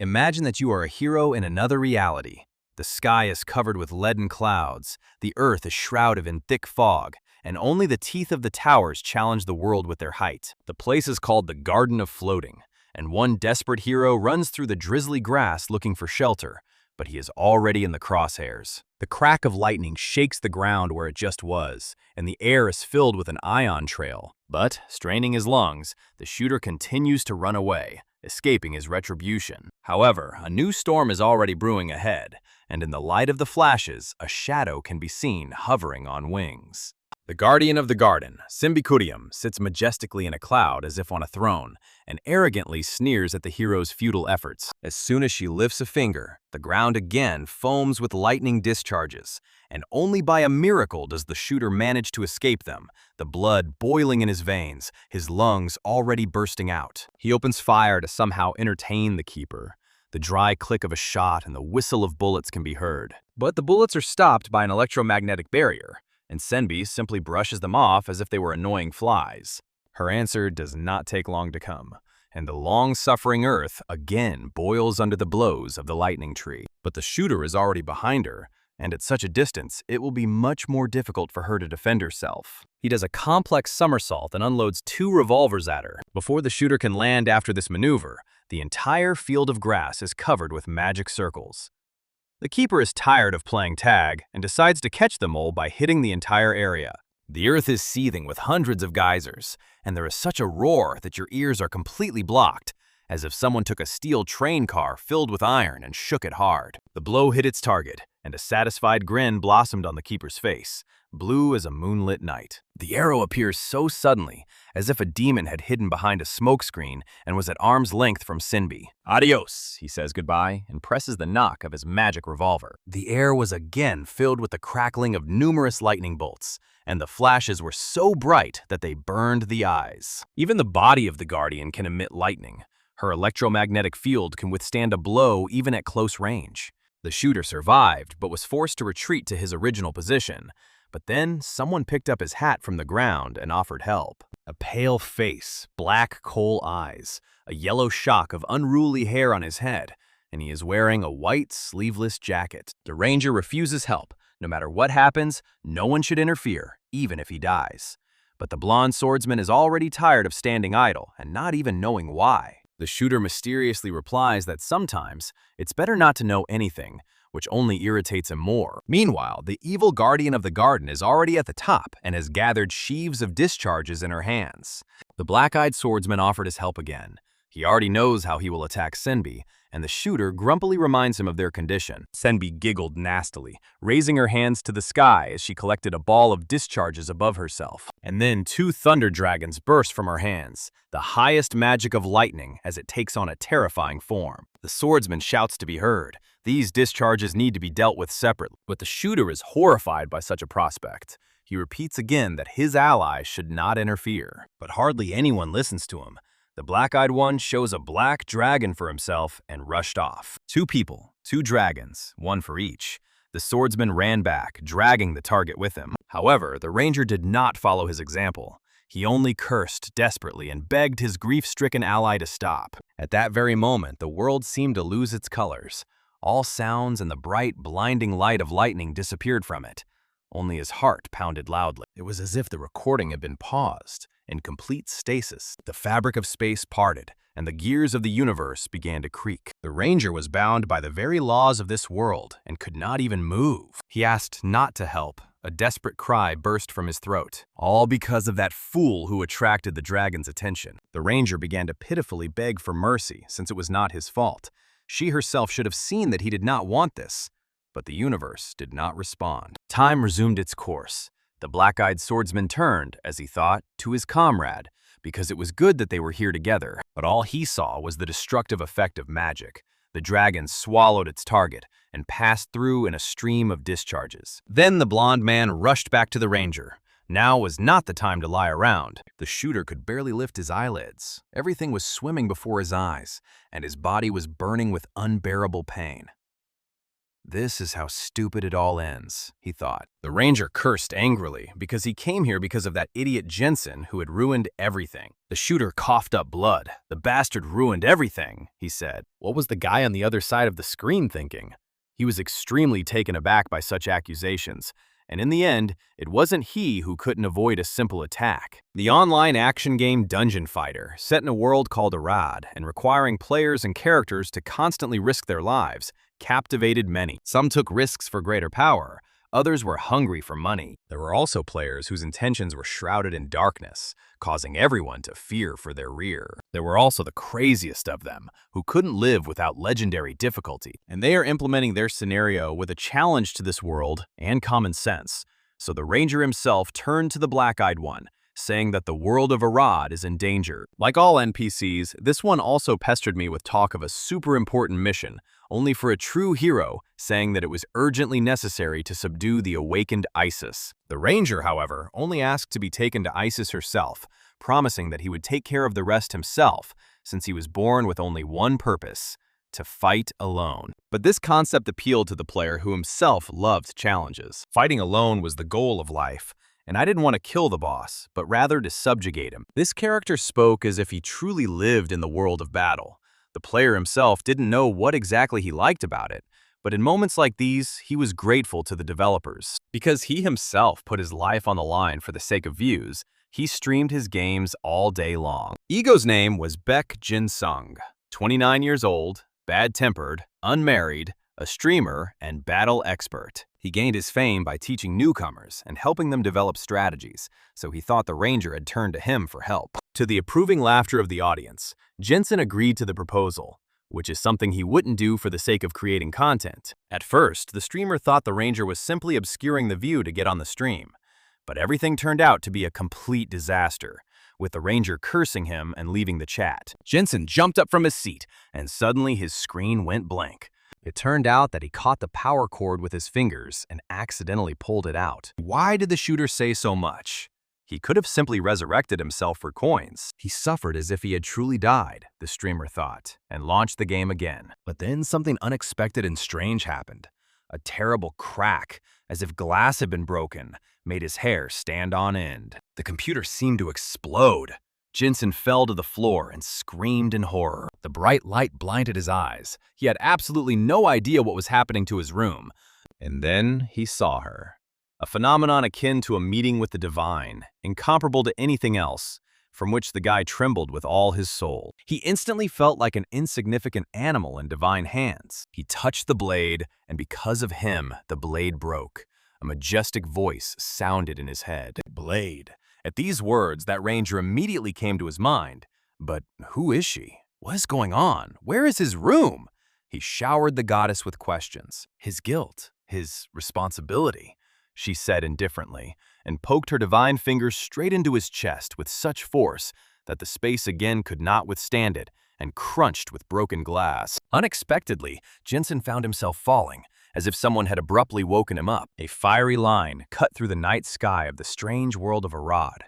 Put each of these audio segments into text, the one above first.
Imagine that you are a hero in another reality. The sky is covered with leaden clouds, the earth is shrouded in thick fog, and only the teeth of the towers challenge the world with their height. The place is called the Garden of Floating, and one desperate hero runs through the drizzly grass looking for shelter, but he is already in the crosshairs. The crack of lightning shakes the ground where it just was, and the air is filled with an ion trail. But, straining his lungs, the shooter continues to run away, escaping his retribution. However, a new storm is already brewing ahead, and in the light of the flashes, a shadow can be seen hovering on wings. The guardian of the garden, Simbikurium, sits majestically in a cloud as if on a throne, and arrogantly sneers at the hero's futile efforts. As soon as she lifts a finger, the ground again foams with lightning discharges, and only by a miracle does the shooter manage to escape them, the blood boiling in his veins, his lungs already bursting out. He opens fire to somehow entertain the keeper. The dry click of a shot and the whistle of bullets can be heard. But the bullets are stopped by an electromagnetic barrier, and Senbi simply brushes them off as if they were annoying flies. Her answer does not take long to come, and the long-suffering earth again boils under the blows of the lightning tree. But the shooter is already behind her, and at such a distance, it will be much more difficult for her to defend herself. He does a complex somersault and unloads 2 revolvers at her. Before the shooter can land after this maneuver, the entire field of grass is covered with magic circles. The keeper is tired of playing tag and decides to catch the mole by hitting the entire area. The earth is seething with hundreds of geysers, and there is such a roar that your ears are completely blocked, as if someone took a steel train car filled with iron and shook it hard. The blow hit its target, and a satisfied grin blossomed on the keeper's face, blue as a moonlit night. The arrow appears so suddenly, as if a demon had hidden behind a smokescreen and was at arm's length from Senbi. "Adios," he says goodbye and presses the knock of his magic revolver. The air was again filled with the crackling of numerous lightning bolts, and the flashes were so bright that they burned the eyes. Even the body of the guardian can emit lightning. Her electromagnetic field can withstand a blow even at close range. The shooter survived, but was forced to retreat to his original position. But then, someone picked up his hat from the ground and offered help. A pale face, black coal eyes, a yellow shock of unruly hair on his head, and he is wearing a white, sleeveless jacket. The ranger refuses help. No matter what happens, no one should interfere, even if he dies. But the blonde swordsman is already tired of standing idle and not even knowing why. The shooter mysteriously replies that sometimes it's better not to know anything, which only irritates him more. Meanwhile, the evil guardian of the garden is already at the top and has gathered sheaves of discharges in her hands. The black-eyed swordsman offered his help again. He already knows how he will attack Senbi, and the shooter grumpily reminds him of their condition. Senbi giggled nastily, raising her hands to the sky as she collected a ball of discharges above herself. And then 2 thunder dragons burst from her hands, the highest magic of lightning as it takes on a terrifying form. The swordsman shouts to be heard. These discharges need to be dealt with separately, but the shooter is horrified by such a prospect. He repeats again that his allies should not interfere, but hardly anyone listens to him. The black-eyed one shows a black dragon for himself and rushed off. 2 people, 2 dragons, 1 for each. The swordsman ran back, dragging the target with him. However, the ranger did not follow his example. He only cursed desperately and begged his grief-stricken ally to stop. At that very moment, the world seemed to lose its colors. All sounds and the bright, blinding light of lightning disappeared from it. Only his heart pounded loudly. It was as if the recording had been paused. In complete stasis, the fabric of space parted, and the gears of the universe began to creak. The ranger was bound by the very laws of this world and could not even move. He asked not to help. A desperate cry burst from his throat, all because of that fool who attracted the dragon's attention. The ranger began to pitifully beg for mercy, since it was not his fault. She herself should have seen that he did not want this. But the universe did not respond. Time resumed its course. The black-eyed swordsman turned, as he thought, to his comrade, because it was good that they were here together. But all he saw was the destructive effect of magic. The dragon swallowed its target and passed through in a stream of discharges. Then the blond man rushed back to the ranger. Now was not the time to lie around. The shooter could barely lift his eyelids. Everything was swimming before his eyes, and his body was burning with unbearable pain. This is how stupid it all ends, he thought. The ranger cursed angrily because he came here because of that idiot Jensen who had ruined everything. The shooter coughed up blood. The bastard ruined everything, he said. What was the guy on the other side of the screen thinking? He was extremely taken aback by such accusations, and in the end, it wasn't he who couldn't avoid a simple attack. The online action game Dungeon Fighter, set in a world called Arad and requiring players and characters to constantly risk their lives, captivated many. Some took risks for greater power, others were hungry for money. There were also players whose intentions were shrouded in darkness, causing everyone to fear for their rear. There were also the craziest of them, who couldn't live without legendary difficulty, and they are implementing their scenario with a challenge to this world and common sense. So the ranger himself turned to the black-eyed one, saying that the world of Arad is in danger. Like all NPCs, this one also pestered me with talk of a super important mission, only for a true hero saying that it was urgently necessary to subdue the awakened Isis. The ranger, however, only asked to be taken to Isis herself, promising that he would take care of the rest himself, since he was born with only one purpose: to fight alone. But this concept appealed to the player who himself loved challenges. Fighting alone was the goal of life, and I didn't want to kill the boss, but rather to subjugate him. This character spoke as if he truly lived in the world of battle. The player himself didn't know what exactly he liked about it, but in moments like these, he was grateful to the developers. Because he himself put his life on the line for the sake of views, he streamed his games all day long. Ego's name was Baek Jin-sung, 29 years old, bad-tempered, unmarried, a streamer, and battle expert. He gained his fame by teaching newcomers and helping them develop strategies, so he thought the ranger had turned to him for help. To the approving laughter of the audience, Jensen agreed to the proposal, which is something he wouldn't do for the sake of creating content. At first, the streamer thought the ranger was simply obscuring the view to get on the stream, but everything turned out to be a complete disaster, with the ranger cursing him and leaving the chat. Jensen jumped up from his seat, and suddenly his screen went blank. It turned out that he caught the power cord with his fingers and accidentally pulled it out. Why did the shooter say so much? He could have simply resurrected himself for coins. He suffered as if he had truly died, the streamer thought, and launched the game again. But then something unexpected and strange happened. A terrible crack, as if glass had been broken, made his hair stand on end. The computer seemed to explode. Jensen fell to the floor and screamed in horror. The bright light blinded his eyes. He had absolutely no idea what was happening to his room. And then he saw her. A phenomenon akin to a meeting with the divine, incomparable to anything else, from which the guy trembled with all his soul. He instantly felt like an insignificant animal in divine hands. He touched the blade, and because of him, the blade broke. A majestic voice sounded in his head. Blade. At these words, that ranger immediately came to his mind. But who is she? What is going on? Where is his room? He showered the goddess with questions. His guilt, his responsibility, she said indifferently, and poked her divine fingers straight into his chest with such force that the space again could not withstand it and crunched with broken glass. Unexpectedly, Jensen found himself falling, as if someone had abruptly woken him up. A fiery line cut through the night sky of the strange world of Arad.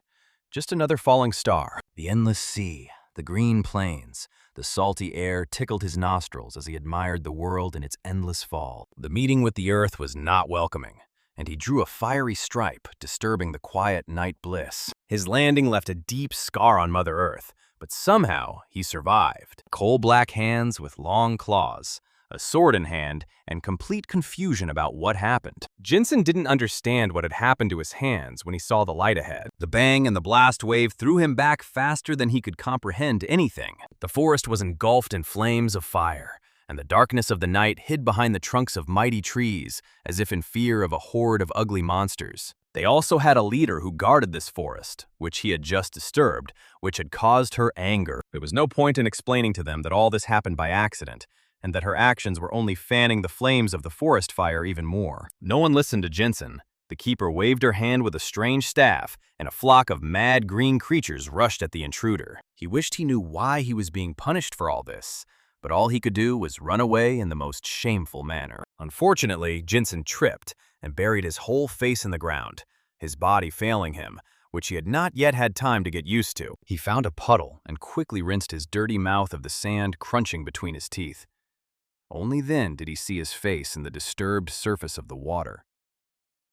Just another falling star. The endless sea, the green plains, the salty air tickled his nostrils as he admired the world in its endless fall. The meeting with the earth was not welcoming, and he drew a fiery stripe, disturbing the quiet night bliss. His landing left a deep scar on Mother Earth, but somehow he survived. Coal-black hands with long claws, a sword in hand, and complete confusion about what happened. Jensen didn't understand what had happened to his hands when he saw the light ahead. The bang and the blast wave threw him back faster than he could comprehend anything. The forest was engulfed in flames of fire, and the darkness of the night hid behind the trunks of mighty trees, as if in fear of a horde of ugly monsters. They also had a leader who guarded this forest, which he had just disturbed, which had caused her anger. There was no point in explaining to them that all this happened by accident, and that her actions were only fanning the flames of the forest fire even more. No one listened to Jensen. The keeper waved her hand with a strange staff, and a flock of mad green creatures rushed at the intruder. He wished he knew why he was being punished for all this, but all he could do was run away in the most shameful manner. Unfortunately, Jensen tripped and buried his whole face in the ground, his body failing him, which he had not yet had time to get used to. He found a puddle and quickly rinsed his dirty mouth of the sand crunching between his teeth. Only then did he see his face in the disturbed surface of the water.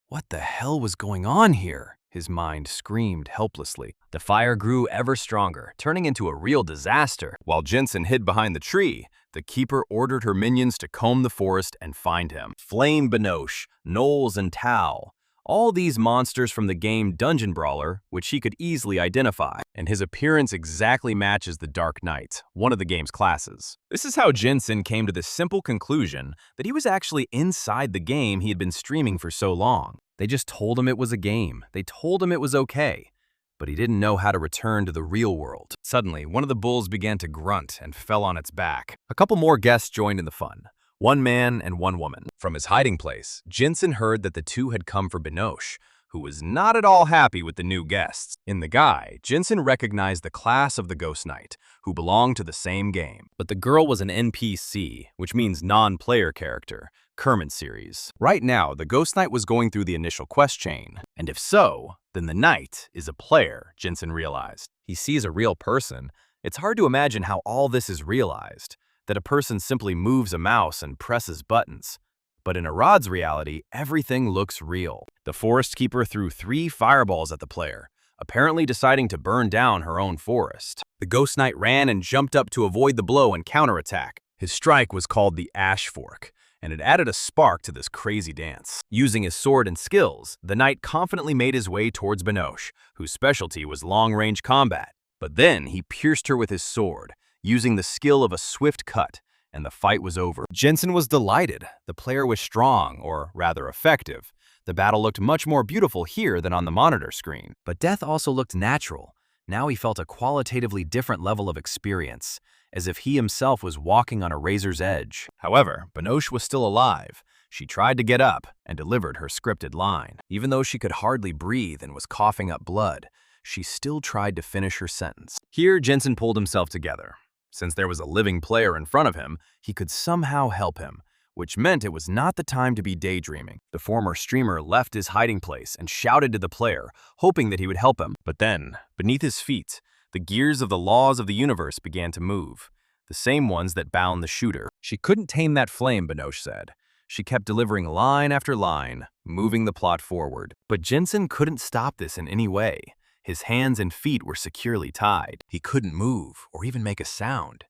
What the hell was going on here? His mind screamed helplessly. The fire grew ever stronger, turning into a real disaster. While Jensen hid behind the tree, the keeper ordered her minions to comb the forest and find him. Flame Binoche, Knowles, and Tao. All these monsters from the game Dungeon Brawler, which he could easily identify, and his appearance exactly matches the Dark Knight, one of the game's classes. This is how Jensen came to the simple conclusion that he was actually inside the game he had been streaming for so long. They just told him it was a game. They told him it was okay. But he didn't know how to return to the real world. Suddenly, one of the bulls began to grunt and fell on its back. A couple more guests joined in the fun. One man and one woman. From his hiding place, Jensen heard that the two had come for Binoche, who was not at all happy with the new guests. In the guy, Jensen recognized the class of the Ghost Knight, who belonged to the same game. But the girl was an NPC, which means non-player character, Kermit series. Right now, the Ghost Knight was going through the initial quest chain, and if so, then the Knight is a player, Jensen realized. He sees a real person. It's hard to imagine how all this is realized, that a person simply moves a mouse and presses buttons. But in Arad's reality, everything looks real. The forest keeper threw 3 fireballs at the player, apparently deciding to burn down her own forest. The Ghost Knight ran and jumped up to avoid the blow and counterattack. His strike was called the Ash Fork, and it added a spark to this crazy dance. Using his sword and skills, the knight confidently made his way towards Binoche, whose specialty was long-range combat. But then he pierced her with his sword, using the skill of a swift cut, and the fight was over. Jensen was delighted. The player was strong, or rather effective. The battle looked much more beautiful here than on the monitor screen. But death also looked natural. Now he felt a qualitatively different level of experience, as if he himself was walking on a razor's edge. However, Binoche was still alive. She tried to get up and delivered her scripted line. Even though she could hardly breathe and was coughing up blood, she still tried to finish her sentence. Here, Jensen pulled himself together. Since there was a living player in front of him, he could somehow help him, which meant it was not the time to be daydreaming. The former streamer left his hiding place and shouted to the player, hoping that he would help him. But then, beneath his feet, the gears of the laws of the universe began to move, the same ones that bound the shooter. She couldn't tame that flame, Binoche said. She kept delivering line after line, moving the plot forward. But Jensen couldn't stop this in any way. His hands and feet were securely tied. He couldn't move or even make a sound.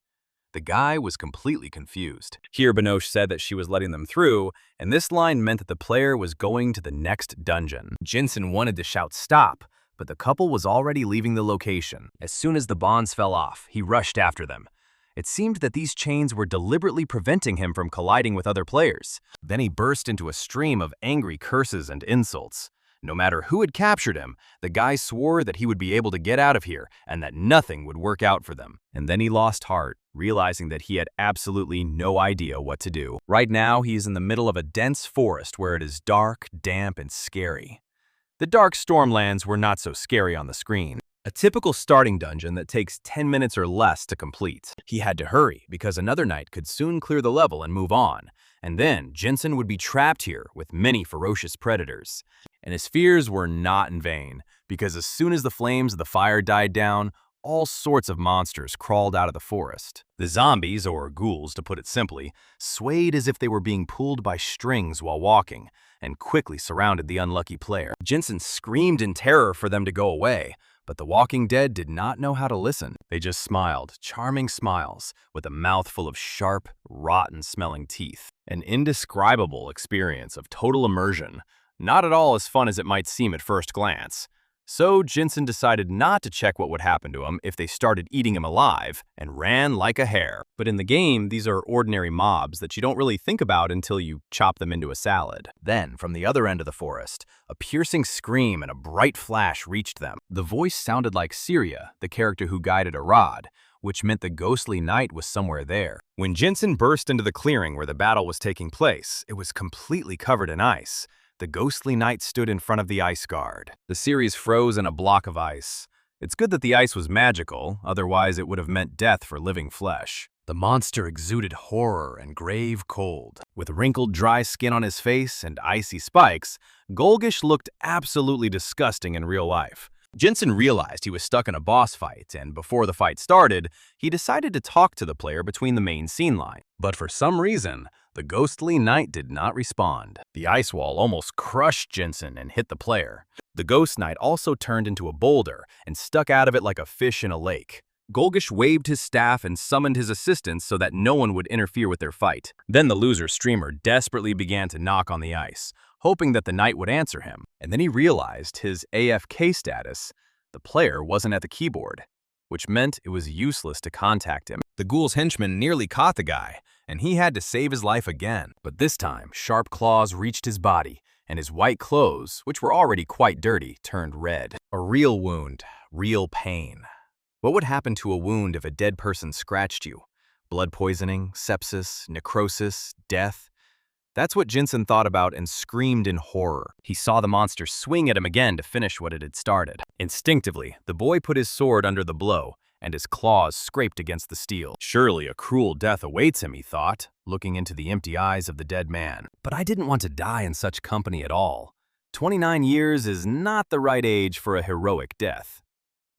The guy was completely confused. Here, Binoche said that she was letting them through, and this line meant that the player was going to the next dungeon. Jensen wanted to shout stop, but the couple was already leaving the location. As soon as the bonds fell off, he rushed after them. It seemed that these chains were deliberately preventing him from colliding with other players. Then he burst into a stream of angry curses and insults. No matter who had captured him, the guy swore that he would be able to get out of here and that nothing would work out for them. And then he lost heart, realizing that he had absolutely no idea what to do. Right now, he is in the middle of a dense forest where it is dark, damp, and scary. The dark Stormlands were not so scary on the screen. A typical starting dungeon that takes 10 minutes or less to complete. He had to hurry because another knight could soon clear the level and move on. And then Jensen would be trapped here with many ferocious predators. And his fears were not in vain, because as soon as the flames of the fire died down, all sorts of monsters crawled out of the forest. The zombies, or ghouls to put it simply, swayed as if they were being pulled by strings while walking, and quickly surrounded the unlucky player. Jensen screamed in terror for them to go away, but the Walking Dead did not know how to listen. They just smiled, charming smiles, with a mouth full of sharp, rotten-smelling teeth. An indescribable experience of total immersion, not at all as fun as it might seem at first glance. So Jensen decided not to check what would happen to him if they started eating him alive, and ran like a hare. But in the game, these are ordinary mobs that you don't really think about until you chop them into a salad. Then, from the other end of the forest, a piercing scream and a bright flash reached them. The voice sounded like Syria, the character who guided Arad, which meant the ghostly knight was somewhere there. When Jensen burst into the clearing where the battle was taking place, it was completely covered in ice. The ghostly knight stood in front of the ice guard. The series froze in a block of ice. It's good that the ice was magical, otherwise it would have meant death for living flesh. The monster exuded horror and grave cold. With wrinkled dry skin on his face and icy spikes, Golgish looked absolutely disgusting in real life. Jensen realized he was stuck in a boss fight, and before the fight started, he decided to talk to the player between the main scene line. But for some reason, the ghostly knight did not respond. The ice wall almost crushed Jensen and hit the player. The ghost knight also turned into a boulder and stuck out of it like a fish in a lake. Golgish waved his staff and summoned his assistants so that no one would interfere with their fight. Then the loser streamer desperately began to knock on the ice, hoping that the knight would answer him. And then he realized his AFK status. The player wasn't at the keyboard, which meant it was useless to contact him. The ghoul's henchman nearly caught the guy, and he had to save his life again. But this time, sharp claws reached his body, and his white clothes, which were already quite dirty, turned red. A real wound, real pain. What would happen to a wound if a dead person scratched you? Blood poisoning, sepsis, necrosis, death? That's what Jensen thought about and screamed in horror. He saw the monster swing at him again to finish what it had started. Instinctively, the boy put his sword under the blow, and his claws scraped against the steel. Surely a cruel death awaits him, he thought, looking into the empty eyes of the dead man. But I didn't want to die in such company at all. 29 years is not the right age for a heroic death.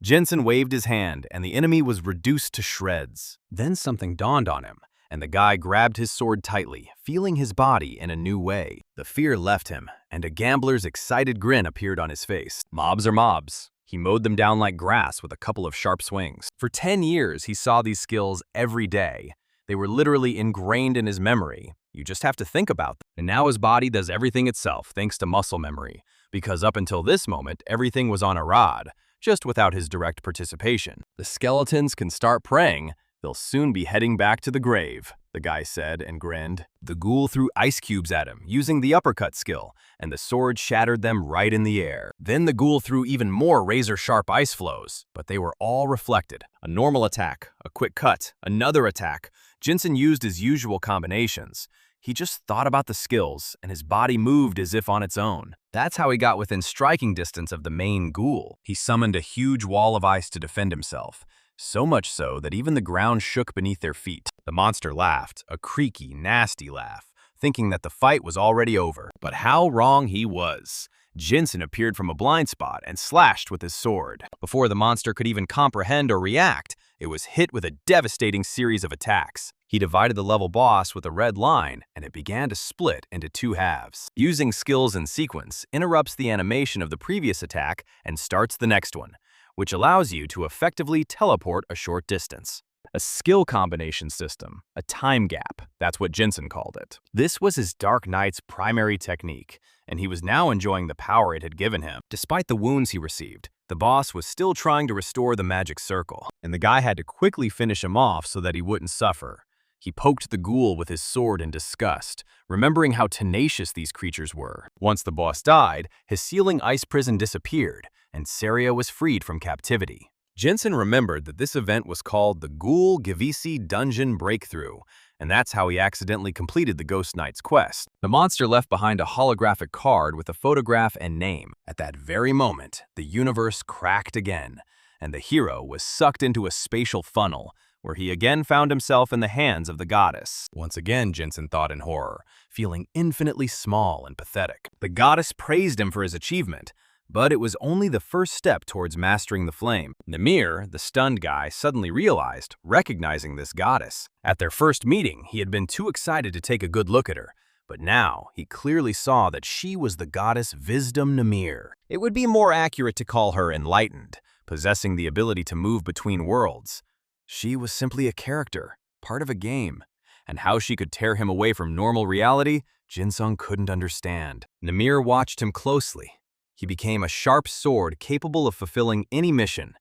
Jensen waved his hand, and the enemy was reduced to shreds. Then something dawned on him, and the guy grabbed his sword tightly, feeling his body in a new way. The fear left him, and a gambler's excited grin appeared on his face. Mobs are mobs. He mowed them down like grass with a couple of sharp swings. For 10 years, he saw these skills every day. They were literally ingrained in his memory. You just have to think about them. And now his body does everything itself thanks to muscle memory, because up until this moment, everything was on a rod, just without his direct participation. The skeletons can start praying. They'll soon be heading back to the grave, the guy said and grinned. The ghoul threw ice cubes at him, using the uppercut skill, and the sword shattered them right in the air. Then the ghoul threw even more razor-sharp ice flows, but they were all reflected. A normal attack, a quick cut, another attack. Jensen used his usual combinations. He just thought about the skills, and his body moved as if on its own. That's how he got within striking distance of the main ghoul. He summoned a huge wall of ice to defend himself, so much so that even the ground shook beneath their feet. The monster laughed, a creaky, nasty laugh, thinking that the fight was already over. But how wrong he was. Jensen appeared from a blind spot and slashed with his sword. Before the monster could even comprehend or react, it was hit with a devastating series of attacks. He divided the level boss with a red line, and it began to split into two halves. Using skills in sequence interrupts the animation of the previous attack and starts the next one, which allows you to effectively teleport a short distance. A skill combination system, a time gap, that's what Jensen called it. This was his Dark Knight's primary technique, and he was now enjoying the power it had given him. Despite the wounds he received, the boss was still trying to restore the magic circle, and the guy had to quickly finish him off so that he wouldn't suffer. He poked the ghoul with his sword in disgust, remembering how tenacious these creatures were. Once the boss died, his sealing ice prison disappeared, and Saria was freed from captivity. Jensen remembered that this event was called the Ghoul Gavisi Dungeon Breakthrough, and that's how he accidentally completed the Ghost Knight's quest. The monster left behind a holographic card with a photograph and name. At that very moment, the universe cracked again, and the hero was sucked into a spatial funnel, where he again found himself in the hands of the goddess. Once again, Jensen thought in horror, feeling infinitely small and pathetic. The goddess praised him for his achievement, but it was only the first step towards mastering the flame. Namir, the stunned guy, suddenly realized, recognizing this goddess. At their first meeting, he had been too excited to take a good look at her, but now he clearly saw that she was the goddess Wisdom Namir. It would be more accurate to call her enlightened, possessing the ability to move between worlds. She was simply a character, part of a game, and how she could tear him away from normal reality, Jinsung couldn't understand. Namir watched him closely. He became a sharp sword capable of fulfilling any mission,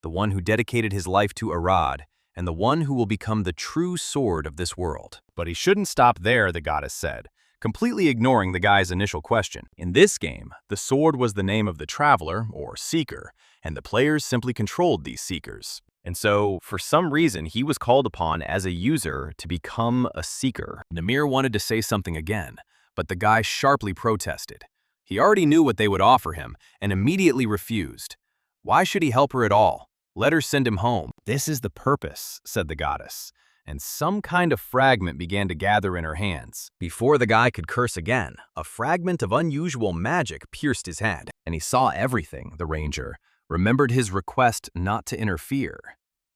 the one who dedicated his life to Arad, and the one who will become the true sword of this world. But he shouldn't stop there, the goddess said, completely ignoring the guy's initial question. In this game, the sword was the name of the traveler, or seeker, and the players simply controlled these seekers. And so, for some reason, he was called upon as a user to become a seeker. Namir wanted to say something again, but the guy sharply protested. He already knew what they would offer him and immediately refused. Why should he help her at all? Let her send him home. This is the purpose, said the goddess, and some kind of fragment began to gather in her hands. Before the guy could curse again, a fragment of unusual magic pierced his head, and he saw everything, the ranger. remembered his request not to interfere.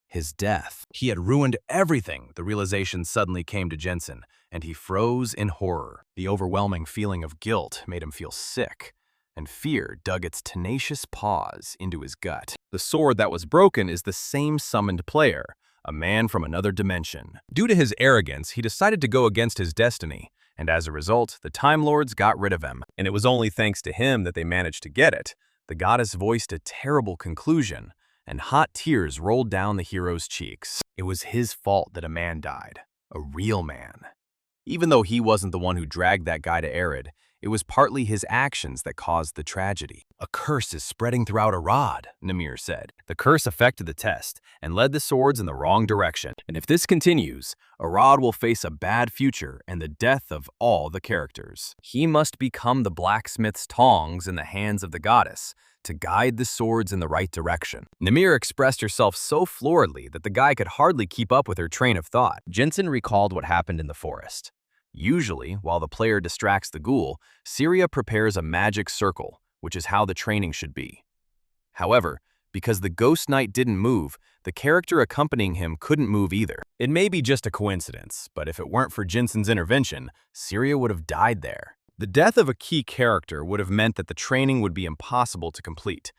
His death. He had ruined everything. The realization suddenly came to Jensen, and he froze in horror. The overwhelming feeling of guilt made him feel sick, and fear dug its tenacious paws into his gut. The sword that was broken is the same summoned player, a man from another dimension. Due to his arrogance, he decided to go against his destiny, and as a result, the Time Lords got rid of him. And it was only thanks to him that they managed to get it. The goddess voiced a terrible conclusion, and hot tears rolled down the hero's cheeks. It was his fault that a man died, a real man. Even though he wasn't the one who dragged that guy to Arid, it was partly his actions that caused the tragedy. A curse is spreading throughout Arad, Namir said. The curse affected the test and led the swords in the wrong direction. And if this continues, Arad will face a bad future and the death of all the characters. He must become the blacksmith's tongs in the hands of the goddess to guide the swords in the right direction. Namir expressed herself so floridly that the guy could hardly keep up with her train of thought. Jensen recalled what happened in the forest. Usually, while the player distracts the ghoul, Syria prepares a magic circle, which is how the training should be. However, because the Ghost Knight didn't move, the character accompanying him couldn't move either. It may be just a coincidence, but if it weren't for Jensen's intervention, Syria would have died there. The death of a key character would have meant that the training would be impossible to complete.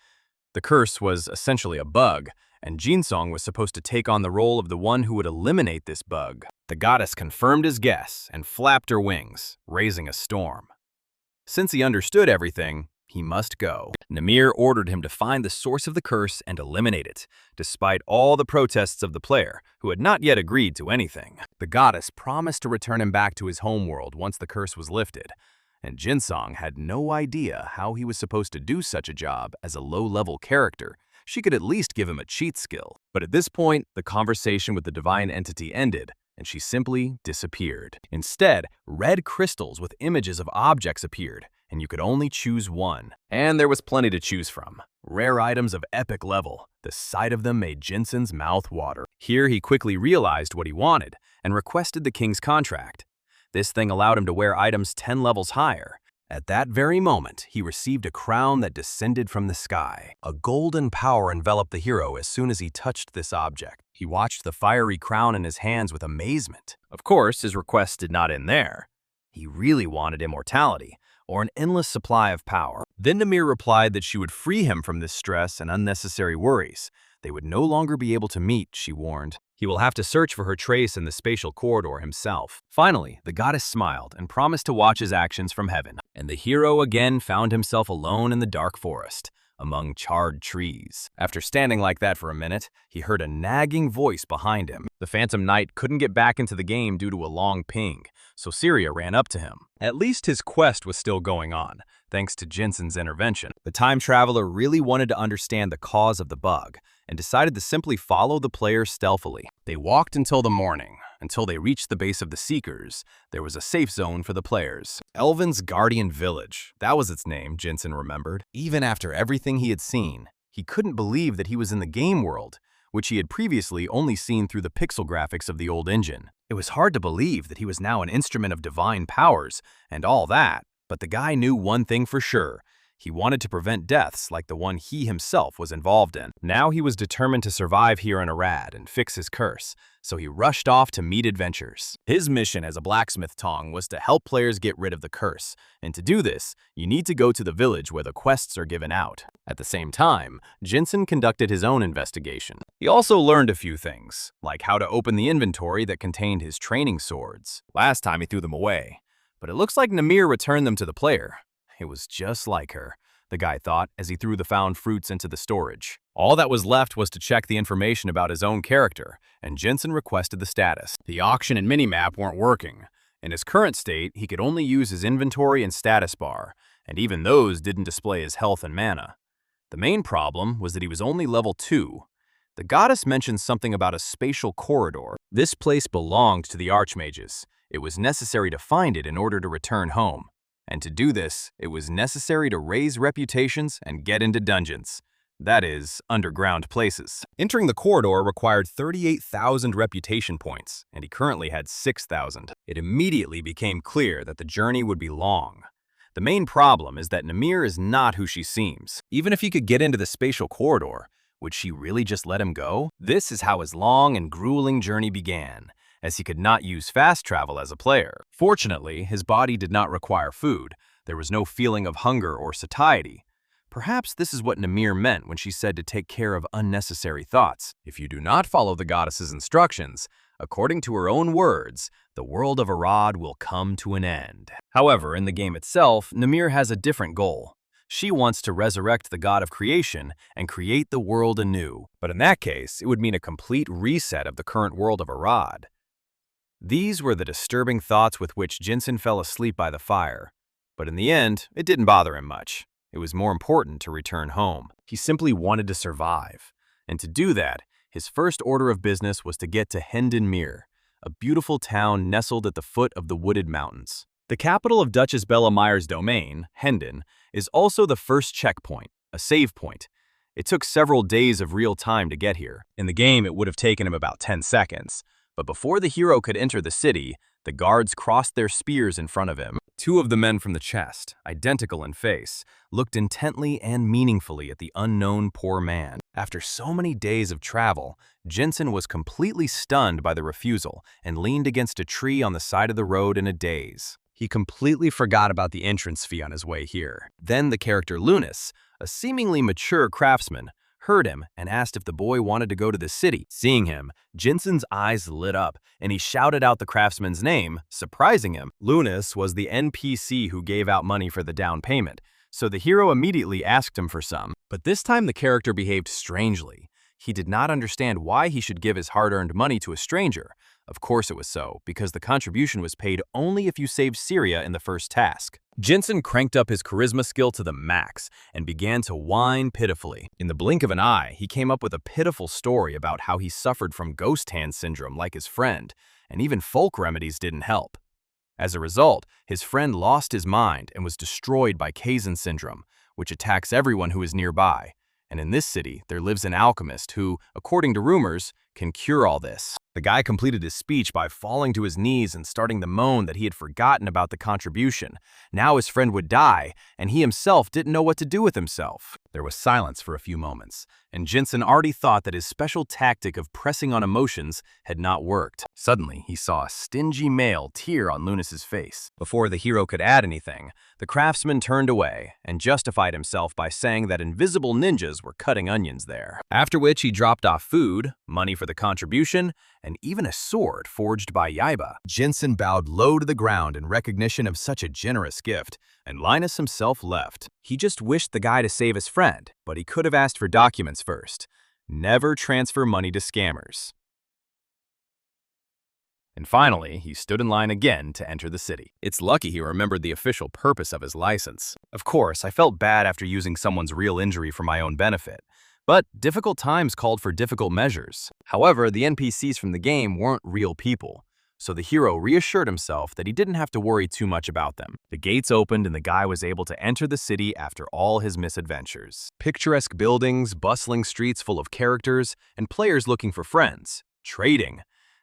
The curse was essentially a bug, and Jinsong was supposed to take on the role of the one who would eliminate this bug. The goddess confirmed his guess and flapped her wings, raising a storm. Since he understood everything, he must go. Namir ordered him to find the source of the curse and eliminate it, despite all the protests of the player, who had not yet agreed to anything. The goddess promised to return him back to his homeworld once the curse was lifted, and Jinsong had no idea how he was supposed to do such a job as a low-level character. She could at least give him a cheat skill. But at this point, the conversation with the divine entity ended, and she simply disappeared. Instead, red crystals with images of objects appeared, and you could only choose one. And there was plenty to choose from. Rare items of epic level. The sight of them made Jensen's mouth water. Here he quickly realized what he wanted, and requested the king's contract. This thing allowed him to wear items 10 levels higher. At that very moment, he received a crown that descended from the sky. A golden power enveloped the hero as soon as he touched this object. He watched the fiery crown in his hands with amazement. Of course, his request did not end there. He really wanted immortality, or an endless supply of power. Then Namir replied that she would free him from this stress and unnecessary worries. They would no longer be able to meet, she warned. He will have to search for her trace in the spatial corridor himself. Finally, the goddess smiled and promised to watch his actions from heaven, and the hero again found himself alone in the dark forest, among charred trees. After standing like that for a minute, he heard a nagging voice behind him. The Phantom Knight couldn't get back into the game due to a long ping, so Syria ran up to him. At least his quest was still going on, thanks to Jensen's intervention. The time traveler really wanted to understand the cause of the bug, and decided to simply follow the player stealthily. They walked until the morning. Until they reached the base of the Seekers, there was a safe zone for the players. Elvin's Guardian Village, that was its name, Jensen remembered. Even after everything he had seen, he couldn't believe that he was in the game world, which he had previously only seen through the pixel graphics of the old engine. It was hard to believe that he was now an instrument of divine powers and all that, but the guy knew one thing for sure. He wanted to prevent deaths like the one he himself was involved in. Now he was determined to survive here in Arad and fix his curse, so he rushed off to meet adventures. His mission as a blacksmith tong was to help players get rid of the curse, and to do this, you need to go to the village where the quests are given out. At the same time, Jensen conducted his own investigation. He also learned a few things, like how to open the inventory that contained his training swords. Last time he threw them away, but it looks like Namir returned them to the player. It was just like her, the guy thought as he threw the found fruits into the storage. All that was left was to check the information about his own character, and Jensen requested the status. The auction and minimap weren't working. In his current state, he could only use his inventory and status bar, and even those didn't display his health and mana. The main problem was that he was only level 2. The goddess mentioned something about a spatial corridor. This place belonged to the Archmages. It was necessary to find it in order to return home. And to do this, it was necessary to raise reputations and get into dungeons. That is, underground places. Entering the corridor required 38,000 reputation points, and he currently had 6,000. It immediately became clear that the journey would be long. The main problem is that Namir is not who she seems. Even if he could get into the spatial corridor, would she really just let him go? This is how his long and grueling journey began, as he could not use fast travel as a player. Fortunately, his body did not require food. There was no feeling of hunger or satiety. Perhaps this is what Namir meant when she said to take care of unnecessary thoughts. If you do not follow the goddess's instructions, according to her own words, the world of Arad will come to an end. However, in the game itself, Namir has a different goal. She wants to resurrect the god of creation and create the world anew. But in that case, it would mean a complete reset of the current world of Arad. These were the disturbing thoughts with which Jinsen fell asleep by the fire. But in the end, it didn't bother him much. It was more important to return home. He simply wanted to survive. And to do that, his first order of business was to get to Hendon Mere, a beautiful town nestled at the foot of the wooded mountains. The capital of Duchess Bella Meyer's domain, Hendon, is also the first checkpoint, a save point. It took several days of real time to get here. In the game, it would have taken him about 10 seconds. But before the hero could enter the city, the guards crossed their spears in front of him. Two of the men from the chest, identical in face, looked intently and meaningfully at the unknown poor man. After so many days of travel, Jinsen was completely stunned by the refusal and leaned against a tree on the side of the road in a daze. He completely forgot about the entrance fee on his way here. Then the character Lunas, a seemingly mature craftsman, heard him and asked if the boy wanted to go to the city. Seeing him, Jinsen's eyes lit up, and he shouted out the craftsman's name, surprising him. Lunas was the NPC who gave out money for the down payment, so the hero immediately asked him for some. But this time the character behaved strangely. He did not understand why he should give his hard-earned money to a stranger. Of course it was so, because the contribution was paid only if you saved Syria in the first task. Jinsen cranked up his charisma skill to the max and began to whine pitifully. In the blink of an eye, he came up with a pitiful story about how he suffered from ghost hand syndrome like his friend, and even folk remedies didn't help. As a result, his friend lost his mind and was destroyed by Kazan syndrome, which attacks everyone who is nearby. And in this city, there lives an alchemist who, according to rumors, can cure all this. The guy completed his speech by falling to his knees and starting to moan that he had forgotten about the contribution. Now his friend would die, and he himself didn't know what to do with himself. There was silence for a few moments, and Jinsen already thought that his special tactic of pressing on emotions had not worked. Suddenly, he saw a stingy male tear on Lunas's face. Before the hero could add anything, the craftsman turned away and justified himself by saying that invisible ninjas were cutting onions there. After which he dropped off food, money for the contribution, and even a sword forged by Yaiba. Jinsen bowed low to the ground in recognition of such a generous gift, and Linus himself left. He just wished the guy to save his friend, but he could have asked for documents first. Never transfer money to scammers. And finally, he stood in line again to enter the city. It's lucky he remembered the official purpose of his license. Of course, I felt bad after using someone's real injury for my own benefit. But difficult times called for difficult measures. However, the NPCs from the game weren't real people, so the hero reassured himself that he didn't have to worry too much about them. The gates opened and the guy was able to enter the city after all his misadventures. Picturesque buildings, bustling streets full of characters, and players looking for friends. Trading.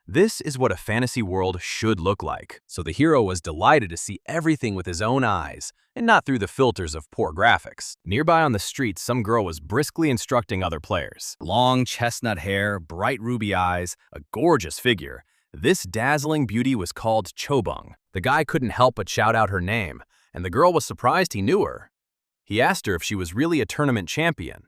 This is what a fantasy world should look like. So the hero was delighted to see everything with his own eyes, and not through the filters of poor graphics. Nearby on the street, some girl was briskly instructing other players. Long chestnut hair, bright ruby eyes, a gorgeous figure. This dazzling beauty was called Chobung. The guy couldn't help but shout out her name, and the girl was surprised he knew her. He asked her if she was really a tournament champion.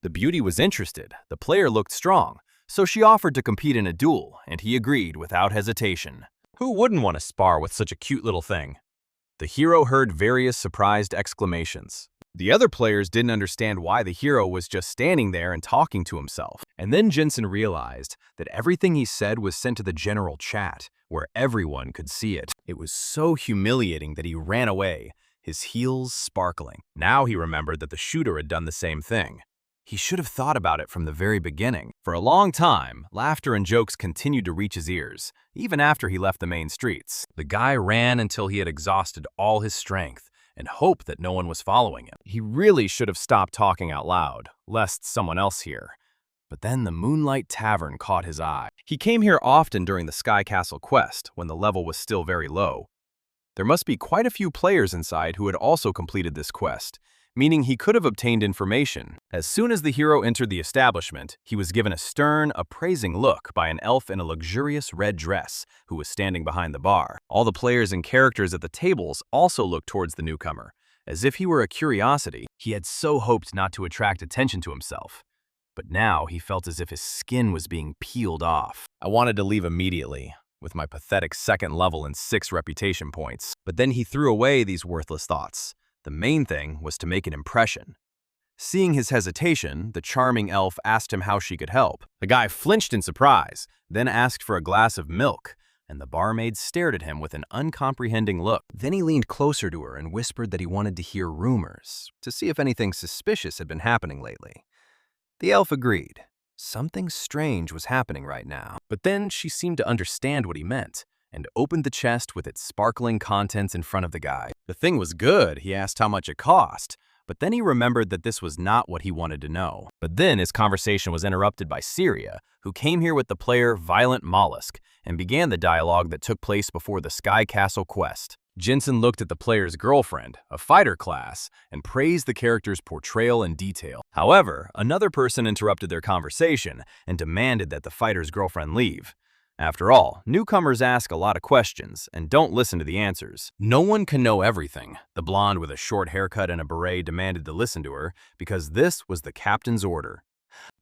The beauty was interested. The player looked strong. So she offered to compete in a duel, and he agreed without hesitation. Who wouldn't want to spar with such a cute little thing? The hero heard various surprised exclamations. The other players didn't understand why the hero was just standing there and talking to himself. And then Jinsen realized that everything he said was sent to the general chat, where everyone could see it. It was so humiliating that he ran away, his heels sparkling. Now he remembered that the shooter had done the same thing. He should have thought about it from the very beginning. For a long time, laughter and jokes continued to reach his ears, even after he left the main streets. The guy ran until he had exhausted all his strength and hoped that no one was following him. He really should have stopped talking out loud, lest someone else hear. But then the Moonlight Tavern caught his eye. He came here often during the Sky Castle quest, when the level was still very low. There must be quite a few players inside who had also completed this quest, meaning he could have obtained information. As soon as the hero entered the establishment, he was given a stern, appraising look by an elf in a luxurious red dress who was standing behind the bar. All the players and characters at the tables also looked towards the newcomer, as if he were a curiosity. He had so hoped not to attract attention to himself. But now he felt as if his skin was being peeled off. I wanted to leave immediately, with my pathetic second level and 6 reputation points. But then he threw away these worthless thoughts. The main thing was to make an impression. Seeing his hesitation, the charming elf asked him how she could help. The guy flinched in surprise, then asked for a glass of milk, and the barmaid stared at him with an uncomprehending look. Then he leaned closer to her and whispered that he wanted to hear rumors, to see if anything suspicious had been happening lately. The elf agreed. Something strange was happening right now. But then she seemed to understand what he meant, and opened the chest with its sparkling contents in front of the guy. The thing was good. He asked how much it cost, but then he remembered that this was not what he wanted to know. But then his conversation was interrupted by Syria, who came here with the player Violent Mollusk, and began the dialogue that took place before the Sky Castle quest. Jensen looked at the player's girlfriend, a fighter class, and praised the character's portrayal in detail. However, another person interrupted their conversation and demanded that the fighter's girlfriend leave. After all, newcomers ask a lot of questions and don't listen to the answers. No one can know everything. The blonde with a short haircut and a beret demanded to listen to her because this was the captain's order.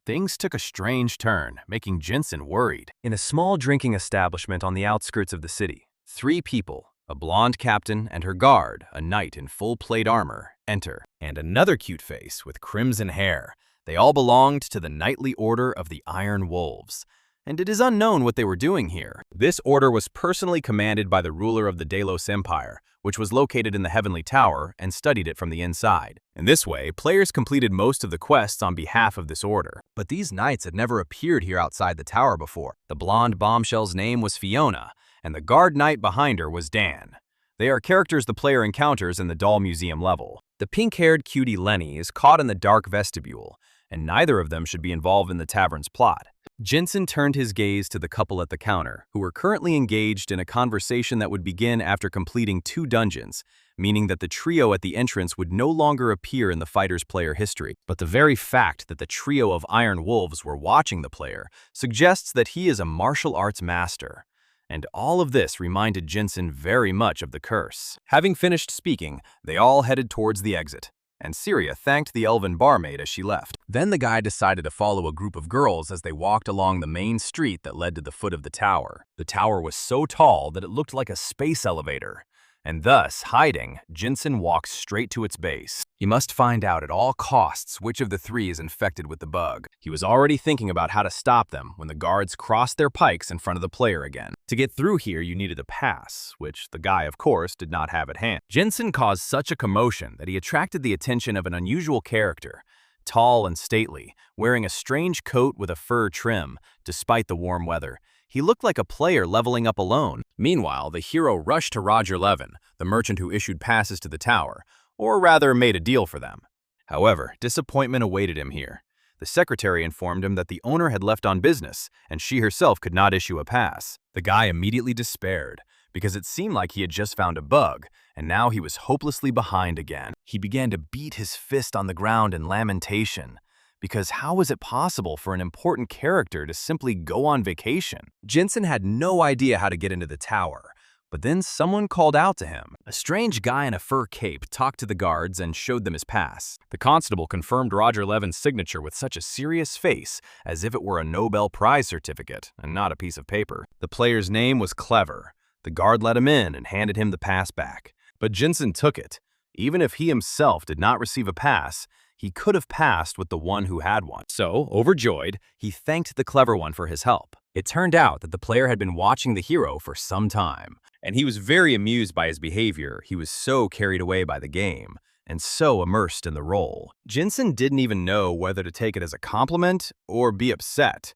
Things took a strange turn, making Jensen worried. In a small drinking establishment on the outskirts of the city, 3 people, a blonde captain and her guard, a knight in full plate armor, enter. And another cute face with crimson hair. They all belonged to the knightly order of the Iron Wolves. And it is unknown what they were doing here. This order was personally commanded by the ruler of the Delos Empire, which was located in the Heavenly Tower and studied it from the inside. In this way, players completed most of the quests on behalf of this order. But these knights had never appeared here outside the tower before. The blonde bombshell's name was Fiona, and the guard knight behind her was Dan. They are characters the player encounters in the doll museum level. The pink-haired cutie Lenny is caught in the dark vestibule, and neither of them should be involved in the tavern's plot. Jensen turned his gaze to the couple at the counter, who were currently engaged in a conversation that would begin after completing 2 dungeons, meaning that the trio at the entrance would no longer appear in the fighter's player history. But the very fact that the trio of Iron Wolves were watching the player suggests that he is a martial arts master. And all of this reminded Jensen very much of the curse. Having finished speaking, they all headed towards the exit, and Syria thanked the elven barmaid as she left. Then the guy decided to follow a group of girls as they walked along the main street that led to the foot of the tower. The tower was so tall that it looked like a space elevator. And thus, hiding, Jensen walks straight to its base. He must find out at all costs which of the 3 is infected with the bug. He was already thinking about how to stop them when the guards crossed their pikes in front of the player again. To get through here, you needed a pass, which the guy, of course, did not have at hand. Jensen caused such a commotion that he attracted the attention of an unusual character. Tall and stately, wearing a strange coat with a fur trim, despite the warm weather. He looked like a player leveling up alone. Meanwhile, the hero rushed to Roger Levin, the merchant who issued passes to the tower, or rather made a deal for them. However, disappointment awaited him here. The secretary informed him that the owner had left on business, and she herself could not issue a pass. The guy immediately despaired, because it seemed like he had just found a bug, and now he was hopelessly behind again. He began to beat his fist on the ground in lamentation. Because how was it possible for an important character to simply go on vacation? Jensen had no idea how to get into the tower, but then someone called out to him. A strange guy in a fur cape talked to the guards and showed them his pass. The constable confirmed Roger Levin's signature with such a serious face, as if it were a Nobel Prize certificate and not a piece of paper. The player's name was Clever. The guard let him in and handed him the pass back. But Jensen took it. Even if he himself did not receive a pass, he could have passed with the one who had one. So, overjoyed, he thanked the clever one for his help. It turned out that the player had been watching the hero for some time, and he was very amused by his behavior. He was so carried away by the game, and so immersed in the role. Jensen didn't even know whether to take it as a compliment or be upset.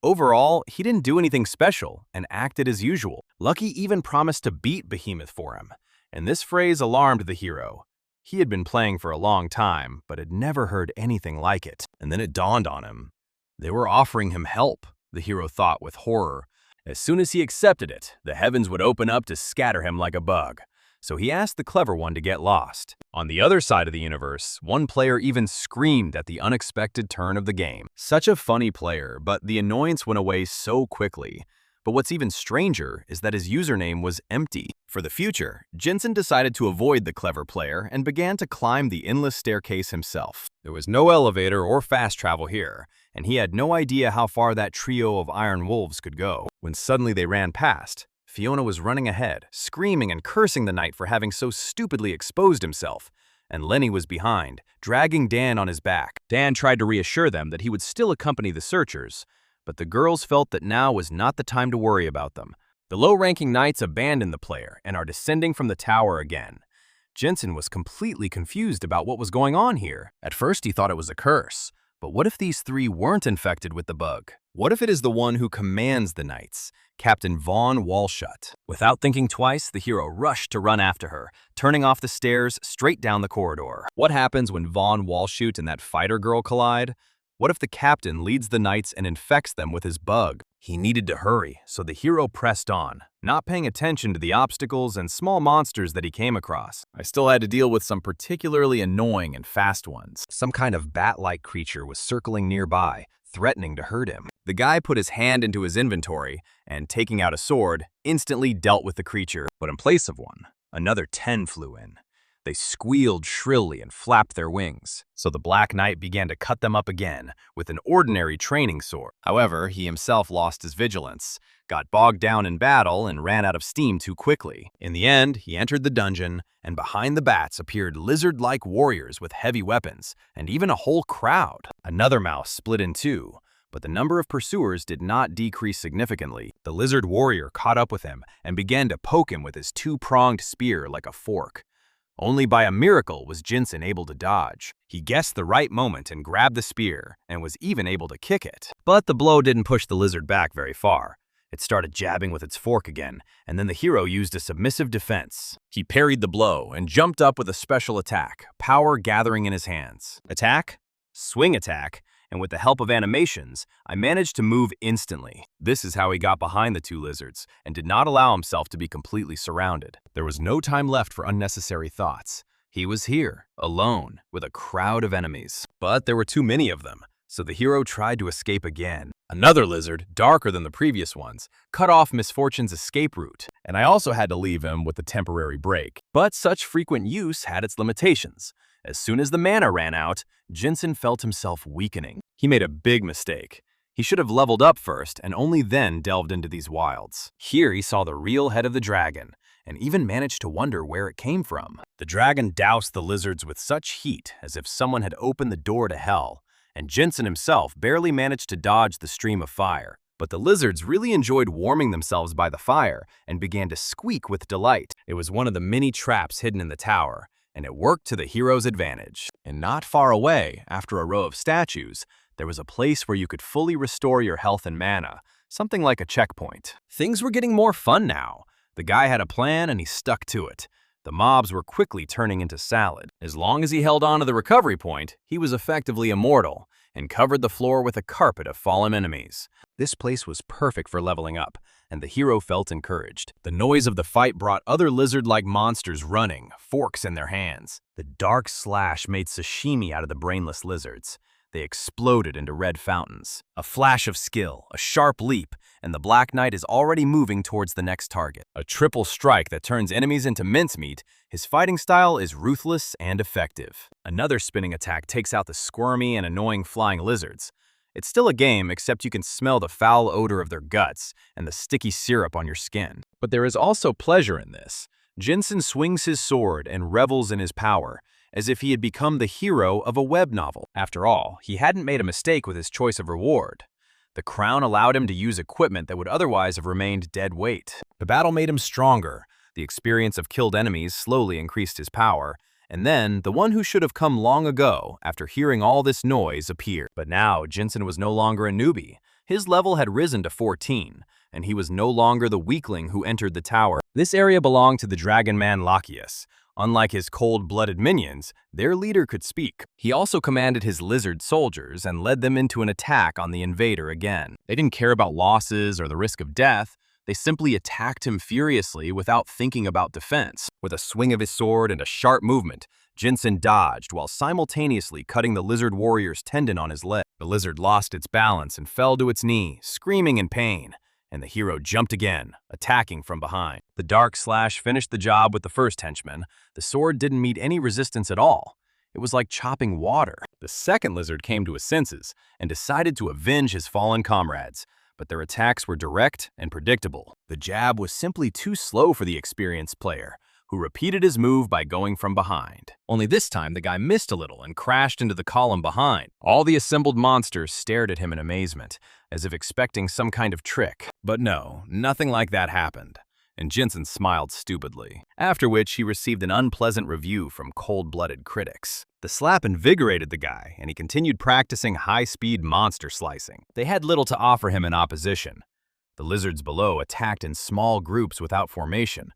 Overall, he didn't do anything special and acted as usual. Lucky even promised to beat Behemoth for him, and this phrase alarmed the hero. He had been playing for a long time, but had never heard anything like it. And then it dawned on him. They were offering him help, the hero thought with horror. As soon as he accepted it, the heavens would open up to scatter him like a bug. so he asked the clever one to get lost. On the other side of the universe, one player even screamed at the unexpected turn of the game. Such a funny player, but the annoyance went away so quickly. But what's even stranger is that his username was empty. For the future, Jensen decided to avoid the clever player and began to climb the endless staircase himself. There was no elevator or fast travel here, and he had no idea how far that trio of iron wolves could go. When suddenly they ran past, Fiona was running ahead, screaming and cursing the knight for having so stupidly exposed himself. And Lenny was behind, dragging Dan on his back. Dan tried to reassure them that he would still accompany the searchers, but the girls felt that now was not the time to worry about them. The low-ranking knights abandoned the player and are descending from the tower again. Jensen was completely confused about what was going on here. At first he thought it was a curse, but what if these three weren't infected with the bug? What if it is the one who commands the knights, Captain Vaughn Walshut? Without thinking twice, the hero rushed to run after her, turning off the stairs straight down the corridor. What happens when Vaughn Walshut and that fighter girl collide? What if the captain leads the knights and infects them with his bug? He needed to hurry, so the hero pressed on, not paying attention to the obstacles and small monsters that he came across. I still had to deal with some particularly annoying and fast ones. Some kind of bat-like creature was circling nearby, threatening to hurt him. The guy put his hand into his inventory and, taking out a sword, instantly dealt with the creature. But in place of one, another 10 flew in. They squealed shrilly and flapped their wings, so the Black Knight began to cut them up again with an ordinary training sword. However, he himself lost his vigilance, got bogged down in battle, and ran out of steam too quickly. In the end, he entered the dungeon, and behind the bats appeared lizard-like warriors with heavy weapons, and even a whole crowd. Another mouse split in two, but the number of pursuers did not decrease significantly. The lizard warrior caught up with him and began to poke him with his two-pronged spear like a fork. Only by a miracle was Jensen able to dodge. He guessed the right moment and grabbed the spear, and was even able to kick it. But the blow didn't push the lizard back very far. It started jabbing with its fork again, and then the hero used a submissive defense. He parried the blow and jumped up with a special attack, power gathering in his hands. Attack, swing attack, and with the help of animations, I managed to move instantly. This is how he got behind the two lizards, and did not allow himself to be completely surrounded. There was no time left for unnecessary thoughts. He was here, alone, with a crowd of enemies. But there were too many of them, so the hero tried to escape again. Another lizard, darker than the previous ones, cut off Misfortune's escape route, and I also had to leave him with a temporary break. But such frequent use had its limitations. As soon as the mana ran out, Jensen felt himself weakening. He made a big mistake. He should have leveled up first and only then delved into these wilds. Here he saw the real head of the dragon, and even managed to wonder where it came from. The dragon doused the lizards with such heat as if someone had opened the door to hell, and Jensen himself barely managed to dodge the stream of fire. But the lizards really enjoyed warming themselves by the fire and began to squeak with delight. It was one of the many traps hidden in the tower, and it worked to the hero's advantage. And not far away, after a row of statues, there was a place where you could fully restore your health and mana, something like a checkpoint. Things were getting more fun now. The guy had a plan and he stuck to it. The mobs were quickly turning into salad. As long as he held on to the recovery point, he was effectively immortal, and covered the floor with a carpet of fallen enemies. This place was perfect for leveling up, and the hero felt encouraged. The noise of the fight brought other lizard-like monsters running, forks in their hands. The dark slash made sashimi out of the brainless lizards. They exploded into red fountains. A flash of skill, a sharp leap, and the Black Knight is already moving towards the next target. A triple strike that turns enemies into mincemeat, his fighting style is ruthless and effective. Another spinning attack takes out the squirmy and annoying flying lizards. It's still a game, except you can smell the foul odor of their guts and the sticky syrup on your skin. But there is also pleasure in this. Jensen swings his sword and revels in his power, as if he had become the hero of a web novel. After all, he hadn't made a mistake with his choice of reward. The crown allowed him to use equipment that would otherwise have remained dead weight. The battle made him stronger. The experience of killed enemies slowly increased his power, and then the one who should have come long ago, after hearing all this noise, appeared. But now, Jensen was no longer a newbie. His level had risen to 14, and he was no longer the weakling who entered the tower. This area belonged to the dragon man Lachius. Unlike his cold-blooded minions, their leader could speak. He also commanded his lizard soldiers and led them into an attack on the invader again. They didn't care about losses or the risk of death. They simply attacked him furiously without thinking about defense. With a swing of his sword and a sharp movement, Jinsen dodged while simultaneously cutting the lizard warrior's tendon on his leg. The lizard lost its balance and fell to its knee, screaming in pain, and the hero jumped again, attacking from behind. The dark slash finished the job with the first henchman. The sword didn't meet any resistance at all. It was like chopping water. The second lizard came to his senses and decided to avenge his fallen comrades, but their attacks were direct and predictable. The jab was simply too slow for the experienced player, who repeated his move by going from behind. Only this time, the guy missed a little and crashed into the column behind. All the assembled monsters stared at him in amazement, as if expecting some kind of trick. But no, nothing like that happened, and Jinsen smiled stupidly, after which he received an unpleasant review from cold-blooded critics. The slap invigorated the guy, and he continued practicing high-speed monster slicing. They had little to offer him in opposition. The lizards below attacked in small groups without formation,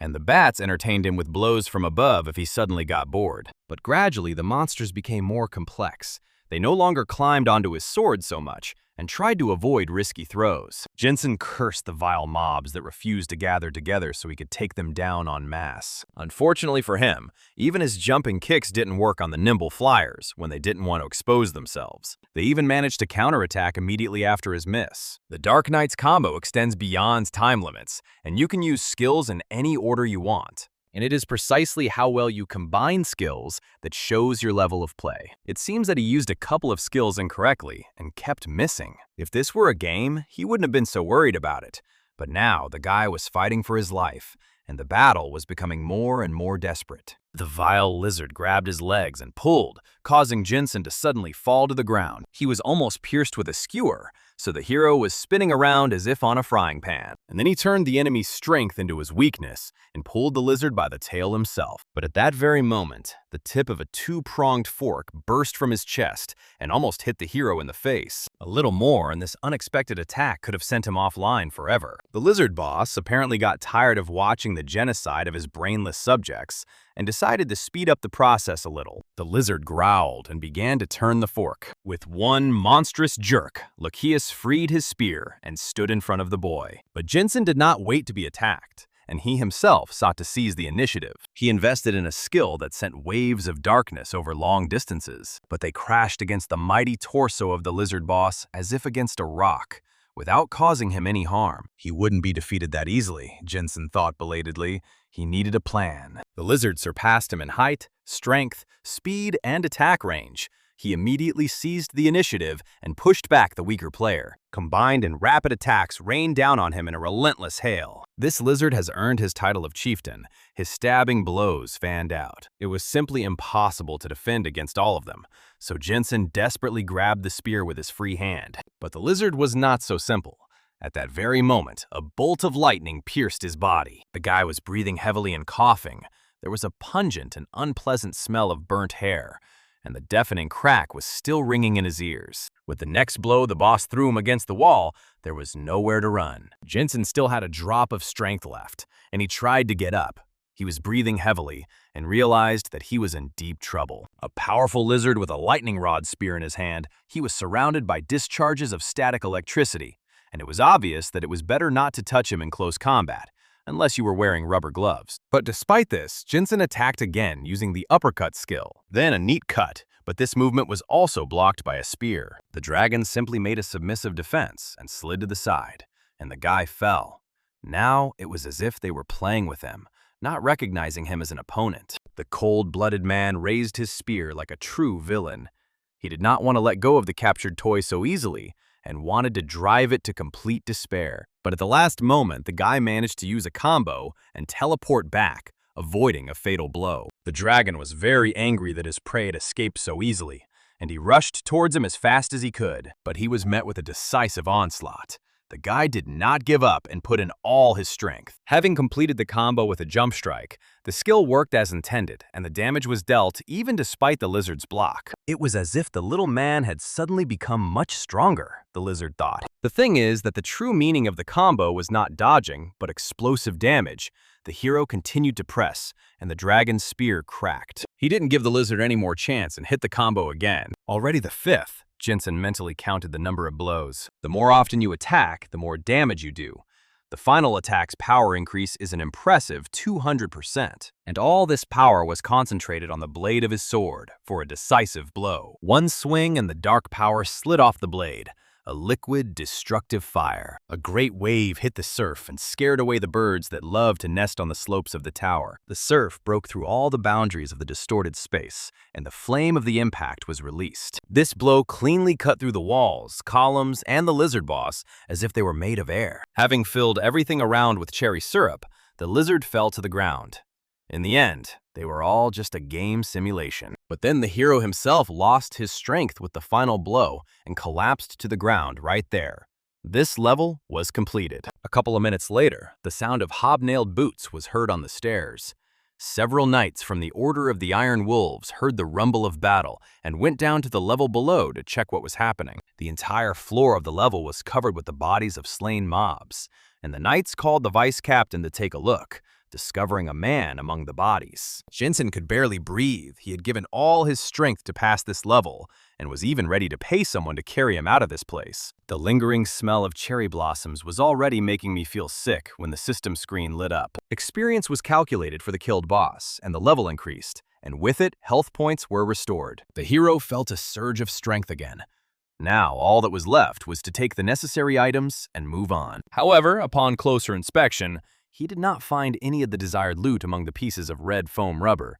and the bats entertained him with blows from above if he suddenly got bored. But gradually, the monsters became more complex. They no longer climbed onto his sword so much, and tried to avoid risky throws. Jinsen cursed the vile mobs that refused to gather together so he could take them down en masse. Unfortunately for him, even his jumping kicks didn't work on the nimble flyers when they didn't want to expose themselves. They even managed to counterattack immediately after his miss. The Dark Knight's combo extends beyond time limits, and you can use skills in any order you want. And it is precisely how well you combine skills that shows your level of play. It seems that he used a couple of skills incorrectly and kept missing. If this were a game, he wouldn't have been so worried about it. But now the guy was fighting for his life, and the battle was becoming more and more desperate. The vile lizard grabbed his legs and pulled, causing Jinsen to suddenly fall to the ground. He was almost pierced with a skewer, so the hero was spinning around as if on a frying pan. And then he turned the enemy's strength into his weakness and pulled the lizard by the tail himself. But at that very moment, the tip of a two-pronged fork burst from his chest and almost hit the hero in the face. A little more, and this unexpected attack could have sent him offline forever. The lizard boss apparently got tired of watching the genocide of his brainless subjects and decided to speed up the process a little. The lizard growled and began to turn the fork. With one monstrous jerk, Lacheus freed his spear and stood in front of the boy. But Jinsen did not wait to be attacked, and he himself sought to seize the initiative. He invested in a skill that sent waves of darkness over long distances, but they crashed against the mighty torso of the lizard boss as if against a rock, without causing him any harm. He wouldn't be defeated that easily, Jinsen thought belatedly. He needed a plan. The lizard surpassed him in height, strength, speed, and attack range. He immediately seized the initiative and pushed back the weaker player. Combined and rapid attacks rained down on him in a relentless hail. This lizard has earned his title of chieftain. His stabbing blows fanned out. It was simply impossible to defend against all of them, so Jinsen desperately grabbed the spear with his free hand. But the lizard was not so simple. At that very moment, a bolt of lightning pierced his body. The guy was breathing heavily and coughing. There was a pungent and unpleasant smell of burnt hair, and the deafening crack was still ringing in his ears. With the next blow the boss threw him against the wall, there was nowhere to run. Jinsen still had a drop of strength left, and he tried to get up. He was breathing heavily and realized that he was in deep trouble. A powerful lizard with a lightning rod spear in his hand, he was surrounded by discharges of static electricity, and it was obvious that it was better not to touch him in close combat, unless you were wearing rubber gloves. But despite this, Jinsen attacked again using the uppercut skill, then a neat cut, but this movement was also blocked by a spear. The dragon simply made a submissive defense and slid to the side, and the guy fell. Now it was as if they were playing with him, not recognizing him as an opponent. The cold-blooded man raised his spear like a true villain. He did not want to let go of the captured toy so easily, and wanted to drive it to complete despair. But at the last moment, the guy managed to use a combo and teleport back, avoiding a fatal blow. The dragon was very angry that his prey had escaped so easily, and he rushed towards him as fast as he could. But he was met with a decisive onslaught. The guy did not give up and put in all his strength. Having completed the combo with a jump strike, the skill worked as intended, and the damage was dealt even despite the lizard's block. It was as if the little man had suddenly become much stronger, the lizard thought. The thing is that the true meaning of the combo was not dodging, but explosive damage. The hero continued to press, and the dragon's spear cracked. He didn't give the lizard any more chance and hit the combo again. Already the fifth. Jinsen mentally counted the number of blows. The more often you attack, the more damage you do. The final attack's power increase is an impressive 200%, and all this power was concentrated on the blade of his sword for a decisive blow. One swing and the dark power slid off the blade, a liquid, destructive fire. A great wave hit the surf and scared away the birds that love to nest on the slopes of the tower. The surf broke through all the boundaries of the distorted space, and the flame of the impact was released. This blow cleanly cut through the walls, columns, and the lizard boss as if they were made of air. Having filled everything around with cherry syrup, the lizard fell to the ground. In the end, they were all just a game simulation. But then the hero himself lost his strength with the final blow and collapsed to the ground right there. This level was completed. A couple of minutes later, the sound of hobnailed boots was heard on the stairs. Several knights from the Order of the Iron Wolves heard the rumble of battle and went down to the level below to check what was happening. The entire floor of the level was covered with the bodies of slain mobs, and the knights called the vice captain to take a look, discovering a man among the bodies. Jinsen could barely breathe. He had given all his strength to pass this level and was even ready to pay someone to carry him out of this place. The lingering smell of cherry blossoms was already making me feel sick when the system screen lit up. Experience was calculated for the killed boss, and the level increased, and with it, health points were restored. The hero felt a surge of strength again. Now, all that was left was to take the necessary items and move on. However, upon closer inspection, he did not find any of the desired loot among the pieces of red foam rubber.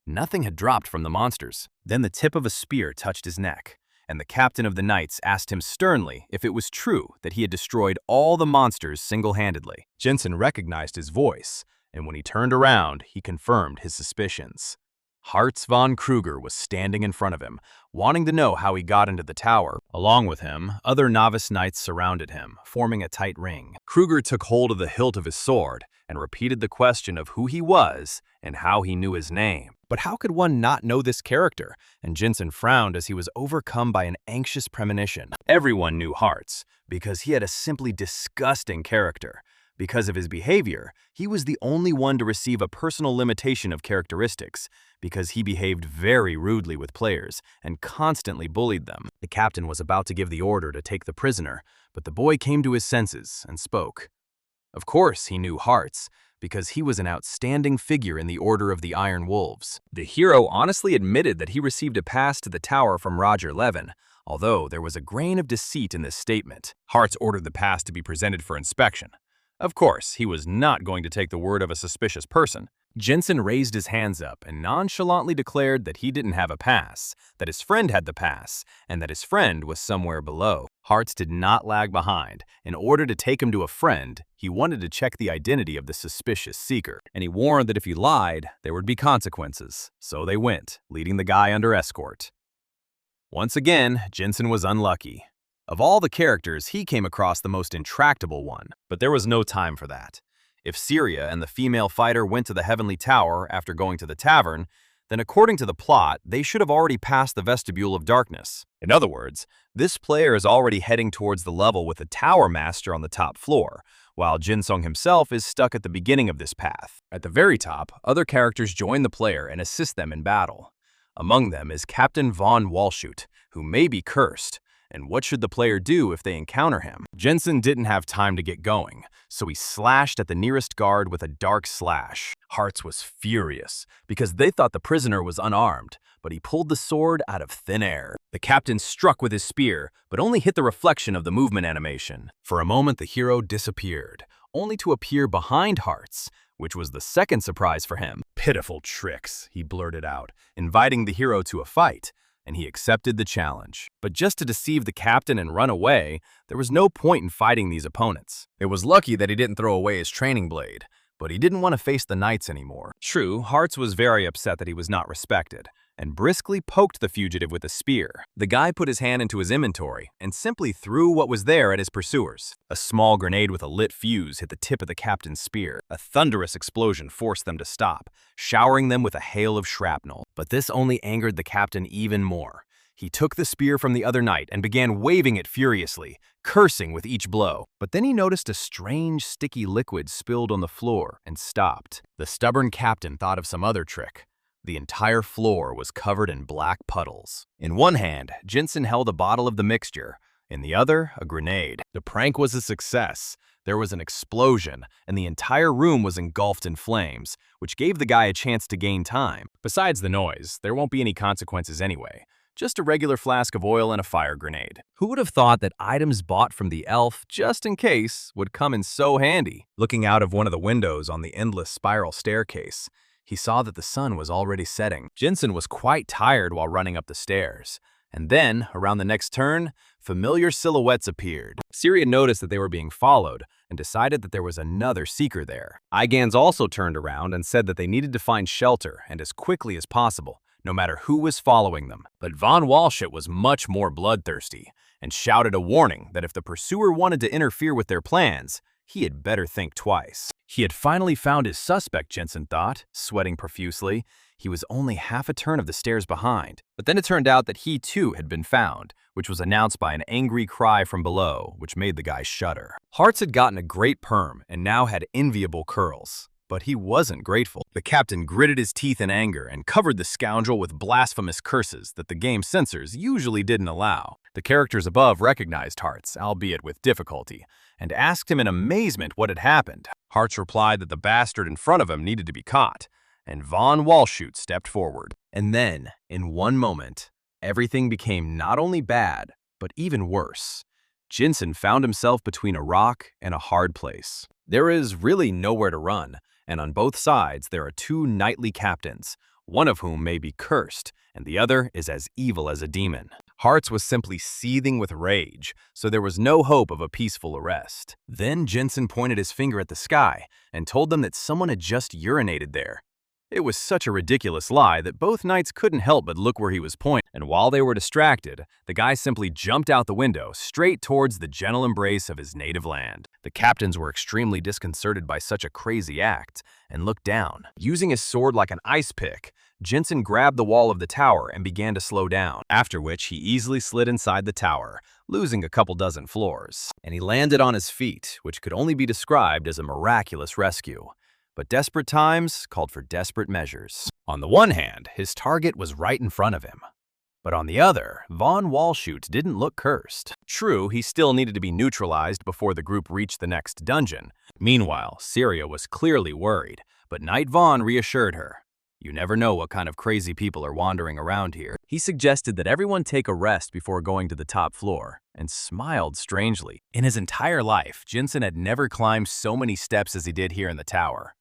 Nothing had dropped from the monsters. Then the tip of a spear touched his neck, and the captain of the knights asked him sternly if it was true that he had destroyed all the monsters single-handedly. Jensen recognized his voice, and when he turned around, he confirmed his suspicions. Hartz von Kruger was standing in front of him, wanting to know how he got into the tower. Along with him, other novice knights surrounded him, forming a tight ring. Kruger took hold of the hilt of his sword and repeated the question of who he was and how he knew his name. But how could one not know this character? And Jensen frowned as he was overcome by an anxious premonition. Everyone knew Hartz, because he had a simply disgusting character. Because of his behavior, he was the only one to receive a personal limitation of characteristics, because he behaved very rudely with players and constantly bullied them. The captain was about to give the order to take the prisoner, but the boy came to his senses and spoke. Of course he knew Hartz, because he was an outstanding figure in the Order of the Iron Wolves. The hero honestly admitted that he received a pass to the tower from Roger Levin, although there was a grain of deceit in this statement. Hartz ordered the pass to be presented for inspection. Of course, he was not going to take the word of a suspicious person. Jensen raised his hands up and nonchalantly declared that he didn't have a pass, that his friend had the pass, and that his friend was somewhere below. Hartz did not lag behind. In order to take him to a friend, he wanted to check the identity of the suspicious seeker, and he warned that if he lied, there would be consequences. So they went, leading the guy under escort. Once again, Jensen was unlucky. Of all the characters, he came across the most intractable one, but there was no time for that. If Syria and the female fighter went to the Heavenly Tower after going to the tavern, then according to the plot, they should have already passed the Vestibule of Darkness. In other words, this player is already heading towards the level with the Tower Master on the top floor, while Jinsung himself is stuck at the beginning of this path. At the very top, other characters join the player and assist them in battle. Among them is Captain von Walshut, who may be cursed. And what should the player do if they encounter him? Jensen didn't have time to get going, so he slashed at the nearest guard with a dark slash. Hartz was furious, because they thought the prisoner was unarmed, but he pulled the sword out of thin air. The captain struck with his spear, but only hit the reflection of the movement animation. For a moment, the hero disappeared, only to appear behind Hartz, which was the second surprise for him. Pitiful tricks, he blurted out, inviting the hero to a fight. And he accepted the challenge. But just to deceive the captain and run away, there was no point in fighting these opponents. It was lucky that he didn't throw away his training blade, but he didn't want to face the knights anymore. True, Hartz was very upset that he was not respected, and briskly poked the fugitive with a spear. The guy put his hand into his inventory and simply threw what was there at his pursuers. A small grenade with a lit fuse hit the tip of the captain's spear. A thunderous explosion forced them to stop, showering them with a hail of shrapnel. But this only angered the captain even more. He took the spear from the other knight and began waving it furiously, cursing with each blow. But then he noticed a strange, sticky liquid spilled on the floor and stopped. The stubborn captain thought of some other trick. The entire floor was covered in black puddles. In one hand, Jensen held a bottle of the mixture. In the other, a grenade. The prank was a success. There was an explosion, and the entire room was engulfed in flames, which gave the guy a chance to gain time. Besides the noise, there won't be any consequences anyway. Just a regular flask of oil and a fire grenade. Who would have thought that items bought from the elf, just in case, would come in so handy? Looking out of one of the windows on the endless spiral staircase, he saw that the sun was already setting. Jinsen was quite tired while running up the stairs. And then, around the next turn, familiar silhouettes appeared. Syria noticed that they were being followed and decided that there was another seeker there. Igans also turned around and said that they needed to find shelter and as quickly as possible, no matter who was following them. But Von Walshut was much more bloodthirsty and shouted a warning that if the pursuer wanted to interfere with their plans, he had better think twice. He had finally found his suspect, Jensen thought, sweating profusely. He was only half a turn of the stairs behind. But then it turned out that he too had been found, which was announced by an angry cry from below, which made the guy shudder. Hearts had gotten a great perm and now had enviable curls. But he wasn't grateful. The captain gritted his teeth in anger and covered the scoundrel with blasphemous curses that the game's censors usually didn't allow. The characters above recognized Hearts, albeit with difficulty, and asked him in amazement what had happened. Hearts replied that the bastard in front of him needed to be caught, and Von Walshut stepped forward. And then, in one moment, everything became not only bad, but even worse. Jinsen found himself between a rock and a hard place. There is really nowhere to run, and on both sides there are two knightly captains, one of whom may be cursed, and the other is as evil as a demon. Hearts was simply seething with rage, so there was no hope of a peaceful arrest. Then Jinsen pointed his finger at the sky and told them that someone had just urinated there. It was such a ridiculous lie that both knights couldn't help but look where he was pointing, and while they were distracted, the guy simply jumped out the window straight towards the gentle embrace of his native land. The captains were extremely disconcerted by such a crazy act and looked down. Using his sword like an ice pick, Jinsen grabbed the wall of the tower and began to slow down, after which he easily slid inside the tower, losing a couple dozen floors. And he landed on his feet, which could only be described as a miraculous rescue. But desperate times called for desperate measures. On the one hand, his target was right in front of him. But on the other, Von Walshut didn't look cursed. True, he still needed to be neutralized before the group reached the next dungeon. Meanwhile, Syria was clearly worried, but Knight Von reassured her. You never know what kind of crazy people are wandering around here. He suggested that everyone take a rest before going to the top floor, and smiled strangely. In his entire life, Jinsen had never climbed so many steps as he did here in the tower.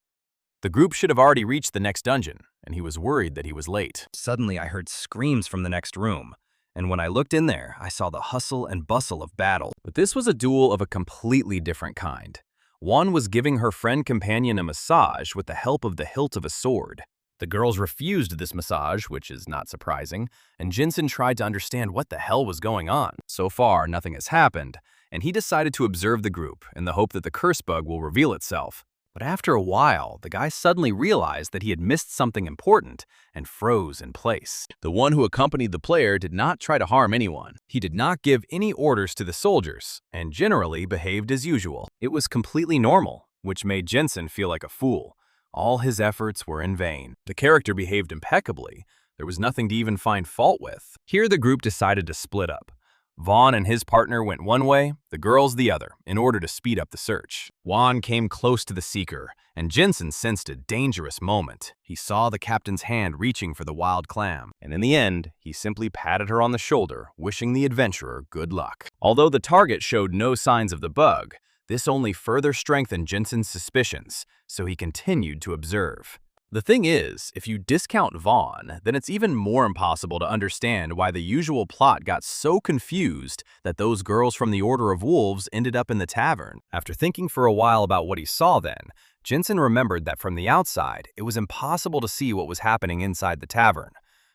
The group should have already reached the next dungeon, and he was worried that he was late. Suddenly, I heard screams from the next room, and when I looked in there, I saw the hustle and bustle of battle. But this was a duel of a completely different kind. One was giving her friend companion a massage with the help of the hilt of a sword. The girls refused this massage, which is not surprising, and Jinsen tried to understand what the hell was going on. So far, nothing has happened, and he decided to observe the group in the hope that the curse bug will reveal itself. But after a while, the guy suddenly realized that he had missed something important and froze in place. The one who accompanied the player did not try to harm anyone. He did not give any orders to the soldiers and generally behaved as usual. It was completely normal, which made Jinsen feel like a fool. All his efforts were in vain. The character behaved impeccably. There was nothing to even find fault with. Here the group decided to split up. Vaughn and his partner went one way, the girls the other, in order to speed up the search. Juan came close to the seeker, and Jinsen sensed a dangerous moment. He saw the captain's hand reaching for the wild clam, and in the end, he simply patted her on the shoulder, wishing the adventurer good luck. Although the target showed no signs of the bug, this only further strengthened Jinsen's suspicions, so he continued to observe. The thing is, if you discount Vaughn, then it's even more impossible to understand why the usual plot got so confused that those girls from the Order of Wolves ended up in the tavern. After thinking for a while about what he saw then, Jinsen remembered that from the outside, it was impossible to see what was happening inside the tavern.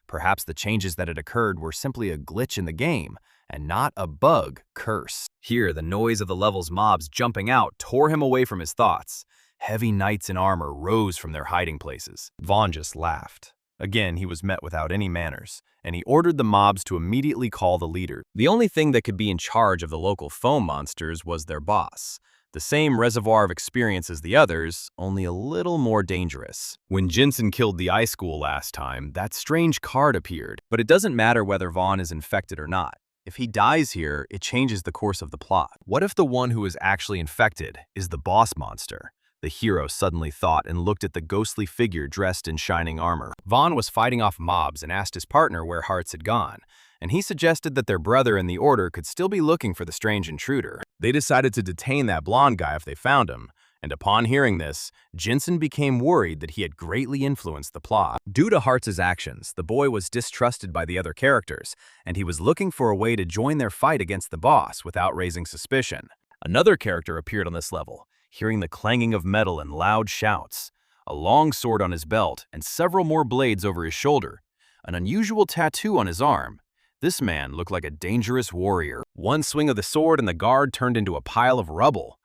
Perhaps the changes that had occurred were simply a glitch in the game, and not a bug curse. Here, the noise of the level's mobs jumping out tore him away from his thoughts. Heavy knights in armor rose from their hiding places. Vaughn just laughed. Again, he was met without any manners, and he ordered the mobs to immediately call the leader. The only thing that could be in charge of the local foam monsters was their boss. The same reservoir of experience as the others, only a little more dangerous. When Jinsen killed the ice school last time, that strange card appeared, but it doesn't matter whether Vaughn is infected or not. If he dies here, it changes the course of the plot. What if the one who is actually infected is the boss monster? The hero suddenly thought and looked at the ghostly figure dressed in shining armor. Vaughn was fighting off mobs and asked his partner where Hearts had gone, and he suggested that their brother in the Order could still be looking for the strange intruder. They decided to detain that blonde guy if they found him, and upon hearing this, Jensen became worried that he had greatly influenced the plot. Due to Hearts' actions, the boy was distrusted by the other characters, and he was looking for a way to join their fight against the boss without raising suspicion. Another character appeared on this level, hearing the clanging of metal and loud shouts, a long sword on his belt and several more blades over his shoulder, an unusual tattoo on his arm. This man looked like a dangerous warrior. One swing of the sword and the guard turned into a pile of rubble.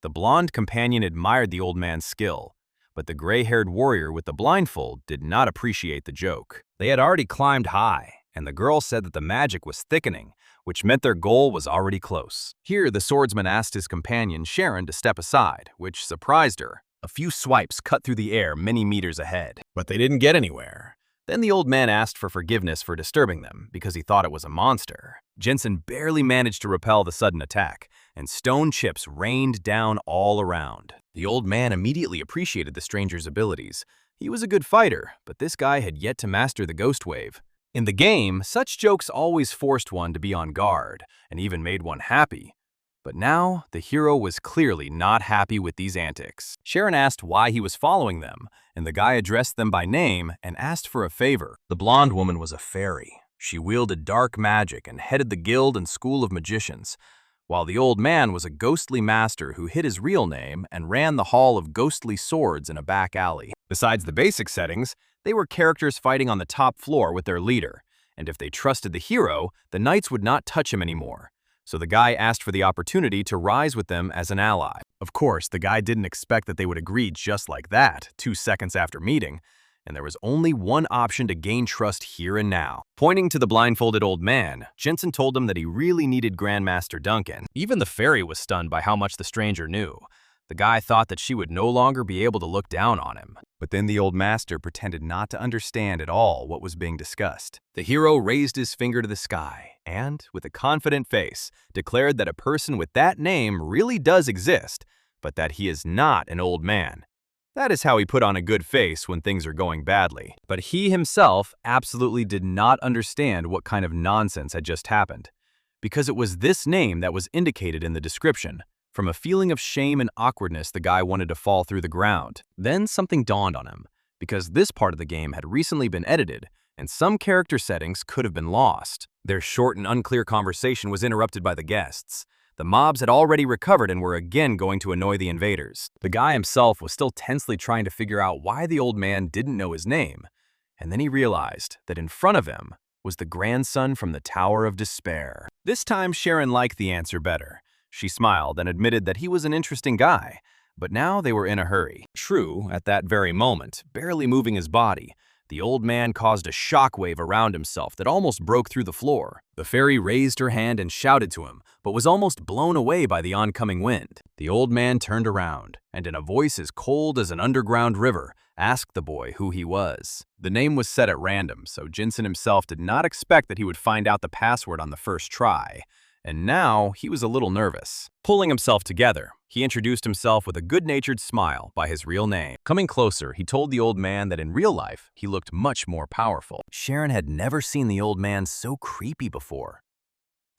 The blonde companion admired the old man's skill, but the gray-haired warrior with the blindfold did not appreciate the joke. They had already climbed high, and the girl said that the magic was thickening, which meant their goal was already close. Here, the swordsman asked his companion, Sharon, to step aside, which surprised her. A few swipes cut through the air many meters ahead, but they didn't get anywhere. Then the old man asked for forgiveness for disturbing them because he thought it was a monster. Jensen barely managed to repel the sudden attack, and stone chips rained down all around. The old man immediately appreciated the stranger's abilities. He was a good fighter, but this guy had yet to master the ghost wave. In the game, such jokes always forced one to be on guard, and even made one happy. But now, the hero was clearly not happy with these antics. Sharon asked why he was following them, and the guy addressed them by name and asked for a favor. The blonde woman was a fairy. She wielded dark magic and headed the guild and school of magicians, while the old man was a ghostly master who hid his real name and ran the Hall of Ghostly Swords in a back alley. Besides the basic settings, they were characters fighting on the top floor with their leader, and if they trusted the hero, the knights would not touch him anymore. So the guy asked for the opportunity to rise with them as an ally. Of course, the guy didn't expect that they would agree just like that, 2 seconds after meeting, and there was only one option to gain trust here and now. Pointing to the blindfolded old man, Jensen told him that he really needed Grandmaster Duncan. Even the fairy was stunned by how much the stranger knew. The guy thought that she would no longer be able to look down on him. But then the old master pretended not to understand at all what was being discussed. The hero raised his finger to the sky and, with a confident face, declared that a person with that name really does exist, but that he is not an old man. That is how he put on a good face when things are going badly. But he himself absolutely did not understand what kind of nonsense had just happened, because it was this name that was indicated in the description. From a feeling of shame and awkwardness, the guy wanted to fall through the ground. Then something dawned on him, because this part of the game had recently been edited, and some character settings could have been lost. Their short and unclear conversation was interrupted by the guests. The mobs had already recovered and were again going to annoy the invaders. The guy himself was still tensely trying to figure out why the old man didn't know his name, and then he realized that in front of him was the grandson from the Tower of Despair. This time, Sharon liked the answer better. She smiled and admitted that he was an interesting guy, but now they were in a hurry. True, at that very moment, barely moving his body, the old man caused a shockwave around himself that almost broke through the floor. The fairy raised her hand and shouted to him, but was almost blown away by the oncoming wind. The old man turned around, and in a voice as cold as an underground river, asked the boy who he was. The name was set at random, so Jensen himself did not expect that he would find out the password on the first try. And now he was a little nervous. Pulling himself together, he introduced himself with a good-natured smile by his real name. Coming closer, he told the old man that in real life, he looked much more powerful. Sharon had never seen the old man so creepy before.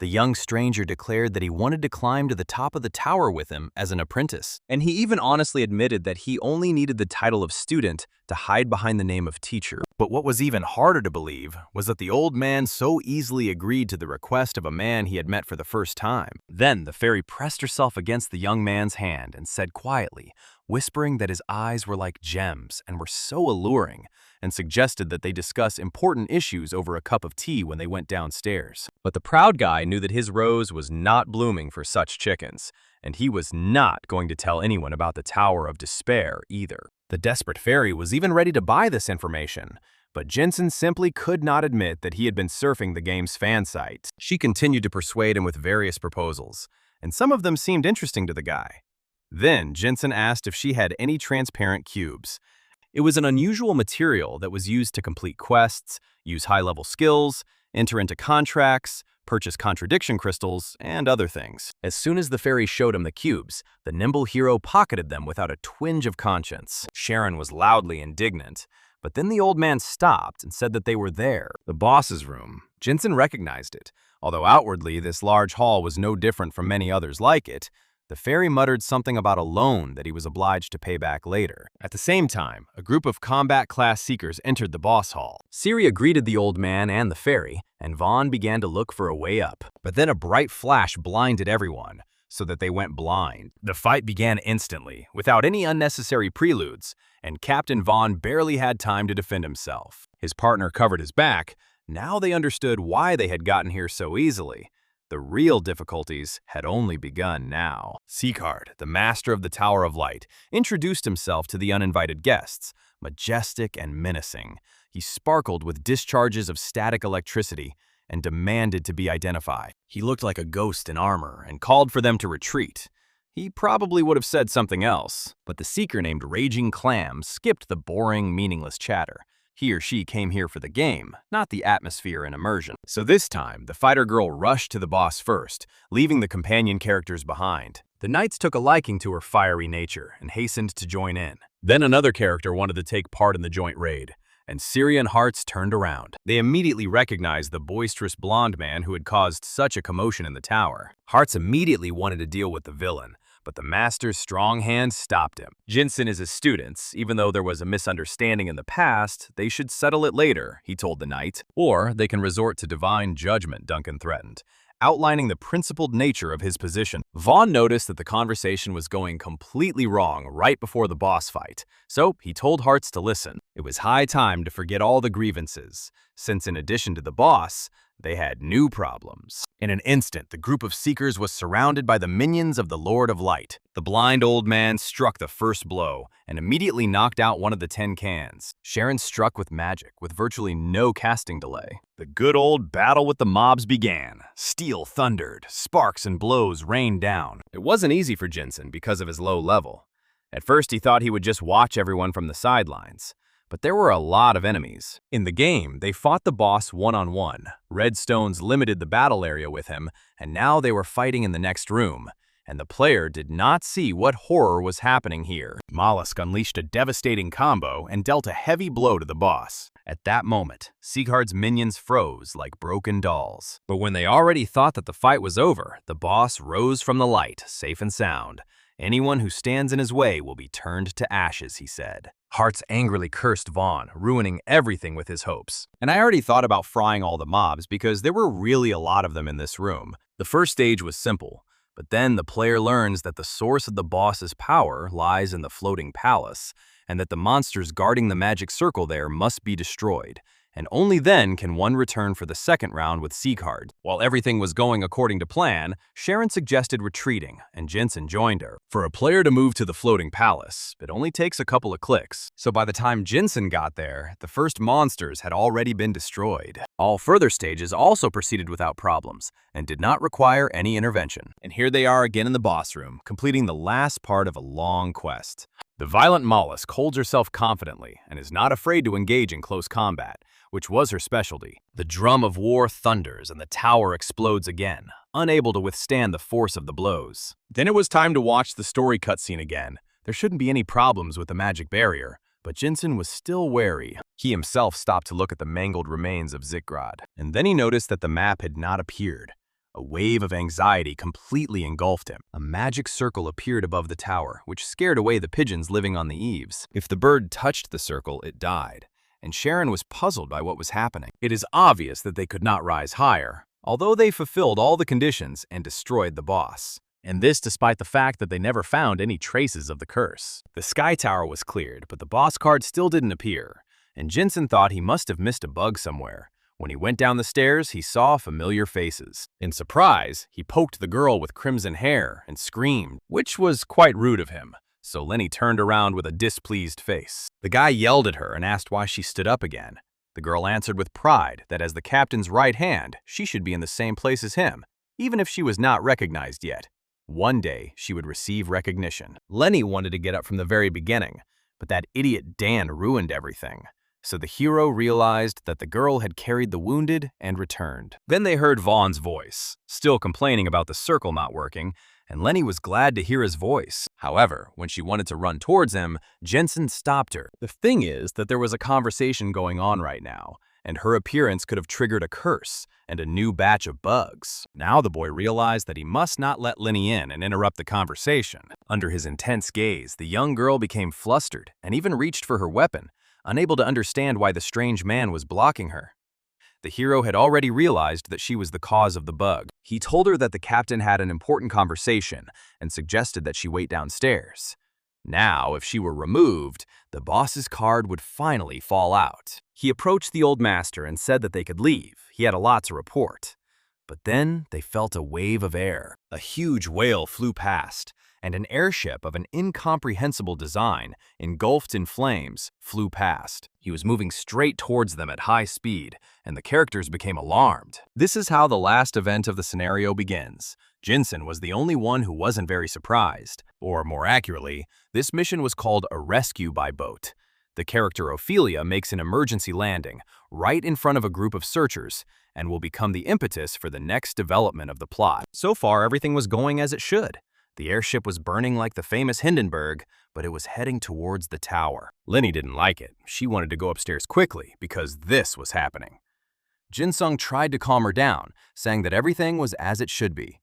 The young stranger declared that he wanted to climb to the top of the tower with him as an apprentice, and he even honestly admitted that he only needed the title of student to hide behind the name of teacher. But what was even harder to believe was that the old man so easily agreed to the request of a man he had met for the first time. Then the fairy pressed herself against the young man's hand and said quietly, whispering that his eyes were like gems and were so alluring, and suggested that they discuss important issues over a cup of tea when they went downstairs. But the proud guy knew that his rose was not blooming for such chickens, and he was not going to tell anyone about the Tower of Despair either. The desperate fairy was even ready to buy this information, but Jensen simply could not admit that he had been surfing the game's fan site. She continued to persuade him with various proposals, and some of them seemed interesting to the guy. Then Jensen asked if she had any transparent cubes. It was an unusual material that was used to complete quests, use high-level skills, enter into contracts, purchase contradiction crystals, and other things. As soon as the fairy showed him the cubes, the nimble hero pocketed them without a twinge of conscience. Sharon was loudly indignant, but then the old man stopped and said that they were there, the boss's room. Jinsen recognized it. Although outwardly this large hall was no different from many others like it, the fairy muttered something about a loan that he was obliged to pay back later. At the same time, a group of combat class seekers entered the boss hall. Syria greeted the old man and the fairy, and Vaughn began to look for a way up. But then a bright flash blinded everyone, so that they went blind. The fight began instantly, without any unnecessary preludes, and Captain Vaughn barely had time to defend himself. His partner covered his back. Now they understood why they had gotten here so easily. The real difficulties had only begun now. Sieghard, the master of the Tower of Light, introduced himself to the uninvited guests, majestic and menacing. He sparkled with discharges of static electricity and demanded to be identified. He looked like a ghost in armor and called for them to retreat. He probably would have said something else, but the seeker named Raging Clam skipped the boring, meaningless chatter. He or she came here for the game, not the atmosphere and immersion. So this time, the fighter girl rushed to the boss first, leaving the companion characters behind. The knights took a liking to her fiery nature and hastened to join in. Then another character wanted to take part in the joint raid, and Syrian hearts turned around. They immediately recognized the boisterous blonde man who had caused such a commotion in the tower. Hearts immediately wanted to deal with the villain, but the master's strong hand stopped him. Jinsen is his students. Even though there was a misunderstanding in the past, they should settle it later, he told the knight. Or they can resort to divine judgment, Duncan threatened, outlining the principled nature of his position. Vaughn noticed that the conversation was going completely wrong right before the boss fight, so he told Hearts to listen. It was high time to forget all the grievances, since in addition to the boss, they had new problems. In an instant, the group of seekers was surrounded by the minions of the Lord of Light. The blind old man struck the first blow and immediately knocked out one of the 10 cans. Sharon struck with magic, with virtually no casting delay. The good old battle with the mobs began. Steel thundered, sparks and blows rained down. It wasn't easy for Jinsen because of his low level. At first, he thought he would just watch everyone from the sidelines. But there were a lot of enemies. In the game, they fought the boss one-on-one. Red stones limited the battle area with him, and now they were fighting in the next room. And the player did not see what horror was happening here. Mollusk unleashed a devastating combo and dealt a heavy blow to the boss. At that moment, Sieghard's minions froze like broken dolls. But when they already thought that the fight was over, the boss rose from the light, safe and sound. Anyone who stands in his way will be turned to ashes, he said. Hearts angrily cursed Vaughn, ruining everything with his hopes. And I already thought about frying all the mobs because there were really a lot of them in this room. The first stage was simple, but then the player learns that the source of the boss's power lies in the floating palace, and that the monsters guarding the magic circle there must be destroyed. And only then can one return for the second round with Sieghard. While everything was going according to plan, Sharon suggested retreating, and Jinsen joined her. For a player to move to the floating palace, it only takes a couple of clicks. So by the time Jinsen got there, the first monsters had already been destroyed. All further stages also proceeded without problems, and did not require any intervention. And here they are again in the boss room, completing the last part of a long quest. The violent mollusk holds herself confidently, and is not afraid to engage in close combat, which was her specialty. The drum of war thunders and the tower explodes again, unable to withstand the force of the blows. Then it was time to watch the story cutscene again. There shouldn't be any problems with the magic barrier, but Jinsen was still wary. He himself stopped to look at the mangled remains of Sieghard, and then he noticed that the map had not appeared. A wave of anxiety completely engulfed him. A magic circle appeared above the tower, which scared away the pigeons living on the eaves. If the bird touched the circle, it died. And Sharon was puzzled by what was happening. It is obvious that they could not rise higher, although they fulfilled all the conditions and destroyed the boss. And this despite the fact that they never found any traces of the curse. The sky tower was cleared, but the boss card still didn't appear, and Jinsen thought he must have missed a bug somewhere. When he went down the stairs, he saw familiar faces. In surprise, he poked the girl with crimson hair and screamed, which was quite rude of him. So Lenny turned around with a displeased face. The guy yelled at her and asked why she stood up again. The girl answered with pride that as the captain's right hand, she should be in the same place as him, even if she was not recognized yet. One day, she would receive recognition. Lenny wanted to get up from the very beginning, but that idiot Dan ruined everything. so the hero realized that the girl had carried the wounded and returned. Then they heard Vaughn's voice, still complaining about the circle not working, and Lenny was glad to hear his voice. However, when she wanted to run towards him, Jensen stopped her. The thing is that there was a conversation going on right now, and her appearance could have triggered a curse and a new batch of bugs. Now the boy realized that he must not let Lenny in and interrupt the conversation. Under his intense gaze, the young girl became flustered and even reached for her weapon, unable to understand why the strange man was blocking her. The hero had already realized that she was the cause of the bug. He told her that the captain had an important conversation and suggested that she wait downstairs. Now, if she were removed, the boss's card would finally fall out. He approached the old master and said that they could leave. He had a lot to report. But then they felt a wave of air. A huge whale flew past, and an airship of an incomprehensible design, engulfed in flames, flew past. He was moving straight towards them at high speed, and the characters became alarmed. This is how the last event of the scenario begins. Jensen was the only one who wasn't very surprised. Or more accurately, this mission was called a rescue by boat. The character Ophelia makes an emergency landing right in front of a group of searchers and will become the impetus for the next development of the plot. So far, everything was going as it should. The airship was burning like the famous Hindenburg, but it was heading towards the tower. Lenny didn't like it. She wanted to go upstairs quickly because this was happening. Jin-sung tried to calm her down, saying that everything was as it should be.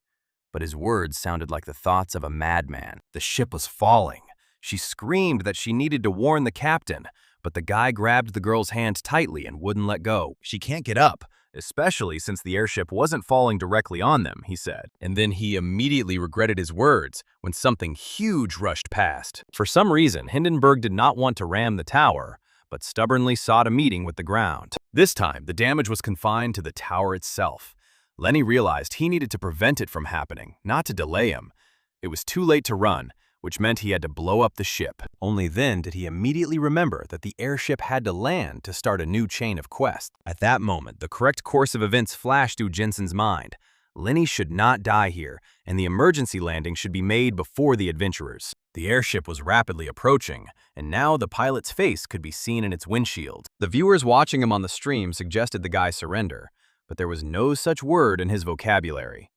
But his words sounded like the thoughts of a madman. The ship was falling. She screamed that she needed to warn the captain, but the guy grabbed the girl's hand tightly and wouldn't let go. She can't get up, especially since the airship wasn't falling directly on them, he said. And then he immediately regretted his words when something huge rushed past. For some reason, Hindenburg did not want to ram the tower, but stubbornly sought a meeting with the ground. This time, the damage was confined to the tower itself. Lenny realized he needed to prevent it from happening, not to delay him. It was too late to run, which meant he had to blow up the ship. Only then did he immediately remember that the airship had to land to start a new chain of quests. At that moment, the correct course of events flashed through Jensen's mind. Lenny should not die here, and the emergency landing should be made before the adventurers. The airship was rapidly approaching, and now the pilot's face could be seen in its windshield. The viewers watching him on the stream suggested the guy surrender, but there was no such word in his vocabulary.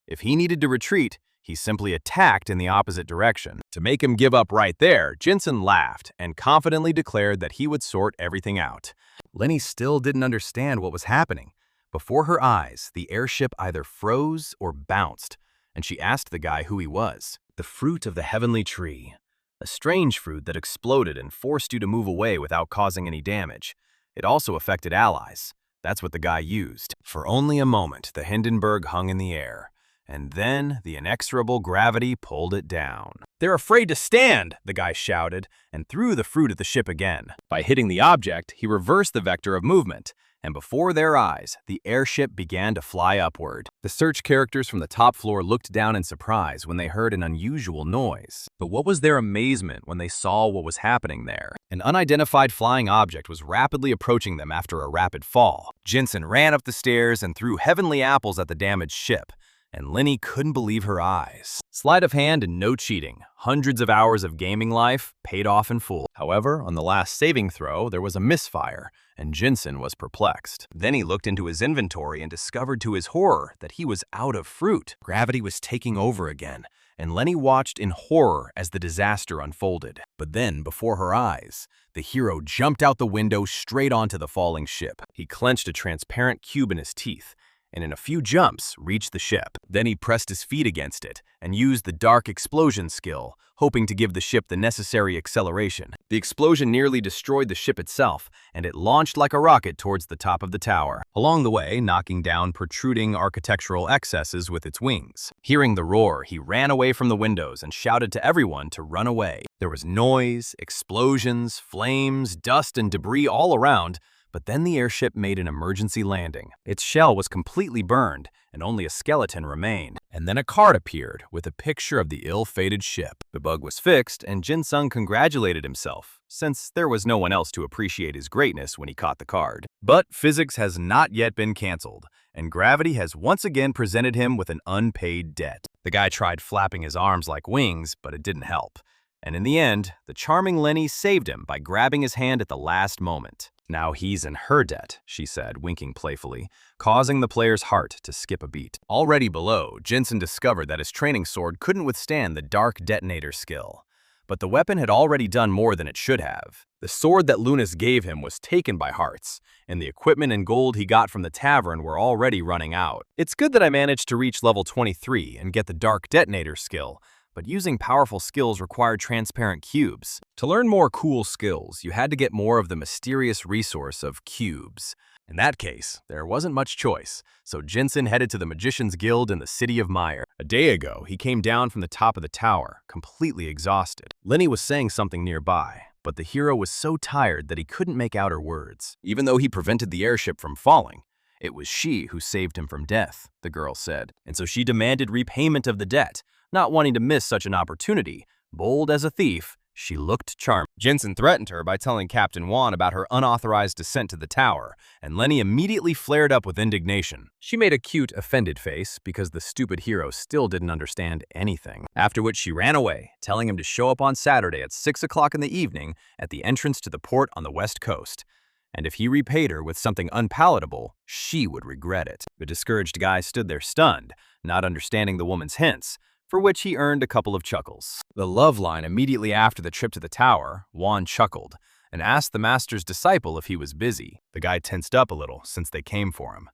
If he needed to retreat, he simply attacked in the opposite direction. To make him give up right there, Jensen laughed and confidently declared that he would sort everything out. Lenny still didn't understand what was happening. Before her eyes, the airship either froze or bounced, and she asked the guy who he was. The fruit of the heavenly tree. A strange fruit that exploded and forced you to move away without causing any damage. It also affected allies. That's what the guy used. For only a moment, the Hindenburg hung in the air. And then the inexorable gravity pulled it down. "They're afraid to stand," the guy shouted, and threw the fruit at the ship again. By hitting the object, he reversed the vector of movement, and before their eyes, the airship began to fly upward. The search characters from the top floor looked down in surprise when they heard an unusual noise. But what was their amazement when they saw what was happening there? An unidentified flying object was rapidly approaching them after a rapid fall. Jensen ran up the stairs and threw heavenly apples at the damaged ship, and Lenny couldn't believe her eyes. Sleight of hand and no cheating. Hundreds of hours of gaming life paid off in full. However, on the last saving throw, there was a misfire, and Jensen was perplexed. Then he looked into his inventory and discovered to his horror that he was out of fruit. Gravity was taking over again, and Lenny watched in horror as the disaster unfolded. But then, before her eyes, the hero jumped out the window straight onto the falling ship. He clenched a transparent cube in his teeth, and in a few jumps reached the ship. Then he pressed his feet against it and used the dark explosion skill, hoping to give the ship the necessary acceleration. The explosion nearly destroyed the ship itself, and it launched like a rocket towards the top of the tower, along the way knocking down protruding architectural excesses with its wings. Hearing the roar, he ran away from the windows and shouted to everyone to run away. There was noise, explosions, flames, dust, and debris all around, but then the airship made an emergency landing. Its shell was completely burned, and only a skeleton remained. And then a card appeared with a picture of the ill-fated ship. The bug was fixed, and Jin-sung congratulated himself, since there was no one else to appreciate his greatness when he caught the card. But physics has not yet been canceled, and gravity has once again presented him with an unpaid debt. The guy tried flapping his arms like wings, but it didn't help. And in the end, the charming Lenny saved him by grabbing his hand at the last moment. Now he's in her debt, she said, winking playfully, causing the player's heart to skip a beat. Already below, Jinsen discovered that his training sword couldn't withstand the dark detonator skill. But the weapon had already done more than it should have. The sword that Lunas gave him was taken by Hearts, and the equipment and gold he got from the tavern were already running out. It's good that I managed to reach level 23 and get the dark detonator skill, but using powerful skills required transparent cubes. To learn more cool skills, you had to get more of the mysterious resource of cubes. In that case, there wasn't much choice, so Jinsen headed to the Magician's Guild in the city of Meyer. A day ago, he came down from the top of the tower, completely exhausted. Lenny was saying something nearby, but the hero was so tired that he couldn't make out her words. Even though he prevented the airship from falling, it was she who saved him from death, the girl said, and so she demanded repayment of the debt, not wanting to miss such an opportunity. Bold as a thief, she looked charming. Jinsen threatened her by telling Captain Wan about her unauthorized descent to the tower, and Lenny immediately flared up with indignation. She made a cute, offended face because the stupid hero still didn't understand anything. After which she ran away, telling him to show up on Saturday at 6 o'clock in the evening at the entrance to the port on the west coast. And if he repaid her with something unpalatable, she would regret it. The discouraged guy stood there stunned, not understanding the woman's hints, for which he earned a couple of chuckles. The love line immediately after the trip to the tower, Wan chuckled and asked the master's disciple if he was busy. The guy tensed up a little since they came for him.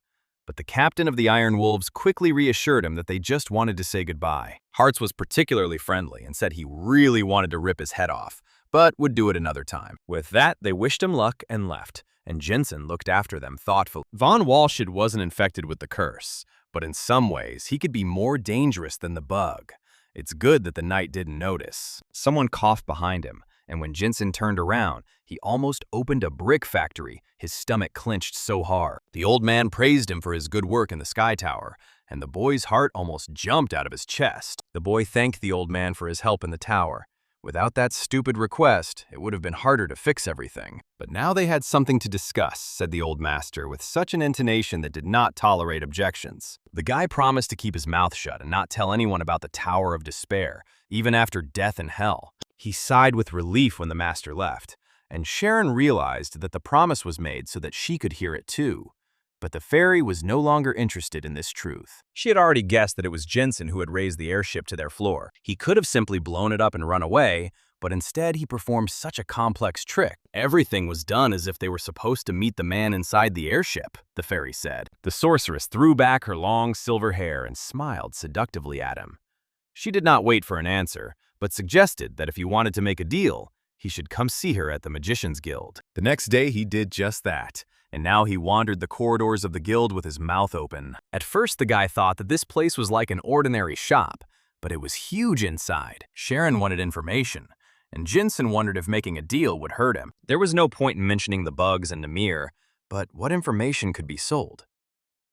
But the captain of the Iron Wolves quickly reassured him that they just wanted to say goodbye. Hearts was particularly friendly and said he really wanted to rip his head off, but would do it another time. With that, they wished him luck and left, and Jinsen looked after them thoughtfully. Von Walshid wasn't infected with the curse, but in some ways, he could be more dangerous than the bug. It's good that the knight didn't notice. Someone coughed behind him, and when Jinsen turned around, he almost opened a brick factory, his stomach clenched so hard. The old man praised him for his good work in the Sky Tower, and the boy's heart almost jumped out of his chest. The boy thanked the old man for his help in the tower. Without that stupid request, it would have been harder to fix everything. But now they had something to discuss, said the old master with such an intonation that did not tolerate objections. The guy promised to keep his mouth shut and not tell anyone about the Tower of Despair, even after death and hell. He sighed with relief when the master left, and Sharon realized that the promise was made so that she could hear it too. But the fairy was no longer interested in this truth. She had already guessed that it was Jinsen who had raised the airship to their floor. He could have simply blown it up and run away, but instead he performed such a complex trick. Everything was done as if they were supposed to meet the man inside the airship, the fairy said. The sorceress threw back her long silver hair and smiled seductively at him. She did not wait for an answer, but suggested that if he wanted to make a deal, he should come see her at the Magician's Guild. The next day he did just that, and now he wandered the corridors of the guild with his mouth open. At first the guy thought that this place was like an ordinary shop, but it was huge inside. Sharon wanted information, and Jinsen wondered if making a deal would hurt him. There was no point in mentioning the bugs and Namir, but what information could be sold?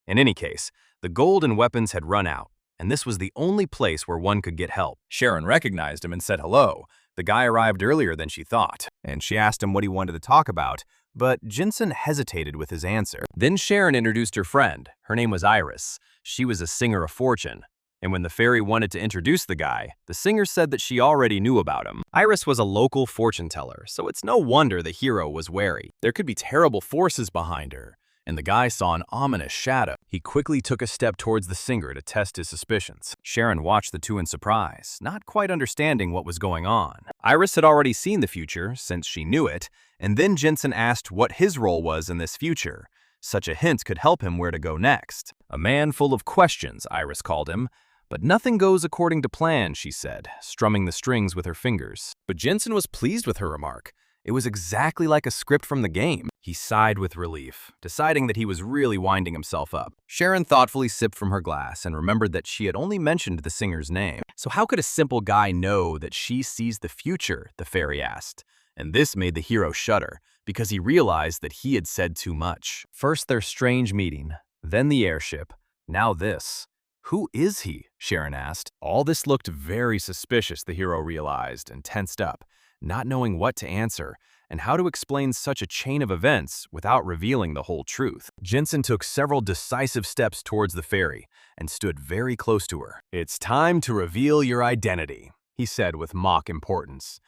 In any case, the gold and weapons had run out, and this was the only place where one could get help. Sharon recognized him and said hello. The guy arrived earlier than she thought, and she asked him what he wanted to talk about, but Jinsen hesitated with his answer. Then Sharon introduced her friend. Her name was Iris. She was a singer of fortune. And when the fairy wanted to introduce the guy, the singer said that she already knew about him. Iris was a local fortune teller, so it's no wonder the hero was wary. There could be terrible forces behind her, and the guy saw an ominous shadow. He quickly took a step towards the singer to test his suspicions. Sharon watched the two in surprise, not quite understanding what was going on. Iris had already seen the future, since she knew it, and then Jinsen asked what his role was in this future. Such a hint could help him where to go next. A man full of questions, Iris called him. But nothing goes according to plan, she said, strumming the strings with her fingers. But Jinsen was pleased with her remark. It was exactly like a script from the game. He sighed with relief, deciding that he was really winding himself up. Sharon thoughtfully sipped from her glass and remembered that she had only mentioned the singer's name. So how could a simple guy know that she sees the future, the fairy asked. And this made the hero shudder, because he realized that he had said too much. First their strange meeting, then the airship, now this. Who is he? Sharon asked. All this looked very suspicious, the hero realized, and tensed up, not knowing what to answer and how to explain such a chain of events without revealing the whole truth. Jinsen took several decisive steps towards the fairy and stood very close to her. It's time to reveal your identity, he said with mock importance.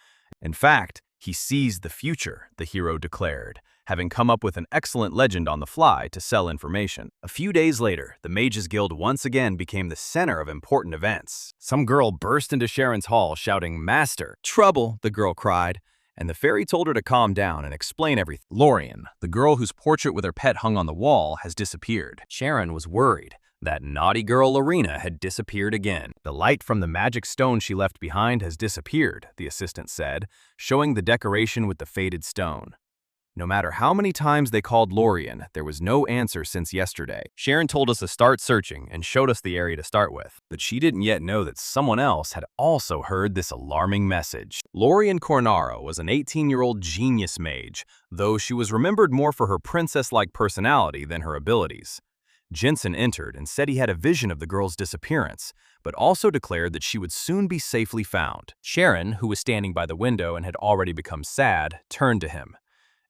In fact, he sees the future, the hero declared, having come up with an excellent legend on the fly to sell information. A few days later, the Mages Guild once again became the center of important events. Some girl burst into Sharon's hall shouting, "Master, trouble," the girl cried, and the fairy told her to calm down and explain everything. Lorien, the girl whose portrait with her pet hung on the wall, has disappeared. Sharon was worried. That naughty girl Lorena had disappeared again. The light from the magic stone she left behind has disappeared, the assistant said, showing the decoration with the faded stone. No matter how many times they called Lorien, there was no answer since yesterday. Sharon told us to start searching and showed us the area to start with, but she didn't yet know that someone else had also heard this alarming message. Lorien Cornaro was an 18-year-old genius mage, though she was remembered more for her princess-like personality than her abilities. Jensen entered and said he had a vision of the girl's disappearance, but also declared that she would soon be safely found. Sharon, who was standing by the window and had already become sad, turned to him.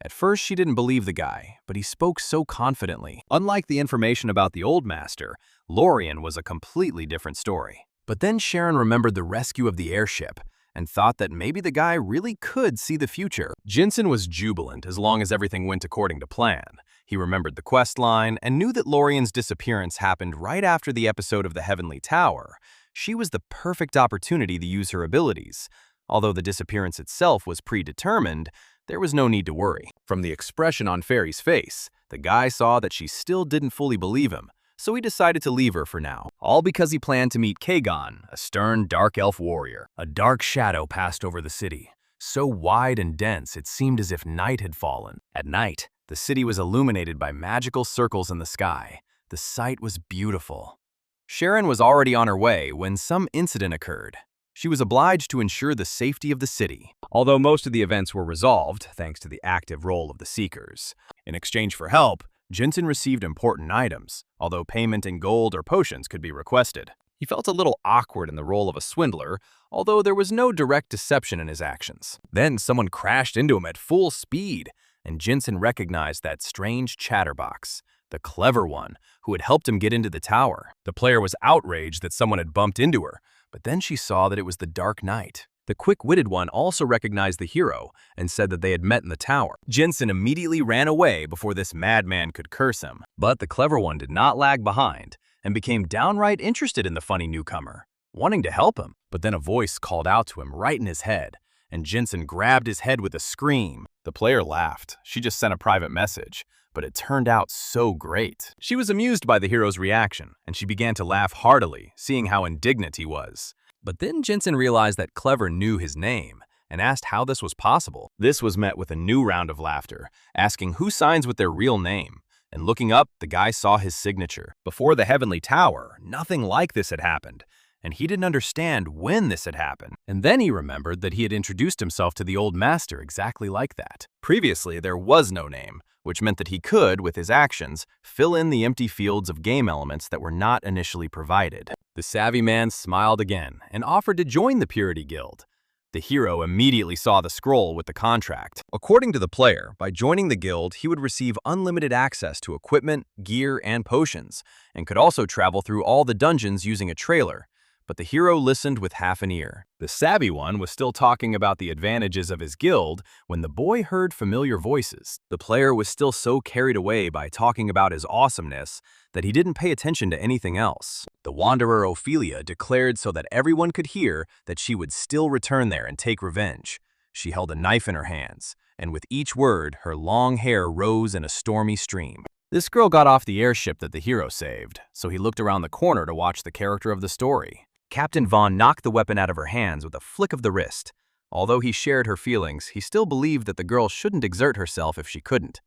At first, she didn't believe the guy, but he spoke so confidently. Unlike the information about the old master, Lorien was a completely different story. But then Sharon remembered the rescue of the airship and thought that maybe the guy really could see the future. Jensen was jubilant as long as everything went according to plan. He remembered the quest line and knew that Lorien's disappearance happened right after the episode of the Heavenly Tower. She was the perfect opportunity to use her abilities. Although the disappearance itself was predetermined, there was no need to worry. From the expression on Fairy's face, the guy saw that she still didn't fully believe him, so he decided to leave her for now. All because he planned to meet Kagon, a stern dark elf warrior. A dark shadow passed over the city, so wide and dense it seemed as if night had fallen. At night, the city was illuminated by magical circles in the sky. The sight was beautiful. Sharon was already on her way when some incident occurred. She was obliged to ensure the safety of the city, although most of the events were resolved thanks to the active role of the Seekers. In exchange for help, Jensen received important items, although payment in gold or potions could be requested. He felt a little awkward in the role of a swindler, although there was no direct deception in his actions. Then someone crashed into him at full speed, and Jensen recognized that strange chatterbox, the clever one, who had helped him get into the tower. The player was outraged that someone had bumped into her, but then she saw that it was the Dark Knight. The quick-witted one also recognized the hero and said that they had met in the tower. Jensen immediately ran away before this madman could curse him. But the clever one did not lag behind and became downright interested in the funny newcomer, wanting to help him. But then a voice called out to him right in his head, and Jensen grabbed his head with a scream. The player laughed. She just sent a private message, but it turned out so great. She was amused by the hero's reaction, and she began to laugh heartily, seeing how indignant he was. But then Jensen realized that Clever knew his name and asked how this was possible. This was met with a new round of laughter, asking who signs with their real name. And looking up, the guy saw his signature. Before the Heavenly Tower, nothing like this had happened, and he didn't understand when this had happened. And then he remembered that he had introduced himself to the old master exactly like that. Previously, there was no name, which meant that he could, with his actions, fill in the empty fields of game elements that were not initially provided. The savvy man smiled again and offered to join the Purity Guild. The hero immediately saw the scroll with the contract. According to the player, by joining the guild, he would receive unlimited access to equipment, gear, and potions, and could also travel through all the dungeons using a trailer. But the hero listened with half an ear. The savvy one was still talking about the advantages of his guild when the boy heard familiar voices. The player was still so carried away by talking about his awesomeness that he didn't pay attention to anything else. The wanderer Ophelia declared so that everyone could hear that she would still return there and take revenge. She held a knife in her hands, and with each word, her long hair rose in a stormy stream. This girl got off the airship that the hero saved, so he looked around the corner to watch the character of the story. Captain Vaughn knocked the weapon out of her hands with a flick of the wrist. Although he shared her feelings, he still believed that the girl shouldn't exert herself if she couldn't.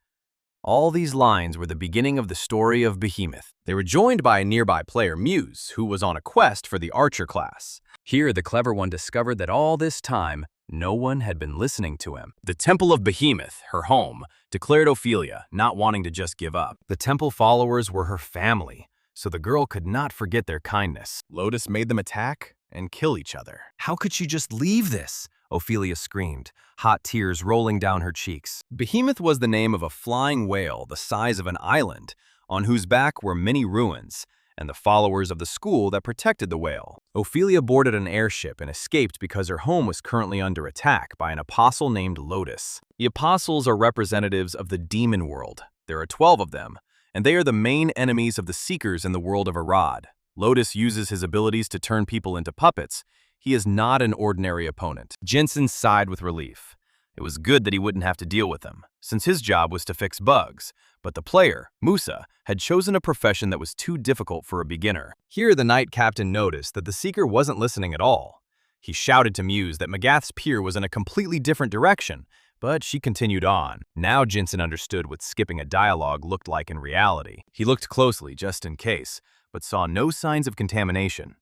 All these lines were the beginning of the story of Behemoth. They were joined by a nearby player, Muse, who was on a quest for the Archer class. Here, the clever one discovered that all this time, no one had been listening to him. The Temple of Behemoth, her home, declared Ophelia, not wanting to just give up. The temple followers were her family, so the girl could not forget their kindness. Lotus made them attack and kill each other. How could she just leave this? Ophelia screamed, hot tears rolling down her cheeks. Behemoth was the name of a flying whale the size of an island, on whose back were many ruins, and the followers of the school that protected the whale. Ophelia boarded an airship and escaped because her home was currently under attack by an apostle named Lotus. The apostles are representatives of the demon world. There are 12 of them, and they are the main enemies of the Seekers in the world of Arad. Lotus uses his abilities to turn people into puppets. He is not an ordinary opponent. Jensen sighed with relief. It was good that he wouldn't have to deal with them, since his job was to fix bugs. But the player, Musa, had chosen a profession that was too difficult for a beginner. Here, the Knight Captain noticed that the Seeker wasn't listening at all. He shouted to Muse that Magath's pier was in a completely different direction, but she continued on. Now Jensen understood what skipping a dialogue looked like in reality. He looked closely just in case, but saw no signs of contamination.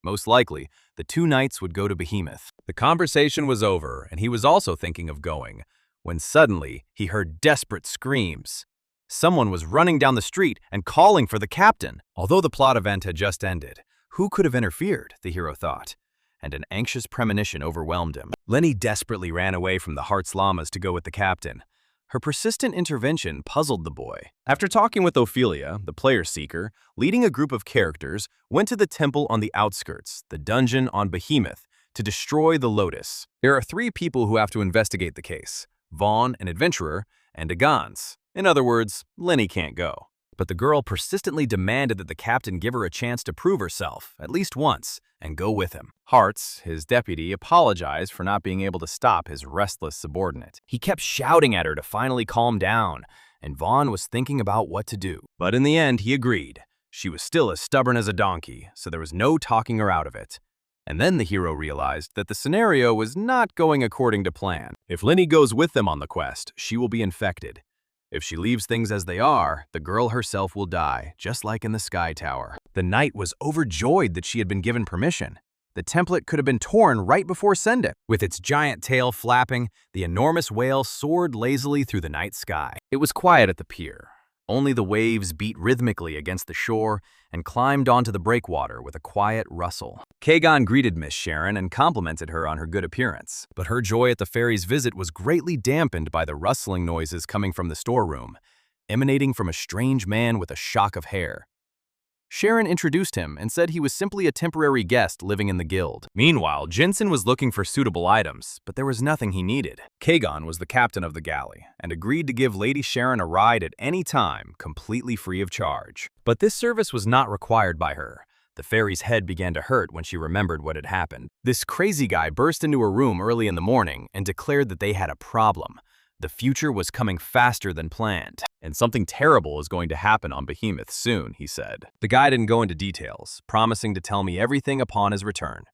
Most likely, the two knights would go to Behemoth. The conversation was over, and he was also thinking of going, when suddenly he heard desperate screams. Someone was running down the street and calling for the captain. Although the plot event had just ended, who could have interfered, the hero thought, and an anxious premonition overwhelmed him. Lenny desperately ran away from the Heart's Llamas to go with the captain. Her persistent intervention puzzled the boy. After talking with Ophelia, the player seeker, leading a group of characters, went to the temple on the outskirts, the dungeon on Behemoth, to destroy the Lotus. There are 3 people who have to investigate the case: Vaughn, an adventurer, and a Gans. In other words, Lenny can't go. But the girl persistently demanded that the captain give her a chance to prove herself, at least once, and go with him. Hartz, his deputy, apologized for not being able to stop his restless subordinate. He kept shouting at her to finally calm down, and Vaughn was thinking about what to do. But in the end, he agreed. She was still as stubborn as a donkey, so there was no talking her out of it. And then the hero realized that the scenario was not going according to plan. If Lenny goes with them on the quest, she will be infected. If she leaves things as they are, the girl herself will die, just like in the Sky Tower. The knight was overjoyed that she had been given permission. The template could have been torn right before send it. With its giant tail flapping, the enormous whale soared lazily through the night sky. It was quiet at the pier. Only the waves beat rhythmically against the shore and climbed onto the breakwater with a quiet rustle. Kagan greeted Miss Sharon and complimented her on her good appearance, but her joy at the fairy's visit was greatly dampened by the rustling noises coming from the storeroom, emanating from a strange man with a shock of hair. Sharon introduced him and said he was simply a temporary guest living in the guild. Meanwhile, Jensen was looking for suitable items, but there was nothing he needed. Kagan was the captain of the galley and agreed to give Lady Sharon a ride at any time, completely free of charge. But this service was not required by her. The fairy's head began to hurt when she remembered what had happened. This crazy guy burst into her room early in the morning and declared that they had a problem. The future was coming faster than planned, and something terrible is going to happen on Behemoth soon, he said. The guy didn't go into details, promising to tell me everything upon his return,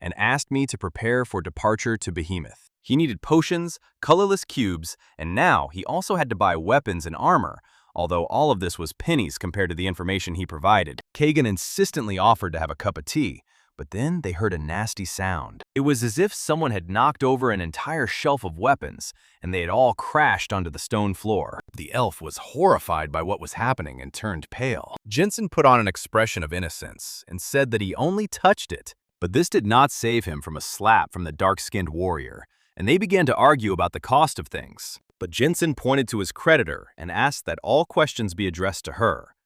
and asked me to prepare for departure to Behemoth. He needed potions, colorless cubes, and now he also had to buy weapons and armor, although all of this was pennies compared to the information he provided. Kagan insistently offered to have a cup of tea, but then they heard a nasty sound. It was as if someone had knocked over an entire shelf of weapons, and they had all crashed onto the stone floor. The elf was horrified by what was happening and turned pale. Jensen put on an expression of innocence and said that he only touched it. But this did not save him from a slap from the dark-skinned warrior, and they began to argue about the cost of things. But Jensen pointed to his creditor and asked that all questions be addressed to her.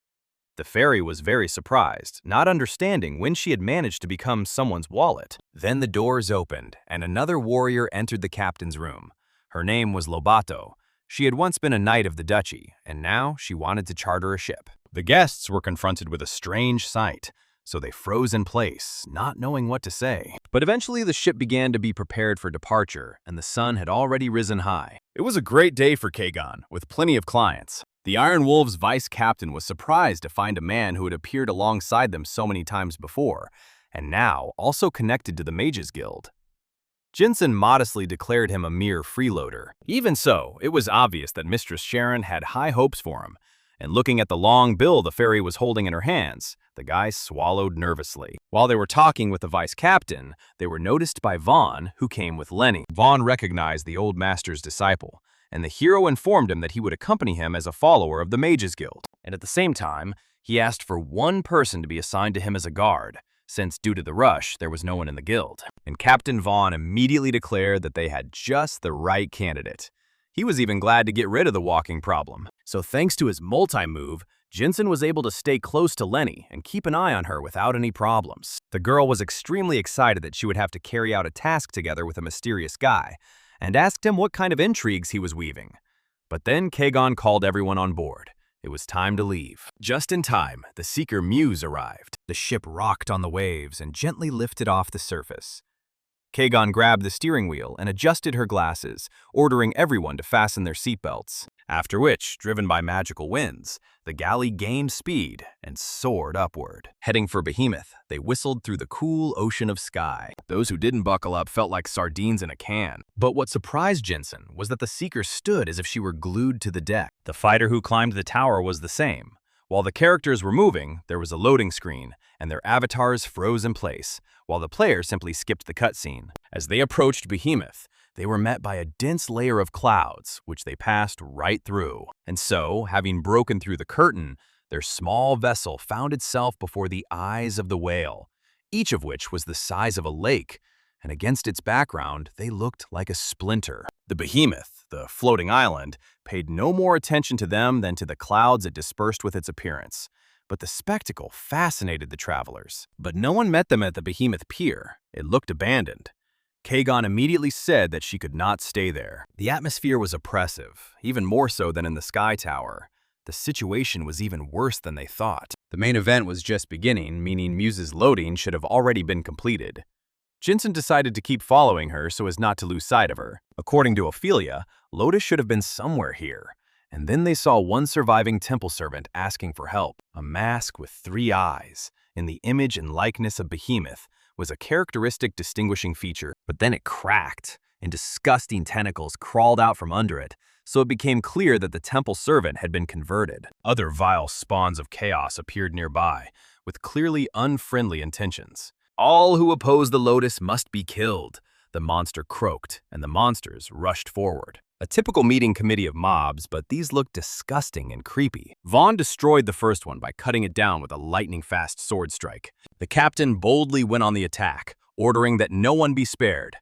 The fairy was very surprised, not understanding when she had managed to become someone's wallet. Then the doors opened, and another warrior entered the captain's room. Her name was Lobato. She had once been a knight of the duchy, and now she wanted to charter a ship. The guests were confronted with a strange sight, so they froze in place, not knowing what to say. But eventually the ship began to be prepared for departure, and the sun had already risen high. It was a great day for Kagan, with plenty of clients. The Iron Wolves' vice-captain was surprised to find a man who had appeared alongside them so many times before, and now also connected to the Mages Guild. Jensen modestly declared him a mere freeloader. Even so, it was obvious that Mistress Sharon had high hopes for him, and looking at the long bill the fairy was holding in her hands, the guy swallowed nervously. While they were talking with the vice-captain, they were noticed by Vaughn, who came with Lenny. Vaughn recognized the old master's disciple, and the hero informed him that he would accompany him as a follower of the Mages Guild. And at the same time, he asked for one person to be assigned to him as a guard, since due to the rush, there was no one in the guild. And Captain Vaughn immediately declared that they had just the right candidate. He was even glad to get rid of the walking problem. So thanks to his multi-move, Jinsen was able to stay close to Lenny and keep an eye on her without any problems. The girl was extremely excited that she would have to carry out a task together with a mysterious guy, and asked him what kind of intrigues he was weaving. But then Kagon called everyone on board. It was time to leave. Just in time, the seeker Muse arrived. The ship rocked on the waves and gently lifted off the surface. Kagon grabbed the steering wheel and adjusted her glasses, ordering everyone to fasten their seatbelts. After which, driven by magical winds, the galley gained speed and soared upward. Heading for Behemoth, they whistled through the cool ocean of sky. Those who didn't buckle up felt like sardines in a can. But what surprised Jinsen was that the Seeker stood as if she were glued to the deck. The fighter who climbed the tower was the same. While the characters were moving, there was a loading screen, and their avatars froze in place, while the player simply skipped the cutscene. As they approached Behemoth, they were met by a dense layer of clouds, which they passed right through. And so, having broken through the curtain, their small vessel found itself before the eyes of the whale, each of which was the size of a lake, and against its background, they looked like a splinter. The Behemoth, the floating island, paid no more attention to them than to the clouds it dispersed with its appearance. But the spectacle fascinated the travelers. But no one met them at the Behemoth pier. It looked abandoned. Kagon immediately said that she could not stay there. The atmosphere was oppressive, even more so than in the Sky Tower. The situation was even worse than they thought. The main event was just beginning, meaning Muse's loading should have already been completed. Jinsen decided to keep following her so as not to lose sight of her. According to Ophelia, Lotus should have been somewhere here. And then they saw one surviving temple servant asking for help. A mask with 3 eyes, in the image and likeness of Behemoth, was a characteristic distinguishing feature. But then it cracked, and disgusting tentacles crawled out from under it, so it became clear that the temple servant had been converted. Other vile spawns of chaos appeared nearby, with clearly unfriendly intentions. All who oppose the Lotus must be killed, the monster croaked, and the monsters rushed forward. A typical meeting committee of mobs, but these looked disgusting and creepy. Vaughn destroyed the first one by cutting it down with a lightning-fast sword strike. The captain boldly went on the attack, ordering that no one be spared.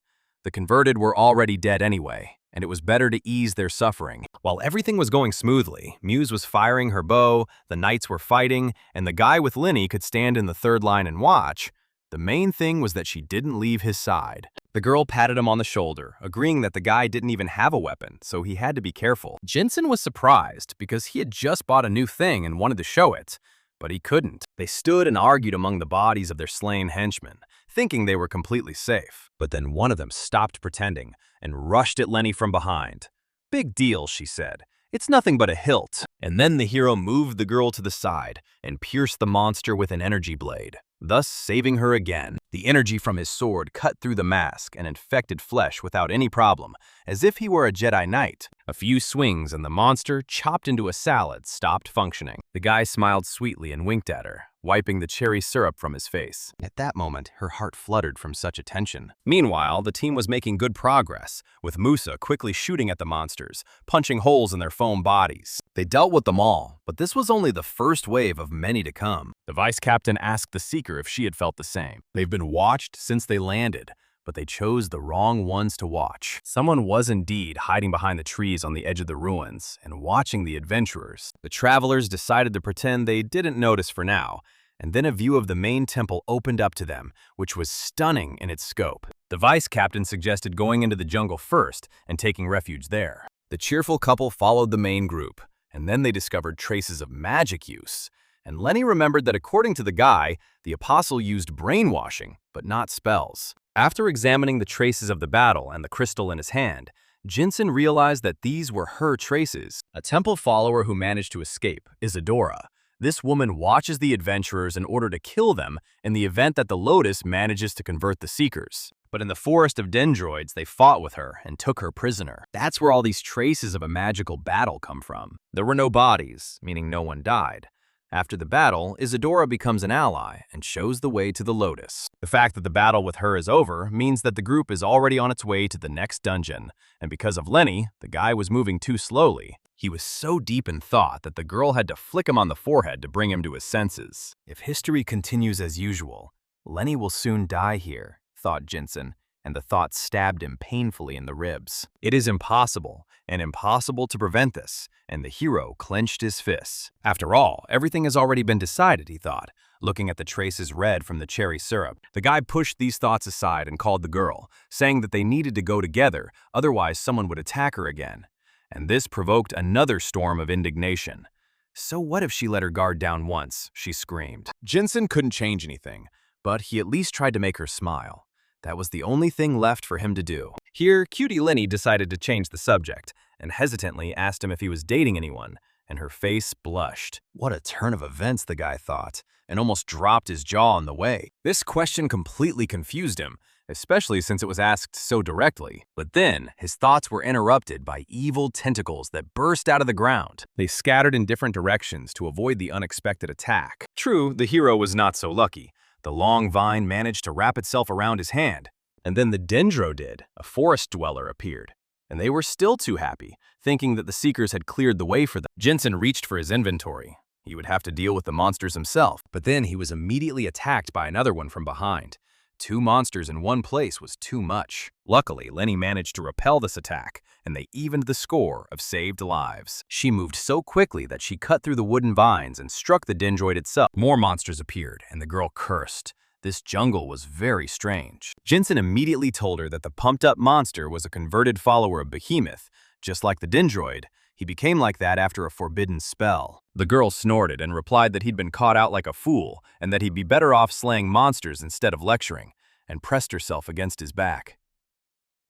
The converted were already dead anyway, and it was better to ease their suffering. While everything was going smoothly, Muse was firing her bow, the knights were fighting, and the guy with Lenny could stand in the third line and watch. The main thing was that she didn't leave his side. The girl patted him on the shoulder, agreeing that the guy didn't even have a weapon, so he had to be careful. Jinsen was surprised because he had just bought a new thing and wanted to show it, but he couldn't. They stood and argued among the bodies of their slain henchmen, thinking they were completely safe. But then one of them stopped pretending and rushed at Lenny from behind. "Big deal," she said. "It's nothing but a hilt." And then the hero moved the girl to the side and pierced the monster with an energy blade, thus saving her again. The energy from his sword cut through the mask and infected flesh without any problem, as if he were a Jedi Knight. A few swings and the monster, chopped into a salad, stopped functioning. The guy smiled sweetly and winked at her, wiping the cherry syrup from his face. At that moment, her heart fluttered from such attention. Meanwhile, the team was making good progress, with Musa quickly shooting at the monsters, punching holes in their foam bodies. They dealt with them all, but this was only the first wave of many to come. The vice captain asked the Seeker if she had felt the same. They've been watched since they landed, but they chose the wrong ones to watch. Someone was indeed hiding behind the trees on the edge of the ruins and watching the adventurers. The travelers decided to pretend they didn't notice for now, and then a view of the main temple opened up to them, which was stunning in its scope. The vice captain suggested going into the jungle first and taking refuge there. The cheerful couple followed the main group, and then they discovered traces of magic use. And Lenny remembered that according to the guy, the apostle used brainwashing, but not spells. After examining the traces of the battle and the crystal in his hand, Jinsen realized that these were her traces. A temple follower who managed to escape, Isadora. This woman watches the adventurers in order to kill them in the event that the Lotus manages to convert the Seekers. But in the forest of dendroids, they fought with her and took her prisoner. That's where all these traces of a magical battle come from. There were no bodies, meaning no one died. After the battle, Isadora becomes an ally and shows the way to the Lotus. The fact that the battle with her is over means that the group is already on its way to the next dungeon, and because of Lenny, the guy was moving too slowly. He was so deep in thought that the girl had to flick him on the forehead to bring him to his senses. If history continues as usual, Lenny will soon die here, thought Jinsen. and the thought stabbed him painfully in the ribs. It is impossible, and impossible to prevent this, and the hero clenched his fists. After all, everything has already been decided, he thought, looking at the traces red from the cherry syrup. The guy pushed these thoughts aside and called the girl, saying that they needed to go together, otherwise someone would attack her again. And this provoked another storm of indignation. So what if she let her guard down once? She screamed. Jinsen couldn't change anything, but he at least tried to make her smile. That was the only thing left for him to do. Here, cutie Lenny decided to change the subject, and hesitantly asked him if he was dating anyone, and her face blushed. What a turn of events, the guy thought, and almost dropped his jaw on the way. This question completely confused him, especially since it was asked so directly. But then, his thoughts were interrupted by evil tentacles that burst out of the ground. They scattered in different directions to avoid the unexpected attack. True, the hero was not so lucky. The long vine managed to wrap itself around his hand. And then the dendro did. A forest dweller appeared. And they were still too happy, thinking that the seekers had cleared the way for them. Jinsen reached for his inventory. He would have to deal with the monsters himself, but then he was immediately attacked by another one from behind. 2 monsters in one place was too much. Luckily, Lenny managed to repel this attack, and they evened the score of saved lives. She moved so quickly that she cut through the wooden vines and struck the dendroid itself. More monsters appeared, and the girl cursed. This jungle was very strange. Jinsen immediately told her that the pumped-up monster was a converted follower of Behemoth. Just like the dendroid, he became like that after a forbidden spell. The girl snorted and replied that he'd been caught out like a fool and that he'd be better off slaying monsters instead of lecturing, and pressed herself against his back.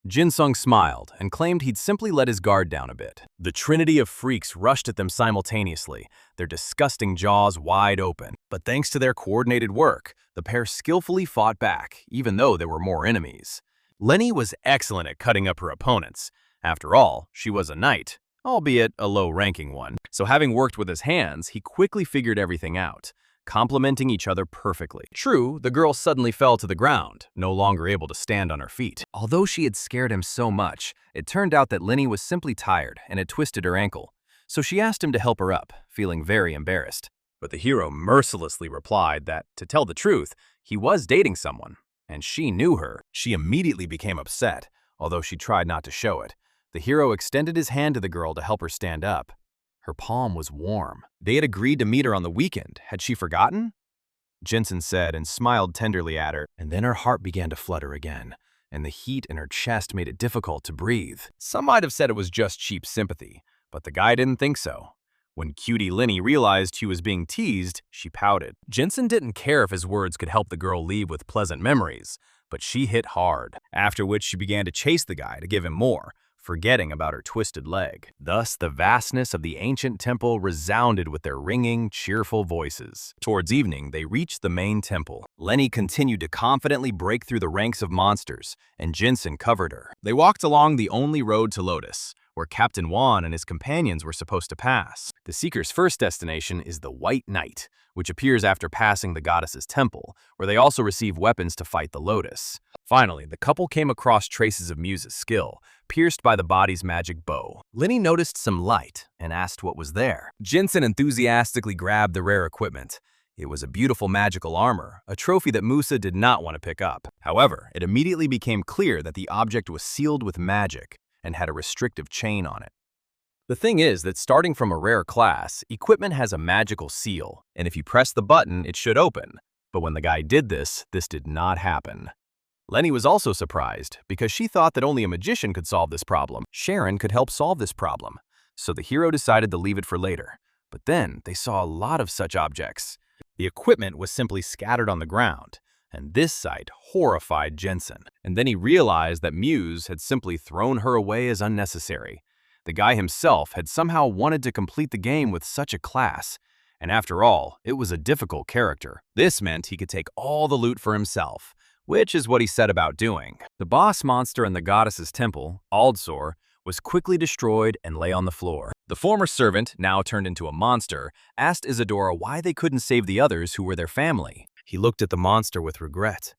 Jinsung smiled and claimed he'd simply let his guard down a bit. The trinity of freaks rushed at them simultaneously, their disgusting jaws wide open. But thanks to their coordinated work, the pair skillfully fought back, even though there were more enemies. Lenny was excellent at cutting up her opponents. After all, she was a knight, albeit a low-ranking one. So having worked with his hands, he quickly figured everything out, complementing each other perfectly. True, the girl suddenly fell to the ground, no longer able to stand on her feet. Although she had scared him so much, it turned out that Lenny was simply tired and had twisted her ankle. So she asked him to help her up, feeling very embarrassed. But the hero mercilessly replied that, to tell the truth, he was dating someone, and she knew her. She immediately became upset, although she tried not to show it. The hero extended his hand to the girl to help her stand up. Her palm was warm. They had agreed to meet her on the weekend. Had she forgotten? Jinsen said and smiled tenderly at her, and then her heart began to flutter again, and the heat in her chest made it difficult to breathe. Some might have said it was just cheap sympathy, but the guy didn't think so. When cutie Lenny realized she was being teased, she pouted. Jinsen didn't care if his words could help the girl leave with pleasant memories, but she hit hard, after which she began to chase the guy to give him more, forgetting about her twisted leg. Thus, the vastness of the ancient temple resounded with their ringing, cheerful voices. Towards evening, they reached the main temple. Lenny continued to confidently break through the ranks of monsters, and Jinsen covered her. They walked along the only road to Lotus, where Captain Wan and his companions were supposed to pass. The Seeker's first destination is the White Knight, which appears after passing the goddess's temple, where they also receive weapons to fight the Lotus. Finally, the couple came across traces of Muse's skill, pierced by the body's magic bow. Lenny noticed some light and asked what was there. Jinsen enthusiastically grabbed the rare equipment. It was a beautiful magical armor, a trophy that Musa did not want to pick up. However, it immediately became clear that the object was sealed with magic and had a restrictive chain on it. The thing is that starting from a rare class, equipment has a magical seal, and if you press the button, it should open. But when the guy did this did not happen. Lenny was also surprised because she thought that only a magician could solve this problem. Sharon could help solve this problem, so the hero decided to leave it for later. But then they saw a lot of such objects. The equipment was simply scattered on the ground, and this sight horrified Jinsen. And then he realized that Muse had simply thrown her away as unnecessary. The guy himself had somehow wanted to complete the game with such a class, and after all, it was a difficult character. This meant he could take all the loot for himself, which is what he set about doing. The boss monster in the goddess's temple, Aldsor, was quickly destroyed and lay on the floor. The former servant, now turned into a monster, asked Isadora why they couldn't save the others who were their family. He looked at the monster with regret.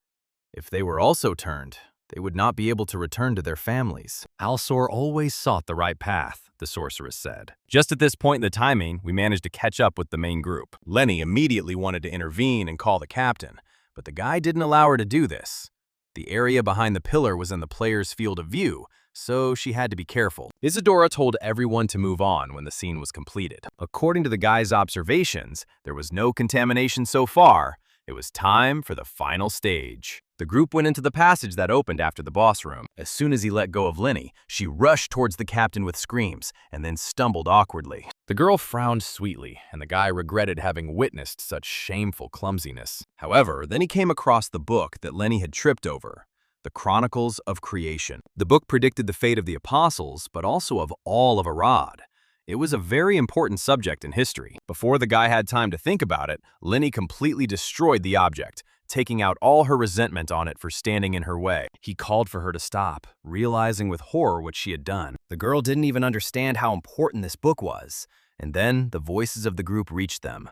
If they were also turned, they would not be able to return to their families. Aldsor always sought the right path, the sorceress said. Just at this point in the timing, we managed to catch up with the main group. Lenny immediately wanted to intervene and call the captain, but the guy didn't allow her to do this. The area behind the pillar was in the player's field of view, so she had to be careful. Isadora told everyone to move on when the scene was completed. According to the guy's observations, there was no contamination so far. It was time for the final stage. The group went into the passage that opened after the boss room. As soon as he let go of Lenny, she rushed towards the captain with screams and then stumbled awkwardly. The girl frowned sweetly, and the guy regretted having witnessed such shameful clumsiness. However, then he came across the book that Lenny had tripped over, The Chronicles of Creation. The book predicted the fate of the apostles, but also of all of Arad. It was a very important subject in history. Before the guy had time to think about it, Lenny completely destroyed the object, taking out all her resentment on it for standing in her way. He called for her to stop, realizing with horror what she had done. The girl didn't even understand how important this book was, and then the voices of the group reached them.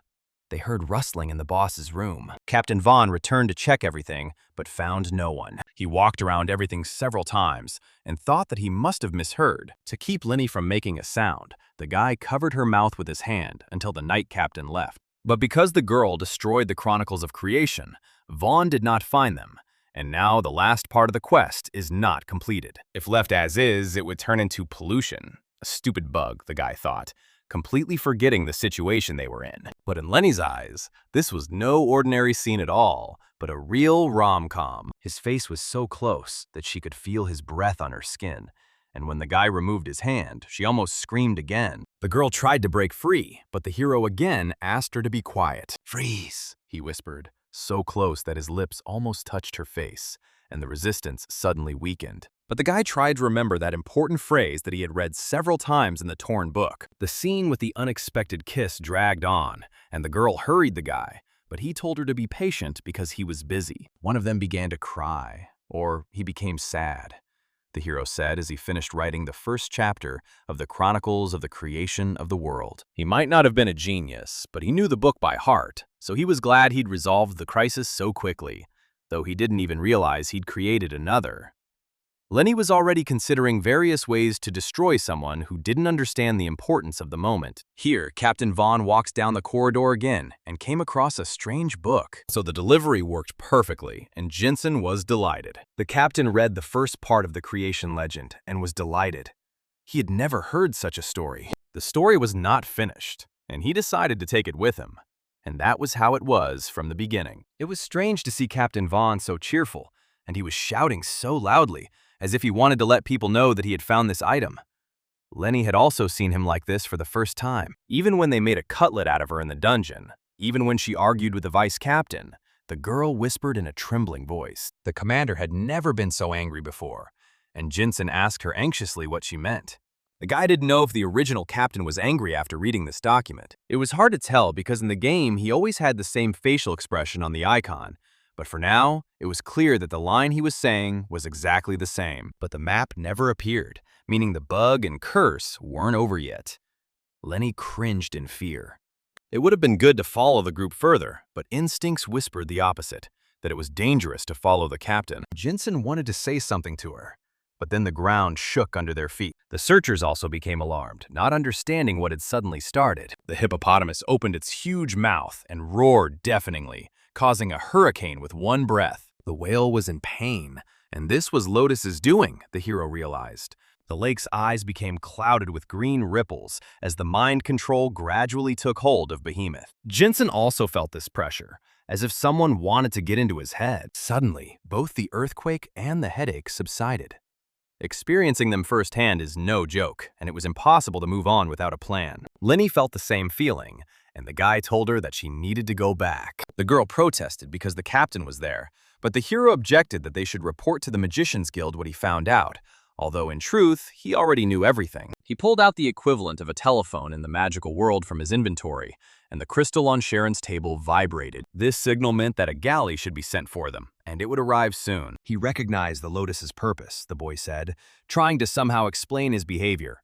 They heard rustling in the boss's room. Captain Vaughn returned to check everything, but found no one. He walked around everything several times and thought that he must have misheard. To keep Lenny from making a sound, the guy covered her mouth with his hand until the night captain left. But because the girl destroyed the Chronicles of Creation, Vaughn did not find them, and now the last part of the quest is not completed. If left as is, it would turn into pollution. A stupid bug, the guy thought, completely forgetting the situation they were in. But in Lenny's eyes, this was no ordinary scene at all, but a real rom-com. His face was so close that she could feel his breath on her skin, and when the guy removed his hand, she almost screamed again. The girl tried to break free, but the hero again asked her to be quiet. "Freeze," he whispered, so close that his lips almost touched her face, and the resistance suddenly weakened. But the guy tried to remember that important phrase that he had read several times in the torn book. The scene with the unexpected kiss dragged on, and the girl hurried the guy, but he told her to be patient because he was busy. One of them began to cry, or he became sad, the hero said as he finished writing the first chapter of the Chronicles of the Creation of the World. He might not have been a genius, but he knew the book by heart, so he was glad he'd resolved the crisis so quickly, though he didn't even realize he'd created another. Lenny was already considering various ways to destroy someone who didn't understand the importance of the moment. Here, Captain Vaughn walks down the corridor again and came across a strange book. So the delivery worked perfectly, and Jensen was delighted. The captain read the first part of the creation legend and was delighted. He had never heard such a story. The story was not finished, and he decided to take it with him. And that was how it was from the beginning. It was strange to see Captain Vaughn so cheerful, and he was shouting so loudly, as if he wanted to let people know that he had found this item. Lenny had also seen him like this for the first time. Even when they made a cutlet out of her in the dungeon, even when she argued with the vice captain, the girl whispered in a trembling voice. The commander had never been so angry before, and Jensen asked her anxiously what she meant. The guy didn't know if the original captain was angry after reading this document. It was hard to tell because in the game he always had the same facial expression on the icon, but for now, it was clear that the line he was saying was exactly the same. But the map never appeared, meaning the bug and curse weren't over yet. Lenny cringed in fear. It would have been good to follow the group further, but instincts whispered the opposite, that it was dangerous to follow the captain. Jensen wanted to say something to her, but then the ground shook under their feet. The searchers also became alarmed, not understanding what had suddenly started. The hippopotamus opened its huge mouth and roared deafeningly, causing a hurricane with one breath. The whale was in pain, and this was Lotus's doing, the hero realized. The lake's eyes became clouded with green ripples as the mind control gradually took hold of Behemoth. Jensen also felt this pressure, as if someone wanted to get into his head. Suddenly, both the earthquake and the headache subsided. Experiencing them firsthand is no joke, and it was impossible to move on without a plan. Lenny felt the same feeling, and the guy told her that she needed to go back. The girl protested because the captain was there, but the hero objected that they should report to the Magician's Guild what he found out, although in truth, he already knew everything. He pulled out the equivalent of a telephone in the magical world from his inventory, and the crystal on Sharon's table vibrated. This signal meant that a galley should be sent for them, and it would arrive soon. He recognized the Lotus's purpose, the boy said, trying to somehow explain his behavior.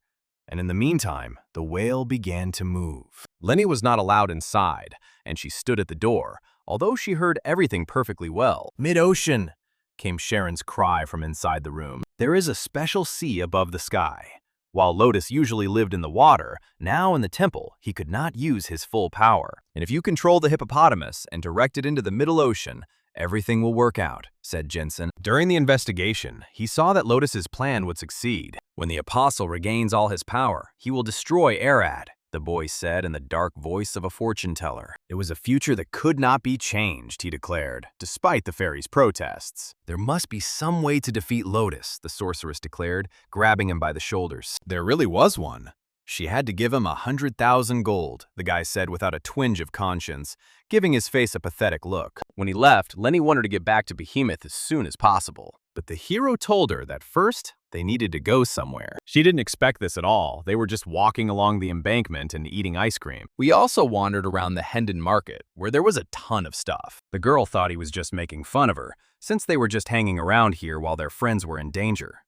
And in the meantime, the whale began to move. Lenny was not allowed inside, and she stood at the door, although she heard everything perfectly well. "Mid-ocean!" came Sharon's cry from inside the room. There is a special sea above the sky. While Lotus usually lived in the water, now in the temple, he could not use his full power. And if you control the hippopotamus and direct it into the Middle Ocean, "Everything will work out," said Jensen. During the investigation, he saw that Lotus's plan would succeed. "When the apostle regains all his power, he will destroy Arad," the boy said in the dark voice of a fortune teller. It was a future that could not be changed, he declared, despite the fairy's protests. "There must be some way to defeat Lotus," the sorceress declared, grabbing him by the shoulders. There really was one. She had to give him 100,000 gold, the guy said without a twinge of conscience, giving his face a pathetic look. When he left, Lenny wanted to get back to Behemoth as soon as possible. But the hero told her that first, they needed to go somewhere. She didn't expect this at all. They were just walking along the embankment and eating ice cream. We also wandered around the Hendon Market, where there was a ton of stuff. The girl thought he was just making fun of her, since they were just hanging around here while their friends were in danger.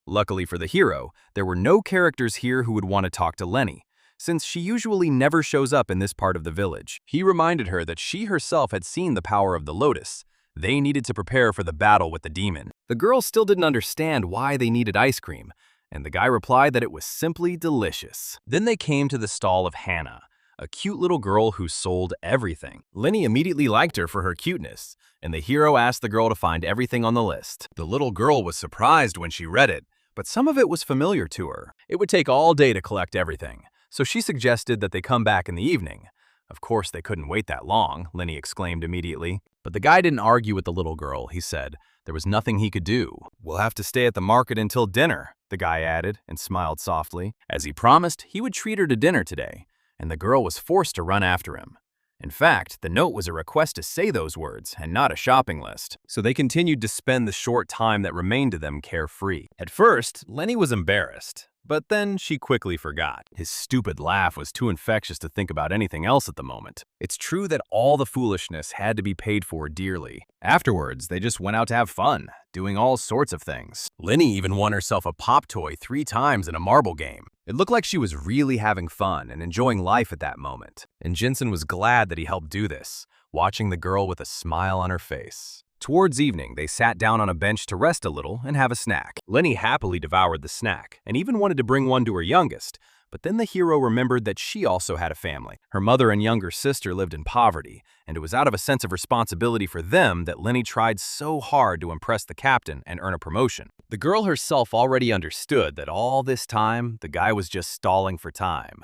Luckily for the hero, there were no characters here who would want to talk to Lenny, since she usually never shows up in this part of the village. He reminded her that she herself had seen the power of the Lotus. They needed to prepare for the battle with the demon. The girl still didn't understand why they needed ice cream, and the guy replied that it was simply delicious. Then they came to the stall of Hannah, a cute little girl who sold everything. Lenny immediately liked her for her cuteness, and the hero asked the girl to find everything on the list. The little girl was surprised when she read it, but some of it was familiar to her. It would take all day to collect everything, so she suggested that they come back in the evening. Of course, they couldn't wait that long, Lenny exclaimed immediately. But the guy didn't argue with the little girl, he said. There was nothing he could do. "We'll have to stay at the market until dinner," the guy added, and smiled softly. As he promised, he would treat her to dinner today, and the girl was forced to run after him. In fact, the note was a request to say those words, and not a shopping list. So they continued to spend the short time that remained to them carefree. At first, Lenny was embarrassed, but then she quickly forgot. His stupid laugh was too infectious to think about anything else at the moment. It's true that all the foolishness had to be paid for dearly. Afterwards, they just went out to have fun, doing all sorts of things. Lenny even won herself a pop toy 3 times in a marble game. It looked like she was really having fun and enjoying life at that moment. And Jensen was glad that he helped do this, watching the girl with a smile on her face. Towards evening, they sat down on a bench to rest a little and have a snack. Lenny happily devoured the snack and even wanted to bring one to her youngest, but then the hero remembered that she also had a family. Her mother and younger sister lived in poverty, and it was out of a sense of responsibility for them that Lenny tried so hard to impress the captain and earn a promotion. The girl herself already understood that all this time, the guy was just stalling for time.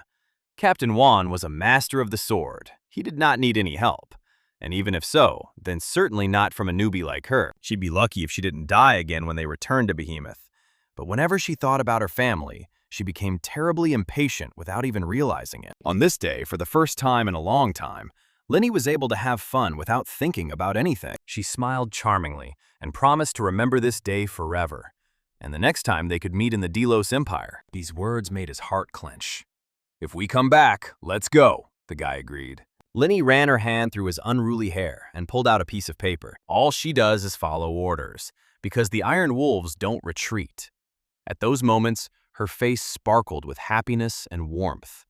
Captain Juan was a master of the sword. He did not need any help. And even if so, then certainly not from a newbie like her. She'd be lucky if she didn't die again when they returned to Behemoth. But whenever she thought about her family, she became terribly impatient without even realizing it. On this day, for the first time in a long time, Lenny was able to have fun without thinking about anything. She smiled charmingly and promised to remember this day forever. And the next time they could meet in the Delos Empire. These words made his heart clench. "If we come back, let's go," the guy agreed. Lenny ran her hand through his unruly hair and pulled out a piece of paper. All she does is follow orders, because the Iron Wolves don't retreat. At those moments, her face sparkled with happiness and warmth.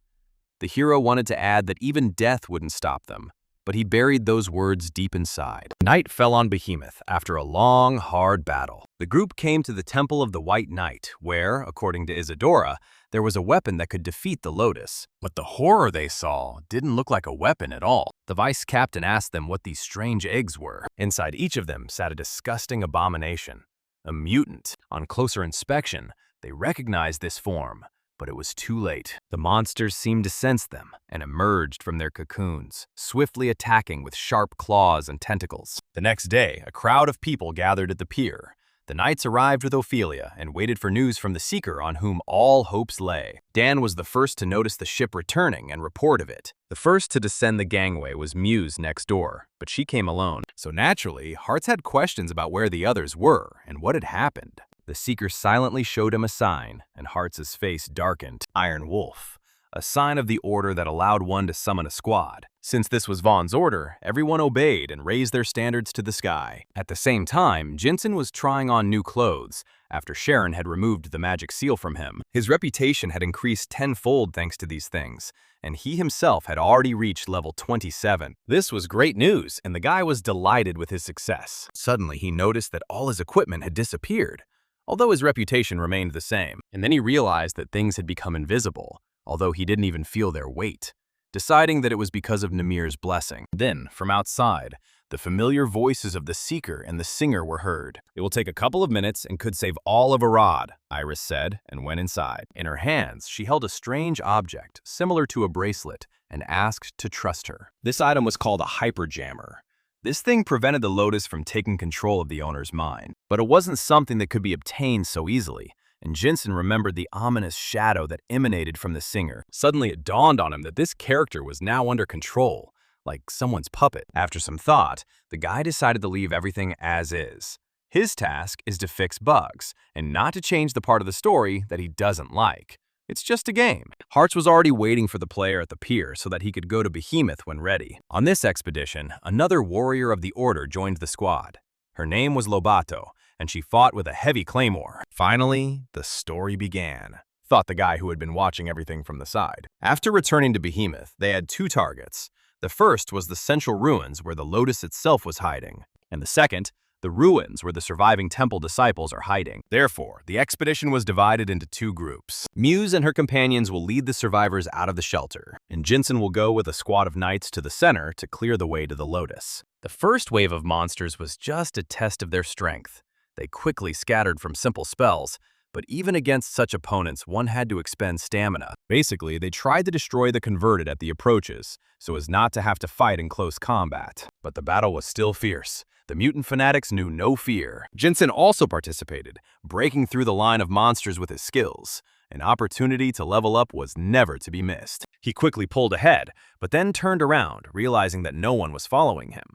The hero wanted to add that even death wouldn't stop them, but he buried those words deep inside. Night fell on Behemoth after a long, hard battle. The group came to the Temple of the White Knight, where, according to Isadora, there was a weapon that could defeat the Lotus. But the horror they saw didn't look like a weapon at all. The vice captain asked them what these strange eggs were. Inside each of them sat a disgusting abomination, a mutant. On closer inspection, they recognized this form, but it was too late. The monsters seemed to sense them and emerged from their cocoons, swiftly attacking with sharp claws and tentacles. The next day, a crowd of people gathered at the pier. The knights arrived with Ophelia and waited for news from the seeker on whom all hopes lay. Dan was the first to notice the ship returning and report of it. The first to descend the gangway was Muse next door, but she came alone. So naturally, Hearts had questions about where the others were and what had happened. The seeker silently showed him a sign, and Hearts' face darkened. Iron Wolf, a sign of the order that allowed one to summon a squad. Since this was Vaughn's order, everyone obeyed and raised their standards to the sky. At the same time, Jensen was trying on new clothes after Sharon had removed the magic seal from him. His reputation had increased tenfold thanks to these things, and he himself had already reached level 27. This was great news, and the guy was delighted with his success. Suddenly, he noticed that all his equipment had disappeared, although his reputation remained the same. And then he realized that things had become invisible, although he didn't even feel their weight, deciding that it was because of Namir's blessing. Then, from outside, The familiar voices of the seeker and the singer were heard. "It will take a couple of minutes and could save all of Arad," Iris said, and went inside. In her hands, she held a strange object, similar to a bracelet, and asked to trust her. This item was called a hyperjammer. This thing prevented the Lotus from taking control of the owner's mind. But it wasn't something that could be obtained so easily, and Jinsen remembered the ominous shadow that emanated from the singer. Suddenly it dawned on him that this character was now under control, like someone's puppet. After some thought, the guy decided to leave everything as is. His task is to fix bugs, and not to change the part of the story that he doesn't like. It's just a game. Hearts was already waiting for the player at the pier so that he could go to Behemoth when ready. On this expedition, another warrior of the Order joined the squad. Her name was Lobato, and she fought with a heavy claymore. Finally, the story began, thought the guy who had been watching everything from the side. After returning to Behemoth, they had two targets. The first was the central ruins where the Lotus itself was hiding, and the second, the ruins where the surviving temple disciples are hiding. Therefore, the expedition was divided into two groups. Muse and her companions will lead the survivors out of the shelter, and Jinsen will go with a squad of knights to the center to clear the way to the Lotus. The first wave of monsters was just a test of their strength. They quickly scattered from simple spells, but even against such opponents, one had to expend stamina. Basically, they tried to destroy the converted at the approaches, so as not to have to fight in close combat. But the battle was still fierce. The mutant fanatics knew no fear. Jinsen also participated, breaking through the line of monsters with his skills. An opportunity to level up was never to be missed. He quickly pulled ahead, but then turned around, realizing that no one was following him.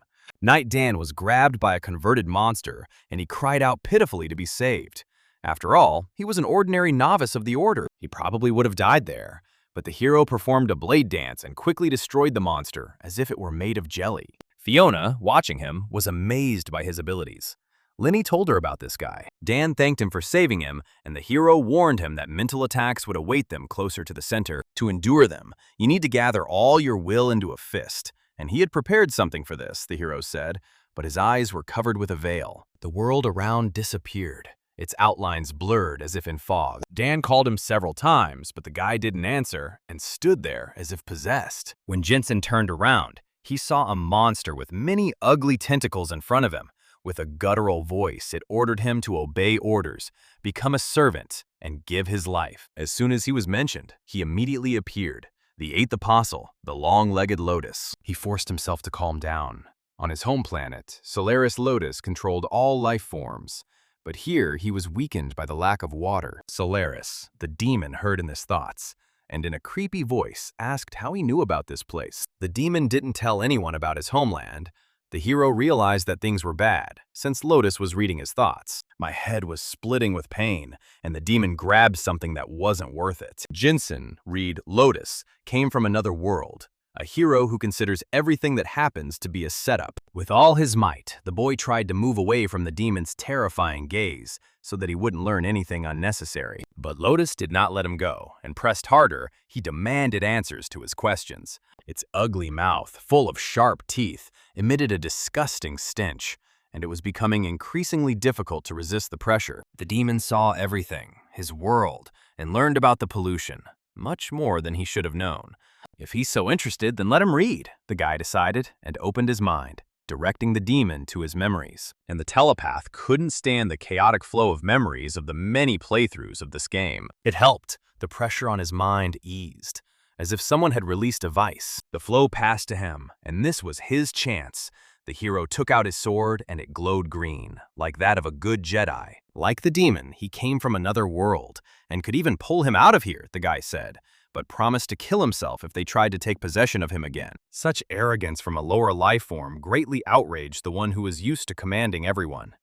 Knight Dan was grabbed by a converted monster, and he cried out pitifully to be saved. After all, he was an ordinary novice of the Order. He probably would have died there, but the hero performed a blade dance and quickly destroyed the monster as if it were made of jelly. Fiona, watching him, was amazed by his abilities. Linny told her about this guy. Dan thanked him for saving him, and the hero warned him that mental attacks would await them closer to the center. To endure them, you need to gather all your will into a fist. And he had prepared something for this, the hero said, but his eyes were covered with a veil. The world around disappeared, its outlines blurred as if in fog. Dan called him several times, but the guy didn't answer and stood there as if possessed. When Jinsen turned around, he saw a monster with many ugly tentacles in front of him. With a guttural voice, it ordered him to obey orders, become a servant, and give his life. As soon as he was mentioned, he immediately appeared. The eighth apostle, the long-legged Lotus. He forced himself to calm down. On his home planet, Solaris Lotus controlled all life forms. But here he was weakened by the lack of water. Solaris, the demon, heard in his thoughts, and in a creepy voice asked how he knew about this place. The demon didn't tell anyone about his homeland. The hero realized that things were bad, since Lotus was reading his thoughts. My head was splitting with pain, and the demon grabbed something that wasn't worth it. Jinsen, read Lotus, came from another world. A hero who considers everything that happens to be a setup. With all his might, the boy tried to move away from the demon's terrifying gaze so that he wouldn't learn anything unnecessary. But Lotus did not let him go, and pressed harder. He demanded answers to his questions. Its ugly mouth, full of sharp teeth, emitted a disgusting stench, and it was becoming increasingly difficult to resist the pressure. The demon saw everything, his world, and learned about the pollution, much more than he should have known. If he's so interested, then let him read, the guy decided, and opened his mind, directing the demon to his memories. And the telepath couldn't stand the chaotic flow of memories of the many playthroughs of this game. It helped. The pressure on his mind eased, as if someone had released a vice. The flow passed to him, and this was his chance. The hero took out his sword, and it glowed green, like that of a good Jedi. Like the demon, he came from another world, and could even pull him out of here, the guy said, but promised to kill himself if they tried to take possession of him again. Such arrogance from a lower life form greatly outraged the one who was used to commanding everyone.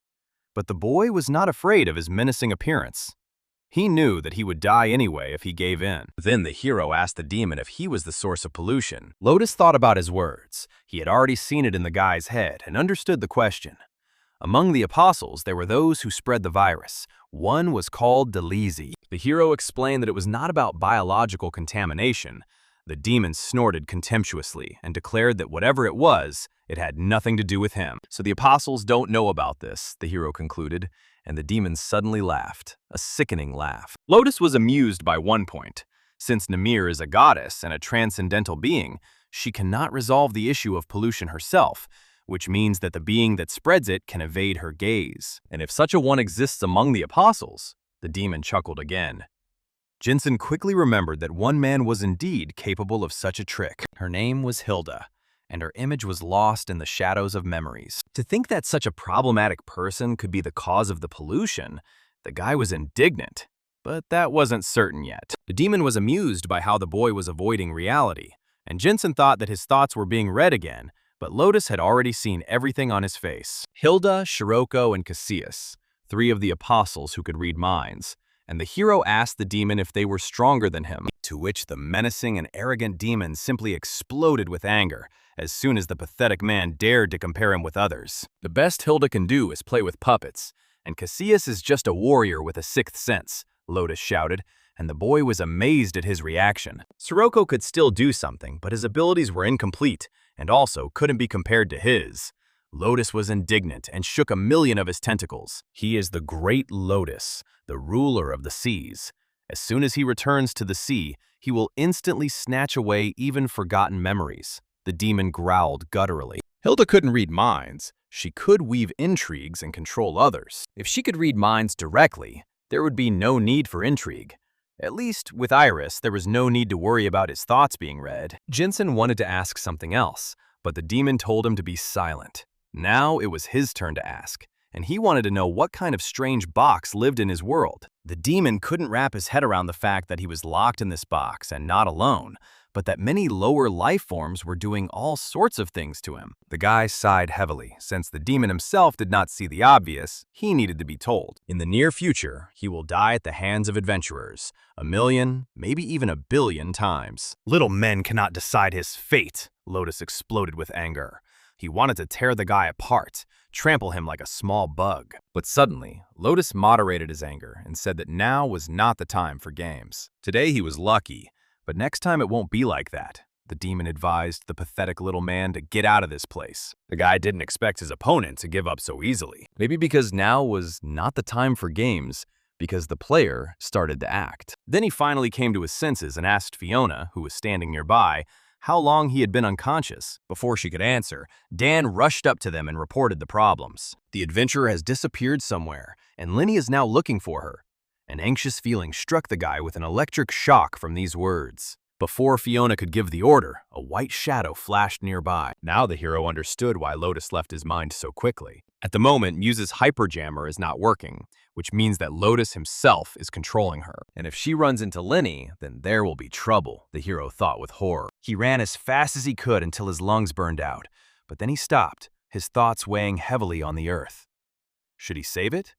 But the boy was not afraid of his menacing appearance. He knew that he would die anyway if he gave in. Then the hero asked the demon if he was the source of pollution. Lotus thought about his words. He had already seen it in the guy's head and understood the question. Among the apostles, there were those who spread the virus. One was called Delizi. The hero explained that it was not about biological contamination. The demon snorted contemptuously and declared that whatever it was, it had nothing to do with him. So the apostles don't know about this, the hero concluded, and the demon suddenly laughed, a sickening laugh. Lotus was amused by one point. Since Namir is a goddess and a transcendental being, she cannot resolve the issue of pollution herself, which means that the being that spreads it can evade her gaze. And if such a one exists among the apostles, the demon chuckled again. Jinsen quickly remembered that one man was indeed capable of such a trick. Her name was Hilda, and her image was lost in the shadows of memories. To think that such a problematic person could be the cause of the pollution, the guy was indignant. But that wasn't certain yet. The demon was amused by how the boy was avoiding reality, and Jinsen thought that his thoughts were being read again, but Lotus had already seen everything on his face. Hilda, Shiroko, and Cassius, 3 of the apostles who could read minds, and the hero asked the demon if they were stronger than him, to which the menacing and arrogant demon simply exploded with anger as soon as the pathetic man dared to compare him with others. The best Hilda can do is play with puppets, and Cassius is just a warrior with a 6th sense, Lotus shouted, and the boy was amazed at his reaction. Sirocco could still do something, but his abilities were incomplete, and also couldn't be compared to his. Lotus was indignant and shook 1,000,000 of his tentacles. He is the great Lotus, the ruler of the seas. As soon as he returns to the sea, he will instantly snatch away even forgotten memories. The demon growled gutturally. Hilda couldn't read minds. She could weave intrigues and control others. If she could read minds directly, there would be no need for intrigue. At least, with Iris, there was no need to worry about his thoughts being read. Jinsen wanted to ask something else, but the demon told him to be silent. Now it was his turn to ask, and he wanted to know what kind of strange box lived in his world. The demon couldn't wrap his head around the fact that he was locked in this box and not alone, but that many lower life forms were doing all sorts of things to him. The guy sighed heavily. Since the demon himself did not see the obvious, he needed to be told. In the near future, he will die at the hands of adventurers, 1,000,000, maybe even 1,000,000,000 times. Little men cannot decide his fate, Lotus exploded with anger. He wanted to tear the guy apart, trample him like a small bug. But suddenly, Lotus moderated his anger and said that now was not the time for games. Today he was lucky, but next time it won't be like that. The demon advised the pathetic little man to get out of this place. The guy didn't expect his opponent to give up so easily. Maybe because now was not the time for games, because the player started to act. Then he finally came to his senses and asked Fiona, who was standing nearby, how long he had been unconscious. Before she could answer, Dan rushed up to them and reported the problems. The adventurer has disappeared somewhere, and Lenny is now looking for her. An anxious feeling struck the guy with an electric shock from these words. Before Fiona could give the order, a white shadow flashed nearby. Now the hero understood why Lotus left his mind so quickly. At the moment, Muse's hyperjammer is not working, which means that Lotus himself is controlling her. And if she runs into Lenny, then there will be trouble, the hero thought with horror. He ran as fast as he could until his lungs burned out, but then he stopped, his thoughts weighing heavily on the earth. Should he save it?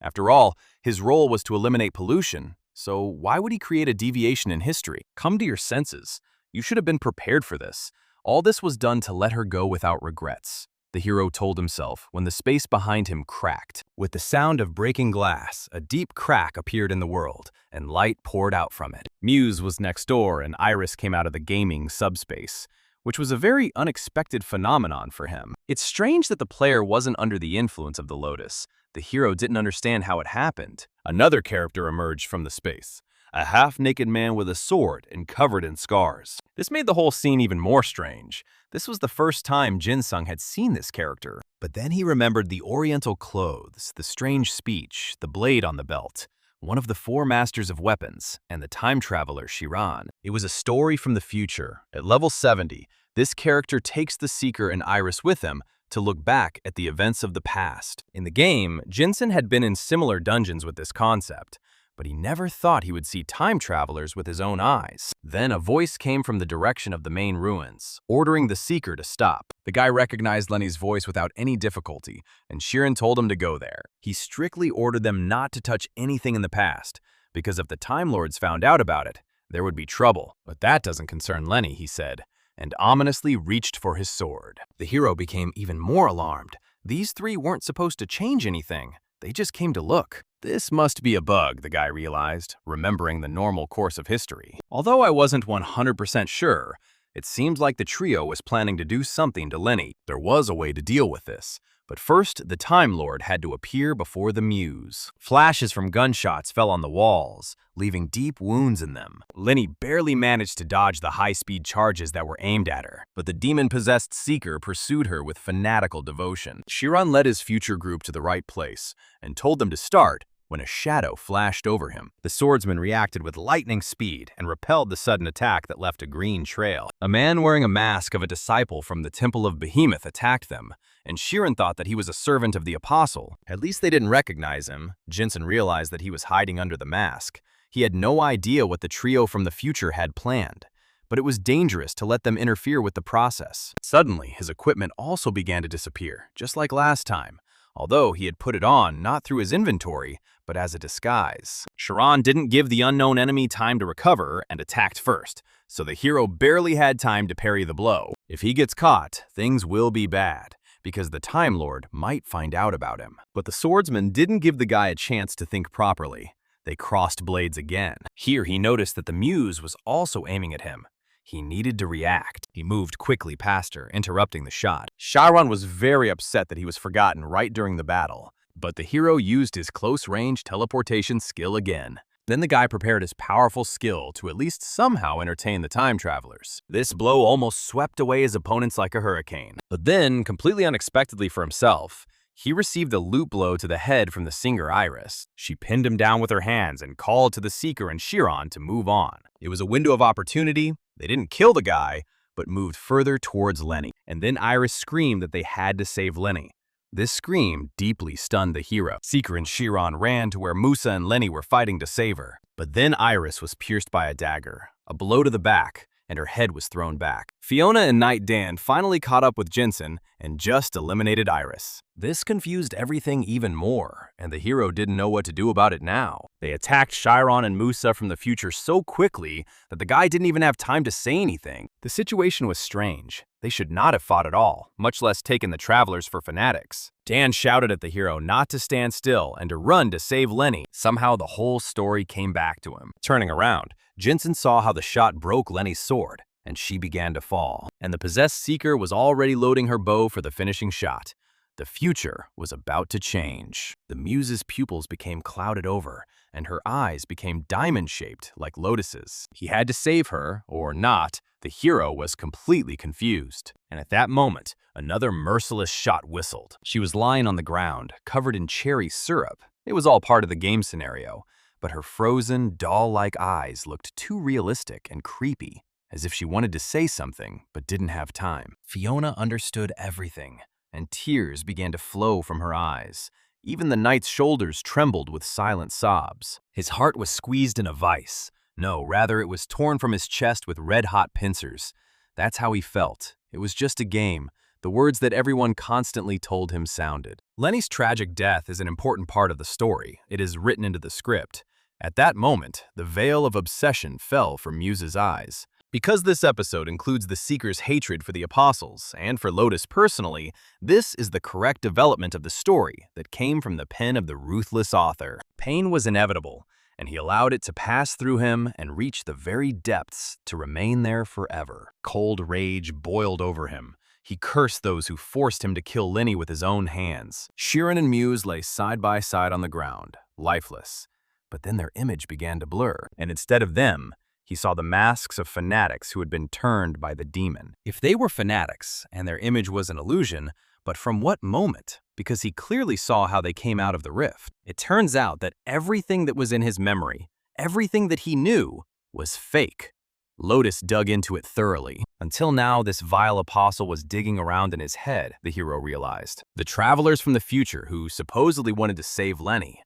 After all, his role was to eliminate pollution, so why would he create a deviation in history? Come to your senses. You should have been prepared for this. All this was done to let her go without regrets, the hero told himself when the space behind him cracked. With the sound of breaking glass, a deep crack appeared in the world, and light poured out from it. Muse was next door, and Iris came out of the gaming subspace, which was a very unexpected phenomenon for him. It's strange that the player wasn't under the influence of the Lotus. The hero didn't understand how it happened. Another character emerged from the space, a half-naked man with a sword and covered in scars. This made the whole scene even more strange. This was the first time Jinsung had seen this character. But then he remembered the oriental clothes, the strange speech, the blade on the belt, one of the 4 masters of weapons, and the time traveler Shiran. It was a story from the future. At level 70, this character takes the Seeker and Iris with him to look back at the events of the past. In the game, Jinsen had been in similar dungeons with this concept, but he never thought he would see time travelers with his own eyes. Then a voice came from the direction of the main ruins, ordering the Seeker to stop. The guy recognized Lenny's voice without any difficulty, and Shiran told him to go there. He strictly ordered them not to touch anything in the past, because if the Time Lords found out about it, there would be trouble. But that doesn't concern Lenny, he said, and ominously reached for his sword. The hero became even more alarmed. These 3 weren't supposed to change anything. They just came to look. This must be a bug, the guy realized, remembering the normal course of history. Although I wasn't 100% sure, it seemed like the trio was planning to do something to Lenny. There was a way to deal with this, But first, the Time Lord had to appear before the muse. Flashes from gunshots fell on the walls, leaving deep wounds in them. Lenny barely managed to dodge the high-speed charges that were aimed at her, but the demon-possessed Seeker pursued her with fanatical devotion. Chiron led his future group to the right place and told them to start when a shadow flashed over him. The swordsman reacted with lightning speed and repelled the sudden attack that left a green trail. A man wearing a mask of a disciple from the Temple of Behemoth attacked them, and Chiron thought that he was a servant of the apostle. At least they didn't recognize him. Jensen realized that he was hiding under the mask. He had no idea what the trio from the future had planned, but it was dangerous to let them interfere with the process. Suddenly, his equipment also began to disappear, just like last time, although he had put it on not through his inventory, but as a disguise. Chiron didn't give the unknown enemy time to recover and attacked first, so the hero barely had time to parry the blow. If he gets caught, things will be bad, because the Time Lord might find out about him. But the swordsman didn't give the guy a chance to think properly. They crossed blades again. Here he noticed that the muse was also aiming at him. He needed to react. He moved quickly past her, interrupting the shot. Chiron was very upset that he was forgotten right during the battle, but the hero used his close-range teleportation skill again. Then the guy prepared his powerful skill to at least somehow entertain the time travelers. This blow almost swept away his opponents like a hurricane. But then, completely unexpectedly for himself, he received a loop blow to the head from the singer Iris. She pinned him down with her hands and called to the Seeker and Chiron to move on. It was a window of opportunity. They didn't kill the guy, but moved further towards Lenny. And then Iris screamed that they had to save Lenny. This scream deeply stunned the hero. Seeker and Chiron ran to where Musa and Lenny were fighting to save her. But then Iris was pierced by a dagger, a blow to the back, and her head was thrown back. Fiona and Knight Dan finally caught up with Jensen and just eliminated Iris. This confused everything even more, and the hero didn't know what to do about it now. They attacked Chiron and Musa from the future so quickly that the guy didn't even have time to say anything. The situation was strange. They should not have fought at all, much less taken the travelers for fanatics. Dan shouted at the hero not to stand still and to run to save Lenny. Somehow the whole story came back to him. Turning around, Jensen saw how the shot broke Lenny's sword, and she began to fall. And the possessed Seeker was already loading her bow for the finishing shot. The future was about to change. The muse's pupils became clouded over, and her eyes became diamond-shaped like lotuses. He had to save her, or not. The hero was completely confused. And at that moment, another merciless shot whistled. She was lying on the ground, covered in cherry syrup. It was all part of the game scenario, but her frozen, doll-like eyes looked too realistic and creepy, as if she wanted to say something but didn't have time. Fiona understood everything, and tears began to flow from her eyes. Even the knight's shoulders trembled with silent sobs. His heart was squeezed in a vice. No, rather it was torn from his chest with red-hot pincers. That's how he felt. It was just a game. The words that everyone constantly told him sounded. Lenny's tragic death is an important part of the story. It is written into the script. At that moment, the veil of obsession fell from Muse's eyes. Because this episode includes the Seeker's hatred for the Apostles, and for Lotus personally, this is the correct development of the story that came from the pen of the ruthless author. Pain was inevitable, and he allowed it to pass through him and reach the very depths to remain there forever. Cold rage boiled over him. He cursed those who forced him to kill Lenny with his own hands. Chiron and Muse lay side by side on the ground, lifeless. But then their image began to blur, and instead of them, he saw the masks of fanatics who had been turned by the demon. If they were fanatics, and their image was an illusion, but from what moment? Because he clearly saw how they came out of the rift. It turns out that everything that was in his memory, everything that he knew, was fake. Lotus dug into it thoroughly. Until now, this vile apostle was digging around in his head, the hero realized. The travelers from the future who supposedly wanted to save Lenny.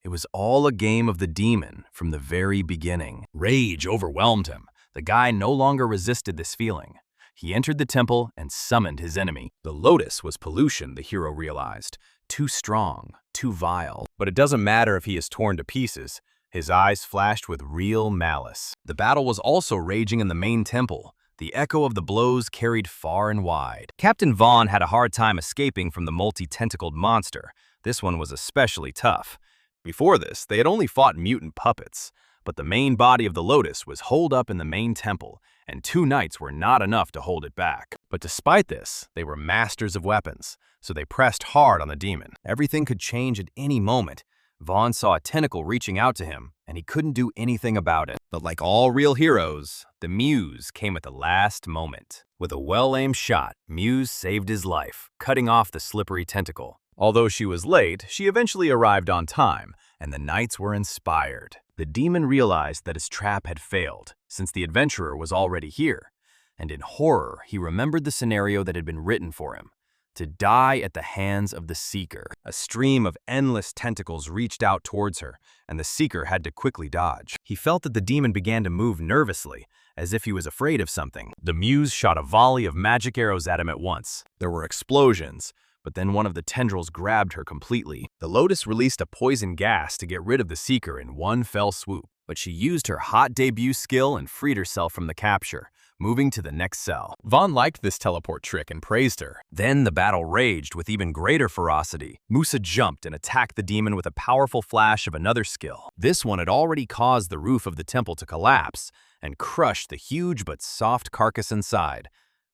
It was all a game of the demon from the very beginning. Rage overwhelmed him. The guy no longer resisted this feeling. He entered the temple and summoned his enemy. The lotus was pollution, the hero realized. Too strong, too vile. But it doesn't matter if he is torn to pieces. His eyes flashed with real malice. The battle was also raging in the main temple. The echo of the blows carried far and wide. Captain Vaughn had a hard time escaping from the multi-tentacled monster. This one was especially tough. Before this, they had only fought mutant puppets, but the main body of the Lotus was holed up in the main temple, and 2 knights were not enough to hold it back. But despite this, they were masters of weapons, so they pressed hard on the demon. Everything could change at any moment. Vaughn saw a tentacle reaching out to him, and he couldn't do anything about it. But like all real heroes, the Muse came at the last moment. With a well-aimed shot, Muse saved his life, cutting off the slippery tentacle. Although she was late, she eventually arrived on time, and the knights were inspired. The demon realized that his trap had failed, since the adventurer was already here. And in horror, he remembered the scenario that had been written for him: to die at the hands of the Seeker. A stream of endless tentacles reached out towards her, and the Seeker had to quickly dodge. He felt that the demon began to move nervously, as if he was afraid of something. The Muse shot a volley of magic arrows at him at once. There were explosions, but then one of the tendrils grabbed her completely. The Lotus released a poison gas to get rid of the Seeker in one fell swoop, but she used her hot debut skill and freed herself from the capture, moving to the next cell. Vaughn liked this teleport trick and praised her. Then the battle raged with even greater ferocity. Musa jumped and attacked the demon with a powerful flash of another skill. This one had already caused the roof of the temple to collapse and crushed the huge but soft carcass inside.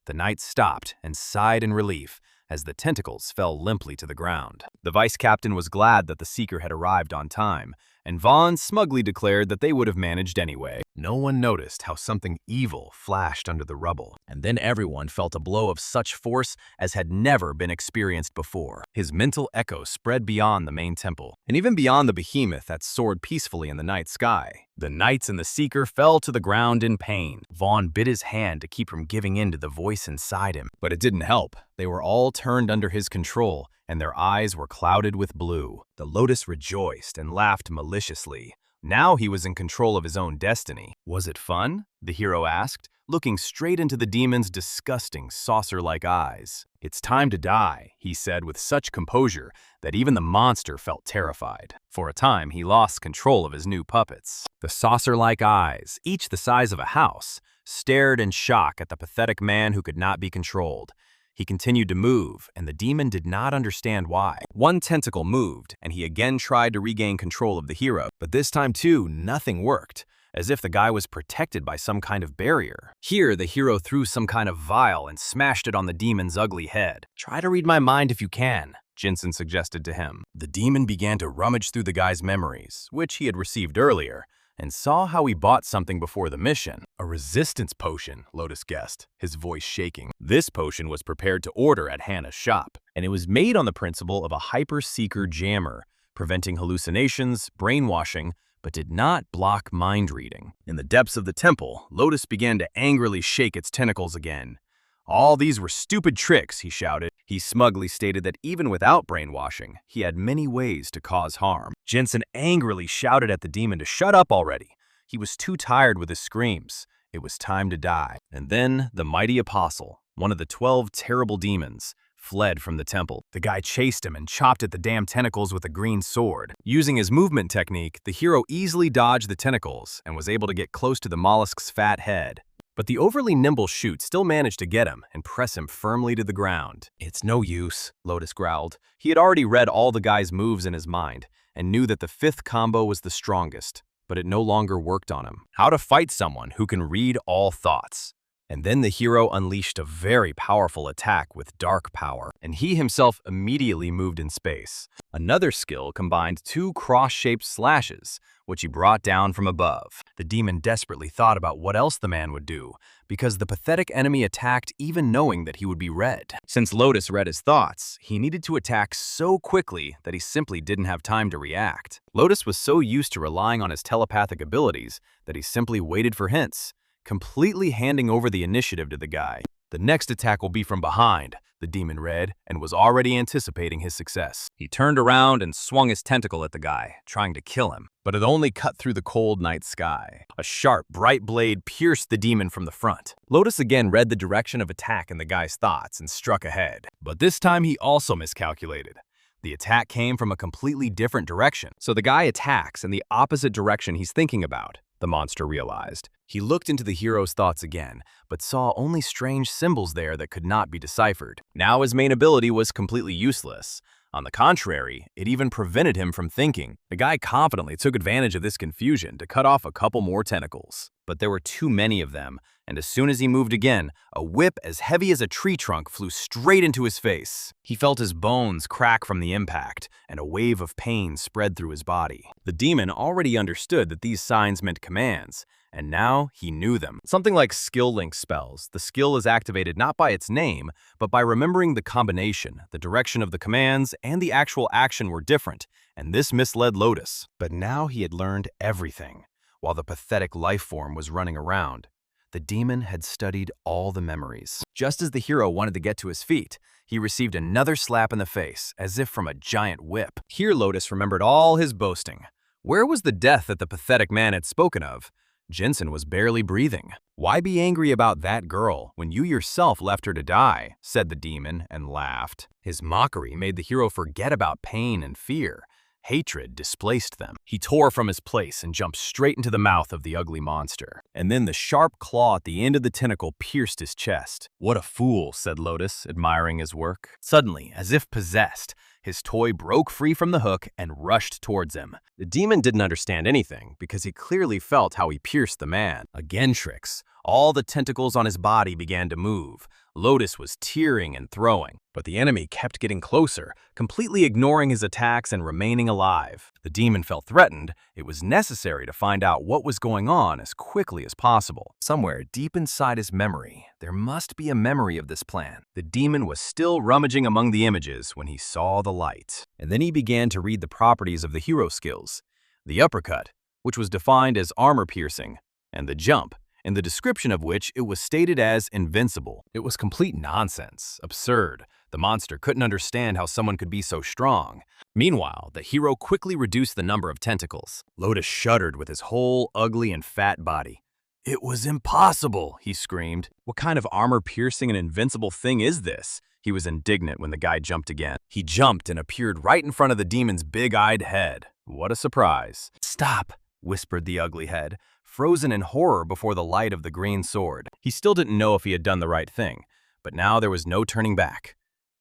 The knight stopped and sighed in relief as the tentacles fell limply to the ground. The vice captain was glad that the Seeker had arrived on time, and Vaughn smugly declared that they would have managed anyway. No one noticed how something evil flashed under the rubble, and then everyone felt a blow of such force as had never been experienced before. His mental echo spread beyond the main temple, and even beyond the behemoth that soared peacefully in the night sky. The knights and the Seeker fell to the ground in pain. Vaughn bit his hand to keep from giving in to the voice inside him, but it didn't help. They were all turned under his control, and their eyes were clouded with blue. The Lotus rejoiced and laughed maliciously. Now he was in control of his own destiny. Was it fun? The hero asked, looking straight into the demon's disgusting, saucer-like eyes. It's time to die, he said with such composure that even the monster felt terrified. For a time, he lost control of his new puppets. The saucer-like eyes, each the size of a house, stared in shock at the pathetic man who could not be controlled. He continued to move, and the demon did not understand why. One tentacle moved, and he again tried to regain control of the hero. But this time, too, nothing worked, as if the guy was protected by some kind of barrier. Here, the hero threw some kind of vial and smashed it on the demon's ugly head. "Try to read my mind if you can," Jensen suggested to him. The demon began to rummage through the guy's memories, which he had received earlier, and saw how he bought something before the mission. A resistance potion, Lotus guessed, his voice shaking. This potion was prepared to order at Hannah's shop, and it was made on the principle of a hyper-seeker jammer, preventing hallucinations, brainwashing, but did not block mind reading. In the depths of the temple, Lotus began to angrily shake its tentacles again. "All these were stupid tricks," he shouted. He smugly stated that even without brainwashing, he had many ways to cause harm. Jensen angrily shouted at the demon to shut up already. He was too tired with his screams. It was time to die. And then the mighty apostle, one of the 12 terrible demons, fled from the temple. The guy chased him and chopped at the damn tentacles with a green sword. Using his movement technique, the hero easily dodged the tentacles and was able to get close to the mollusk's fat head. But the overly nimble shoot still managed to get him and press him firmly to the ground. "It's no use," Lotus growled. He had already read all the guy's moves in his mind and knew that the 5th combo was the strongest, but it no longer worked on him. How to fight someone who can read all thoughts. And then the hero unleashed a very powerful attack with dark power, and he himself immediately moved in space. Another skill combined 2 cross-shaped slashes, which he brought down from above. The demon desperately thought about what else the man would do, because the pathetic enemy attacked even knowing that he would be read. Since Lotus read his thoughts, he needed to attack so quickly that he simply didn't have time to react. Lotus was so used to relying on his telepathic abilities that he simply waited for hints, completely handing over the initiative to the guy. "The next attack will be from behind," the demon read, and was already anticipating his success. He turned around and swung his tentacle at the guy, trying to kill him, but it only cut through the cold night sky. A sharp, bright blade pierced the demon from the front. Lotus again read the direction of attack in the guy's thoughts and struck ahead, but this time he also miscalculated. The attack came from a completely different direction, so the guy attacks in the opposite direction he's thinking about, the monster realized. He looked into the hero's thoughts again, but saw only strange symbols there that could not be deciphered. Now his main ability was completely useless. On the contrary, it even prevented him from thinking. The guy confidently took advantage of this confusion to cut off a couple more tentacles. but there were too many of them, and as soon as he moved again, a whip as heavy as a tree trunk flew straight into his face. He felt his bones crack from the impact, and a wave of pain spread through his body. The demon already understood that these signs meant commands, and now he knew them. Something like skill link spells. The skill is activated not by its name, but by remembering the combination. The direction of the commands and the actual action were different, and this misled Lotus. But now he had learned everything, while the pathetic life form was running around. The demon had studied all the memories. Just as the hero wanted to get to his feet, he received another slap in the face, as if from a giant whip. Here Lotus remembered all his boasting. Where was the death that the pathetic man had spoken of? Jinsen was barely breathing. "Why be angry about that girl when you yourself left her to die?" said the demon and laughed. His mockery made the hero forget about pain and fear. Hatred displaced them. He tore from his place and jumped straight into the mouth of the ugly monster. And then the sharp claw at the end of the tentacle pierced his chest. "What a fool," said Lotus, admiring his work. Suddenly, as if possessed, his toy broke free from the hook and rushed towards him. The demon didn't understand anything because he clearly felt how he pierced the man. Again tricks. All the tentacles on his body began to move. Lotus was tearing and throwing, but the enemy kept getting closer, completely ignoring his attacks and remaining alive. The demon felt threatened. It was necessary to find out what was going on as quickly as possible. Somewhere deep inside his memory, there must be a memory of this plan. The demon was still rummaging among the images when he saw the light. And then he began to read the properties of the hero skills. The uppercut, which was defined as armor piercing, and the jump, in the description of which it was stated as invincible. It was complete nonsense, absurd. The monster couldn't understand how someone could be so strong. Meanwhile, the hero quickly reduced the number of tentacles. Lotus shuddered with his whole ugly and fat body. "It was impossible," he screamed. "What kind of armor-piercing and invincible thing is this?" He was indignant when the guy jumped again. He jumped and appeared right in front of the demon's big-eyed head. What a surprise. "Stop," whispered the ugly head, frozen in horror before the light of the green sword. He still didn't know if he had done the right thing, but now there was no turning back.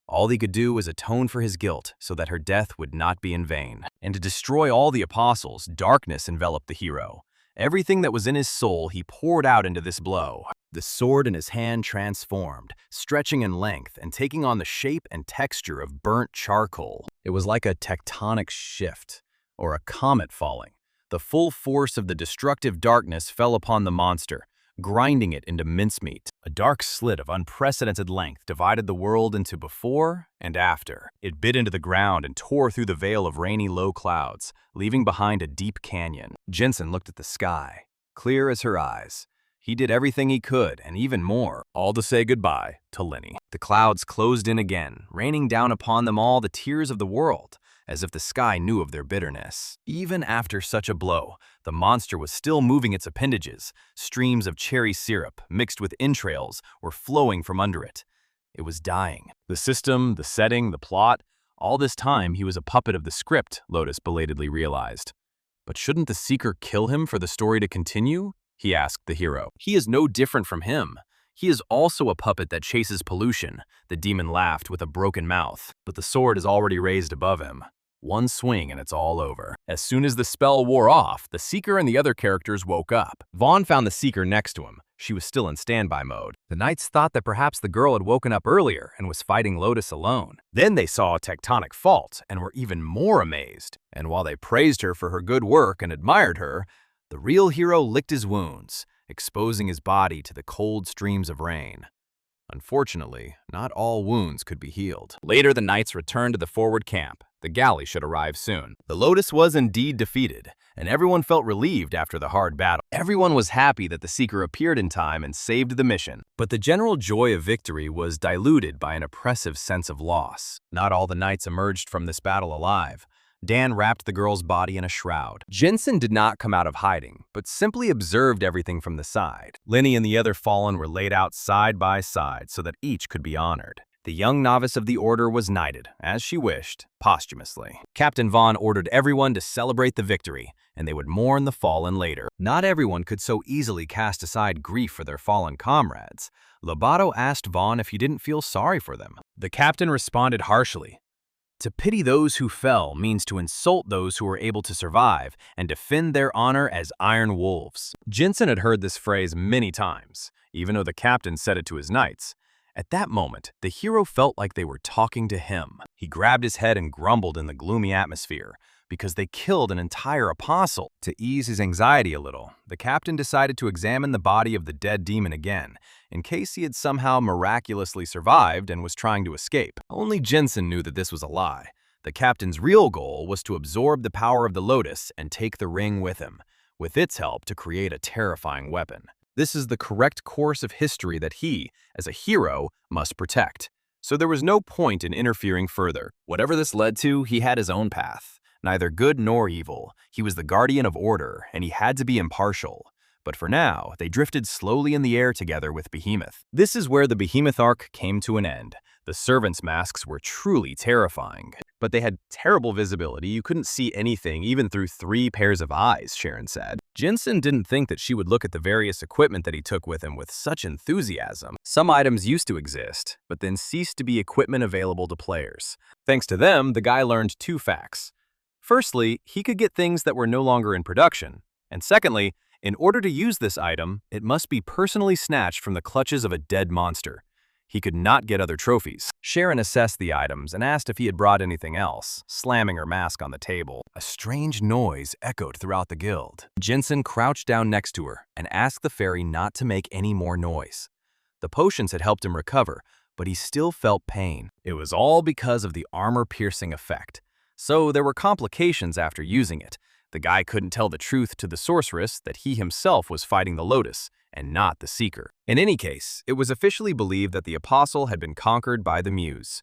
All he could do was atone for his guilt so that her death would not be in vain. And to destroy all the apostles, darkness enveloped the hero. Everything that was in his soul he poured out into this blow. The sword in his hand transformed, stretching in length and taking on the shape and texture of burnt charcoal. It was like a tectonic shift, or a comet falling. The full force of the destructive darkness fell upon the monster, grinding it into mincemeat. A dark slit of unprecedented length divided the world into before and after. It bit into the ground and tore through the veil of rainy low clouds, leaving behind a deep canyon. Jinsen looked at the sky, clear as her eyes. He did everything he could, and even more, all to say goodbye to Lenny. The clouds closed in again, raining down upon them all the tears of the world, as if the sky knew of their bitterness. Even after such a blow, the monster was still moving its appendages. Streams of cherry syrup, mixed with entrails, were flowing from under it. It was dying. The system, the setting, the plot, all this time he was a puppet of the script, Lotus belatedly realized. But shouldn't the Seeker kill him for the story to continue? He asked the hero. He is no different from him. He is also a puppet that chases pollution. The demon laughed with a broken mouth, but the sword is already raised above him. One swing and it's all over. As soon as the spell wore off, the Seeker and the other characters woke up. Vaughn found the Seeker next to him. She was still in standby mode. The knights thought that perhaps the girl had woken up earlier and was fighting Lotus alone. Then they saw a tectonic fault and were even more amazed. And while they praised her for her good work and admired her, the real hero licked his wounds, exposing his body to the cold streams of rain. Unfortunately, not all wounds could be healed. Later, the knights returned to the forward camp. The galley should arrive soon. The Lotus was indeed defeated, and everyone felt relieved after the hard battle. Everyone was happy that the Seeker appeared in time and saved the mission. But the general joy of victory was diluted by an oppressive sense of loss. Not all the knights emerged from this battle alive. Dan wrapped the girl's body in a shroud. Jinsen did not come out of hiding, but simply observed everything from the side. Lenny and the other fallen were laid out side by side so that each could be honored. The young novice of the order was knighted, as she wished, posthumously. Captain Vaughn ordered everyone to celebrate the victory, and they would mourn the fallen later. Not everyone could so easily cast aside grief for their fallen comrades. Lobato asked Vaughn if he didn't feel sorry for them. The captain responded harshly, To pity those who fell means to insult those who were able to survive and defend their honor as iron wolves. Jinsen had heard this phrase many times, even though the captain said it to his knights. At that moment, the hero felt like they were talking to him. He grabbed his head and grumbled in the gloomy atmosphere, because they killed an entire apostle. To ease his anxiety a little, the captain decided to examine the body of the dead demon again, in case he had somehow miraculously survived and was trying to escape. Only Jinsen knew that this was a lie. The captain's real goal was to absorb the power of the lotus and take the ring with him, with its help to create a terrifying weapon. This is the correct course of history that he, as a hero, must protect. So there was no point in interfering further. Whatever this led to, he had his own path. Neither good nor evil. He was the guardian of order, and he had to be impartial. But for now, they drifted slowly in the air together with Behemoth. This is where the Behemoth arc came to an end. The servants' masks were truly terrifying. But they had terrible visibility. You couldn't see anything, even through 3 pairs of eyes, Sharon said. Jinsen didn't think that she would look at the various equipment that he took with him with such enthusiasm. Some items used to exist, but then ceased to be equipment available to players. Thanks to them, the guy learned 2 facts. Firstly, he could get things that were no longer in production. And secondly, in order to use this item, it must be personally snatched from the clutches of a dead monster. He could not get other trophies. Sharon assessed the items and asked if he had brought anything else, slamming her mask on the table. A strange noise echoed throughout the guild. Jinsen crouched down next to her and asked the fairy not to make any more noise. The potions had helped him recover, but he still felt pain. It was all because of the armor-piercing effect. So there were complications after using it. The guy couldn't tell the truth to the sorceress that he himself was fighting the Lotus, and not the Seeker. In any case, it was officially believed that the Apostle had been conquered by the Muse.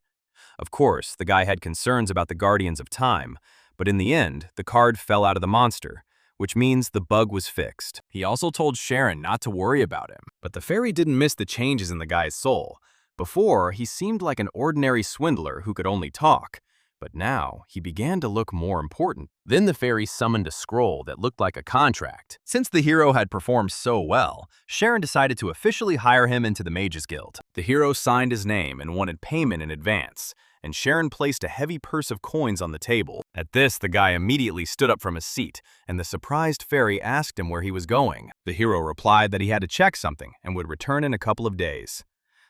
Of course, the guy had concerns about the Guardians of Time, but in the end, the card fell out of the monster, which means the bug was fixed. He also told Sharon not to worry about him, but the fairy didn't miss the changes in the guy's soul. Before, he seemed like an ordinary swindler who could only talk. But now, he began to look more important. Then the fairy summoned a scroll that looked like a contract. Since the hero had performed so well, Sharon decided to officially hire him into the Mages Guild. The hero signed his name and wanted payment in advance, and Sharon placed a heavy purse of coins on the table. At this, the guy immediately stood up from his seat, and the surprised fairy asked him where he was going. The hero replied that he had to check something and would return in a couple of days.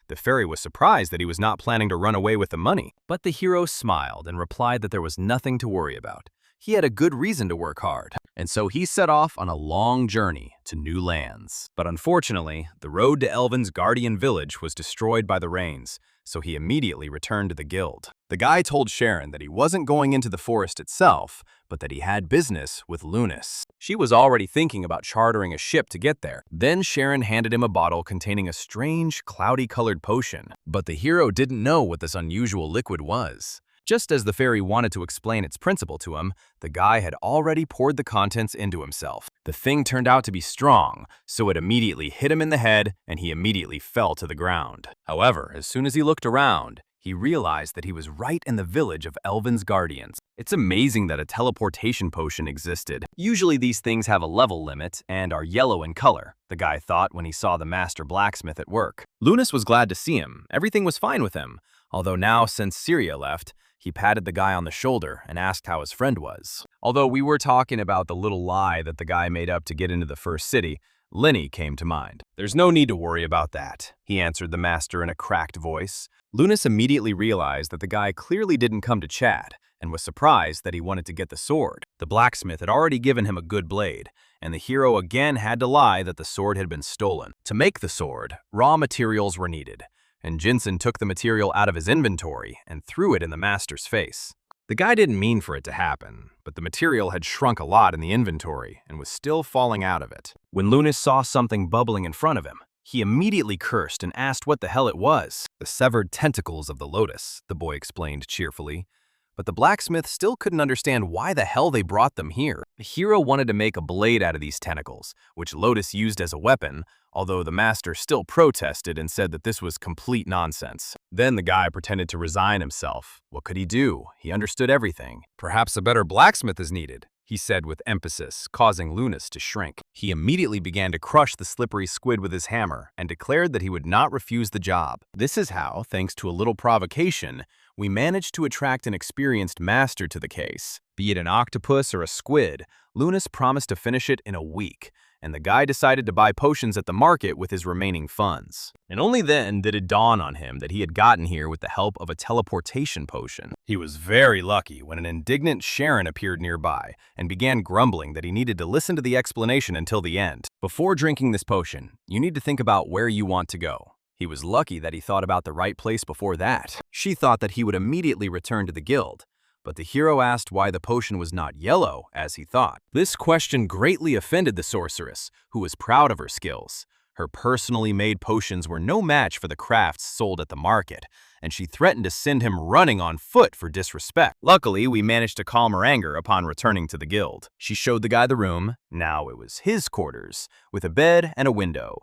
The fairy was surprised that he was not planning to run away with the money, but the hero smiled and replied that there was nothing to worry about. He had a good reason to work hard, and so he set off on a long journey to new lands. But unfortunately, the road to Elven's guardian village was destroyed by the rains, so he immediately returned to the guild. The guy told Sharon that he wasn't going into the forest itself, but that he had business with Lunas. She was already thinking about chartering a ship to get there. Then Sharon handed him a bottle containing a strange, cloudy-colored potion. But the hero didn't know what this unusual liquid was. Just as the fairy wanted to explain its principle to him, the guy had already poured the contents into himself. The thing turned out to be strong, so it immediately hit him in the head, and he immediately fell to the ground. However, as soon as he looked around, he realized that he was right in the village of Elven's guardians. It's amazing that a teleportation potion existed. Usually these things have a level limit and are yellow in color, the guy thought when he saw the master blacksmith at work. Lunas was glad to see him. Everything was fine with him. Although now, since Syria left, he patted the guy on the shoulder and asked how his friend was. Although we were talking about the little lie that the guy made up to get into the first city, Lenny came to mind. "There's no need to worry about that," he answered the master in a cracked voice. Lunas immediately realized that the guy clearly didn't come to chat, and was surprised that he wanted to get the sword. The blacksmith had already given him a good blade, and the hero again had to lie that the sword had been stolen. To make the sword, raw materials were needed, and Jinsen took the material out of his inventory and threw it in the master's face. The guy didn't mean for it to happen, but the material had shrunk a lot in the inventory and was still falling out of it. When Lunas saw something bubbling in front of him, he immediately cursed and asked what the hell it was. "The severed tentacles of the lotus," the boy explained cheerfully. But the blacksmith still couldn't understand why the hell they brought them here. The hero wanted to make a blade out of these tentacles, which Lotus used as a weapon, although the master still protested and said that this was complete nonsense. Then the guy pretended to resign himself. What could he do? He understood everything. Perhaps a better blacksmith is needed. he said with emphasis, causing Lunas to shrink. He immediately began to crush the slippery squid with his hammer and declared that he would not refuse the job. This is how, thanks to a little provocation, we managed to attract an experienced master to the case. Be it an octopus or a squid, Lunas promised to finish it in a week, and the guy decided to buy potions at the market with his remaining funds. And only then did it dawn on him that he had gotten here with the help of a teleportation potion. He was very lucky when an indignant Sharon appeared nearby and began grumbling that he needed to listen to the explanation until the end. Before drinking this potion, you need to think about where you want to go. He was lucky that he thought about the right place before that. She thought that he would immediately return to the guild, but the hero asked why the potion was not yellow, as he thought. This question greatly offended the sorceress, who was proud of her skills. Her personally made potions were no match for the crafts sold at the market, and she threatened to send him running on foot for disrespect. Luckily, we managed to calm her anger upon returning to the guild. She showed the guy the room, now it was his quarters, with a bed and a window.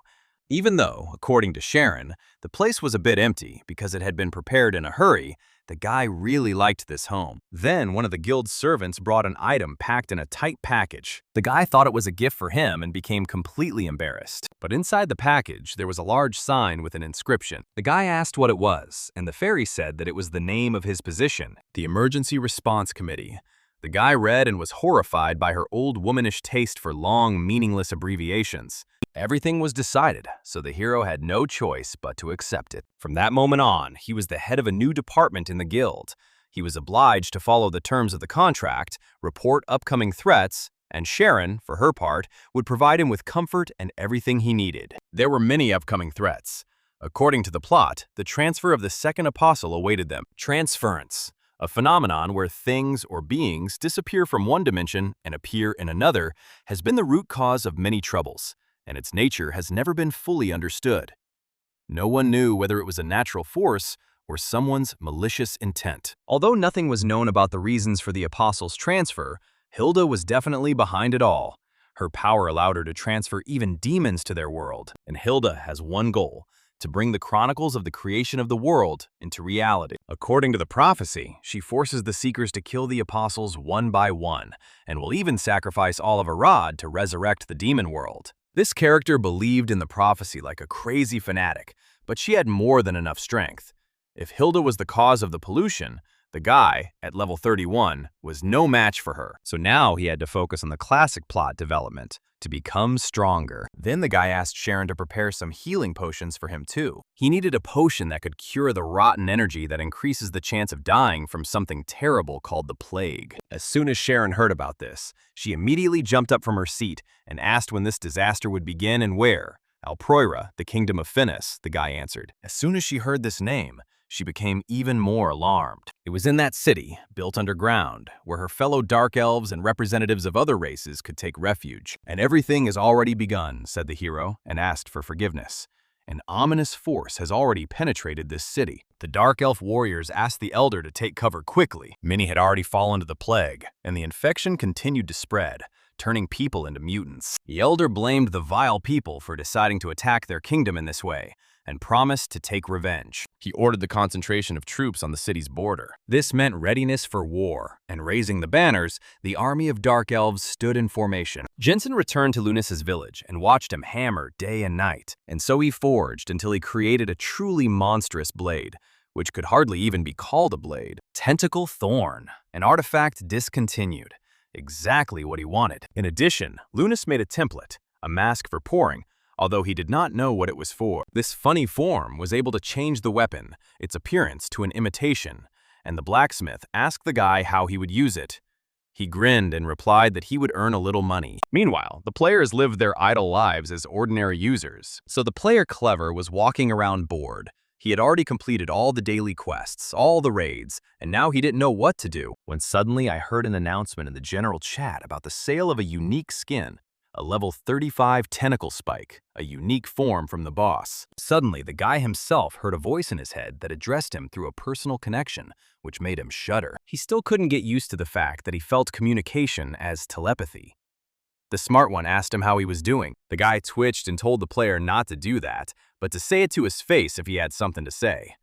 Even though, according to Sharon, the place was a bit empty because it had been prepared in a hurry, the guy really liked this home. Then one of the guild's servants brought an item packed in a tight package. The guy thought it was a gift for him and became completely embarrassed. But inside the package, there was a large sign with an inscription. The guy asked what it was, and the fairy said that it was the name of his position, the Emergency Response Committee. The guy read and was horrified by her old womanish taste for long, meaningless abbreviations. Everything was decided, so the hero had no choice but to accept it. From that moment on, he was the head of a new department in the guild. He was obliged to follow the terms of the contract, report upcoming threats, and Sharon, for her part, would provide him with comfort and everything he needed. There were many upcoming threats. According to the plot, the transfer of the second apostle awaited them. Transference, a phenomenon where things or beings disappear from one dimension and appear in another, has been the root cause of many troubles, and its nature has never been fully understood. No one knew whether it was a natural force or someone's malicious intent. Although nothing was known about the reasons for the apostle's transfer, Hilda was definitely behind it all. Her power allowed her to transfer even demons to their world, and Hilda has one goal: to bring the chronicles of the creation of the world into reality. According to the prophecy, she forces the Seekers to kill the apostles one by one, and will even sacrifice all of Arad to resurrect the demon world. This character believed in the prophecy like a crazy fanatic, but she had more than enough strength. If Hilda was the cause of the pollution, the guy, at level 31, was no match for her. So now he had to focus on the classic plot development, to become stronger. Then the guy asked Sharon to prepare some healing potions for him too. He needed a potion that could cure the rotten energy that increases the chance of dying from something terrible called the plague. As soon as Sharon heard about this, she immediately jumped up from her seat and asked when this disaster would begin and where. Alproira, the kingdom of Finis, the guy answered. As soon as she heard this name, she became even more alarmed. It was in that city, built underground, where her fellow dark elves and representatives of other races could take refuge. And everything has already begun, said the hero, and asked for forgiveness. An ominous force has already penetrated this city. The dark elf warriors asked the elder to take cover quickly. Many had already fallen to the plague, and the infection continued to spread, turning people into mutants. The elder blamed the vile people for deciding to attack their kingdom in this way, and promised to take revenge. He ordered the concentration of troops on the city's border. This meant readiness for war, and raising the banners, the army of dark elves stood in formation. Jensen returned to Lunas's village and watched him hammer day and night, and so he forged until he created a truly monstrous blade, which could hardly even be called a blade. Tentacle Thorn, an artifact discontinued. Exactly what he wanted. In addition, Lunas made a template, a mask for pouring, although he did not know what it was for. This funny form was able to change the weapon, its appearance to an imitation, and the blacksmith asked the guy how he would use it. He grinned and replied that he would earn a little money. Meanwhile, the players lived their idle lives as ordinary users. So the player Clever was walking around bored. He had already completed all the daily quests, all the raids, and now he didn't know what to do, when suddenly I heard an announcement in the general chat about the sale of a unique skin. A level 35 tentacle spike, a unique form from the boss. Suddenly, the guy himself heard a voice in his head that addressed him through a personal connection, which made him shudder. He still couldn't get used to the fact that he felt communication as telepathy. The smart one asked him how he was doing. The guy twitched and told the player not to do that, but to say it to his face if he had something to say.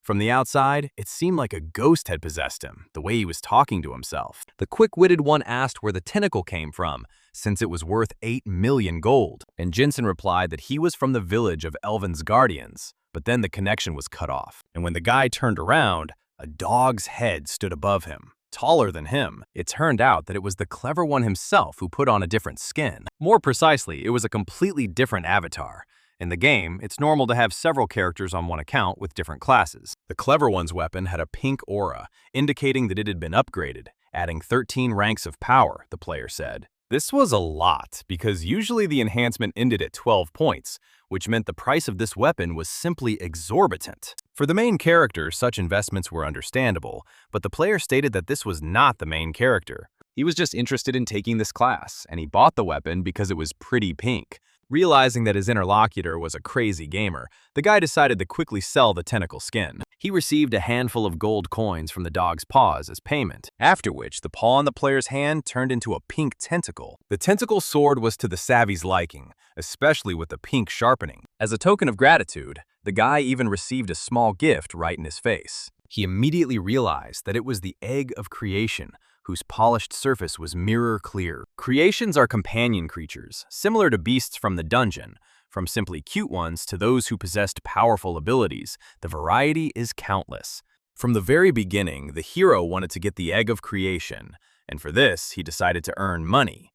From the outside, it seemed like a ghost had possessed him, the way he was talking to himself. The quick-witted one asked where the tentacle came from, since it was worth 8 million gold, and Jinsen replied that he was from the village of Elven's guardians. But then the connection was cut off, and when the guy turned around, a dog's head stood above him, taller than him. It turned out that it was the clever one himself who put on a different skin. More precisely, it was a completely different avatar. In the game, it's normal to have several characters on one account with different classes. The clever one's weapon had a pink aura, indicating that it had been upgraded, adding 13 ranks of power, the player said. This was a lot, because usually the enhancement ended at 12 points, which meant the price of this weapon was simply exorbitant. For the main character, such investments were understandable, but the player stated that this was not the main character. He was just interested in taking this class, and he bought the weapon because it was pretty pink. Realizing that his interlocutor was a crazy gamer, the guy decided to quickly sell the tentacle skin. He received a handful of gold coins from the dog's paws as payment, after which the paw on the player's hand turned into a pink tentacle. The tentacle sword was to the savvy's liking, especially with the pink sharpening. As a token of gratitude, the guy even received a small gift right in his face. He immediately realized that it was the egg of creation, whose polished surface was mirror clear. Creations are companion creatures, similar to beasts from the dungeon. From simply cute ones to those who possessed powerful abilities, the variety is countless. From the very beginning, the hero wanted to get the egg of creation, and for this, he decided to earn money.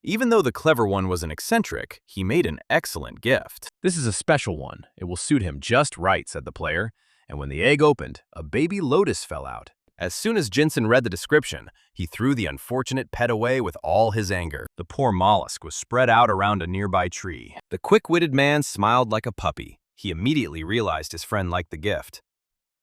Even though the clever one was an eccentric, he made an excellent gift. This is a special one. It will suit him just right, said the player. And when the egg opened, a baby lotus fell out. As soon as Jinsen read the description, he threw the unfortunate pet away with all his anger. The poor mollusk was spread out around a nearby tree. The quick-witted man smiled like a puppy. He immediately realized his friend liked the gift.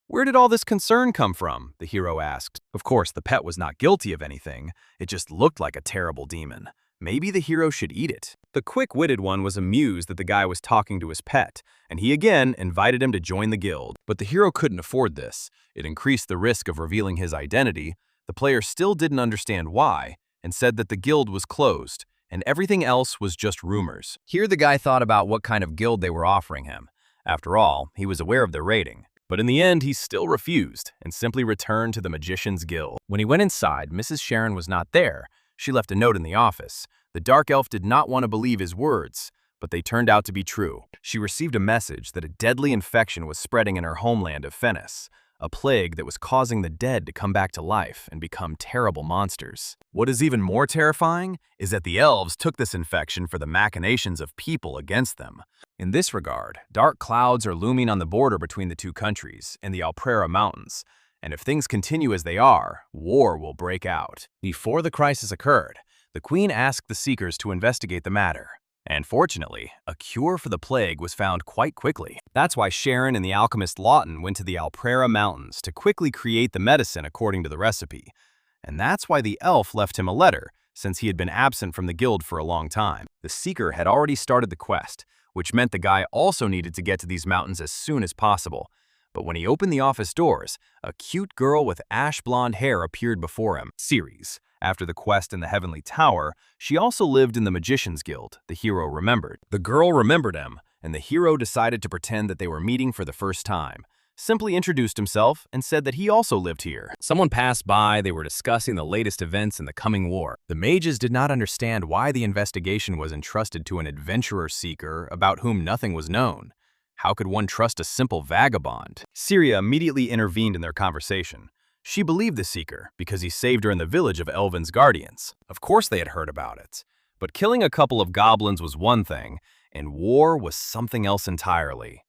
Where did all this concern come from? The hero asked. Of course, the pet was not guilty of anything. It just looked like a terrible demon. Maybe the hero should eat it. The quick-witted one was amused that the guy was talking to his pet, and he again invited him to join the guild. But the hero couldn't afford this. It increased the risk of revealing his identity. The player still didn't understand why, and said that the guild was closed, and everything else was just rumors. Here the guy thought about what kind of guild they were offering him. After all, he was aware of their rating. But in the end, he still refused, and simply returned to the Magician's Guild. When he went inside, Mrs. Sharon was not there. She left a note in the office. The dark elf did not want to believe his words, but they turned out to be true. She received a message that a deadly infection was spreading in her homeland of Fennis, a plague that was causing the dead to come back to life and become terrible monsters. What is even more terrifying is that the elves took this infection for the machinations of people against them. In this regard, dark clouds are looming on the border between the two countries in the Alprera Mountains, and if things continue as they are, war will break out. Before the crisis occurred, the queen asked the seekers to investigate the matter. And fortunately, a cure for the plague was found quite quickly. That's why Sharon and the alchemist Lawton went to the Alprera Mountains to quickly create the medicine according to the recipe. And that's why the elf left him a letter, since he had been absent from the guild for a long time. The seeker had already started the quest, which meant the guy also needed to get to these mountains as soon as possible. But when he opened the office doors, a cute girl with ash blonde hair appeared before him. Ceres. After the quest in the Heavenly Tower, she also lived in the Magician's Guild, the hero remembered. The girl remembered him, and the hero decided to pretend that they were meeting for the first time. Simply introduced himself and said that he also lived here. Someone passed by, they were discussing the latest events in the coming war. The mages did not understand why the investigation was entrusted to an adventurer seeker about whom nothing was known. How could one trust a simple vagabond? Syria immediately intervened in their conversation. She believed the seeker because he saved her in the village of Elven's guardians. Of course they had heard about it. But killing a couple of goblins was one thing, and war was something else entirely.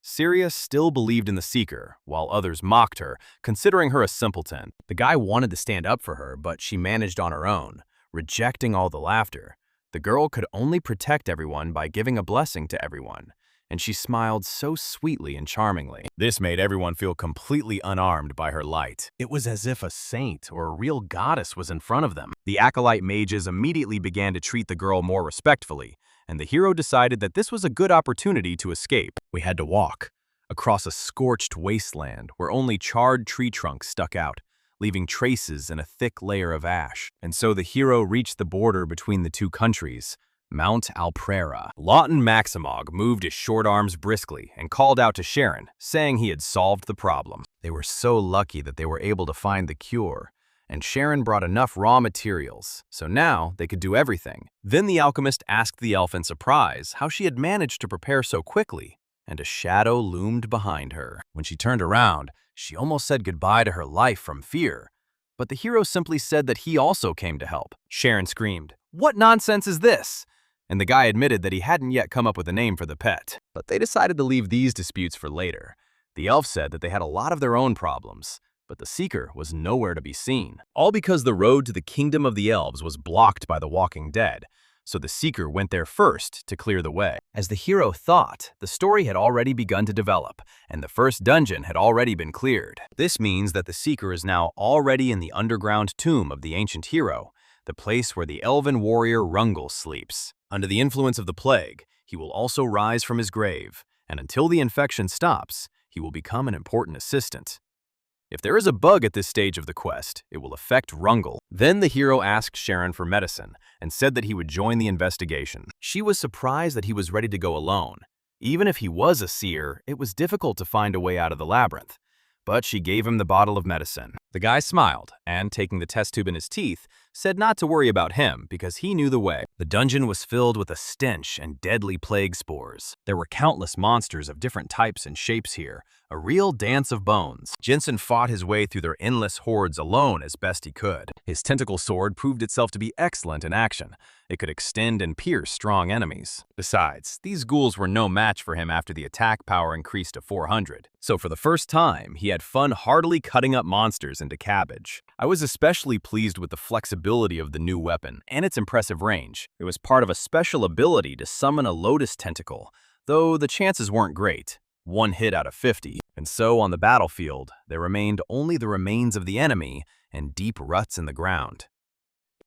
Syria still believed in the seeker, while others mocked her, considering her a simpleton. The guy wanted to stand up for her, but she managed on her own, rejecting all the laughter. The girl could only protect everyone by giving a blessing to everyone, and she smiled so sweetly and charmingly. This made everyone feel completely unarmed by her light. It was as if a saint or a real goddess was in front of them. The acolyte mages immediately began to treat the girl more respectfully, and the hero decided that this was a good opportunity to escape. We had to walk across a scorched wasteland where only charred tree trunks stuck out, leaving traces in a thick layer of ash. And so the hero reached the border between the two countries, Mount Alprera. Lawton Maximog moved his short arms briskly and called out to Sharon, saying he had solved the problem. They were so lucky that they were able to find the cure, and Sharon brought enough raw materials, so now they could do everything. Then the alchemist asked the elf in surprise how she had managed to prepare so quickly, and a shadow loomed behind her. When she turned around, she almost said goodbye to her life from fear. But the hero simply said that he also came to help. Sharon screamed, "What nonsense is this?" And the guy admitted that he hadn't yet come up with a name for the pet. But they decided to leave these disputes for later. The elf said that they had a lot of their own problems, but the seeker was nowhere to be seen. All because the road to the kingdom of the elves was blocked by the walking dead, so the seeker went there first to clear the way. As the hero thought, the story had already begun to develop, and the first dungeon had already been cleared. This means that the seeker is now already in the underground tomb of the ancient hero, the place where the elven warrior Rungel sleeps. Under the influence of the plague, he will also rise from his grave, and until the infection stops, he will become an important assistant. If there is a bug at this stage of the quest, it will affect Rungel. Then the hero asked Sharon for medicine and said that he would join the investigation. She was surprised that he was ready to go alone. Even if he was a seer, it was difficult to find a way out of the labyrinth. But she gave him the bottle of medicine. The guy smiled and, taking the test tube in his teeth, said not to worry about him because he knew the way. The dungeon was filled with a stench and deadly plague spores. There were countless monsters of different types and shapes here, a real dance of bones. Jensen fought his way through their endless hordes alone as best he could. His tentacle sword proved itself to be excellent in action. It could extend and pierce strong enemies. Besides, these ghouls were no match for him after the attack power increased to 400. So for the first time, he had fun heartily cutting up monsters into cabbage. I was especially pleased with the flexibility of the new weapon and its impressive range. It was part of a special ability to summon a lotus tentacle, though the chances weren't great. 1 hit out of 50. And so on the battlefield, there remained only the remains of the enemy and deep ruts in the ground.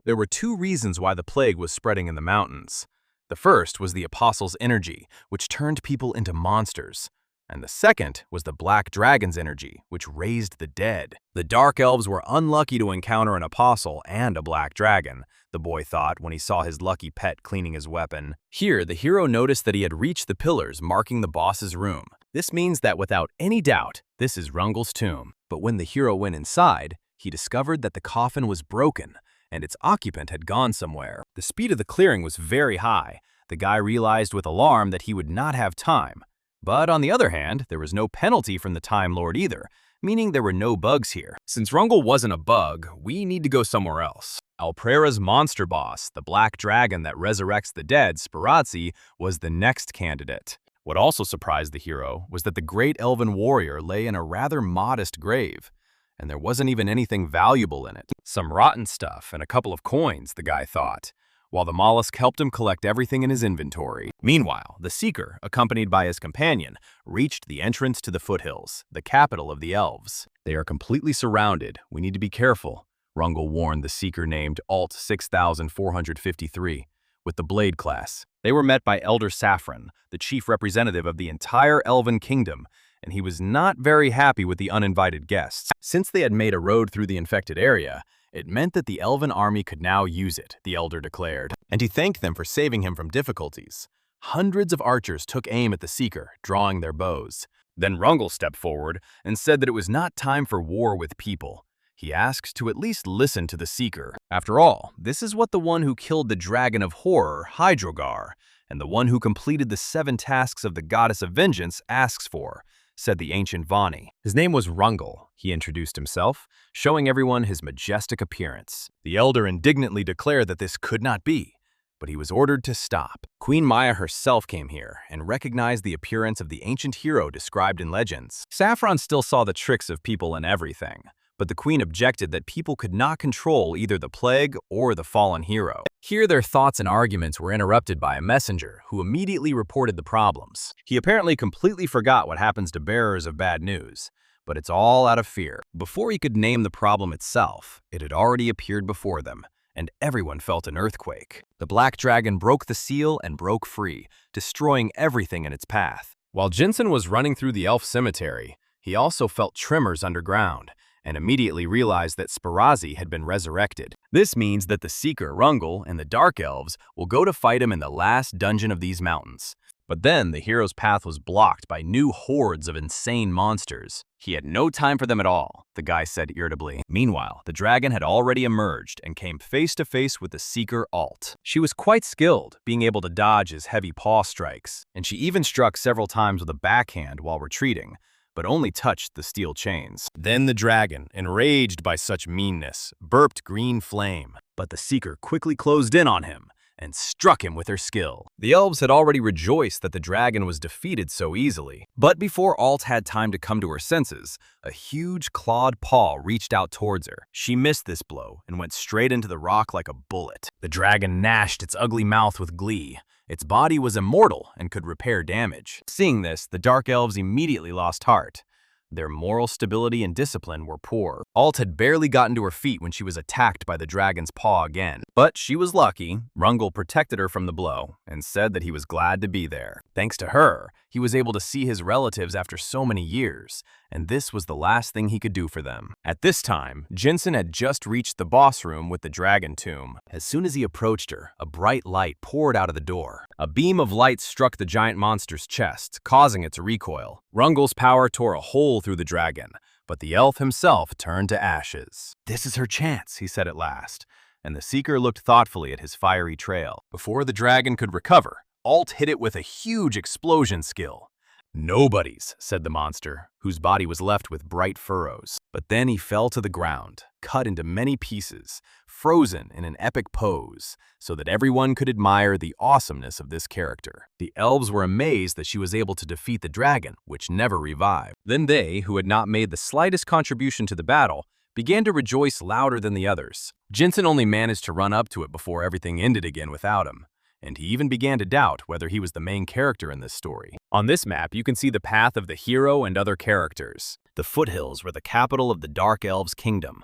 There were 2 reasons why the plague was spreading in the mountains. The first was the apostles' energy, which turned people into monsters. And the second was the black dragon's energy, which raised the dead. The dark elves were unlucky to encounter an apostle and a black dragon, the boy thought when he saw his lucky pet cleaning his weapon. Here, the hero noticed that he had reached the pillars marking the boss's room. This means that without any doubt, this is Rungel's tomb. But when the hero went inside, he discovered that the coffin was broken, and its occupant had gone somewhere. The speed of the clearing was very high. The guy realized with alarm that he would not have time. But on the other hand, there was no penalty from the Time Lord either, meaning there were no bugs here. Since Rungel wasn't a bug, we need to go somewhere else. Alprera's monster boss, the black dragon that resurrects the dead, Sparazzi, was the next candidate. What also surprised the hero was that the great elven warrior lay in a rather modest grave, and there wasn't even anything valuable in it. Some rotten stuff and a couple of coins, the guy thought, while the mollusk helped him collect everything in his inventory. Meanwhile, the seeker, accompanied by his companion, reached the entrance to the foothills, the capital of the elves. They are completely surrounded. We need to be careful, Rungel warned the seeker named Alt 6453, with the Blade class. They were met by Elder Saffron, the chief representative of the entire elven kingdom, and he was not very happy with the uninvited guests. Since they had made a road through the infected area, it meant that the elven army could now use it, the elder declared, and he thanked them for saving him from difficulties. Hundreds of archers took aim at the seeker, drawing their bows. Then Rungel stepped forward and said that it was not time for war with people. He asked to at least listen to the seeker. After all, this is what the one who killed the dragon of horror, Hydrogar, and the one who completed the 7 tasks of the goddess of vengeance asks for, said the ancient Vani. His name was Rungel, he introduced himself, showing everyone his majestic appearance. The elder indignantly declared that this could not be, but he was ordered to stop. Queen Maya herself came here and recognized the appearance of the ancient hero described in legends. Saffron still saw the tricks of people in everything, but the queen objected that people could not control either the plague or the fallen hero. Here their thoughts and arguments were interrupted by a messenger who immediately reported the problems. He apparently completely forgot what happens to bearers of bad news, but it's all out of fear. Before he could name the problem itself, it had already appeared before them, and everyone felt an earthquake. The black dragon broke the seal and broke free, destroying everything in its path. While Jensen was running through the elf cemetery, he also felt tremors underground, and immediately realized that Sparazi had been resurrected. This means that the Seeker, Rungle, and the Dark Elves will go to fight him in the last dungeon of these mountains. But then the hero's path was blocked by new hordes of insane monsters. He had no time for them at all, the guy said irritably. Meanwhile, the dragon had already emerged and came face to face with the Seeker Alt. She was quite skilled, being able to dodge his heavy paw strikes, and she even struck several times with a backhand while retreating, but only touched the steel chains. Then the dragon, enraged by such meanness, burped green flame, but the Seeker quickly closed in on him and struck him with her skill. The elves had already rejoiced that the dragon was defeated so easily, but before Alt had time to come to her senses, a huge clawed paw reached out towards her. She missed this blow and went straight into the rock like a bullet. The dragon gnashed its ugly mouth with glee. Its body was immortal and could repair damage. Seeing this, the Dark Elves immediately lost heart. Their moral stability and discipline were poor. Alt had barely gotten to her feet when she was attacked by the dragon's paw again. But she was lucky. Rungle protected her from the blow and said that he was glad to be there. Thanks to her, he was able to see his relatives after so many years, and this was the last thing he could do for them. At this time, Jinsen had just reached the boss room with the dragon tomb. As soon as he approached her, a bright light poured out of the door. A beam of light struck the giant monster's chest, causing it to recoil. Rungle's power tore a hole through the dragon, but the elf himself turned to ashes. "This is her chance," he said at last, and the Seeker looked thoughtfully at his fiery trail. Before the dragon could recover, Alt hit it with a huge explosion skill. "Nobody's," said the monster, whose body was left with bright furrows. But then he fell to the ground, cut into many pieces, frozen in an epic pose, so that everyone could admire the awesomeness of this character. The elves were amazed that she was able to defeat the dragon, which never revived. Then they, who had not made the slightest contribution to the battle, began to rejoice louder than the others. Jinsen only managed to run up to it before everything ended again without him, and he even began to doubt whether he was the main character in this story. On this map, you can see the path of the hero and other characters. The foothills were the capital of the Dark Elves' kingdom.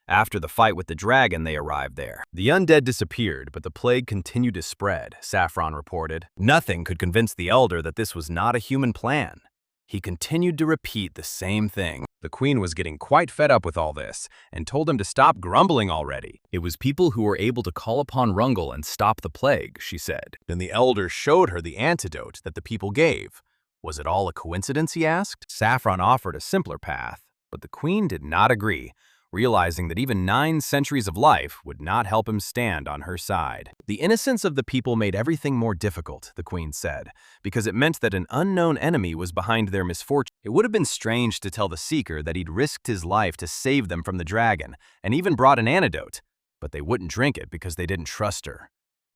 After the fight with the dragon, they arrived there. The undead disappeared, but the plague continued to spread, Saffron reported. Nothing could convince the elder that this was not a human plan. He continued to repeat the same thing. The queen was getting quite fed up with all this and told him to stop grumbling already. It was people who were able to call upon Rungle and stop the plague, she said. Then the elder showed her the antidote that the people gave. Was it all a coincidence, he asked? Saffron offered a simpler path, but the queen did not agree, realizing that even 9 centuries of life would not help him stand on her side. The innocence of the people made everything more difficult, the queen said, because it meant that an unknown enemy was behind their misfortune. It would have been strange to tell the Seeker that he'd risked his life to save them from the dragon, and even brought an antidote, but they wouldn't drink it because they didn't trust her.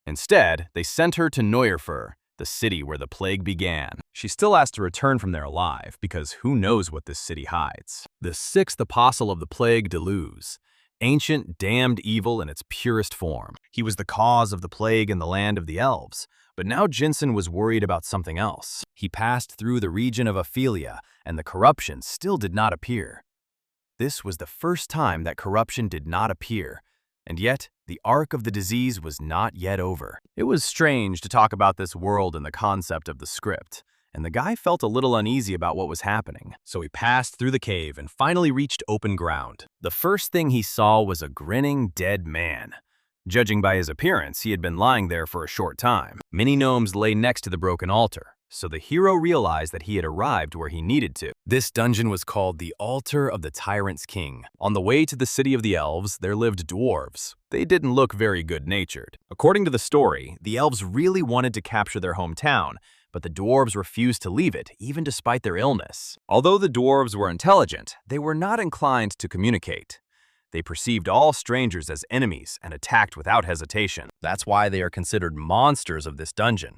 Instead, they sent her to Neuerfur, the city where the plague began. She still has to return from there alive, because who knows what this city hides. The 6th apostle of the plague, Deleuze, ancient, damned evil in its purest form. He was the cause of the plague in the land of the elves, but now Jinsen was worried about something else. He passed through the region of Ophelia, and the corruption still did not appear. This was the first time that corruption did not appear, and yet the arc of the disease was not yet over. It was strange to talk about this world in the concept of the script, and the guy felt a little uneasy about what was happening. So he passed through the cave and finally reached open ground. The first thing he saw was a grinning, dead man. Judging by his appearance, he had been lying there for a short time. Many gnomes lay next to the broken altar, so the hero realized that he had arrived where he needed to. This dungeon was called the Altar of the Tyrant's King. On the way to the city of the elves, there lived dwarves. They didn't look very good-natured. According to the story, the elves really wanted to capture their hometown, but the dwarves refused to leave it, even despite their illness. Although the dwarves were intelligent, they were not inclined to communicate. They perceived all strangers as enemies and attacked without hesitation. That's why they are considered monsters of this dungeon.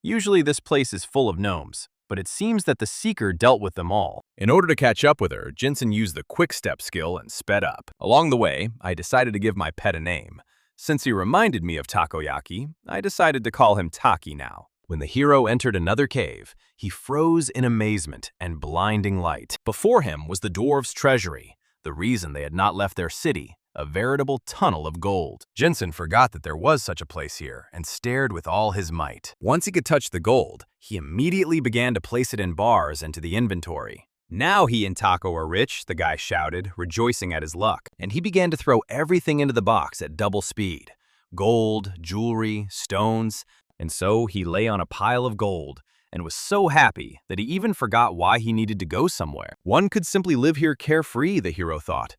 Usually this place is full of gnomes, but it seems that the Seeker dealt with them all. In order to catch up with her, Jinsen used the quick step skill and sped up. Along the way, I decided to give my pet a name. Since he reminded me of Takoyaki, I decided to call him Taki now. When the hero entered another cave, he froze in amazement and blinding light. Before him was the dwarves' treasury, the reason they had not left their city, a veritable tunnel of gold. Jinsen forgot that there was such a place here and stared with all his might. Once he could touch the gold, he immediately began to place it in bars into the inventory. Now he and Taco are rich, the guy shouted, rejoicing at his luck, and he began to throw everything into the box at double speed. Gold, jewelry, stones, and so he lay on a pile of gold and was so happy that he even forgot why he needed to go somewhere. One could simply live here carefree, the hero thought.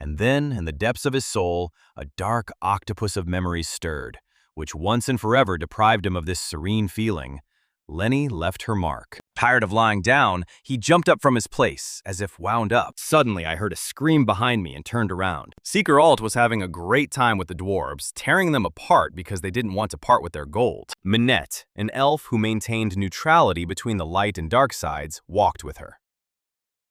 And then, in the depths of his soul, a dark octopus of memories stirred, which once and forever deprived him of this serene feeling. Lenny left her mark. Tired of lying down, he jumped up from his place, as if wound up. Suddenly, I heard a scream behind me and turned around. Seeker Alt was having a great time with the dwarves, tearing them apart because they didn't want to part with their gold. Minette, an elf who maintained neutrality between the light and dark sides, walked with her.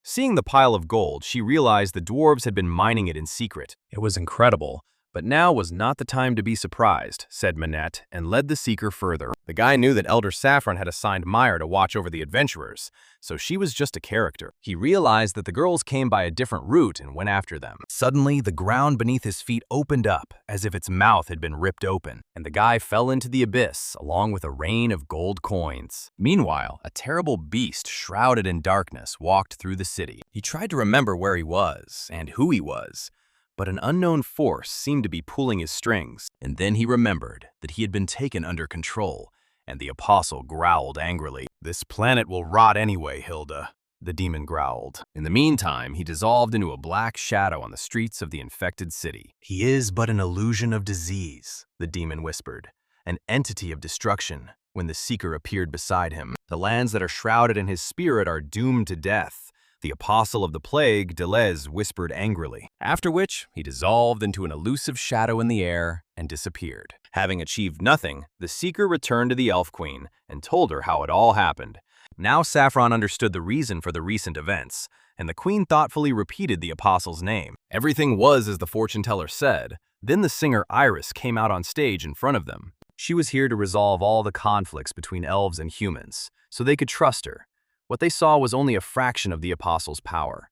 Seeing the pile of gold, she realized the dwarves had been mining it in secret. It was incredible. But now was not the time to be surprised, said Minette, and led the seeker further. The guy knew that Elder Saffron had assigned Meyer to watch over the adventurers, so she was just a character. He realized that the girls came by a different route and went after them. Suddenly, the ground beneath his feet opened up, as if its mouth had been ripped open, and the guy fell into the abyss, along with a rain of gold coins. Meanwhile, a terrible beast shrouded in darkness walked through the city. He tried to remember where he was and who he was, but an unknown force seemed to be pulling his strings, and then he remembered that he had been taken under control, and the apostle growled angrily. "This planet will rot anyway, Hilda," the demon growled. In the meantime, he dissolved into a black shadow on the streets of the infected city. "He is but an illusion of disease," the demon whispered, "an entity of destruction." When the seeker appeared beside him, "The lands that are shrouded in his spirit are doomed to death," the apostle of the plague, Deleuze, whispered angrily, after which he dissolved into an elusive shadow in the air and disappeared. Having achieved nothing, the seeker returned to the Elf Queen and told her how it all happened. Now Saffron understood the reason for the recent events, and the queen thoughtfully repeated the apostle's name. Everything was as the fortune teller said. Then the singer Iris came out on stage in front of them. She was here to resolve all the conflicts between elves and humans, so they could trust her. What they saw was only a fraction of the apostle's power.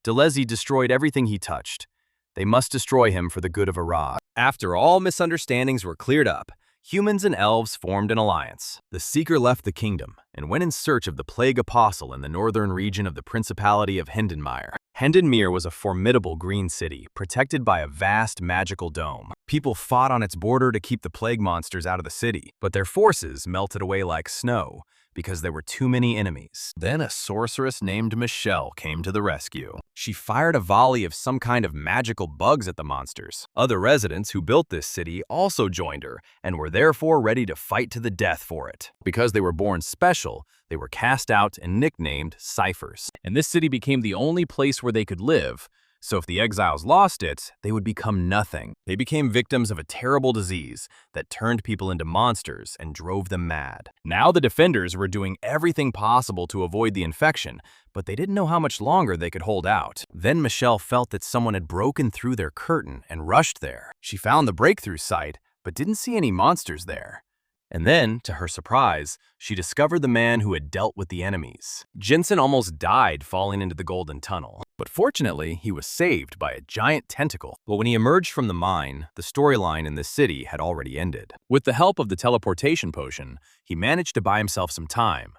Deleuze destroyed everything he touched. They must destroy him for the good of Arad. After all misunderstandings were cleared up, humans and elves formed an alliance. The seeker left the kingdom and went in search of the plague apostle in the northern region of the Principality of Hindenmeyer. Hindenmeer was a formidable green city, protected by a vast magical dome. People fought on its border to keep the plague monsters out of the city, but their forces melted away like snow because there were too many enemies. Then a sorceress named Michelle came to the rescue. She fired a volley of some kind of magical bugs at the monsters. Other residents who built this city also joined her and were therefore ready to fight to the death for it. Because they were born special, they were cast out and nicknamed Ciphers. And this city became the only place where they could live. So if the exiles lost it, they would become nothing. They became victims of a terrible disease that turned people into monsters and drove them mad. Now the defenders were doing everything possible to avoid the infection, but they didn't know how much longer they could hold out. Then Michelle felt that someone had broken through their curtain and rushed there. She found the breakthrough site, but didn't see any monsters there. And then, to her surprise, she discovered the man who had dealt with the enemies. Jensen almost died falling into the golden tunnel, but fortunately, he was saved by a giant tentacle. But when he emerged from the mine, the storyline in this city had already ended. With the help of the teleportation potion, he managed to buy himself some time.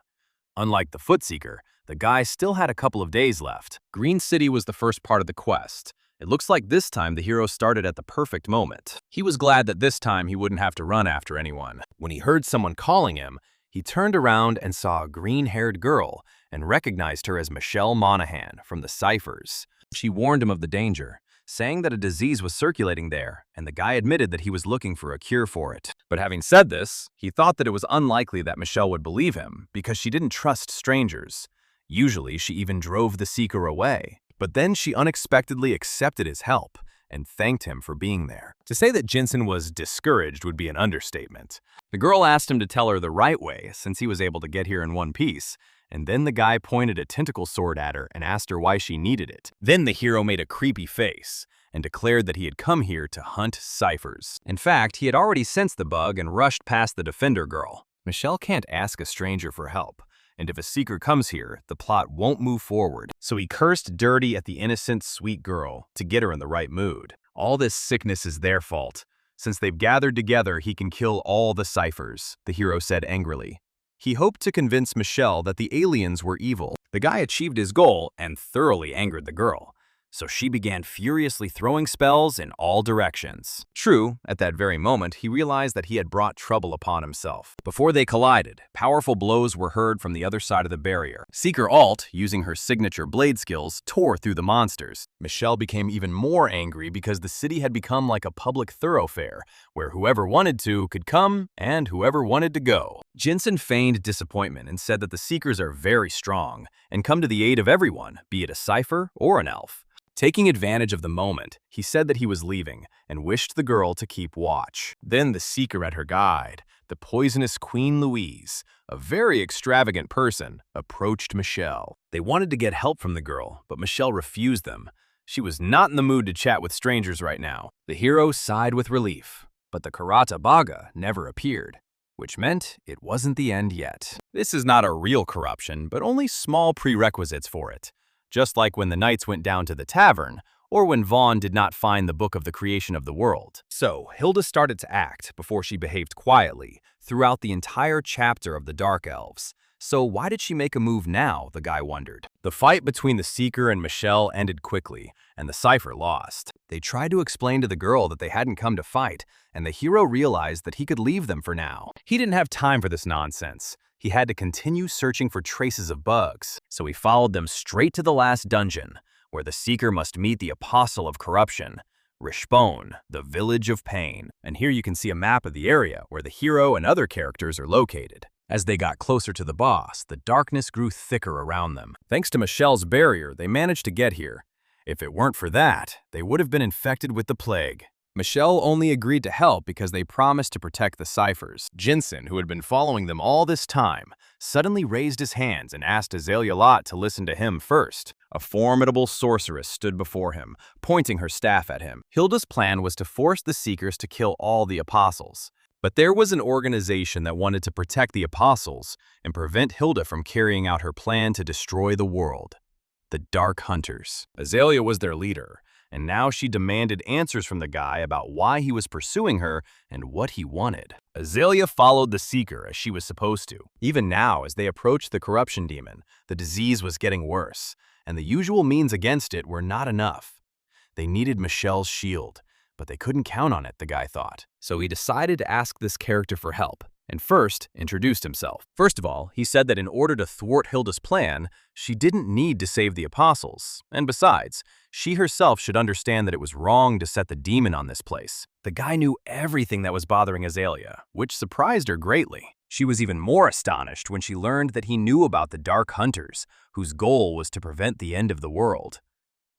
Unlike the Footseeker, the guy still had a couple of days left. Green City was the first part of the quest. It looks like this time the hero started at the perfect moment. He was glad that this time he wouldn't have to run after anyone. When he heard someone calling him, he turned around and saw a green-haired girl and recognized her as Michelle Monaghan from the Ciphers. She warned him of the danger, saying that a disease was circulating there, and the guy admitted that he was looking for a cure for it. But having said this, he thought that it was unlikely that Michelle would believe him because she didn't trust strangers. Usually, she even drove the seeker away. But then she unexpectedly accepted his help and thanked him for being there. To say that Jensen was discouraged would be an understatement. The girl asked him to tell her the right way since he was able to get here in one piece, and then the guy pointed a tentacle sword at her and asked her why she needed it. Then the hero made a creepy face and declared that he had come here to hunt ciphers. In fact, he had already sensed the bug and rushed past the defender girl. Michelle can't ask a stranger for help. And if a seeker comes here, the plot won't move forward. So he cursed dirty at the innocent, sweet girl to get her in the right mood. All this sickness is their fault. Since they've gathered together, he can kill all the ciphers, the hero said angrily. He hoped to convince Michelle that the aliens were evil. The guy achieved his goal and thoroughly angered the girl, so she began furiously throwing spells in all directions. True, at that very moment, he realized that he had brought trouble upon himself. Before they collided, powerful blows were heard from the other side of the barrier. Seeker Alt, using her signature blade skills, tore through the monsters. Michelle became even more angry because the city had become like a public thoroughfare, where whoever wanted to could come and whoever wanted to go. Jinsen feigned disappointment and said that the Seekers are very strong and come to the aid of everyone, be it a cipher or an elf. Taking advantage of the moment, he said that he was leaving and wished the girl to keep watch. Then the Seeker at her guide, the poisonous Queen Louise, a very extravagant person, approached Michelle. They wanted to get help from the girl, but Michelle refused them. She was not in the mood to chat with strangers right now. The hero sighed with relief, but the Karata Baga never appeared, which meant it wasn't the end yet. This is not a real corruption, but only small prerequisites for it. Just like when the knights went down to the tavern, or when Vaughn did not find the book of the creation of the world. So, Hilda started to act before she behaved quietly throughout the entire chapter of the Dark Elves. So why did she make a move now, the guy wondered. The fight between the Seeker and Michelle ended quickly, and the cipher lost. They tried to explain to the girl that they hadn't come to fight, and the hero realized that he could leave them for now. He didn't have time for this nonsense. He had to continue searching for traces of bugs, so he followed them straight to the last dungeon, where the Seeker must meet the Apostle of Corruption, Rishbone, the Village of Pain. And here you can see a map of the area where the hero and other characters are located. As they got closer to the boss, the darkness grew thicker around them. Thanks to Michelle's barrier, they managed to get here. If it weren't for that, they would have been infected with the plague. Michelle only agreed to help because they promised to protect the ciphers. Jinsen, who had been following them all this time, suddenly raised his hands and asked Azalea Lot to listen to him first. A formidable sorceress stood before him, pointing her staff at him. Hilda's plan was to force the Seekers to kill all the apostles. But there was an organization that wanted to protect the apostles and prevent Hilda from carrying out her plan to destroy the world. The Dark Hunters. Azalea was their leader, and now she demanded answers from the guy about why he was pursuing her and what he wanted. Azalea followed the Seeker as she was supposed to. Even now, as they approached the corruption demon, the disease was getting worse, and the usual means against it were not enough. They needed Michelle's shield, but they couldn't count on it, the guy thought. So he decided to ask this character for help, and first introduced himself. First of all, he said that in order to thwart Hilda's plan, she didn't need to save the apostles, and besides, she herself should understand that it was wrong to set the demon on this place. The guy knew everything that was bothering Azalea, which surprised her greatly. She was even more astonished when she learned that he knew about the Dark Hunters, whose goal was to prevent the end of the world.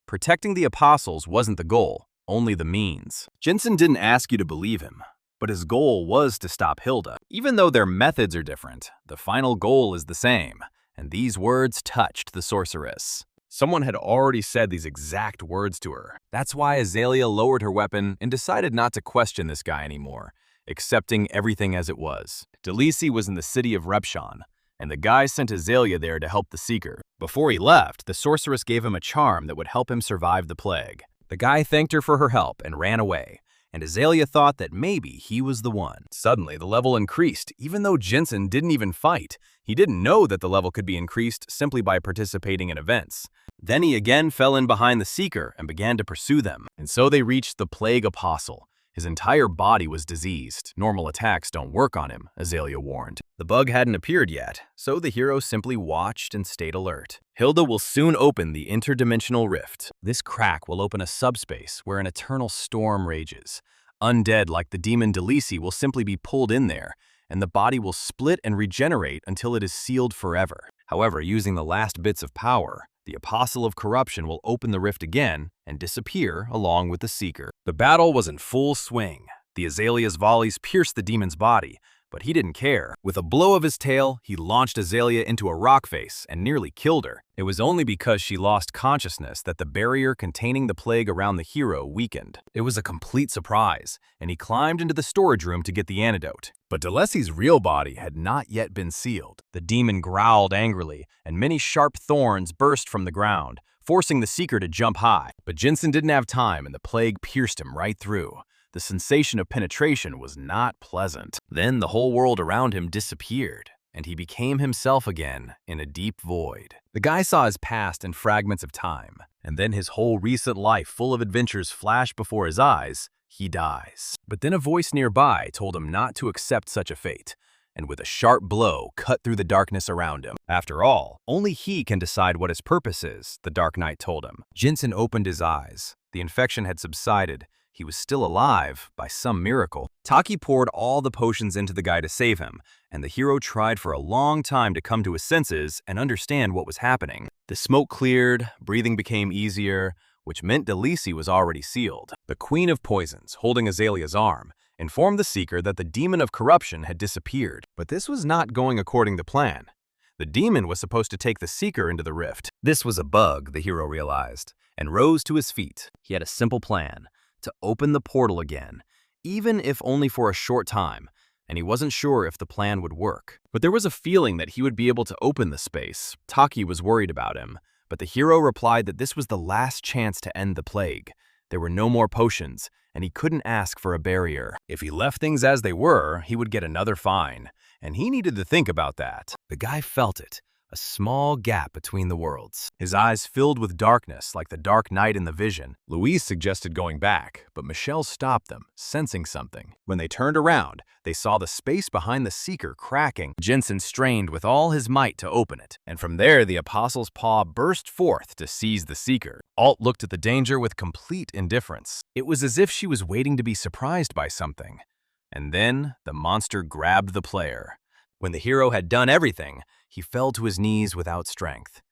Protecting the apostles wasn't the goal, only the means. Jinsen didn't ask you to believe him, but his goal was to stop Hilda. Even though their methods are different, the final goal is the same, and these words touched the sorceress. Someone had already said these exact words to her. That's why Azalea lowered her weapon and decided not to question this guy anymore, accepting everything as it was. Delisi was in the city of Repshon, and the guy sent Azalea there to help the Seeker. Before he left, the sorceress gave him a charm that would help him survive the plague. The guy thanked her for her help and ran away, and Azalea thought that maybe he was the one. Suddenly, the level increased, even though Jinsen didn't even fight. He didn't know that the level could be increased simply by participating in events. Then he again fell in behind the Seeker and began to pursue them. And so they reached the Plague Apostle. His entire body was diseased. Normal attacks don't work on him, Azalea warned. The bug hadn't appeared yet, so the hero simply watched and stayed alert. Hilda will soon open the interdimensional rift. This crack will open a subspace where an eternal storm rages. Undead like the demon Delisi will simply be pulled in there, and the body will split and regenerate until it is sealed forever. However, using the last bits of power, the Apostle of Corruption will open the rift again and disappear along with the Seeker. The battle was in full swing. The Azalea's volleys pierced the demon's body, but he didn't care. With a blow of his tail, he launched Azalea into a rock face and nearly killed her. It was only because she lost consciousness that the barrier containing the plague around the hero weakened. It was a complete surprise, and he climbed into the storage room to get the antidote. But Delesi's real body had not yet been sealed. The demon growled angrily, and many sharp thorns burst from the ground, forcing the Seeker to jump high. But Jinsen didn't have time, and the plague pierced him right through. The sensation of penetration was not pleasant. Then the whole world around him disappeared, and he became himself again in a deep void. The guy saw his past in fragments of time, and then his whole recent life full of adventures flashed before his eyes. He dies. But then a voice nearby told him not to accept such a fate, and with a sharp blow cut through the darkness around him. After all, only he can decide what his purpose is, the Dark Knight told him. Jinsen opened his eyes. The infection had subsided. He was still alive by some miracle. Taki poured all the potions into the guy to save him, and the hero tried for a long time to come to his senses and understand what was happening. The smoke cleared, breathing became easier, which meant Delisi was already sealed. The Queen of Poisons, holding Azalea's arm, informed the Seeker that the demon of corruption had disappeared. But this was not going according to plan. The demon was supposed to take the Seeker into the rift. This was a bug, the hero realized, and rose to his feet. He had a simple plan: to open the portal again, even if only for a short time, and he wasn't sure if the plan would work. But there was a feeling that he would be able to open the space. Taki was worried about him, but the hero replied that this was the last chance to end the plague. There were no more potions, and he couldn't ask for a barrier. If he left things as they were, he would get another fine, and he needed to think about that. The guy felt it. A small gap between the worlds. His eyes filled with darkness like the Dark Knight in the vision. Louise suggested going back, but Michelle stopped them, sensing something. When they turned around, they saw the space behind the Seeker cracking. Jensen strained with all his might to open it, and from there the Apostle's paw burst forth to seize the Seeker. Alt looked at the danger with complete indifference. It was as if she was waiting to be surprised by something. And then the monster grabbed the player. When the hero had done everything, he fell to his knees without strength.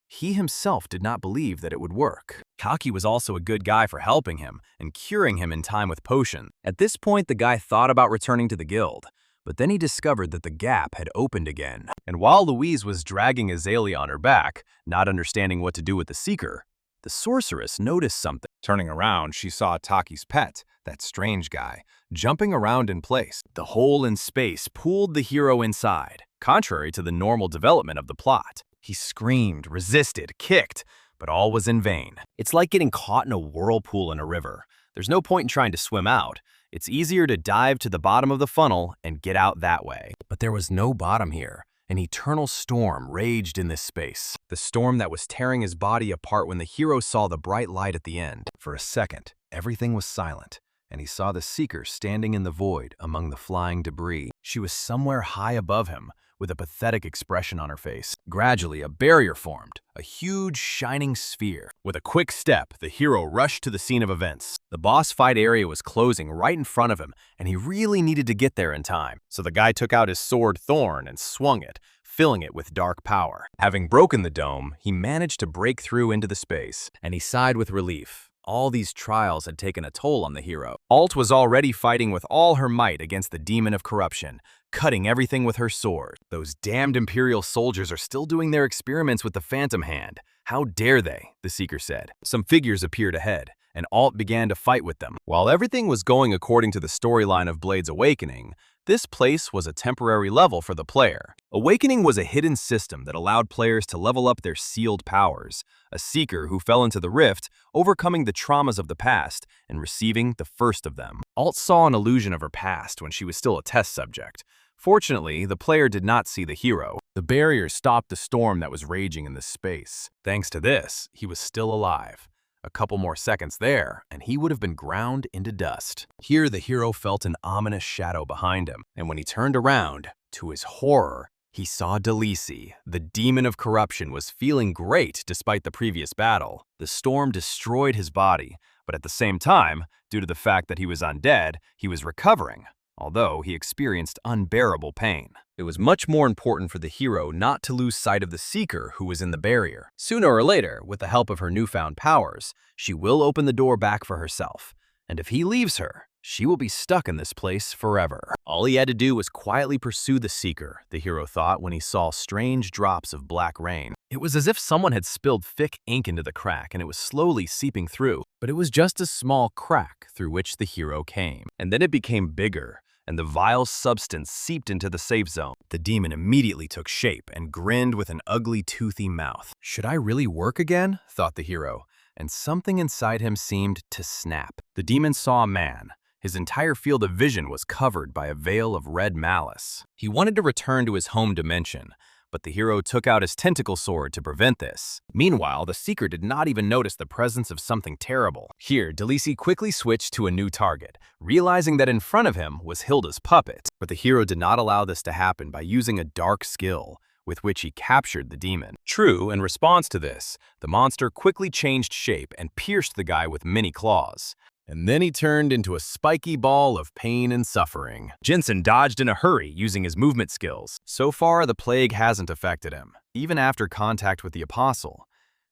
He himself did not believe that it would work. Taki was also a good guy for helping him and curing him in time with potion. At this point, the guy thought about returning to the guild, but then he discovered that the gap had opened again. And while Louise was dragging Azalea on her back, not understanding what to do with the Seeker, the sorceress noticed something. Turning around, she saw Taki's pet, that strange guy, jumping around in place. The hole in space pulled the hero inside, contrary to the normal development of the plot. He screamed, resisted, kicked, but all was in vain. It's like getting caught in a whirlpool in a river. There's no point in trying to swim out. It's easier to dive to the bottom of the funnel and get out that way. But there was no bottom here. An eternal storm raged in this space. The storm that was tearing his body apart when the hero saw the bright light at the end. For a second, everything was silent, and he saw the Seeker standing in the void among the flying debris. She was somewhere high above him, with a pathetic expression on her face. Gradually, a barrier formed, a huge, shining sphere. With a quick step, the hero rushed to the scene of events. The boss fight area was closing right in front of him, and he really needed to get there in time. So the guy took out his sword Thorn and swung it, filling it with dark power. Having broken the dome, he managed to break through into the space, and he sighed with relief. All these trials had taken a toll on the hero. Alt was already fighting with all her might against the demon of corruption, cutting everything with her sword. Those damned Imperial soldiers are still doing their experiments with the Phantom Hand. How dare they, the Seeker said. Some figures appeared ahead, and Alt began to fight with them. While everything was going according to the storyline of Blade's Awakening, this place was a temporary level for the player. Awakening was a hidden system that allowed players to level up their sealed powers, a Seeker who fell into the rift, overcoming the traumas of the past and receiving the first of them. Alt saw an illusion of her past when she was still a test subject. Fortunately, the player did not see the hero. The barrier stopped the storm that was raging in this space. Thanks to this, he was still alive. A couple more seconds there, and he would have been ground into dust. Here, the hero felt an ominous shadow behind him, and when he turned around, to his horror, he saw Delisi. The demon of corruption was feeling great despite the previous battle. The storm destroyed his body, but at the same time, due to the fact that he was undead, he was recovering, although he experienced unbearable pain. It was much more important for the hero not to lose sight of the Seeker who was in the barrier. Sooner or later, with the help of her newfound powers, she will open the door back for herself. And if he leaves her, she will be stuck in this place forever. All he had to do was quietly pursue the Seeker, the hero thought when he saw strange drops of black rain. It was as if someone had spilled thick ink into the crack and it was slowly seeping through. But it was just a small crack through which the hero came. And then it became bigger, and the vile substance seeped into the safe zone. The demon immediately took shape and grinned with an ugly, toothy mouth. Should I really work again? Thought the hero, and something inside him seemed to snap. The demon saw a man. His entire field of vision was covered by a veil of red malice. He wanted to return to his home dimension, but the hero took out his tentacle sword to prevent this. Meanwhile, the Seeker did not even notice the presence of something terrible. Here, Delisi quickly switched to a new target, realizing that in front of him was Hilda's puppet. But the hero did not allow this to happen by using a dark skill, with which he captured the demon. True, in response to this, the monster quickly changed shape and pierced the guy with many claws. And then he turned into a spiky ball of pain and suffering. Jinsen dodged in a hurry using his movement skills. So far, the plague hasn't affected him, even after contact with the apostle.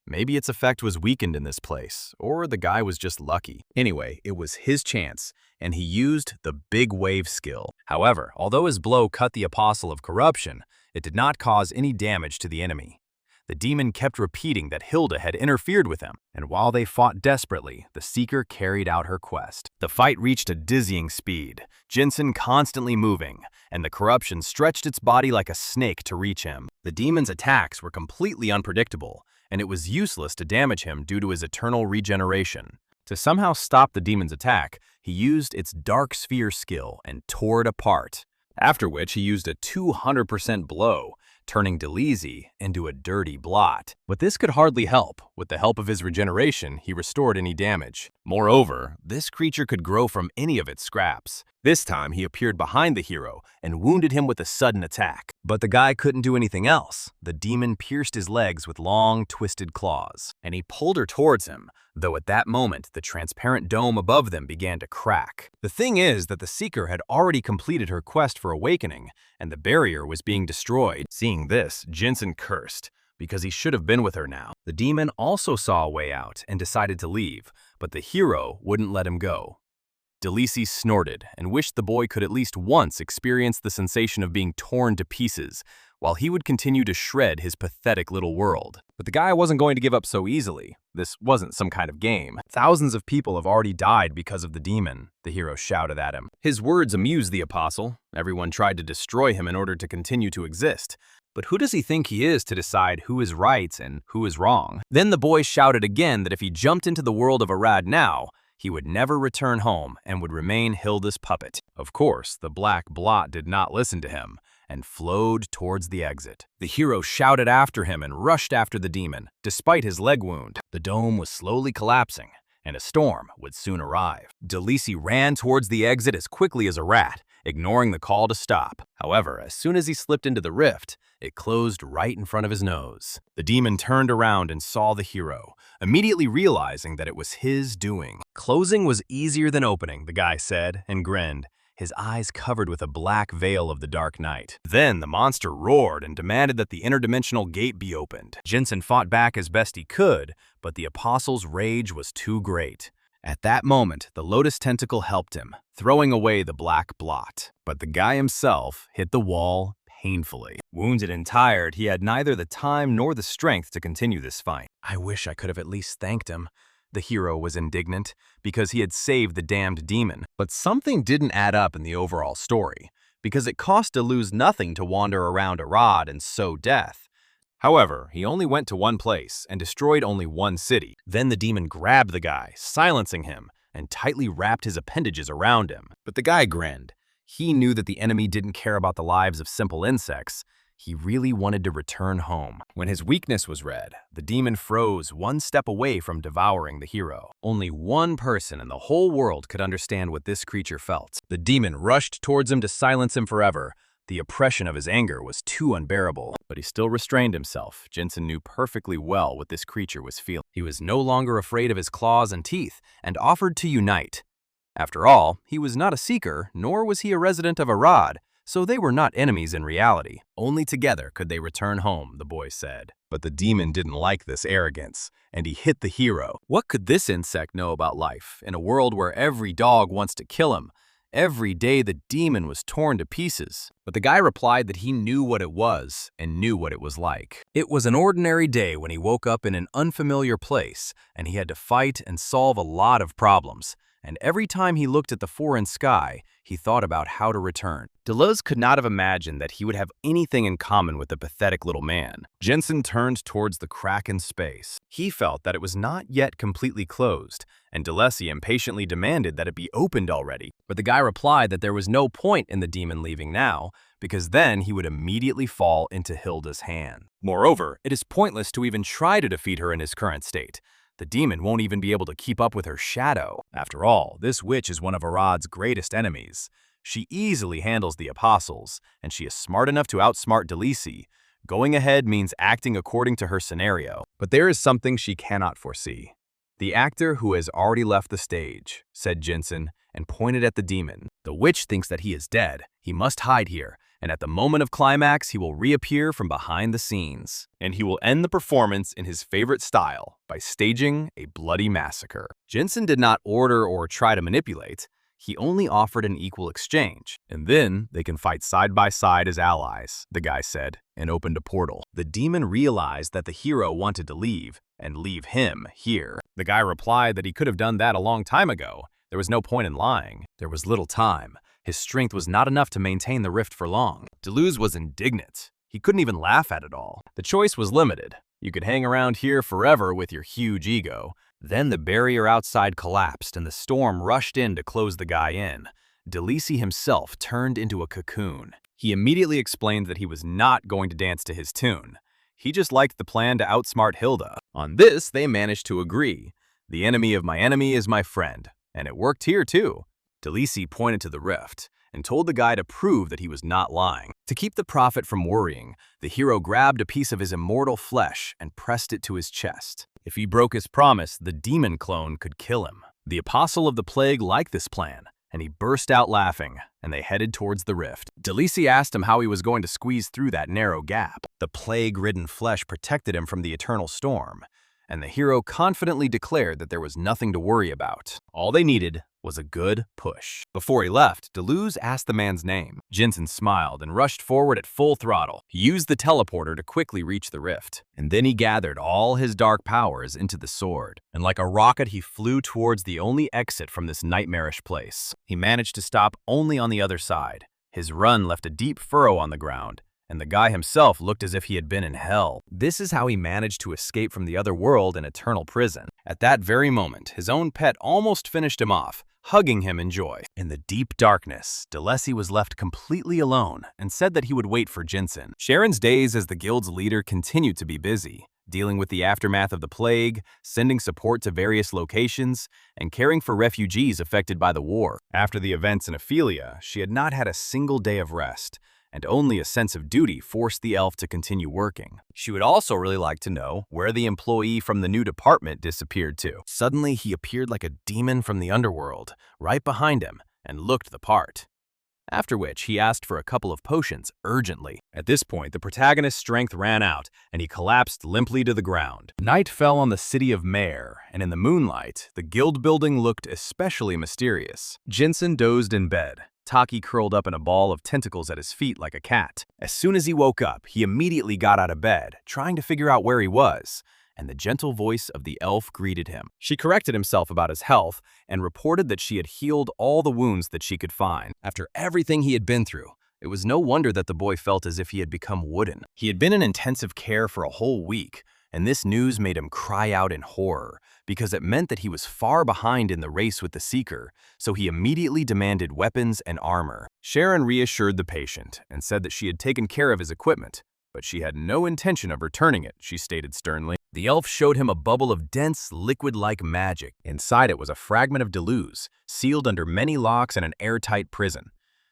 Maybe its effect was weakened in this place, or the guy was just lucky. Anyway, it was his chance, and he used the big wave skill. However, although his blow cut the apostle of corruption, it did not cause any damage to the enemy. The demon kept repeating that Hilda had interfered with him, and while they fought desperately, the Seeker carried out her quest. The fight reached a dizzying speed, Jinsen constantly moving, and the corruption stretched its body like a snake to reach him. The demon's attacks were completely unpredictable, and it was useless to damage him due to his eternal regeneration. To somehow stop the demon's attack, he used its Dark Sphere skill and tore it apart, after which he used a 200% blow, turning Delisi into a dirty blot. But this could hardly help. With the help of his regeneration, he restored any damage. Moreover, this creature could grow from any of its scraps. This time, he appeared behind the hero and wounded him with a sudden attack. But the guy couldn't do anything else. The demon pierced his legs with long, twisted claws, and he pulled her towards him, though at that moment, the transparent dome above them began to crack. The thing is that the Seeker had already completed her quest for awakening, and the barrier was being destroyed. Seeing this, Jinsen cursed, because he should have been with her now. The demon also saw a way out and decided to leave, but the hero wouldn't let him go. Delisi snorted and wished the boy could at least once experience the sensation of being torn to pieces, while he would continue to shred his pathetic little world. But the guy wasn't going to give up so easily. This wasn't some kind of game. Thousands of people have already died because of the demon, the hero shouted at him. His words amused the apostle. Everyone tried to destroy him in order to continue to exist. But who does he think he is to decide who is right and who is wrong? Then the boy shouted again that if he jumped into the world of Arad now, he would never return home and would remain Hilda's puppet. Of course, the black blot did not listen to him and flowed towards the exit. The hero shouted after him and rushed after the demon, despite his leg wound. The dome was slowly collapsing, and a storm would soon arrive. Delisi ran towards the exit as quickly as a rat, ignoring the call to stop. However, as soon as he slipped into the rift, it closed right in front of his nose. The demon turned around and saw the hero, immediately realizing that it was his doing. Closing was easier than opening, the guy said, and grinned, his eyes covered with a black veil of the dark night. Then the monster roared and demanded that the interdimensional gate be opened. Jinsen fought back as best he could, but the apostle's rage was too great. At that moment, the lotus tentacle helped him, throwing away the black blot. But the guy himself hit the wall painfully. Wounded and tired, he had neither the time nor the strength to continue this fight. I wish I could have at least thanked him. The hero was indignant, because he had saved the damned demon. But something didn't add up in the overall story, because it cost Deleuze nothing to wander around Arad and sow death. However, he only went to one place and destroyed only one city. Then the demon grabbed the guy, silencing him, and tightly wrapped his appendages around him. But the guy grinned. He knew that the enemy didn't care about the lives of simple insects. He really wanted to return home. When his weakness was read, the demon froze one step away from devouring the hero. Only one person in the whole world could understand what this creature felt. The demon rushed towards him to silence him forever. The oppression of his anger was too unbearable, but he still restrained himself. Jinsen knew perfectly well what this creature was feeling. He was no longer afraid of his claws and teeth, and offered to unite. After all, he was not a seeker, nor was he a resident of Arad, so they were not enemies in reality. Only together could they return home, the boy said. But the demon didn't like this arrogance, and he hit the hero. What could this insect know about life, in a world where every dog wants to kill him? Every day the demon was torn to pieces. But the guy replied that he knew what it was and knew what it was like. It was an ordinary day when he woke up in an unfamiliar place, and he had to fight and solve a lot of problems. and every time he looked at the foreign sky, he thought about how to return. Deleuze could not have imagined that he would have anything in common with the pathetic little man. Jensen turned towards the crack in space. He felt that it was not yet completely closed, and Deleuze impatiently demanded that it be opened already. But the guy replied that there was no point in the demon leaving now, because then he would immediately fall into Hilda's hand. Moreover, it is pointless to even try to defeat her in his current state. The demon won't even be able to keep up with her shadow. After all, this witch is one of Arad's greatest enemies. She easily handles the apostles, and she is smart enough to outsmart Deleuze. Going ahead means acting according to her scenario. But there is something she cannot foresee. The actor who has already left the stage, said Jensen, and pointed at the demon. The witch thinks that he is dead. He must hide here, and at the moment of climax, he will reappear from behind the scenes. And he will end the performance in his favorite style, by staging a bloody massacre. Jensen did not order or try to manipulate. He only offered an equal exchange. And then they can fight side by side as allies, the guy said, and opened a portal. The demon realized that the hero wanted to leave, and leave him here. The guy replied that he could have done that a long time ago. There was no point in lying. There was little time. His strength was not enough to maintain the rift for long. Deleuze was indignant. He couldn't even laugh at it all. The choice was limited. You could hang around here forever with your huge ego. Then the barrier outside collapsed and the storm rushed in to close the guy in. Deleuze himself turned into a cocoon. He immediately explained that he was not going to dance to his tune. He just liked the plan to outsmart Hilda. On this, they managed to agree. The enemy of my enemy is my friend. And it worked here too. Deleuze pointed to the rift and told the guy to prove that he was not lying. To keep the prophet from worrying, the hero grabbed a piece of his immortal flesh and pressed it to his chest. If he broke his promise, the demon clone could kill him. The apostle of the plague liked this plan, and he burst out laughing, and they headed towards the rift. Deleuze asked him how he was going to squeeze through that narrow gap. The plague-ridden flesh protected him from the eternal storm, and the hero confidently declared that there was nothing to worry about. All they needed was a good push. Before he left, Deleuze asked the man's name. Jensen smiled and rushed forward at full throttle. He used the teleporter to quickly reach the rift. And then he gathered all his dark powers into the sword. And like a rocket, he flew towards the only exit from this nightmarish place. He managed to stop only on the other side. His run left a deep furrow on the ground, and the guy himself looked as if he had been in hell. This is how he managed to escape from the other world and eternal prison. At that very moment, his own pet almost finished him off, hugging him in joy. In the deep darkness, Deleuze was left completely alone and said that he would wait for Jensen. Sharon's days as the guild's leader continued to be busy, dealing with the aftermath of the plague, sending support to various locations, and caring for refugees affected by the war. After the events in Ophelia, she had not had a single day of rest, and only a sense of duty forced the elf to continue working. She would also really like to know where the employee from the new department disappeared to. Suddenly, he appeared like a demon from the underworld, right behind him, and looked the part. After which, he asked for a couple of potions urgently. At this point, the protagonist's strength ran out, and he collapsed limply to the ground. Night fell on the city of Mare, and in the moonlight, the guild building looked especially mysterious. Jensen dozed in bed. Taki curled up in a ball of tentacles at his feet like a cat. As soon as he woke up, he immediately got out of bed, trying to figure out where he was, and the gentle voice of the elf greeted him. She corrected himself about his health and reported that she had healed all the wounds that she could find. After everything he had been through, it was no wonder that the boy felt as if he had become wooden. He had been in intensive care for a whole week, and this news made him cry out in horror, because it meant that he was far behind in the race with the Seeker, so he immediately demanded weapons and armor. Sharon reassured the patient and said that she had taken care of his equipment, but she had no intention of returning it, she stated sternly. The elf showed him a bubble of dense, liquid-like magic. Inside it was a fragment of Deleuze, sealed under many locks in an airtight prison.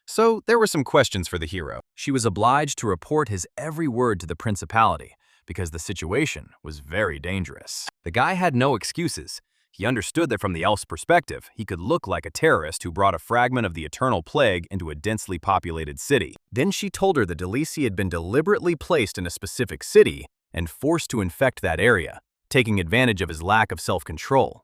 So there were some questions for the hero. She was obliged to report his every word to the principality, because the situation was very dangerous. The guy had no excuses. He understood that from the elf's perspective, he could look like a terrorist who brought a fragment of the eternal plague into a densely populated city. Then she told her that Deleuze had been deliberately placed in a specific city and forced to infect that area, taking advantage of his lack of self-control.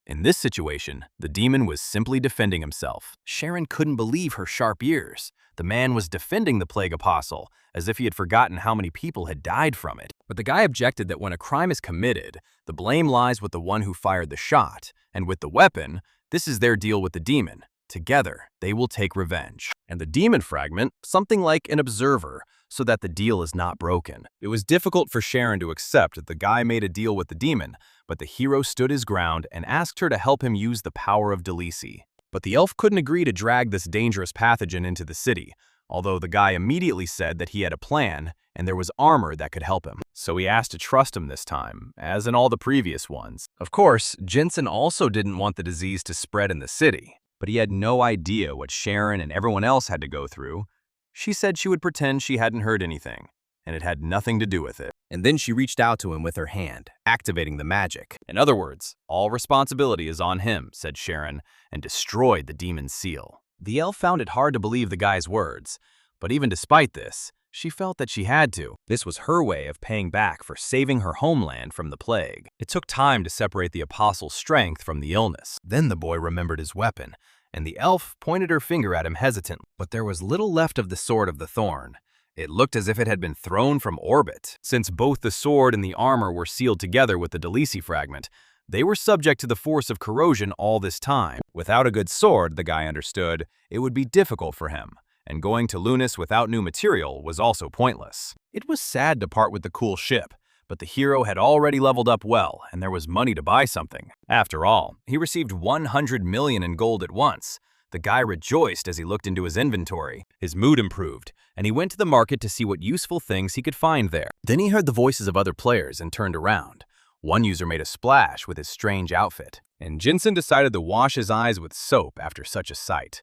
In this situation, the demon was simply defending himself. Sharon couldn't believe her sharp ears. The man was defending the plague apostle, as if he had forgotten how many people had died from it. But the guy objected that when a crime is committed, the blame lies with the one who fired the shot, and with the weapon, This is their deal with the demon. Together, they will take revenge. And the demon fragment, something like an observer, so that the deal is not broken. It was difficult for Sharon to accept that the guy made a deal with the demon, but the hero stood his ground and asked her to help him use the power of Delisi. But the elf couldn't agree to drag this dangerous pathogen into the city, although the guy immediately said that he had a plan and there was armor that could help him. So he asked to trust him this time, as in all the previous ones. Of course, Jensen also didn't want the disease to spread in the city, but he had no idea what Sharon and everyone else had to go through. She said she would pretend she hadn't heard anything, and it had nothing to do with it. And then she reached out to him with her hand, activating the magic. In other words, all responsibility is on him, said Sharon, and destroyed the demon's seal. The elf found it hard to believe the guy's words, but even despite this, she felt that she had to. This was her way of paying back for saving her homeland from the plague. It took time to separate the apostle's strength from the illness. Then the boy remembered his weapon, and the elf pointed her finger at him hesitantly. But there was little left of the sword of the thorn. It looked as if it had been thrown from orbit. Since both the sword and the armor were sealed together with the Delisi fragment, they were subject to the force of corrosion all this time. Without a good sword, the guy understood, it would be difficult for him, and going to Lunas without new material was also pointless. It was sad to part with the cool ship, but the hero had already leveled up well, and there was money to buy something. After all, he received 100 million in gold at once. The guy rejoiced as he looked into his inventory. His mood improved, and he went to the market to see what useful things he could find there. Then he heard the voices of other players and turned around. One user made a splash with his strange outfit, and Jensen decided to wash his eyes with soap after such a sight.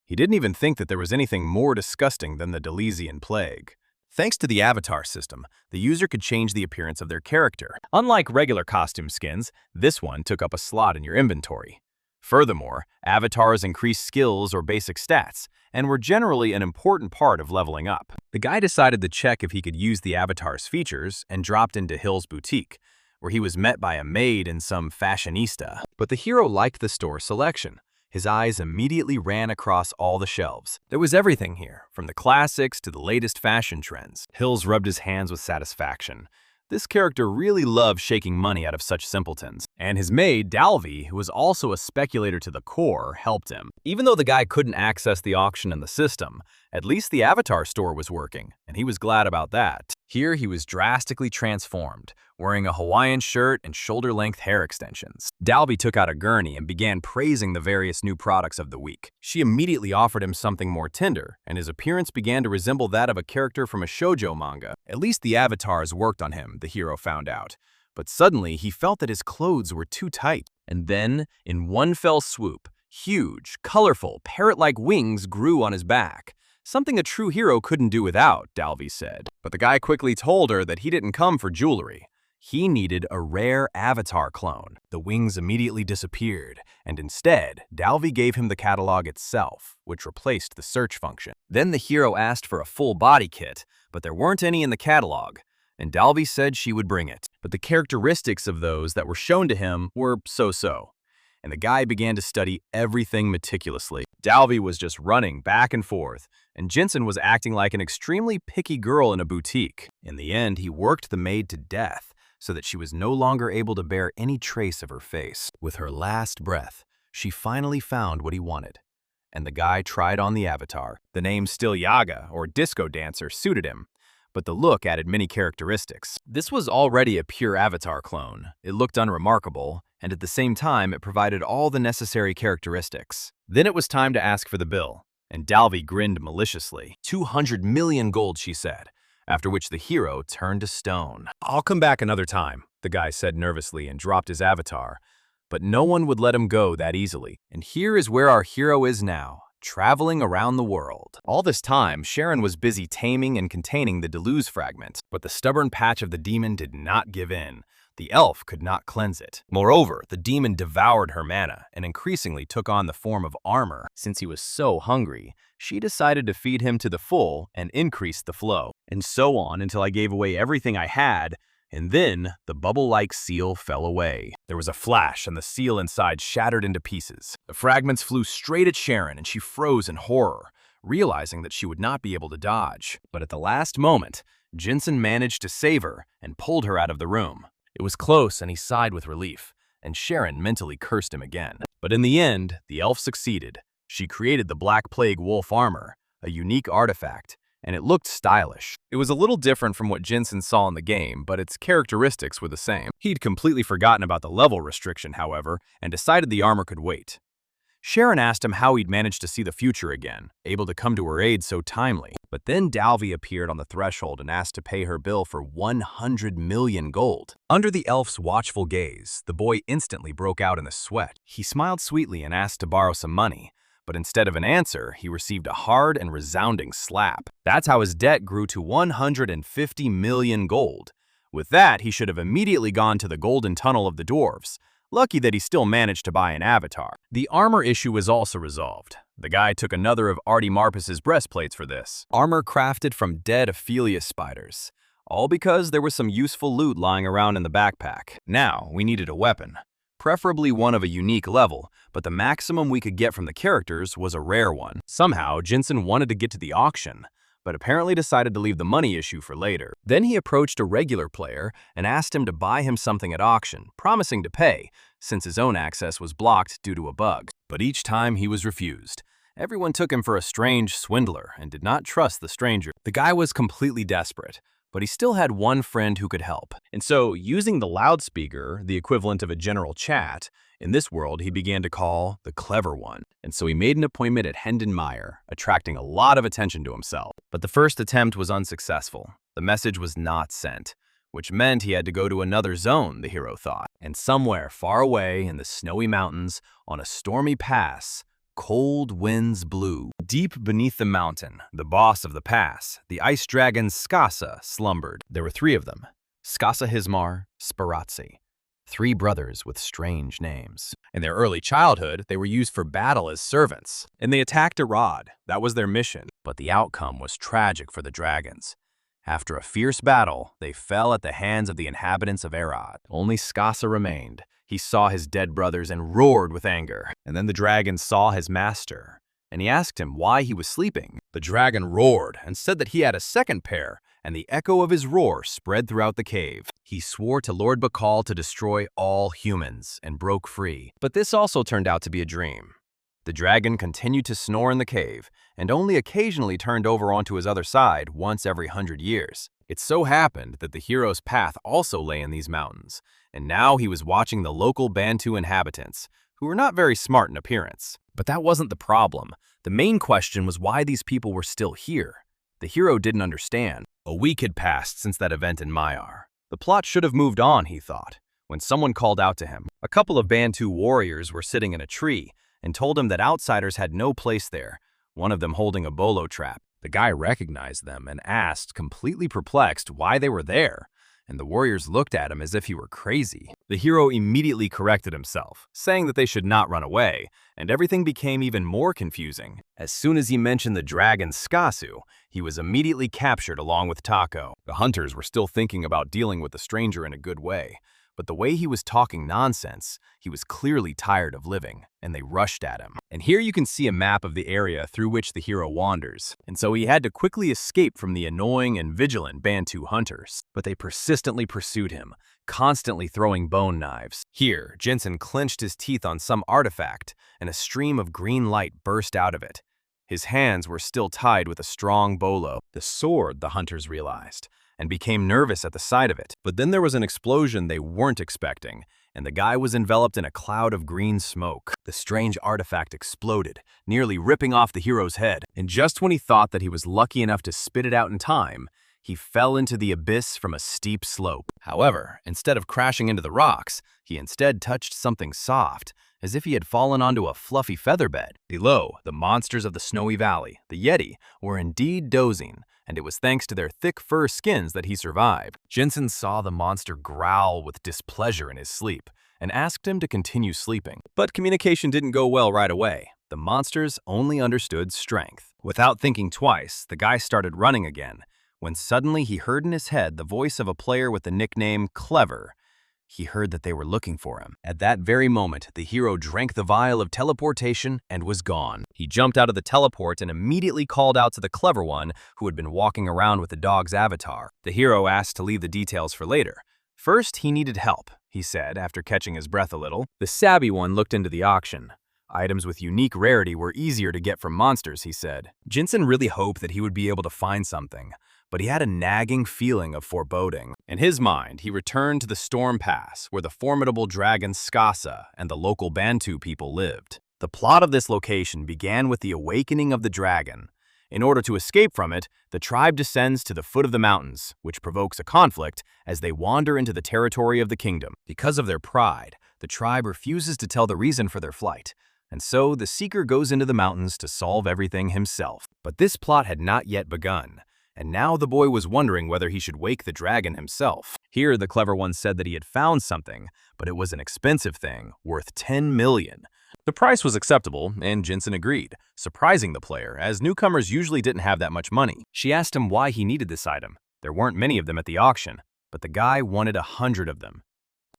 He didn't even think that there was anything more disgusting than the Delisian plague. Thanks to the avatar system, the user could change the appearance of their character. Unlike regular costume skins, this one took up a slot in your inventory. Furthermore, avatars increased skills or basic stats, and were generally an important part of leveling up. The guy decided to check if he could use the avatar's features and dropped into Hill's boutique, where he was met by a maid and some fashionista. But the hero liked the store selection. His eyes immediately ran across all the shelves. There was everything here, from the classics to the latest fashion trends. Hills rubbed his hands with satisfaction. This character really loved shaking money out of such simpletons. And his maid, Dalvi, who was also a speculator to the core, helped him. Even though the guy couldn't access the auction in the system, at least the avatar store was working, and he was glad about that. Here he was drastically transformed, wearing a Hawaiian shirt and shoulder-length hair extensions. Dalby took out a gurney and began praising the various new products of the week. She immediately offered him something more tender, and his appearance began to resemble that of a character from a shoujo manga. At least the avatars worked on him, the hero found out. But suddenly, he felt that his clothes were too tight. And then, in one fell swoop, huge, colorful, parrot-like wings grew on his back. Something a true hero couldn't do without, Dalby said. But the guy quickly told her that he didn't come for jewelry. He needed a rare avatar clone. The wings immediately disappeared, and instead, Dalby gave him the catalog itself, which replaced the search function. Then the hero asked for a full body kit, but there weren't any in the catalog, and Dalby said she would bring it. But the characteristics of those that were shown to him were so-so, and the guy began to study everything meticulously. Dalby was just running back and forth, and Jensen was acting like an extremely picky girl in a boutique. In the end, he worked the maid to death, so that she was no longer able to bear any trace of her face. With her last breath, she finally found what he wanted, and the guy tried on the avatar. The name Still Yaga, or Disco Dancer, suited him, but the look added many characteristics. This was already a pure avatar clone. It looked unremarkable, and at the same time, it provided all the necessary characteristics. Then it was time to ask for the bill, and Dalby grinned maliciously. 200 million gold, she said, after which the hero turned to stone. "I'll come back another time," the guy said nervously and dropped his avatar. But no one would let him go that easily. And here is where our hero is now, traveling around the world. All this time, Sharon was busy taming and containing the Deleuze fragment, but the stubborn patch of the demon did not give in. The elf could not cleanse it. Moreover, the demon devoured her mana and increasingly took on the form of armor. Since he was so hungry, she decided to feed him to the full and increase the flow. And so on until I gave away everything I had, and then the bubble-like seal fell away. There was a flash and the seal inside shattered into pieces. The fragments flew straight at Sharon and she froze in horror, realizing that she would not be able to dodge. But at the last moment, Jensen managed to save her and pulled her out of the room. It was close and he sighed with relief. and Sharon mentally cursed him again. But in the end, the elf succeeded. She created the Black Plague wolf armor, a unique artifact, and it looked stylish. It was a little different from what Jinsen saw in the game, but its characteristics were the same. He'd completely forgotten about the level restriction, however, and decided the armor could wait. Sharon asked him how he'd managed to see the future again, able to come to her aid so timely. But then Dalvi appeared on the threshold and asked to pay her bill for 100 million gold. Under the elf's watchful gaze, the boy instantly broke out in a sweat. He smiled sweetly and asked to borrow some money, but instead of an answer, he received a hard and resounding slap. That's how his debt grew to 150 million gold. With that, he should have immediately gone to the golden tunnel of the dwarves. Lucky that he still managed to buy an avatar. The armor issue was also resolved. The guy took another of Artie Marpus's breastplates for this. Armor crafted from dead Ophelia spiders. All because there was some useful loot lying around in the backpack. Now, we needed a weapon. Preferably one of a unique level, but the maximum we could get from the characters was a rare one. Somehow, Jinsen wanted to get to the auction, but apparently decided to leave the money issue for later. Then he approached a regular player and asked him to buy him something at auction, promising to pay, since his own access was blocked due to a bug. But each time he was refused. Everyone took him for a strange swindler and did not trust the stranger. The guy was completely desperate, but he still had one friend who could help. And so, using the loudspeaker, the equivalent of a general chat, in this world he began to call the clever one. And so he made an appointment at Hendon Meyer, attracting a lot of attention to himself. But the first attempt was unsuccessful. The message was not sent, which meant he had to go to another zone, the hero thought. And somewhere far away in the snowy mountains, on a stormy pass, cold winds blew. Deep beneath the mountain, the boss of the pass, the ice dragon Skasa, slumbered. There were three of them, Skasa Hismar, Sparatsi. Three brothers with strange names. In their early childhood, they were used for battle as servants, and they attacked Arad. That was their mission. But the outcome was tragic for the dragons. After a fierce battle, they fell at the hands of the inhabitants of Arad. Only Skasa remained. He saw his dead brothers and roared with anger. And then the dragon saw his master, and he asked him why he was sleeping. The dragon roared and said that he had a second pair, and the echo of his roar spread throughout the cave. He swore to Lord Bakal to destroy all humans and broke free. But this also turned out to be a dream. The dragon continued to snore in the cave and only occasionally turned over onto his other side once every 100 years. It so happened that the hero's path also lay in these mountains, and now he was watching the local Bantu inhabitants, who were not very smart in appearance. But that wasn't the problem. The main question was why these people were still here. The hero didn't understand. A week had passed since that event in Maiar. The plot should have moved on, he thought, when someone called out to him. A couple of Bantu warriors were sitting in a tree and told him that outsiders had no place there, one of them holding a bolo trap. The guy recognized them and asked, completely perplexed, why they were there, and the warriors looked at him as if he were crazy. The hero immediately corrected himself, saying that they should not run away, and everything became even more confusing. As soon as he mentioned the dragon Skasu, he was immediately captured along with Tako. The hunters were still thinking about dealing with the stranger in a good way, but the way he was talking nonsense, he was clearly tired of living, and they rushed at him. And here you can see a map of the area through which the hero wanders, and so he had to quickly escape from the annoying and vigilant Bantu hunters. But they persistently pursued him, constantly throwing bone knives. Here, Jinsen clenched his teeth on some artifact, and a stream of green light burst out of it. His hands were still tied with a strong bolo, the sword, the hunters realized, and became nervous at the sight of it. But then there was an explosion they weren't expecting, and the guy was enveloped in a cloud of green smoke. The strange artifact exploded, nearly ripping off the hero's head. And just when he thought that he was lucky enough to spit it out in time, he fell into the abyss from a steep slope. However, instead of crashing into the rocks, he instead touched something soft, as if he had fallen onto a fluffy feather bed. Below, the monsters of the snowy valley, the Yeti, were indeed dozing, and it was thanks to their thick fur skins that he survived. Jinsen saw the monster growl with displeasure in his sleep and asked him to continue sleeping. But communication didn't go well right away. The monsters only understood strength. Without thinking twice, the guy started running again, when suddenly he heard in his head the voice of a player with the nickname Clever. He heard that they were looking for him. At that very moment, the hero drank the vial of teleportation and was gone. He jumped out of the teleport and immediately called out to the clever one who had been walking around with the dog's avatar. The hero asked to leave the details for later. First, he needed help, he said after catching his breath a little. The savvy one looked into the auction. Items with unique rarity were easier to get from monsters, he said. Jinsen really hoped that he would be able to find something, but he had a nagging feeling of foreboding. In his mind, he returned to the Storm Pass, where the formidable dragon Skasa and the local Bantu people lived. The plot of this location began with the awakening of the dragon. In order to escape from it, the tribe descends to the foot of the mountains, which provokes a conflict as they wander into the territory of the kingdom. Because of their pride, the tribe refuses to tell the reason for their flight, and so the seeker goes into the mountains to solve everything himself. But this plot had not yet begun, and now the boy was wondering whether he should wake the dragon himself. Here, the clever one said that he had found something, but it was an expensive thing, worth 10 million. The price was acceptable, and Jinsen agreed, surprising the player, as newcomers usually didn't have that much money. She asked him why he needed this item. There weren't many of them at the auction, but the guy wanted 100 of them.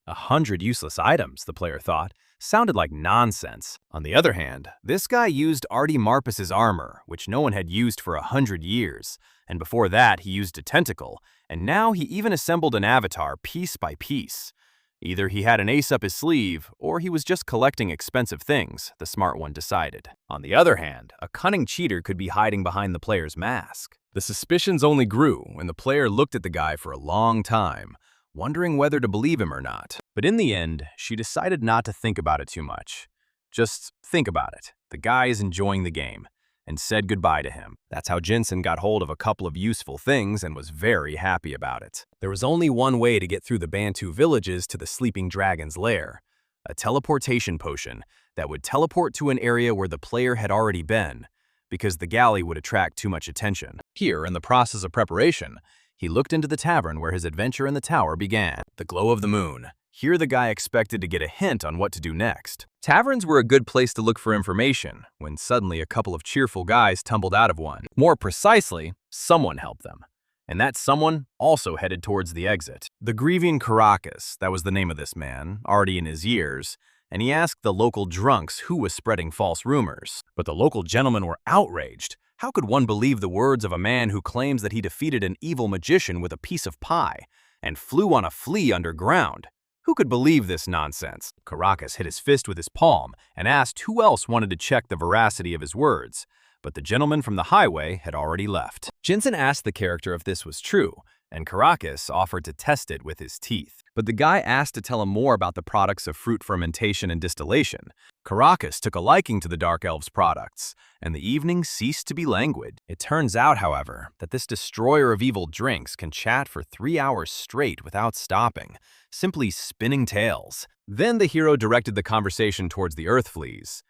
100 useless items, the player thought, sounded like nonsense. On the other hand, this guy used Artie Marpus's armor, which no one had used for 100 years, and before that he used a tentacle, and now he even assembled an avatar piece by piece. Either he had an ace up his sleeve, or he was just collecting expensive things, the smart one decided. On the other hand, a cunning cheater could be hiding behind the player's mask. The suspicions only grew when the player looked at the guy for a long time, wondering whether to believe him or not. But in the end, she decided not to think about it too much. Just think about it. The guy is enjoying the game, and said goodbye to him. That's how Jinsen got hold of a couple of useful things and was very happy about it. There was only one way to get through the Bantu villages to the sleeping dragon's lair, a teleportation potion that would teleport to an area where the player had already been, because the galley would attract too much attention. Here, in the process of preparation, he looked into the tavern where his adventure in the tower began. The glow of the moon. Here the guy expected to get a hint on what to do next. Taverns were a good place to look for information, when suddenly a couple of cheerful guys tumbled out of one. More precisely, someone helped them. And that someone also headed towards the exit. The grieving Caracas, that was the name of this man, already in his years, and he asked the local drunks who was spreading false rumors. But the local gentlemen were outraged. How could one believe the words of a man who claims that he defeated an evil magician with a piece of pie and flew on a flea underground? Who could believe this nonsense? Caracas hit his fist with his palm and asked who else wanted to check the veracity of his words, but the gentleman from the highway had already left. Jinsen asked the character if this was true, and Caracas offered to test it with his teeth. But the guy asked to tell him more about the products of fruit fermentation and distillation. Caracas took a liking to the Dark Elves' products, and the evening ceased to be languid. It turns out, however, that this destroyer of evil drinks can chat for 3 hours straight without stopping, simply spinning tales. Then the hero directed the conversation towards the earth fleas.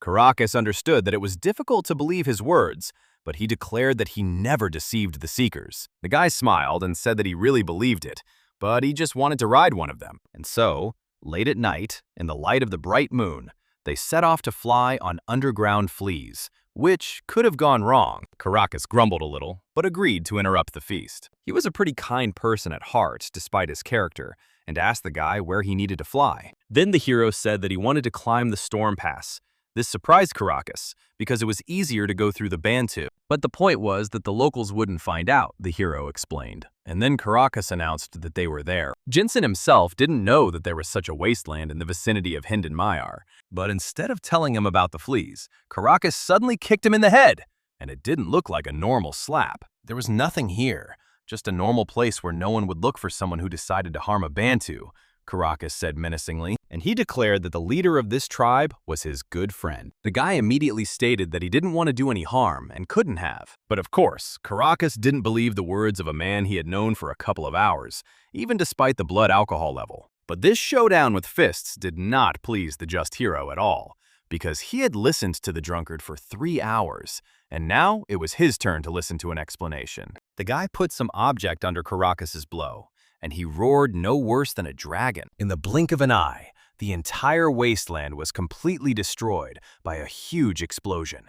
Caracas understood that it was difficult to believe his words, but he declared that he never deceived the seekers. The guy smiled and said that he really believed it, but he just wanted to ride one of them. And so, late at night, in the light of the bright moon, they set off to fly on underground fleas, which could have gone wrong. Caracas grumbled a little, but agreed to interrupt the feast. He was a pretty kind person at heart, despite his character, and asked the guy where he needed to fly. Then the hero said that he wanted to climb the Storm Pass. This surprised Caracas, because it was easier to go through the Bantu. But the point was that the locals wouldn't find out, the hero explained. And then Caracas announced that they were there. Jinsen himself didn't know that there was such a wasteland in the vicinity of Hinden Maiar. But instead of telling him about the fleas, Caracas suddenly kicked him in the head. And it didn't look like a normal slap. There was nothing here, just a normal place where no one would look for someone who decided to harm a Bantu, Caracas said menacingly, and he declared that the leader of this tribe was his good friend. The guy immediately stated that he didn't want to do any harm and couldn't have. But of course, Caracas didn't believe the words of a man he had known for a couple of hours, even despite the blood alcohol level. But this showdown with fists did not please the just hero at all, because he had listened to the drunkard for 3 hours, and now it was his turn to listen to an explanation. The guy put some object under Caracas's blow, and he roared no worse than a dragon. In the blink of an eye, the entire wasteland was completely destroyed by a huge explosion.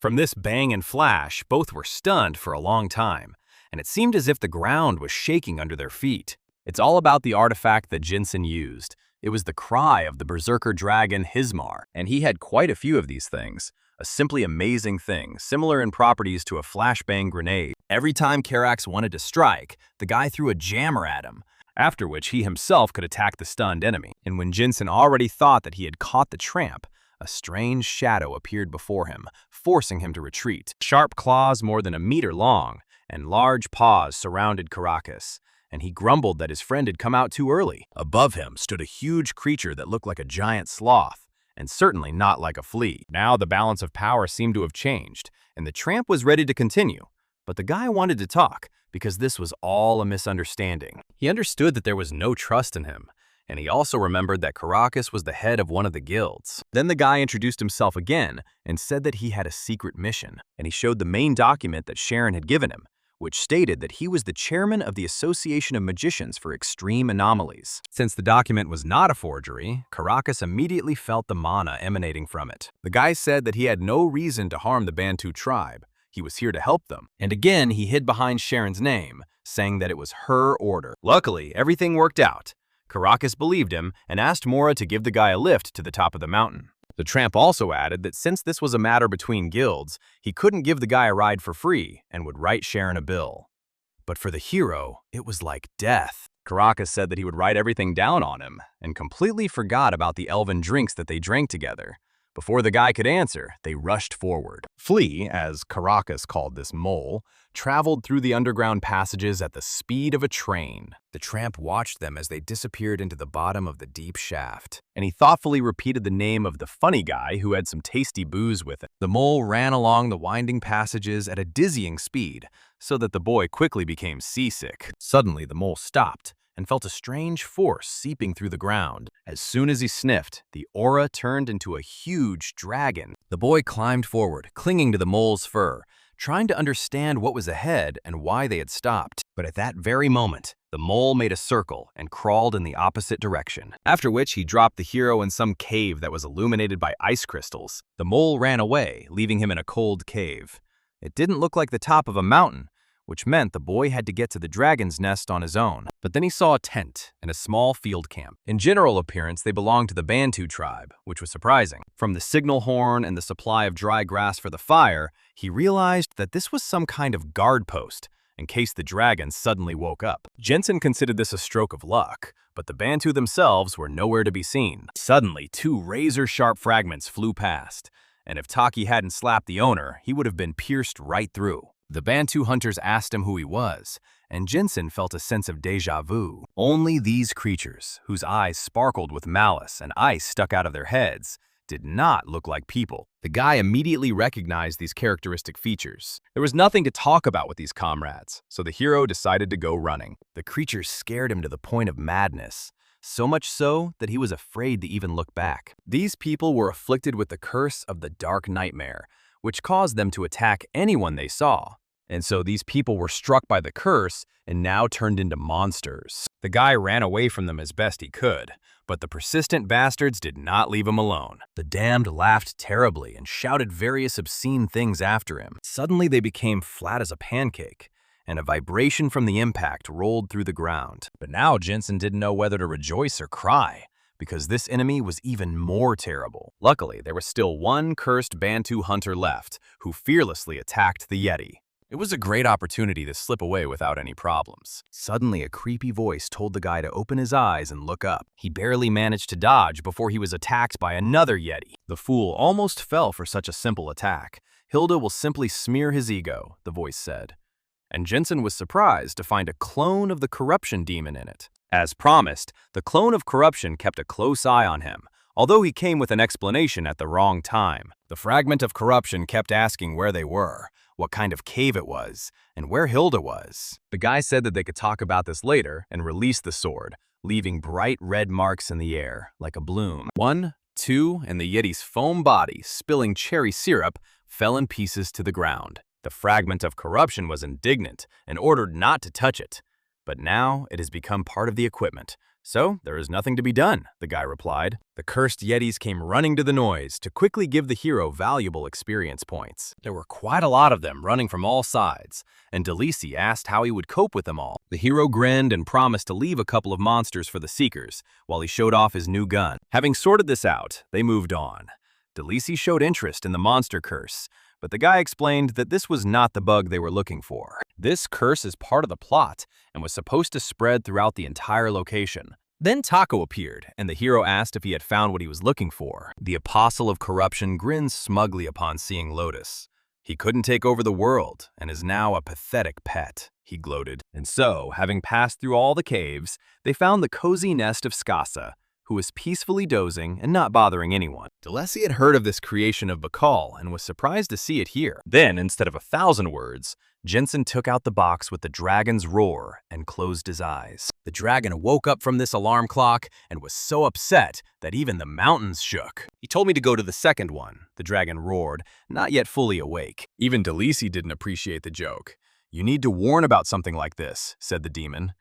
From this bang and flash, both were stunned for a long time, and it seemed as if the ground was shaking under their feet. It's all about the artifact that Jinsen used. It was the cry of the berserker dragon Hismar, and he had quite a few of these things. A simply amazing thing, similar in properties to a flashbang grenade. Every time Carax wanted to strike, the guy threw a jammer at him, after which he himself could attack the stunned enemy. And when Jinsen already thought that he had caught the tramp, a strange shadow appeared before him, forcing him to retreat. Sharp claws more than a meter long and large paws surrounded Caracas, and he grumbled that his friend had come out too early. Above him stood a huge creature that looked like a giant sloth, and certainly not like a flea. Now the balance of power seemed to have changed, and the tramp was ready to continue. But the guy wanted to talk, because this was all a misunderstanding. He understood that there was no trust in him, and he also remembered that Caracas was the head of one of the guilds. Then the guy introduced himself again and said that he had a secret mission, and he showed the main document that Sharon had given him, which stated that he was the chairman of the Association of Magicians for Extreme Anomalies. Since the document was not a forgery, Caracas immediately felt the mana emanating from it. The guy said that he had no reason to harm the Bantu tribe. He was here to help them. And again, he hid behind Sharon's name, saying that it was her order. Luckily, everything worked out. Caracas believed him and asked Mora to give the guy a lift to the top of the mountain. The tramp also added that since this was a matter between guilds, he couldn't give the guy a ride for free and would write Sharon a bill. But for the hero, it was like death. Caracas said that he would write everything down on him and completely forgot about the elven drinks that they drank together. Before the guy could answer, they rushed forward. Flea, as Caracas called this mole, traveled through the underground passages at the speed of a train. The tramp watched them as they disappeared into the bottom of the deep shaft, and he thoughtfully repeated the name of the funny guy who had some tasty booze with him. The mole ran along the winding passages at a dizzying speed, so that the boy quickly became seasick. Suddenly, the mole stopped and felt a strange force seeping through the ground. As soon as he sniffed, the aura turned into a huge dragon. The boy climbed forward, clinging to the mole's fur, trying to understand what was ahead and why they had stopped. But at that very moment, the mole made a circle and crawled in the opposite direction, after which he dropped the hero in some cave that was illuminated by ice crystals. The mole ran away, leaving him in a cold cave. It didn't look like the top of a mountain, which meant the boy had to get to the dragon's nest on his own. But then he saw a tent and a small field camp. In general appearance, they belonged to the Bantu tribe, which was surprising. From the signal horn and the supply of dry grass for the fire, he realized that this was some kind of guard post, in case the dragon suddenly woke up. Jensen considered this a stroke of luck, but the Bantu themselves were nowhere to be seen. Suddenly, 2 razor-sharp fragments flew past, and if Taki hadn't slapped the owner, he would have been pierced right through. The Bantu hunters asked him who he was, and Jinsen felt a sense of déjà vu. Only these creatures, whose eyes sparkled with malice and ice stuck out of their heads, did not look like people. The guy immediately recognized these characteristic features. There was nothing to talk about with these comrades, so the hero decided to go running. The creatures scared him to the point of madness, so much so that he was afraid to even look back. These people were afflicted with the curse of the Dark Nightmare, which caused them to attack anyone they saw. And so these people were struck by the curse and now turned into monsters. The guy ran away from them as best he could, but the persistent bastards did not leave him alone. The damned laughed terribly and shouted various obscene things after him. Suddenly they became flat as a pancake, and a vibration from the impact rolled through the ground. But now Jensen didn't know whether to rejoice or cry, because this enemy was even more terrible. Luckily, there was still one cursed Bantu hunter left, who fearlessly attacked the Yeti. It was a great opportunity to slip away without any problems. Suddenly, a creepy voice told the guy to open his eyes and look up. He barely managed to dodge before he was attacked by another Yeti. The fool almost fell for such a simple attack. Hilda will simply smear his ego, the voice said. And Jensen was surprised to find a clone of the corruption demon in it. As promised, the clone of corruption kept a close eye on him, although he came with an explanation at the wrong time. The fragment of corruption kept asking where they were, what kind of cave it was, and where Hilda was. The guy said that they could talk about this later and released the sword, leaving bright red marks in the air, like a bloom. 1, 2, and the Yeti's foam body, spilling cherry syrup, fell in pieces to the ground. The fragment of corruption was indignant and ordered not to touch it. But now it has become part of the equipment, so there is nothing to be done, the guy replied. The cursed Yetis came running to the noise to quickly give the hero valuable experience points. There were quite a lot of them running from all sides, and Delisi asked how he would cope with them all. The hero grinned and promised to leave a couple of monsters for the Seekers, while he showed off his new gun. Having sorted this out, they moved on. Delisi showed interest in the monster curse, but the guy explained that this was not the bug they were looking for. This curse is part of the plot and was supposed to spread throughout the entire location. Then Taco appeared, and the hero asked if he had found what he was looking for. The Apostle of Corruption grinned smugly upon seeing Lotus. He couldn't take over the world, and is now a pathetic pet, he gloated. And so, having passed through all the caves, they found the cozy nest of Skasa, who was peacefully dozing and not bothering anyone. Delesi had heard of this creation of Bakal and was surprised to see it here. Then, instead of 1,000 words, Jensen took out the box with the dragon's roar and closed his eyes. The dragon woke up from this alarm clock and was so upset that even the mountains shook. He told me to go to the second one, the dragon roared, not yet fully awake. Even Delisi didn't appreciate the joke. You need to warn about something like this, said the demon.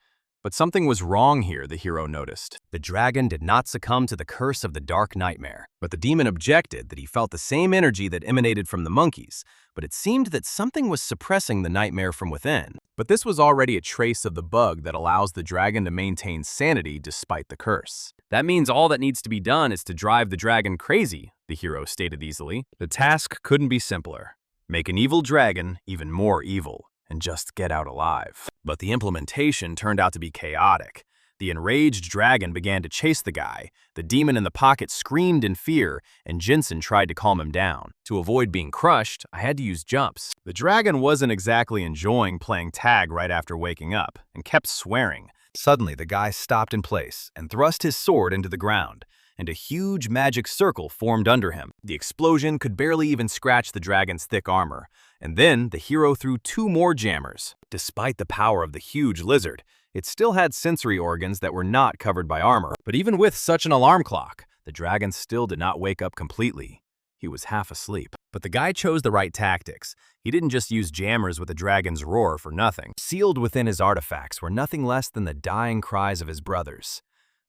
But something was wrong here, the hero noticed. The dragon did not succumb to the curse of the dark nightmare, but the demon objected that he felt the same energy that emanated from the monkeys, but it seemed that something was suppressing the nightmare from within. But this was already a trace of the bug that allows the dragon to maintain sanity despite the curse. That means all that needs to be done is to drive the dragon crazy, the hero stated easily. The task couldn't be simpler. Make an evil dragon even more evil, and just get out alive. But the implementation turned out to be chaotic. The enraged dragon began to chase the guy, the demon in the pocket screamed in fear, and Jensen tried to calm him down. To avoid being crushed, I had to use jumps. The dragon wasn't exactly enjoying playing tag right after waking up, and kept swearing. Suddenly, the guy stopped in place and thrust his sword into the ground, and a huge magic circle formed under him. The explosion could barely even scratch the dragon's thick armor, and then the hero threw 2 more jammers. Despite the power of the huge lizard, it still had sensory organs that were not covered by armor. But even with such an alarm clock, the dragon still did not wake up completely. He was half asleep. But the guy chose the right tactics. He didn't just use jammers with the dragon's roar for nothing. Sealed within his artifacts were nothing less than the dying cries of his brothers.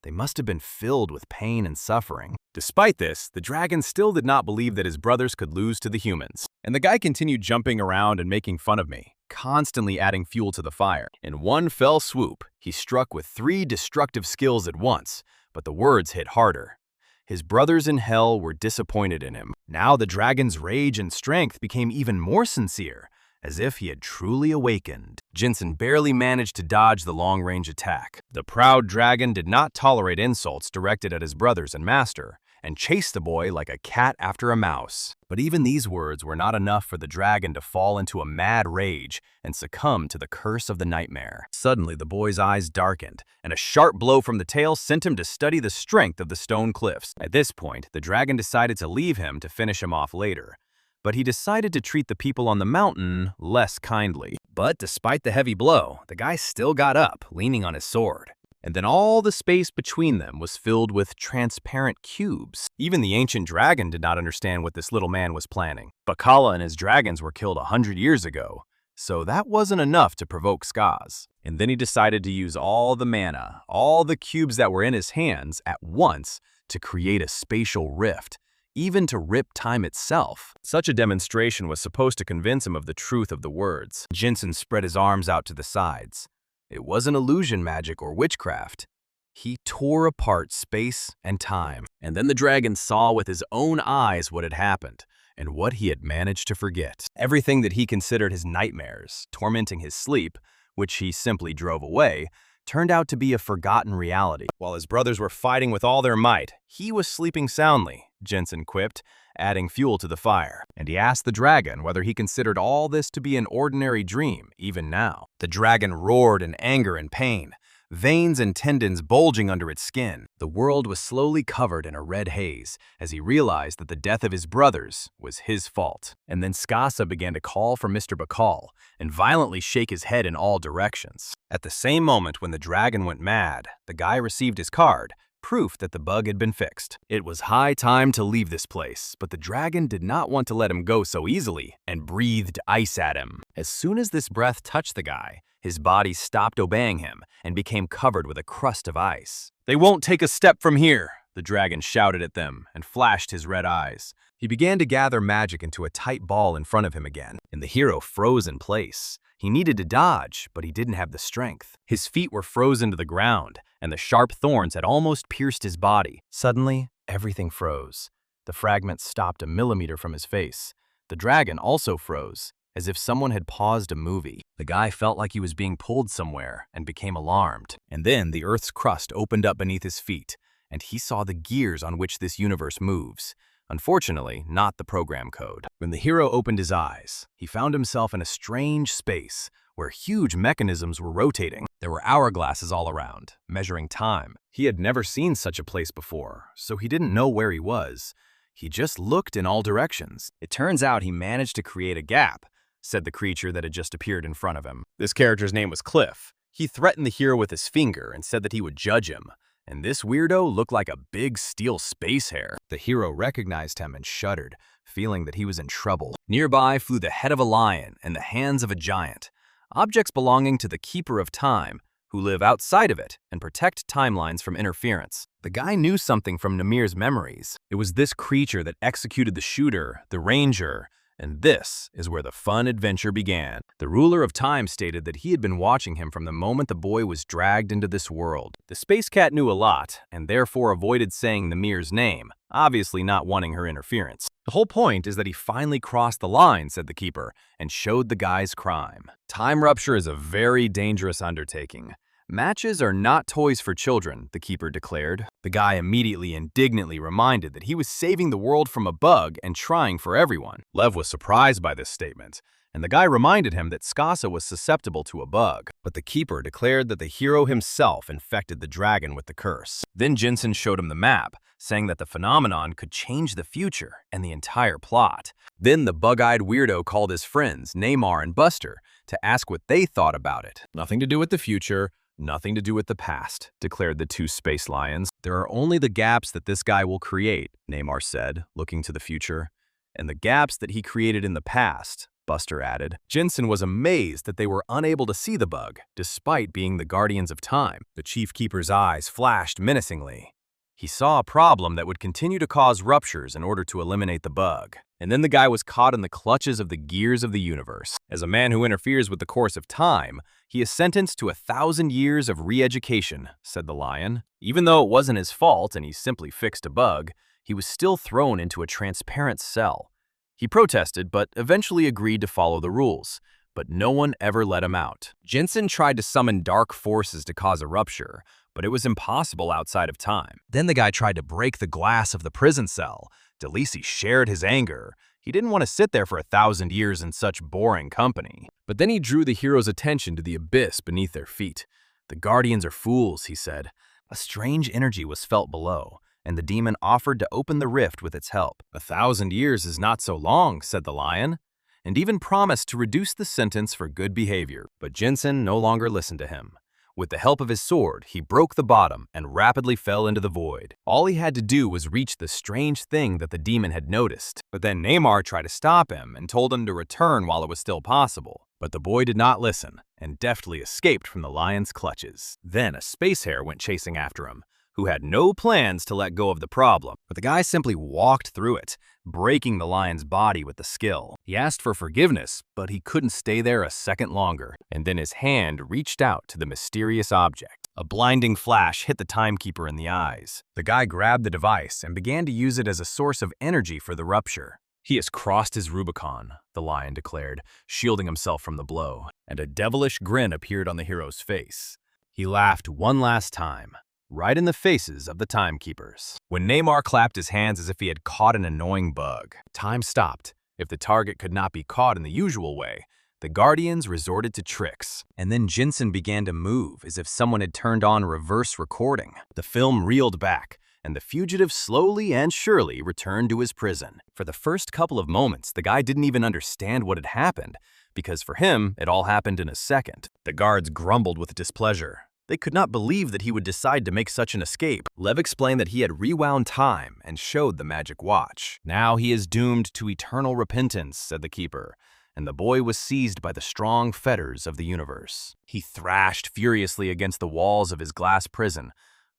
They must have been filled with pain and suffering. Despite this, the dragon still did not believe that his brothers could lose to the humans. And the guy continued jumping around and making fun of me, constantly adding fuel to the fire. In one fell swoop, he struck with 3 destructive skills at once, but the words hit harder. His brothers in hell were disappointed in him. Now the dragon's rage and strength became even more sincere, as if he had truly awakened. Jensen barely managed to dodge the long-range attack. The proud dragon did not tolerate insults directed at his brothers and master, and chased the boy like a cat after a mouse. But even these words were not enough for the dragon to fall into a mad rage and succumb to the curse of the nightmare. Suddenly, the boy's eyes darkened, and a sharp blow from the tail sent him to study the strength of the stone cliffs. At this point, the dragon decided to leave him to finish him off later. But he decided to treat the people on the mountain less kindly. But despite the heavy blow, the guy still got up, leaning on his sword. And then all the space between them was filled with transparent cubes. Even the ancient dragon did not understand what this little man was planning. Bakala and his dragons were killed 100 years ago, so that wasn't enough to provoke Skaz. And then he decided to use all the mana, all the cubes that were in his hands at once to create a spatial rift, even to rip time itself. Such a demonstration was supposed to convince him of the truth of the words. Jensen spread his arms out to the sides. It wasn't illusion magic or witchcraft. He tore apart space and time. And then the dragon saw with his own eyes what had happened, and what he had managed to forget. Everything that he considered his nightmares, tormenting his sleep, which he simply drove away, turned out to be a forgotten reality. While his brothers were fighting with all their might, he was sleeping soundly, Jensen quipped, adding fuel to the fire. And he asked the dragon whether he considered all this to be an ordinary dream, even now. The dragon roared in anger and pain, veins and tendons bulging under its skin. The world was slowly covered in a red haze as he realized that the death of his brothers was his fault. And then Skasa began to call for Mr. Bakal and violently shake his head in all directions. At the same moment when the dragon went mad, the guy received his card, proof that the bug had been fixed. It was high time to leave this place, but the dragon did not want to let him go so easily and breathed ice at him. As soon as this breath touched the guy, his body stopped obeying him and became covered with a crust of ice. "They won't take a step from here," the dragon shouted at them and flashed his red eyes. He began to gather magic into a tight ball in front of him again, and the hero froze in place. He needed to dodge, but he didn't have the strength. His feet were frozen to the ground, and the sharp thorns had almost pierced his body. Suddenly, everything froze. The fragment stopped a millimeter from his face. The dragon also froze, as if someone had paused a movie. The guy felt like he was being pulled somewhere and became alarmed. And then the Earth's crust opened up beneath his feet, and he saw the gears on which this universe moves. Unfortunately, not the program code. When the hero opened his eyes, he found himself in a strange space where huge mechanisms were rotating. There were hourglasses all around, measuring time. He had never seen such a place before, so he didn't know where he was. He just looked in all directions. It turns out he managed to create a gap, said the creature that had just appeared in front of him. This character's name was Cliff. He threatened the hero with his finger and said that he would judge him. And this weirdo looked like a big steel space hair. The hero recognized him and shuddered, feeling that he was in trouble. Nearby flew the head of a lion and the hands of a giant, objects belonging to the Keeper of Time, who live outside of it and protect timelines from interference. The guy knew something from Namir's memories. It was this creature that executed the shooter, the ranger, and this is where the fun adventure began. The ruler of time stated that he had been watching him from the moment the boy was dragged into this world. The space cat knew a lot, and therefore avoided saying Namir's name, obviously not wanting her interference. The whole point is that he finally crossed the line, said the keeper, and showed the guy's crime. Time rupture is a very dangerous undertaking. Matches are not toys for children, the keeper declared. The guy immediately indignantly reminded that he was saving the world from a bug and trying for everyone. Lev was surprised by this statement, and the guy reminded him that Skasa was susceptible to a bug. But the keeper declared that the hero himself infected the dragon with the curse. Then Jensen showed him the map, saying that the phenomenon could change the future and the entire plot. Then the bug-eyed weirdo called his friends, Neymar and Buster, to ask what they thought about it. Nothing to do with the future. Nothing to do with the past, declared the two space lions. There are only the gaps that this guy will create, Neymar said, looking to the future. And the gaps that he created in the past, Buster added. Jensen was amazed that they were unable to see the bug, despite being the guardians of time. The Chief Keeper's eyes flashed menacingly. He saw a problem that would continue to cause ruptures in order to eliminate the bug. And then the guy was caught in the clutches of the gears of the universe. As a man who interferes with the course of time, he is sentenced to 1,000 years of re-education, said the lion. Even though it wasn't his fault and he simply fixed a bug, he was still thrown into a transparent cell. He protested, but eventually agreed to follow the rules. But no one ever let him out. Jensen tried to summon dark forces to cause a rupture, but it was impossible outside of time. Then the guy tried to break the glass of the prison cell. Delisi shared his anger. He didn't want to sit there for 1,000 years in such boring company. But then he drew the hero's attention to the abyss beneath their feet. The guardians are fools, he said. A strange energy was felt below, and the demon offered to open the rift with its help. 1,000 years is not so long, said the lion, and even promised to reduce the sentence for good behavior. But Jensen no longer listened to him. With the help of his sword, he broke the bottom and rapidly fell into the void. All he had to do was reach the strange thing that the demon had noticed. But then Neymar tried to stop him and told him to return while it was still possible. But the boy did not listen and deftly escaped from the lion's clutches. Then a space hare went chasing after him, who had no plans to let go of the problem. But the guy simply walked through it, breaking the lion's body with the skill. He asked for forgiveness, but he couldn't stay there a second longer. And then his hand reached out to the mysterious object. A blinding flash hit the timekeeper in the eyes. The guy grabbed the device and began to use it as a source of energy for the rupture. He has crossed his Rubicon, the lion declared, shielding himself from the blow. And a devilish grin appeared on the hero's face. He laughed one last time, right in the faces of the timekeepers. When Neymar clapped his hands as if he had caught an annoying bug, time stopped. If the target could not be caught in the usual way, the guardians resorted to tricks. And then Jensen began to move as if someone had turned on reverse recording. The film reeled back, and the fugitive slowly and surely returned to his prison. For the first couple of moments, the guy didn't even understand what had happened, because for him, it all happened in a second. The guards grumbled with displeasure. They could not believe that he would decide to make such an escape. Lev explained that he had rewound time and showed the magic watch. Now he is doomed to eternal repentance, said the keeper, and the boy was seized by the strong fetters of the universe. He thrashed furiously against the walls of his glass prison,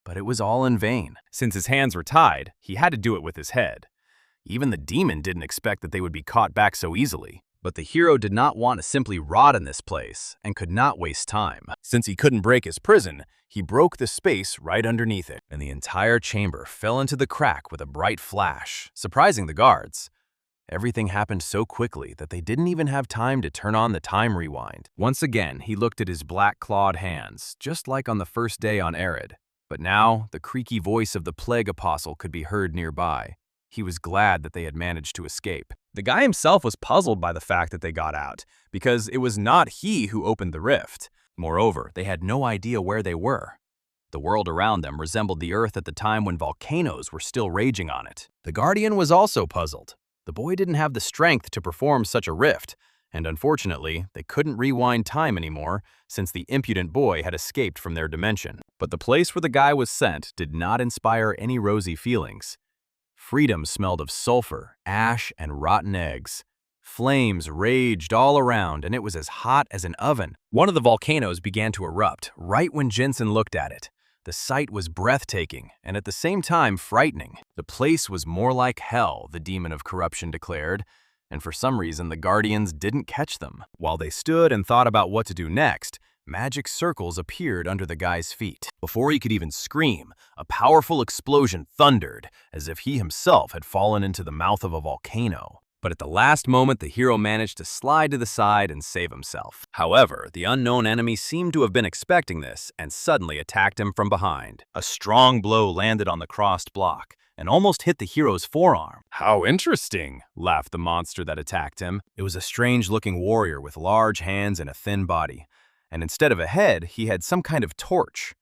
but it was all in vain. Since his hands were tied, he had to do it with his head. Even the demon didn't expect that they would be caught back so easily. But the hero did not want to simply rot in this place and could not waste time. Since he couldn't break his prison, he broke the space right underneath it, and the entire chamber fell into the crack with a bright flash, surprising the guards. Everything happened so quickly that they didn't even have time to turn on the time rewind. Once again, he looked at his black-clawed hands, just like on the first day on Arid. But now, the creaky voice of the Plague Apostle could be heard nearby. He was glad that they had managed to escape. The guy himself was puzzled by the fact that they got out, because it was not he who opened the rift. Moreover, they had no idea where they were. The world around them resembled the Earth at the time when volcanoes were still raging on it. The Guardian was also puzzled. The boy didn't have the strength to perform such a rift, and unfortunately, they couldn't rewind time anymore since the impudent boy had escaped from their dimension. But the place where the guy was sent did not inspire any rosy feelings. Freedom smelled of sulfur, ash, and rotten eggs. Flames raged all around, and it was as hot as an oven. One of the volcanoes began to erupt right when Jensen looked at it. The sight was breathtaking, and at the same time frightening. The place was more like hell, the demon of corruption declared, and for some reason the Guardians didn't catch them. While they stood and thought about what to do next, magic circles appeared under the guy's feet. Before he could even scream, a powerful explosion thundered, as if he himself had fallen into the mouth of a volcano. But at the last moment, the hero managed to slide to the side and save himself. However, the unknown enemy seemed to have been expecting this and suddenly attacked him from behind. A strong blow landed on the crossed block and almost hit the hero's forearm. "How interesting," laughed the monster that attacked him. It was a strange-looking warrior with large hands and a thin body, and instead of a head, he had some kind of torch.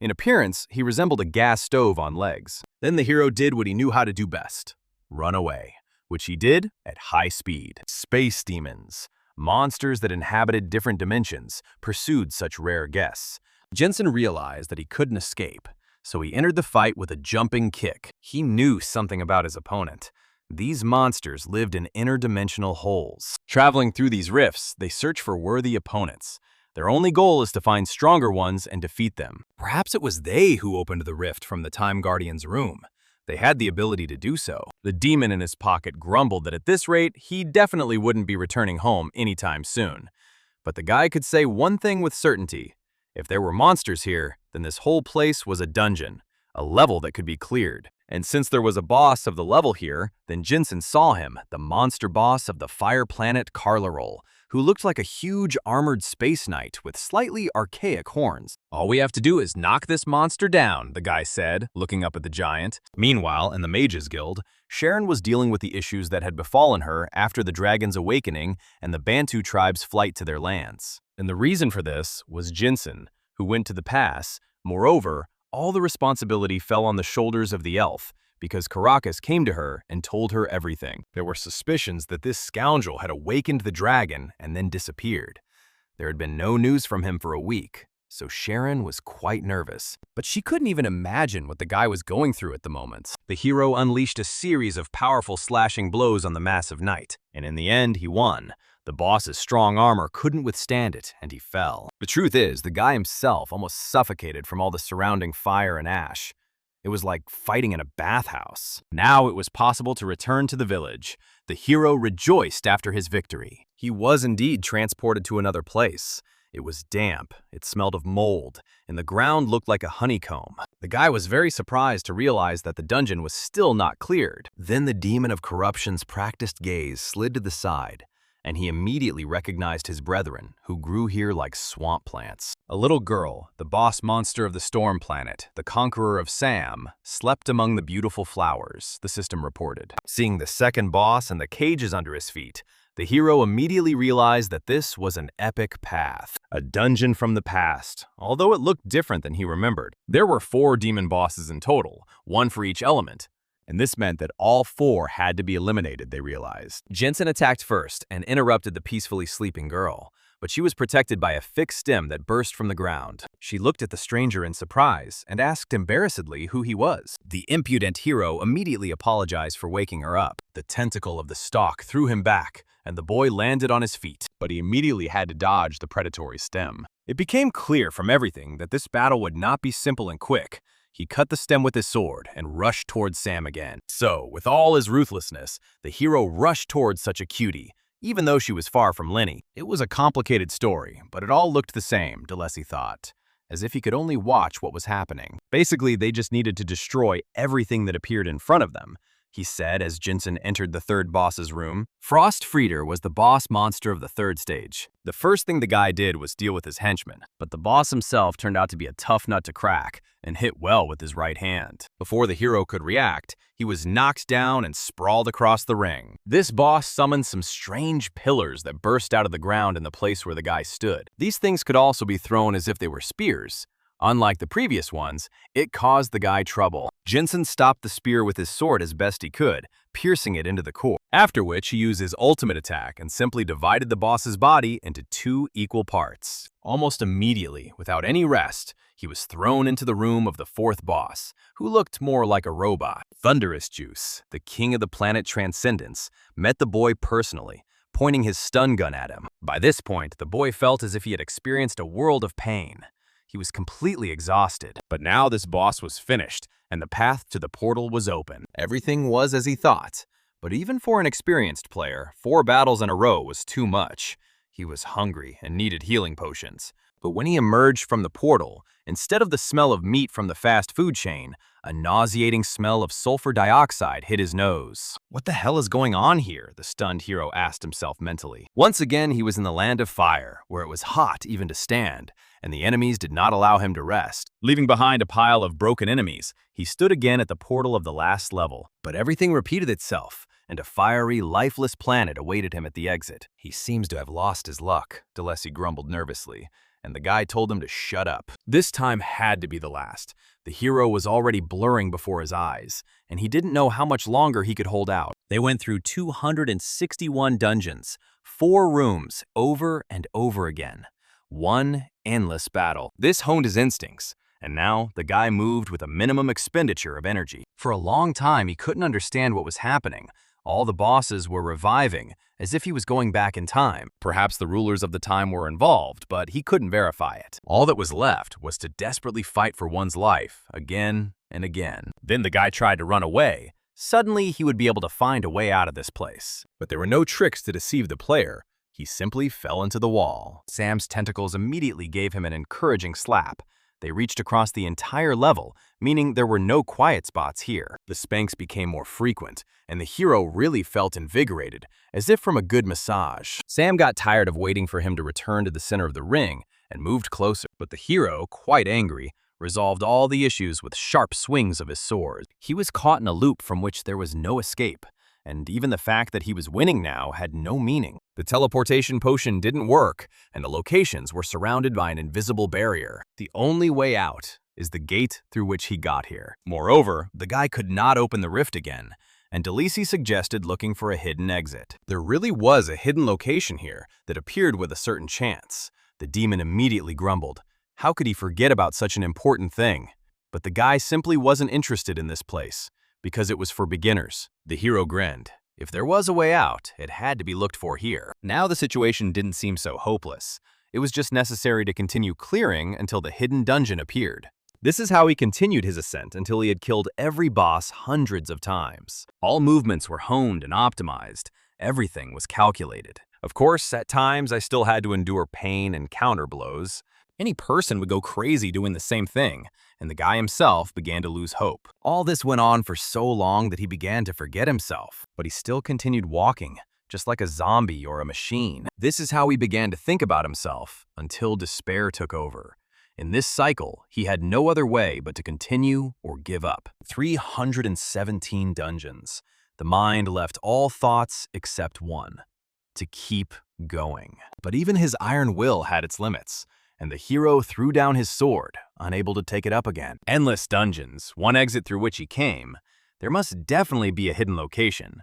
In appearance, he resembled a gas stove on legs. Then the hero did what he knew how to do best: run away, which he did at high speed. Space demons, monsters that inhabited different dimensions, pursued such rare guests. Jensen realized that he couldn't escape, so he entered the fight with a jumping kick. He knew something about his opponent. These monsters lived in interdimensional holes. Traveling through these rifts, they search for worthy opponents. Their only goal is to find stronger ones and defeat them. Perhaps it was they who opened the rift from the Time Guardian's room. They had the ability to do so. The demon in his pocket grumbled that at this rate, he definitely wouldn't be returning home anytime soon. But the guy could say one thing with certainty. If there were monsters here, then this whole place was a dungeon, a level that could be cleared. And since there was a boss of the level here, then Jensen saw him, the monster boss of the fire planet Carlarol, who looked like a huge armored space knight with slightly archaic horns. "All we have to do is knock this monster down," the guy said, looking up at the giant. Meanwhile, in the Mages Guild, Sharon was dealing with the issues that had befallen her after the dragon's awakening and the Bantu tribe's flight to their lands. And the reason for this was Jensen, who went to the pass. Moreover, all the responsibility fell on the shoulders of the elf, because Caracas came to her and told her everything. There were suspicions that this scoundrel had awakened the dragon and then disappeared. There had been no news from him for a week, so Sharon was quite nervous. But she couldn't even imagine what the guy was going through at the moment. The hero unleashed a series of powerful slashing blows on the massive knight, and in the end, he won. The boss's strong armor couldn't withstand it, and he fell. The truth is, the guy himself almost suffocated from all the surrounding fire and ash. It was like fighting in a bathhouse. Now it was possible to return to the village. The hero rejoiced after his victory. He was indeed transported to another place. It was damp, it smelled of mold, and the ground looked like a honeycomb. The guy was very surprised to realize that the dungeon was still not cleared. Then the demon of corruption's practiced gaze slid to the side, and he immediately recognized his brethren, who grew here like swamp plants. A little girl, the boss monster of the storm planet, the conqueror of Sam, slept among the beautiful flowers, the system reported. Seeing the second boss and the cages under his feet, the hero immediately realized that this was an epic path, a dungeon from the past, although it looked different than he remembered. There were 4 demon bosses in total, 1 for each element, and this meant that all 4 had to be eliminated, they realized. Jensen attacked first and interrupted the peacefully sleeping girl, but she was protected by a fixed stem that burst from the ground. She looked at the stranger in surprise and asked embarrassedly who he was. The impudent hero immediately apologized for waking her up. The tentacle of the stalk threw him back, and the boy landed on his feet, but he immediately had to dodge the predatory stem. It became clear from everything that this battle would not be simple and quick. He cut the stem with his sword and rushed towards Sam again. So, with all his ruthlessness, the hero rushed towards such a cutie, even though she was far from Lenny. It was a complicated story, but it all looked the same, DeLacy thought, as if he could only watch what was happening. Basically, they just needed to destroy everything that appeared in front of them. he said as Jinsen entered the third boss's room. Frost Frieder was the boss monster of the third stage. The first thing the guy did was deal with his henchmen, but the boss himself turned out to be a tough nut to crack and hit well with his right hand. Before the hero could react, he was knocked down and sprawled across the ring. This boss summoned some strange pillars that burst out of the ground in the place where the guy stood. These things could also be thrown as if they were spears. Unlike the previous ones, it caused the guy trouble. Jinsen stopped the spear with his sword as best he could, piercing it into the core. After which, he used his ultimate attack and simply divided the boss's body into 2 equal parts. Almost immediately, without any rest, he was thrown into the room of the 4th boss, who looked more like a robot. Thunderous Juice, the king of the planet Transcendence, met the boy personally, pointing his stun gun at him. By this point, the boy felt as if he had experienced a world of pain. He was completely exhausted. But now this boss was finished, and the path to the portal was open. Everything was as he thought. But even for an experienced player, 4 battles in a row was too much. He was hungry and needed healing potions. But when he emerged from the portal, instead of the smell of meat from the fast food chain, a nauseating smell of sulfur dioxide hit his nose. What the hell is going on here? The stunned hero asked himself mentally. Once again, he was in the land of fire, where it was hot even to stand, and the enemies did not allow him to rest. Leaving behind a pile of broken enemies, he stood again at the portal of the last level. But everything repeated itself, and a fiery, lifeless planet awaited him at the exit. He seems to have lost his luck, DeLacy grumbled nervously, and the guy told him to shut up. This time had to be the last. The hero was already blurring before his eyes, and he didn't know how much longer he could hold out. They went through 261 dungeons, 4 rooms, over and over again. One endless battle. This honed his instincts, and now the guy moved with a minimum expenditure of energy. For a long time, he couldn't understand what was happening. All the bosses were reviving, as if he was going back in time. Perhaps the rulers of the time were involved, but he couldn't verify it. All that was left was to desperately fight for one's life, again and again. Then the guy tried to run away. Suddenly, he would be able to find a way out of this place. But there were no tricks to deceive the player. He simply fell into the wall. Sam's tentacles immediately gave him an encouraging slap. They reached across the entire level, meaning there were no quiet spots here. The spanks became more frequent, and the hero really felt invigorated, as if from a good massage. Sam got tired of waiting for him to return to the center of the ring and moved closer. But the hero, quite angry, resolved all the issues with sharp swings of his sword. He was caught in a loop from which there was no escape, and even the fact that he was winning now had no meaning. The teleportation potion didn't work, and the locations were surrounded by an invisible barrier. The only way out is the gate through which he got here. Moreover, the guy could not open the rift again, and DeLacy suggested looking for a hidden exit. There really was a hidden location here that appeared with a certain chance. The demon immediately grumbled. How could he forget about such an important thing? But the guy simply wasn't interested in this place, because it was for beginners. The hero grinned. If there was a way out, it had to be looked for here. Now the situation didn't seem so hopeless. It was just necessary to continue clearing until the hidden dungeon appeared. This is how he continued his ascent until he had killed every boss hundreds of times. All movements were honed and optimized. Everything was calculated. Of course, at times I still had to endure pain and counter blows. Any person would go crazy doing the same thing, and the guy himself began to lose hope. All this went on for so long that he began to forget himself, but he still continued walking, just like a zombie or a machine. This is how he began to think about himself, until despair took over. In this cycle, he had no other way but to continue or give up. 317 dungeons. The mind left all thoughts except one: to keep going. But even his iron will had its limits, and the hero threw down his sword, unable to take it up again. Endless dungeons, one exit through which he came. There must definitely be a hidden location.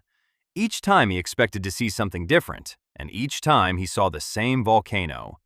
Each time he expected to see something different, and each time he saw the same volcano.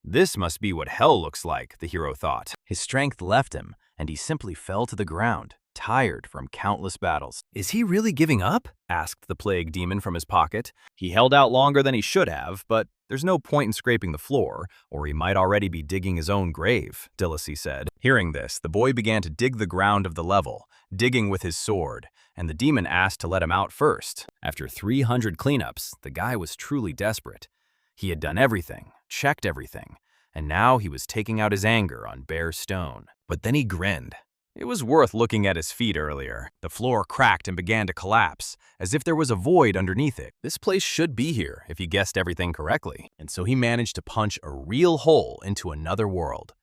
This must be what hell looks like, the hero thought. His strength left him, and he simply fell to the ground, tired from countless battles. Is he really giving up? Asked the plague demon from his pocket. He held out longer than he should have, but there's no point in scraping the floor, or he might already be digging his own grave, DeLacy said. Hearing this, the boy began to dig the ground of the level, digging with his sword, and the demon asked to let him out first. After 300 cleanups, the guy was truly desperate. He had done everything, checked everything, and now he was taking out his anger on bare stone. But then he grinned. It was worth looking at his feet earlier. The floor cracked and began to collapse, as if there was a void underneath it. This place should be here if he guessed everything correctly, and so he managed to punch a real hole into another world.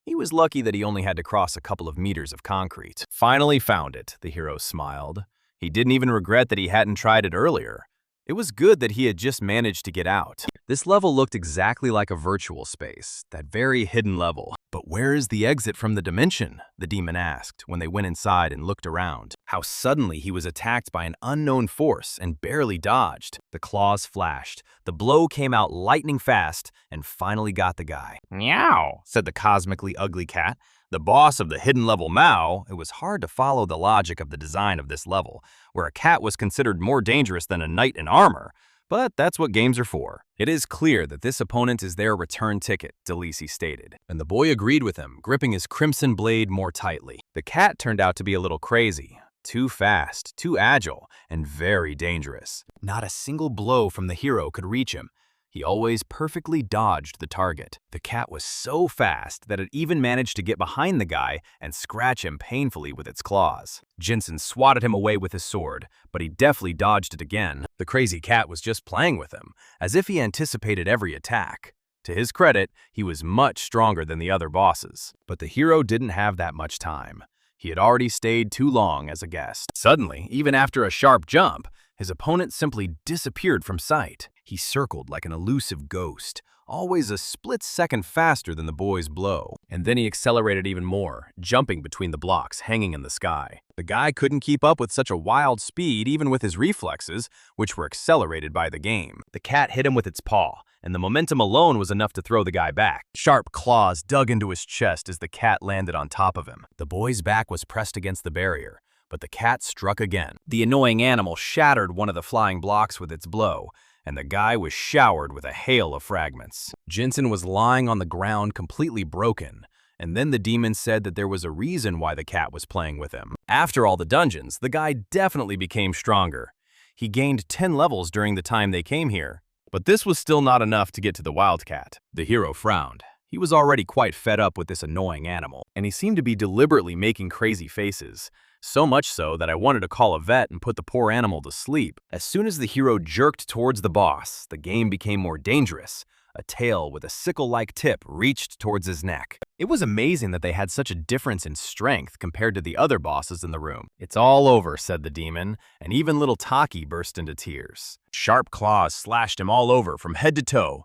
He was lucky that he only had to cross a couple of meters of concrete. Finally found it, the hero smiled. He didn't even regret that he hadn't tried it earlier. It was good that he had just managed to get out. This level looked exactly like a virtual space, that very hidden level. But where is the exit from the dimension? The demon asked when they went inside and looked around. How suddenly he was attacked by an unknown force and barely dodged. The claws flashed, the blow came out lightning fast, and finally got the guy. "Meow," said the cosmically ugly cat. The boss of the hidden level Mao. It was hard to follow the logic of the design of this level, where a cat was considered more dangerous than a knight in armor. But that's what games are for. It is clear that this opponent is their return ticket, Delisi stated, and the boy agreed with him, gripping his crimson blade more tightly. The cat turned out to be a little crazy. Too fast, too agile, and very dangerous. Not a single blow from the hero could reach him. He always perfectly dodged the target. The cat was so fast that it even managed to get behind the guy and scratch him painfully with its claws. Jinsen swatted him away with his sword, but he deftly dodged it again. The crazy cat was just playing with him, as if he anticipated every attack. To his credit, he was much stronger than the other bosses. But the hero didn't have that much time. He had already stayed too long as a guest. Suddenly, even after a sharp jump, his opponent simply disappeared from sight. He circled like an elusive ghost, always a split second faster than the boy's blow. And then he accelerated even more, jumping between the blocks hanging in the sky. The guy couldn't keep up with such a wild speed even with his reflexes, which were accelerated by the game. The cat hit him with its paw, and the momentum alone was enough to throw the guy back. Sharp claws dug into his chest as the cat landed on top of him. The boy's back was pressed against the barrier, but the cat struck again. The annoying animal shattered one of the flying blocks with its blow, and the guy was showered with a hail of fragments. Jinsen was lying on the ground completely broken, and then the demon said that there was a reason why the cat was playing with him. After all the dungeons, the guy definitely became stronger. He gained 10 levels during the time they came here, but this was still not enough to get to the wildcat. The hero frowned. He was already quite fed up with this annoying animal, and he seemed to be deliberately making crazy faces. So much so that I wanted to call a vet and put the poor animal to sleep. As soon as the hero jerked towards the boss, the game became more dangerous. A tail with a sickle-like tip reached towards his neck. It was amazing that they had such a difference in strength compared to the other bosses in the room. "It's all over," said the demon, and even little Taki burst into tears. Sharp claws slashed him all over from head to toe,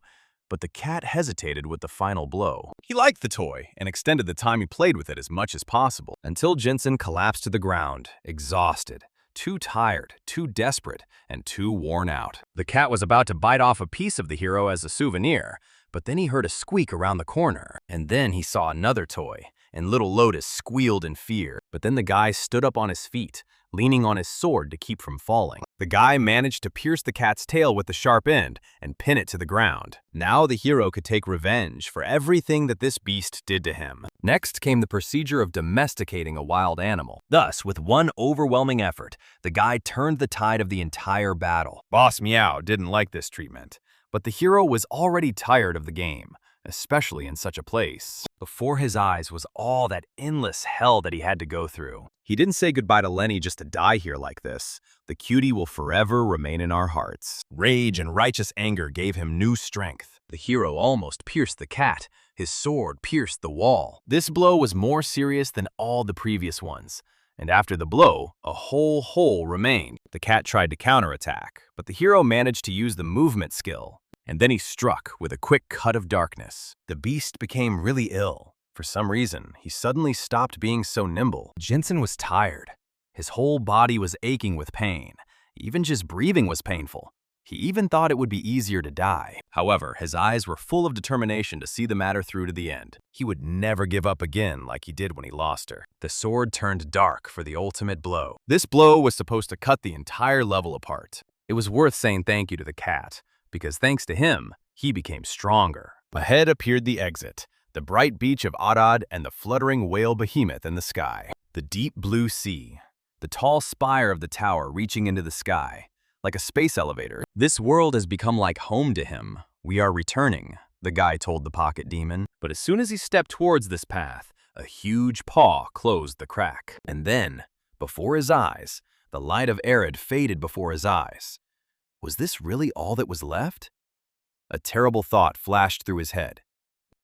but the cat hesitated with the final blow. He liked the toy and extended the time he played with it as much as possible, until Jinsen collapsed to the ground, exhausted, too tired, too desperate, and too worn out. The cat was about to bite off a piece of the hero as a souvenir, but then he heard a squeak around the corner, and then he saw another toy, and little Lotus squealed in fear. But then the guy stood up on his feet, leaning on his sword to keep from falling. The guy managed to pierce the cat's tail with the sharp end and pin it to the ground. Now the hero could take revenge for everything that this beast did to him. Next came the procedure of domesticating a wild animal. Thus, with one overwhelming effort, the guy turned the tide of the entire battle. Boss Meow didn't like this treatment, but the hero was already tired of the game, especially in such a place. Before his eyes was all that endless hell that he had to go through. He didn't say goodbye to Lenny just to die here like this. The cutie will forever remain in our hearts. Rage and righteous anger gave him new strength. The hero almost pierced the cat. His sword pierced the wall. This blow was more serious than all the previous ones. And after the blow, a whole hole remained. The cat tried to counterattack, but the hero managed to use the movement skill. And then he struck with a quick cut of darkness. The beast became really ill. For some reason, he suddenly stopped being so nimble. Jinsen was tired. His whole body was aching with pain. Even just breathing was painful. He even thought it would be easier to die. However, his eyes were full of determination to see the matter through to the end. He would never give up again like he did when he lost her. The sword turned dark for the ultimate blow. This blow was supposed to cut the entire level apart. It was worth saying thank you to the cat, because thanks to him, he became stronger. Ahead appeared the exit, the bright beach of Adad and the fluttering whale behemoth in the sky. The deep blue sea, the tall spire of the tower reaching into the sky, like a space elevator. This world has become like home to him. We are returning, the guy told the pocket demon. But as soon as he stepped towards this path, A huge paw closed the crack. And then, before his eyes, the light of Arid faded before his eyes. Was this really all that was left? A terrible thought flashed through his head.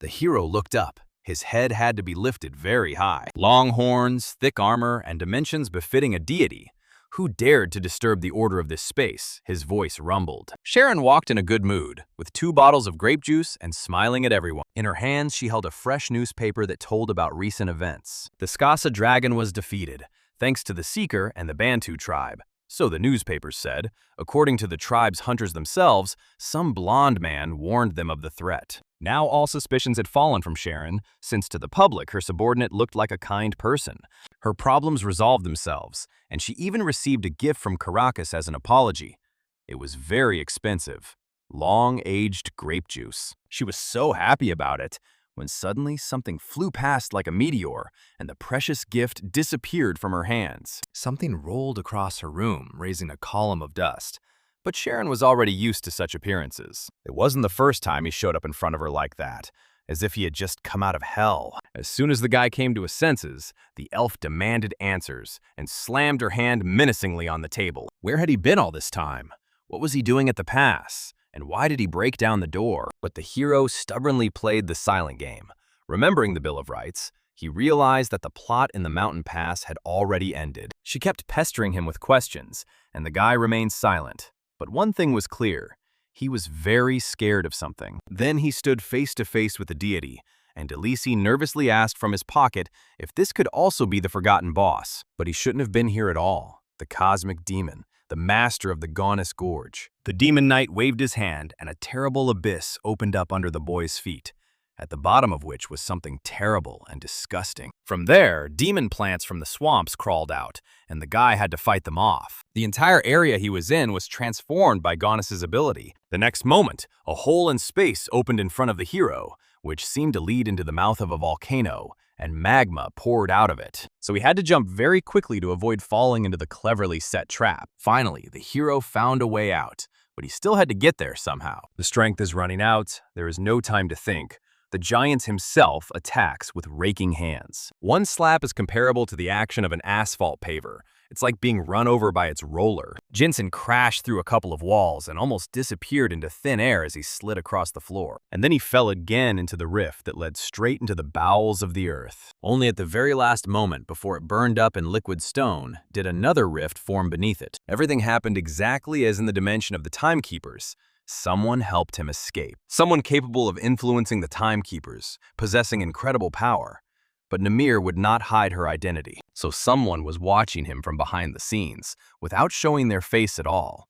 The hero looked up. His head had to be lifted very high. Long horns, thick armor, and dimensions befitting a deity. Who dared to disturb the order of this space? His voice rumbled. Sharon walked in a good mood, with 2 bottles of grape juice and smiling at everyone. In her hands, she held a fresh newspaper that told about recent events. The Skasa dragon was defeated, thanks to the Seeker and the Bantu tribe. So the newspapers said. According to the tribe's hunters themselves, some blonde man warned them of the threat. Now all suspicions had fallen from Sharon, since to the public her subordinate looked like a kind person. Her problems resolved themselves, and she even received a gift from Caracas as an apology. It was very expensive. Long-aged grape juice. She was so happy about it, when suddenly something flew past like a meteor, and the precious gift disappeared from her hands. Something rolled across her room, raising a column of dust. But Sharon was already used to such appearances. It wasn't the first time he showed up in front of her like that, as if he had just come out of hell. As soon as the guy came to his senses, the elf demanded answers and slammed her hand menacingly on the table. Where had he been all this time? What was he doing at the pass? And why did he break down the door? But the hero stubbornly played the silent game. Remembering the Bill of Rights, he realized that the plot in the mountain pass had already ended. She kept pestering him with questions, and the guy remained silent. But one thing was clear. He was very scared of something. Then he stood face to face with the deity, and Delisi nervously asked from his pocket if this could also be the forgotten boss. But he shouldn't have been here at all. The cosmic demon, the master of the Gaunus Gorge. The demon knight waved his hand, and a terrible abyss opened up under the boy's feet, at the bottom of which was something terrible and disgusting. From there, demon plants from the swamps crawled out, and the guy had to fight them off. The entire area he was in was transformed by Gaunus's ability. The next moment, a hole in space opened in front of the hero, which seemed to lead into the mouth of a volcano, and magma poured out of it. So he had to jump very quickly to avoid falling into the cleverly set trap. Finally, the hero found a way out, but he still had to get there somehow. The strength is running out. There is no time to think. The giant himself attacks with raking hands. One slap is comparable to the action of an asphalt paver. It's like being run over by its roller. Jinsen crashed through a couple of walls and almost disappeared into thin air as he slid across the floor. And then he fell again into the rift that led straight into the bowels of the earth. Only at the very last moment, before it burned up in liquid stone, did another rift form beneath it. Everything happened exactly as in the dimension of the timekeepers. Someone helped him escape. Someone capable of influencing the timekeepers, possessing incredible power. But Namir would not hide her identity, so someone was watching him from behind the scenes, without showing their face at all.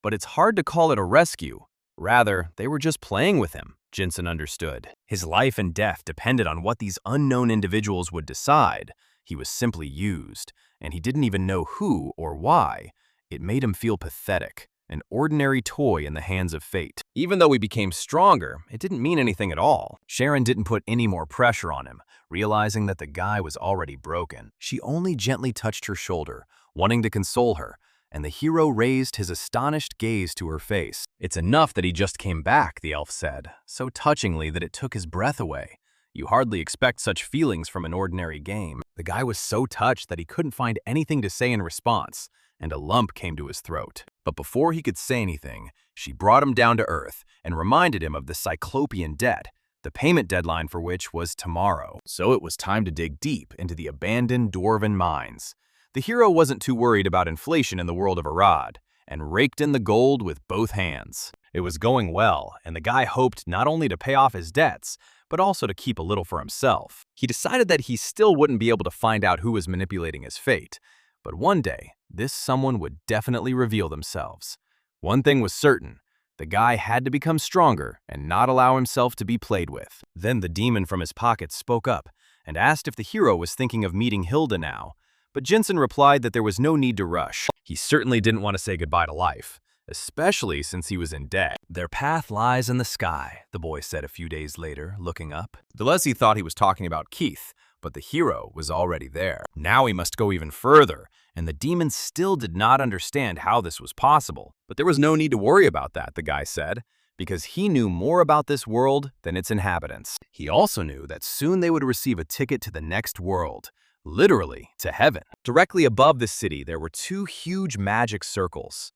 But it's hard to call it a rescue. Rather, they were just playing with him, Jinsen understood. His life and death depended on what these unknown individuals would decide. He was simply used, and he didn't even know who or why. It made him feel pathetic. An ordinary toy in the hands of fate. Even though he became stronger, it didn't mean anything at all. Sharon didn't put any more pressure on him, realizing that the guy was already broken. She only gently touched her shoulder, wanting to console her, and the hero raised his astonished gaze to her face. "It's enough that he just came back," the elf said, so touchingly that it took his breath away. You hardly expect such feelings from an ordinary game. The guy was so touched that he couldn't find anything to say in response, and a lump came to his throat. But before he could say anything, she brought him down to earth and reminded him of the Cyclopean debt, the payment deadline for which was tomorrow. So it was time to dig deep into the abandoned dwarven mines. The hero wasn't too worried about inflation in the world of Arad, and raked in the gold with both hands. It was going well, and the guy hoped not only to pay off his debts, but also to keep a little for himself. He decided that he still wouldn't be able to find out who was manipulating his fate. But one day, this someone would definitely reveal themselves. One thing was certain. The guy had to become stronger and not allow himself to be played with. Then the demon from his pocket spoke up and asked if the hero was thinking of meeting Hilda now. But Jinsen replied that there was no need to rush. He certainly didn't want to say goodbye to life, especially since he was in debt. "Their path lies in the sky," the boy said a few days later, looking up. Delesi thought he was talking about Keith, but the hero was already there. Now he must go even further, and the demon still did not understand how this was possible. But there was no need to worry about that, the guy said. because he knew more about this world than its inhabitants. He also knew that soon they would receive a ticket to the next world, literally to heaven. Directly above the city, there were two huge magic circles.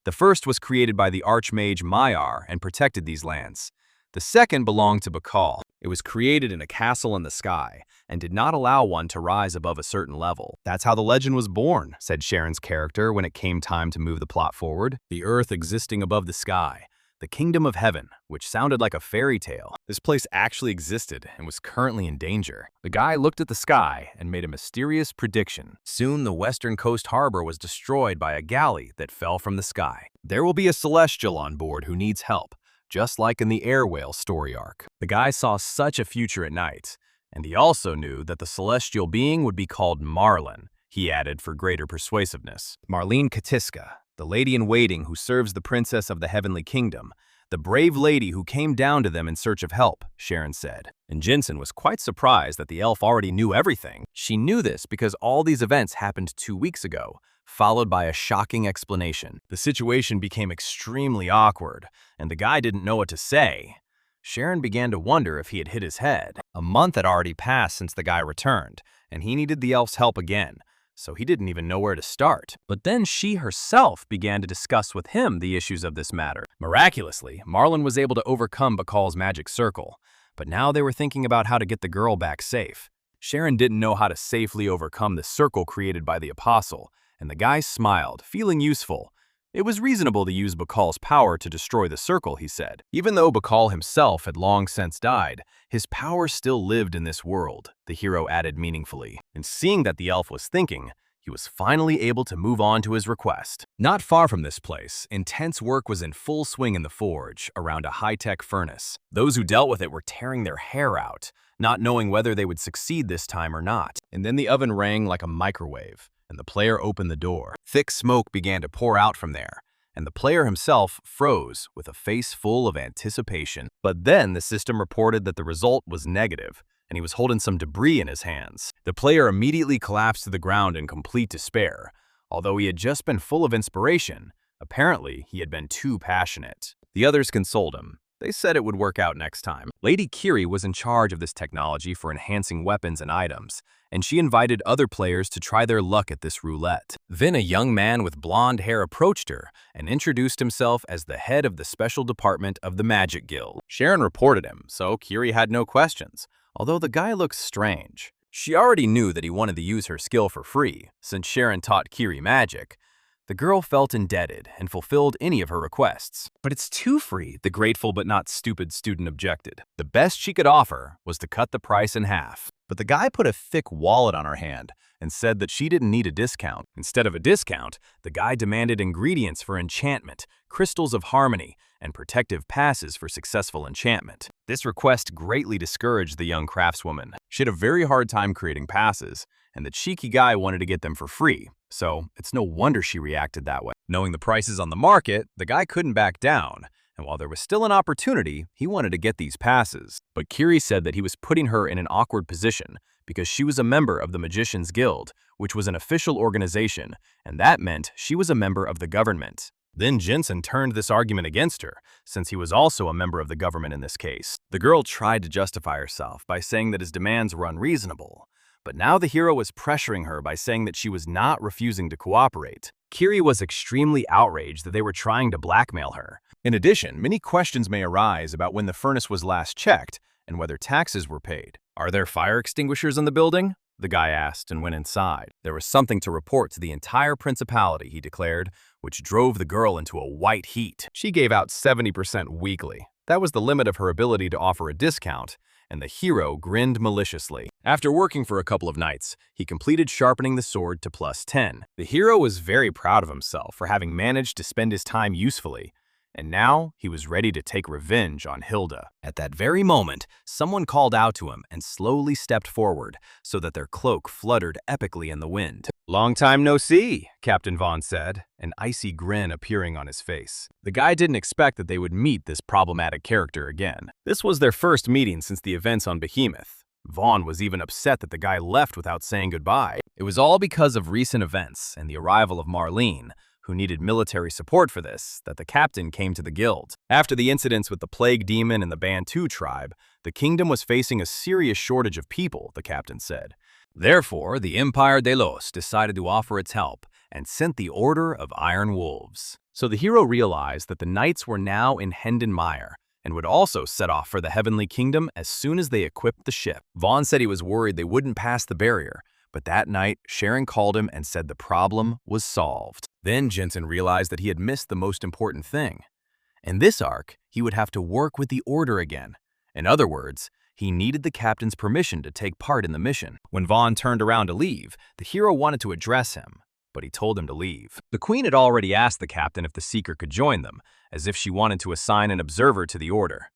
The first was created by the archmage Maiar and protected these lands. The second belonged to Bakal. It was created in a castle in the sky and did not allow one to rise above a certain level. That's how the legend was born, said Sharon's character when it came time to move the plot forward. The earth existing above the sky, the kingdom of heaven, which sounded like a fairy tale. This place actually existed and was currently in danger. The guy looked at the sky and made a mysterious prediction. Soon the western coast harbor was destroyed by a galley that fell from the sky. There will be a celestial on board who needs help, just like in the air whale story arc. The guy saw such a future at night, and he also knew that the celestial being would be called Marlin, he added for greater persuasiveness. Marlene Katiska, the lady-in-waiting who serves the princess of the heavenly kingdom, the brave lady who came down to them in search of help, Sharon said. And Jinsen was quite surprised that the elf already knew everything. She knew this because all these events happened 2 weeks ago, followed by a shocking explanation. The situation became extremely awkward, and the guy didn't know what to say. Sharon began to wonder if he had hit his head. A month had already passed since the guy returned, and he needed the elf's help again, so he didn't even know where to start. But then she herself began to discuss with him the issues of this matter. Miraculously, Marlin was able to overcome Bakal's magic circle, but now they were thinking about how to get the girl back safe. Sharon didn't know how to safely overcome the circle created by the apostle, and the guy smiled, feeling useful. It was reasonable to use Bakal's power to destroy the circle, he said. Even though Bakal himself had long since died, his power still lived in this world, the hero added meaningfully. And seeing that the elf was thinking, he was finally able to move on to his request. Not far from this place, intense work was in full swing in the forge, around a high-tech furnace. Those who dealt with it were tearing their hair out, not knowing whether they would succeed this time or not. And then the oven rang like a microwave, and the player opened the door. Thick smoke began to pour out from there, and the player himself froze with a face full of anticipation. But then the system reported that the result was negative, and he was holding some debris in his hands. The player immediately collapsed to the ground in complete despair. Although he had just been full of inspiration, apparently he had been too passionate. The others consoled him. They said it would work out next time. Lady Kiri was in charge of this technology for enhancing weapons and items, and she invited other players to try their luck at this roulette. Then a young man with blonde hair approached her and introduced himself as the head of the special department of the Magic Guild. Sharon reported him, so Kiri had no questions, although the guy looked strange. She already knew that he wanted to use her skill for free, since Sharon taught Kiri magic. The girl felt indebted and fulfilled any of her requests. But it's too free, the grateful but not stupid student objected. The best she could offer was to cut the price in half. But the guy put a thick wallet on her hand and said that she didn't need a discount. Instead of a discount, the guy demanded ingredients for enchantment, crystals of harmony, and protective passes for successful enchantment. This request greatly discouraged the young craftswoman. She had a very hard time creating passes, and the cheeky guy wanted to get them for free. So it's no wonder she reacted that way. Knowing the prices on the market, the guy couldn't back down, and while there was still an opportunity, he wanted to get these passes. But Kiri said that he was putting her in an awkward position because she was a member of the Magicians Guild, which was an official organization, and that meant she was a member of the government. Then Jinsen turned this argument against her, since he was also a member of the government in this case. The girl tried to justify herself by saying that his demands were unreasonable, but now the hero was pressuring her by saying that she was not refusing to cooperate. Kiri was extremely outraged that they were trying to blackmail her. In addition, many questions may arise about when the furnace was last checked and whether taxes were paid. Are there fire extinguishers in the building? The guy asked and went inside. There was something to report to the entire principality, he declared, which drove the girl into a white heat. She gave out 70% weekly. That was the limit of her ability to offer a discount, and the hero grinned maliciously. After working for a couple of nights, he completed sharpening the sword to +10. The hero was very proud of himself for having managed to spend his time usefully, and now he was ready to take revenge on Hilda. At that very moment, someone called out to him and slowly stepped forward so that their cloak fluttered epically in the wind. "Long time no see," Captain Vaughn said, an icy grin appearing on his face. The guy didn't expect that they would meet this problematic character again. This was their first meeting since the events on Behemoth. Vaughn was even upset that the guy left without saying goodbye. It was all because of recent events and the arrival of Marlene, who needed military support for this, that the captain came to the guild. After the incidents with the Plague Demon and the Bantu tribe, the kingdom was facing a serious shortage of people, the captain said. Therefore, the Empire de los decided to offer its help and sent the Order of Iron Wolves. So the hero realized that the knights were now in Hendenmire and would also set off for the Heavenly Kingdom as soon as they equipped the ship. Vaughn said he was worried they wouldn't pass the barrier, but that night, Sharon called him and said the problem was solved. Then Jensen realized that he had missed the most important thing. In this arc, he would have to work with the Order again. In other words, he needed the captain's permission to take part in the mission. When Vaughn turned around to leave, the hero wanted to address him, but he told him to leave. The queen had already asked the captain if the Seeker could join them, as if she wanted to assign an observer to the Order.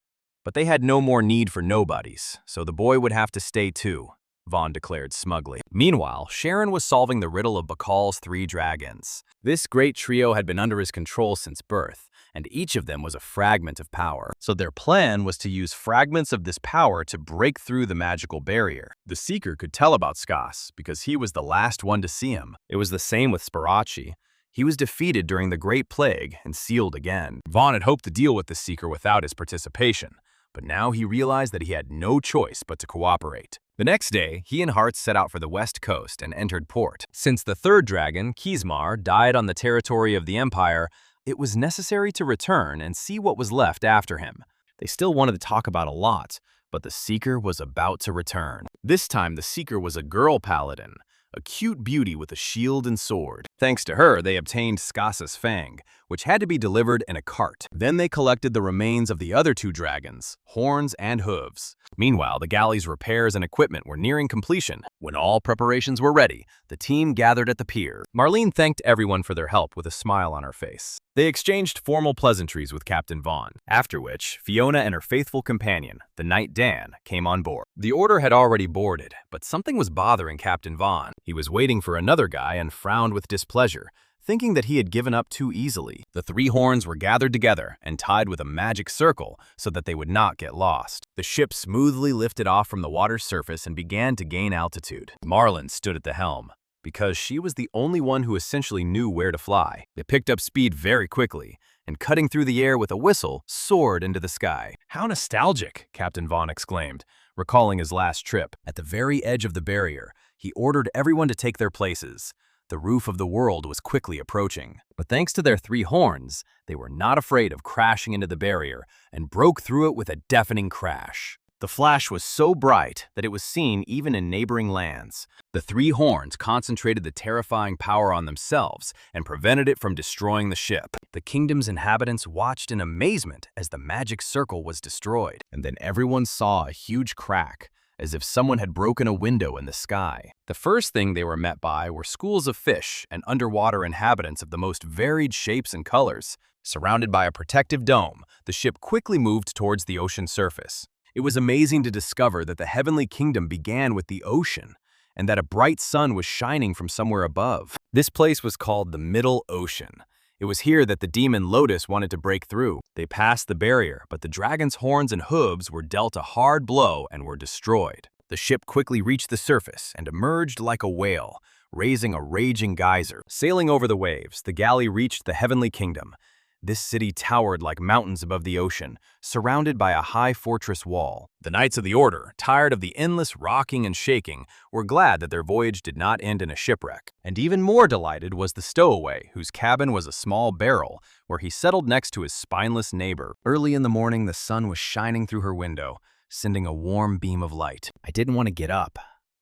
But they had no more need for nobodies, so the boy would have to stay too, Vaughn declared smugly. Meanwhile, Sharon was solving the riddle of Bakal's 3 dragons. This great trio had been under his control since birth, and each of them was a fragment of power. So their plan was to use fragments of this power to break through the magical barrier. The Seeker could tell about Skas because he was the last one to see him. It was the same with Sparachi. He was defeated during the Great Plague and sealed again. Vaughn had hoped to deal with the Seeker without his participation, but now he realized that he had no choice but to cooperate. The next day, he and Hart set out for the west coast and entered port. Since the 3rd dragon, Kismar, died on the territory of the Empire, it was necessary to return and see what was left after him. They still wanted to talk about a lot, but the Seeker was about to return. This time, the Seeker was a girl paladin, a cute beauty with a shield and sword. Thanks to her, they obtained Skasa's fang, which had to be delivered in a cart. Then they collected the remains of the other 2 dragons, horns and hooves. Meanwhile, the galley's repairs and equipment were nearing completion. When all preparations were ready, the team gathered at the pier. Marlene thanked everyone for their help with a smile on her face. They exchanged formal pleasantries with Captain Vaughn, after which Fiona and her faithful companion, the Knight Dan, came on board. The Order had already boarded, but something was bothering Captain Vaughn. He was waiting for another guy and frowned with displeasure, thinking that he had given up too easily. The 3 horns were gathered together and tied with a magic circle so that they would not get lost. The ship smoothly lifted off from the water's surface and began to gain altitude. Marlin stood at the helm, because she was the only one who essentially knew where to fly. It picked up speed very quickly, and cutting through the air with a whistle, soared into the sky. "How nostalgic," Captain Vaughn exclaimed, recalling his last trip. At the very edge of the barrier, he ordered everyone to take their places. The roof of the world was quickly approaching. But thanks to their 3 horns, they were not afraid of crashing into the barrier and broke through it with a deafening crash. The flash was so bright that it was seen even in neighboring lands. The 3 horns concentrated the terrifying power on themselves and prevented it from destroying the ship. The kingdom's inhabitants watched in amazement as the magic circle was destroyed. And then everyone saw a huge crack, as if someone had broken a window in the sky. The first thing they were met by were schools of fish and underwater inhabitants of the most varied shapes and colors. Surrounded by a protective dome, the ship quickly moved towards the ocean surface. It was amazing to discover that the Heavenly Kingdom began with the ocean, and that a bright sun was shining from somewhere above. This place was called the Middle Ocean. It was here that the demon Lotus wanted to break through. They passed the barrier, but the dragon's horns and hooves were dealt a hard blow and were destroyed. The ship quickly reached the surface and emerged like a whale, raising a raging geyser. Sailing over the waves, the galley reached the Heavenly Kingdom. This city towered like mountains above the ocean, surrounded by a high fortress wall. The Knights of the Order, tired of the endless rocking and shaking, were glad that their voyage did not end in a shipwreck. And even more delighted was the stowaway, whose cabin was a small barrel, where he settled next to his spineless neighbor. Early in the morning, the sun was shining through her window, sending a warm beam of light. I didn't want to get up.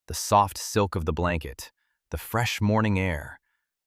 The soft silk of the blanket, the fresh morning air.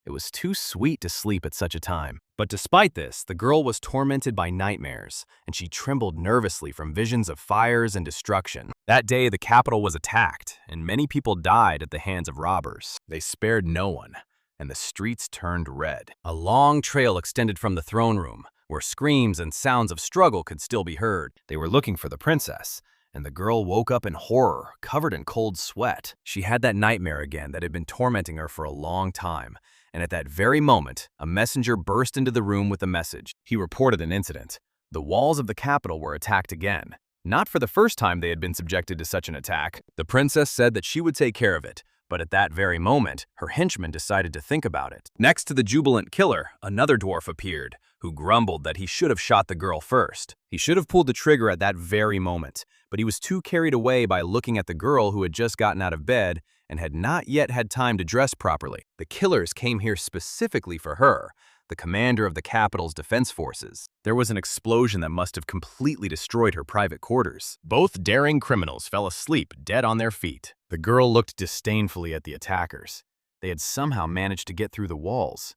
It was too sweet to sleep at such a time. But despite this, the girl was tormented by nightmares, and she trembled nervously from visions of fires and destruction. That day, the capital was attacked, and many people died at the hands of robbers. They spared no one, and the streets turned red. A long trail extended from the throne room, where screams and sounds of struggle could still be heard. They were looking for the princess, and the girl woke up in horror, covered in cold sweat. She had that nightmare again that had been tormenting her for a long time. And at that very moment, a messenger burst into the room with a message. He reported an incident. The walls of the capital were attacked again. Not for the first time they had been subjected to such an attack. The princess said that she would take care of it, But at that very moment, her henchman decided to think about it. Next to the jubilant killer, another dwarf appeared, who grumbled that he should have shot the girl first. He should have pulled the trigger at that very moment, but he was too carried away by looking at the girl who had just gotten out of bed and had not yet had time to dress properly. The killers came here specifically for her, the commander of the capital's defense forces. There was an explosion that must have completely destroyed her private quarters. Both daring criminals fell asleep dead on their feet. The girl looked disdainfully at the attackers. They had somehow managed to get through the walls.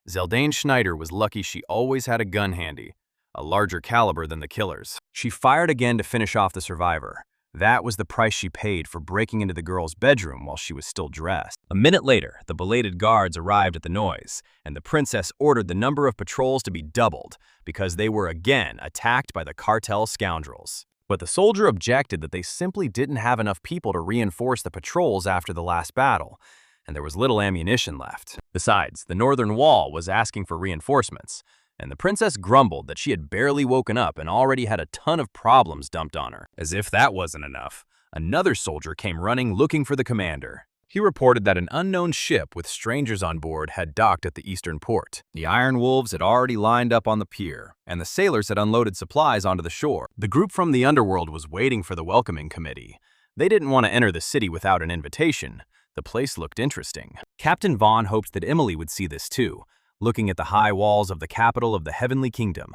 Zeldane Schneider was lucky she always had a gun handy, a larger caliber than the killers. She fired again to finish off the survivor. That was the price she paid for breaking into the girl's bedroom while she was still dressed. A minute later, the belated guards arrived at the noise, and the princess ordered the number of patrols to be doubled because they were again attacked by the cartel scoundrels. But the soldier objected that they simply didn't have enough people to reinforce the patrols after the last battle, and there was little ammunition left. Besides, the northern wall was asking for reinforcements, and the princess grumbled that she had barely woken up and already had a ton of problems dumped on her. As if that wasn't enough, another soldier came running looking for the commander. He reported that an unknown ship with strangers on board had docked at the eastern port. The Iron Wolves had already lined up on the pier, and the sailors had unloaded supplies onto the shore. The group from the underworld was waiting for the welcoming committee. They didn't want to enter the city without an invitation. The place looked interesting. Captain Vaughn hoped that Emily would see this too, looking at the high walls of the capital of the Heavenly Kingdom.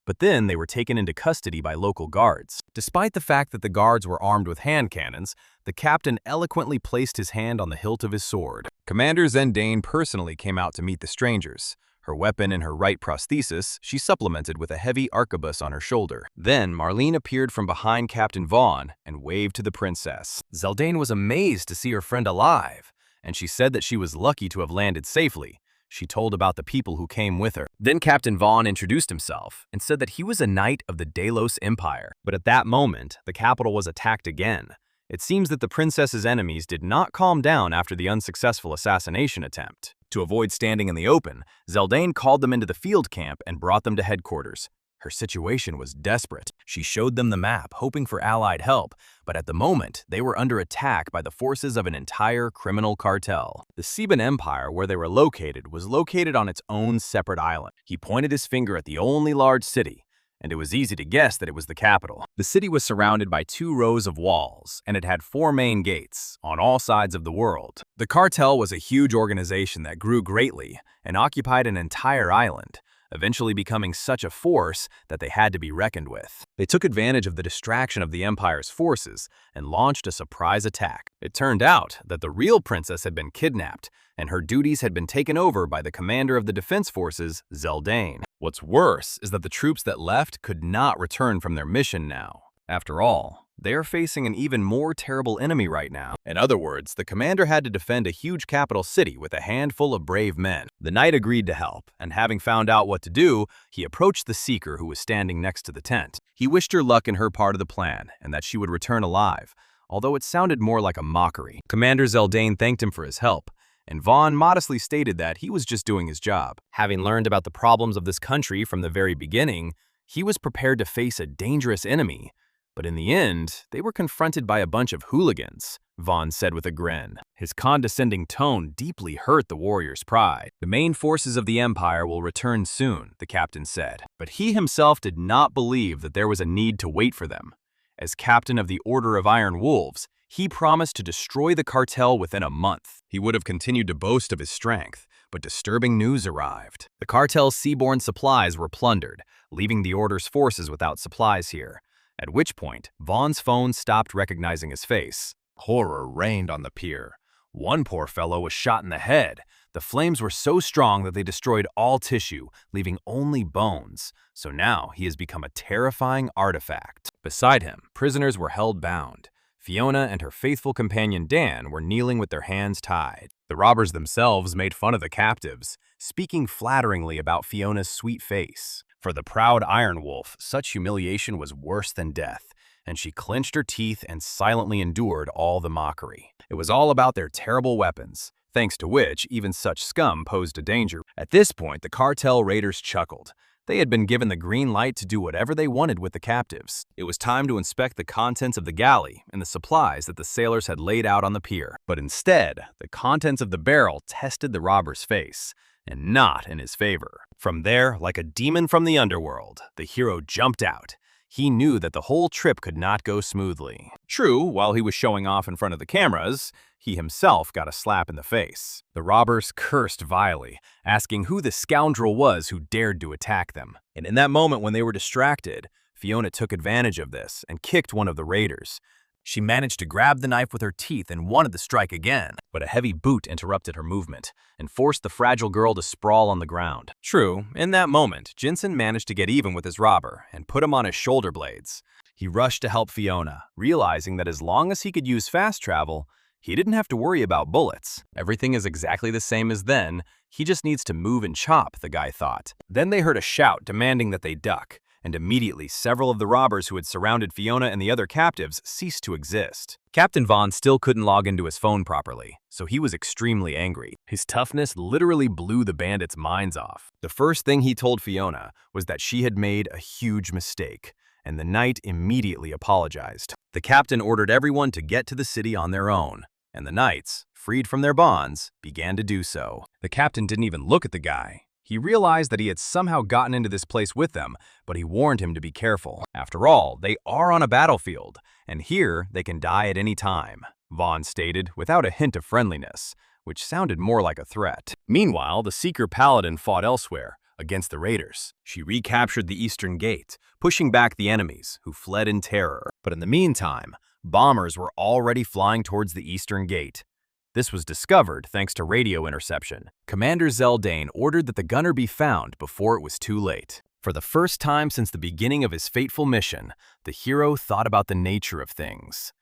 But then they were taken into custody by local guards. Despite the fact that the guards were armed with hand cannons, the captain eloquently placed his hand on the hilt of his sword. Commander Zendane personally came out to meet the strangers. Her weapon in her right prosthesis, she supplemented with a heavy arquebus on her shoulder. Then Marlene appeared from behind Captain Vaughn and waved to the princess. Zeldane was amazed to see her friend alive, and she said that she was lucky to have landed safely. She told about the people who came with her. Then Captain Vaughn introduced himself and said that he was a knight of the Delos Empire. But at that moment, the capital was attacked again. It seems that the princess's enemies did not calm down after the unsuccessful assassination attempt. To avoid standing in the open, Zeldane called them into the field camp and brought them to headquarters. Her situation was desperate. She showed them the map, hoping for allied help, but at the moment, they were under attack by the forces of an entire criminal cartel. The Seban Empire, where they were located, was located on its own separate island. He pointed his finger at the only large city, and it was easy to guess that it was the capital. The city was surrounded by 2 rows of walls, and it had 4 main gates on all sides of the world. The cartel was a huge organization that grew greatly and occupied an entire island, eventually becoming such a force that they had to be reckoned with. They took advantage of the distraction of the Empire's forces and launched a surprise attack. It turned out that the real princess had been kidnapped, and her duties had been taken over by the commander of the defense forces, Zeldane. What's worse is that the troops that left could not return from their mission now. After all, they are facing an even more terrible enemy right now. In other words, the commander had to defend a huge capital city with a handful of brave men. The knight agreed to help, and having found out what to do, he approached the seeker who was standing next to the tent. He wished her luck in her part of the plan, and that she would return alive, although it sounded more like a mockery. Commander Zeldane thanked him for his help, and Vaughn modestly stated that he was just doing his job. Having learned about the problems of this country from the very beginning, he was prepared to face a dangerous enemy. But in the end, they were confronted by a bunch of hooligans, Vaughn said with a grin. His condescending tone deeply hurt the warrior's pride. The main forces of the Empire will return soon, the captain said. But he himself did not believe that there was a need to wait for them. As captain of the Order of Iron Wolves, he promised to destroy the cartel within a month. He would have continued to boast of his strength, but disturbing news arrived. The cartel's seaborne supplies were plundered, leaving the Order's forces without supplies here. At which point, Vaughn's phone stopped recognizing his face. Horror reigned on the pier. One poor fellow was shot in the head. The flames were so strong that they destroyed all tissue, leaving only bones. So now he has become a terrifying artifact. Beside him, prisoners were held bound. Fiona and her faithful companion Dan were kneeling with their hands tied. The robbers themselves made fun of the captives, speaking flatteringly about Fiona's sweet face. For the proud Iron Wolf, such humiliation was worse than death, and she clenched her teeth and silently endured all the mockery. It was all about their terrible weapons, thanks to which even such scum posed a danger. At this point, the cartel raiders chuckled. They had been given the green light to do whatever they wanted with the captives. It was time to inspect the contents of the galley and the supplies that the sailors had laid out on the pier. But instead, the contents of the barrel tested the robber's face, and not in his favor. From there, like a demon from the underworld, the hero jumped out. He knew that the whole trip could not go smoothly. True, while he was showing off in front of the cameras, he himself got a slap in the face. The robbers cursed vilely, asking who the scoundrel was who dared to attack them. And in that moment when they were distracted, Fiona took advantage of this and kicked one of the raiders. She managed to grab the knife with her teeth and wanted to strike again, but a heavy boot interrupted her movement and forced the fragile girl to sprawl on the ground. True, in that moment, Jinsen managed to get even with his robber and put him on his shoulder blades. He rushed to help Fiona, realizing that as long as he could use fast travel, he didn't have to worry about bullets. Everything is exactly the same as then, he just needs to move and chop, the guy thought. Then they heard a shout demanding that they duck, and immediately several of the robbers who had surrounded Fiona and the other captives ceased to exist. Captain Vaughn still couldn't log into his phone properly, so he was extremely angry. His toughness literally blew the bandits' minds off. The first thing he told Fiona was that she had made a huge mistake, and the knight immediately apologized. The captain ordered everyone to get to the city on their own, and the knights, freed from their bonds, began to do so. The captain didn't even look at the guy. He realized that he had somehow gotten into this place with them, but he warned him to be careful. After all, they are on a battlefield, and here they can die at any time, Vaughn stated without a hint of friendliness, which sounded more like a threat. Meanwhile, the Seeker Paladin fought elsewhere, against the raiders. She recaptured the Eastern Gate, pushing back the enemies, who fled in terror. But in the meantime, bombers were already flying towards the Eastern Gate. This was discovered thanks to radio interception. Commander Zeldane ordered that the gunner be found before it was too late. For the first time since the beginning of his fateful mission, the hero thought about the nature of things.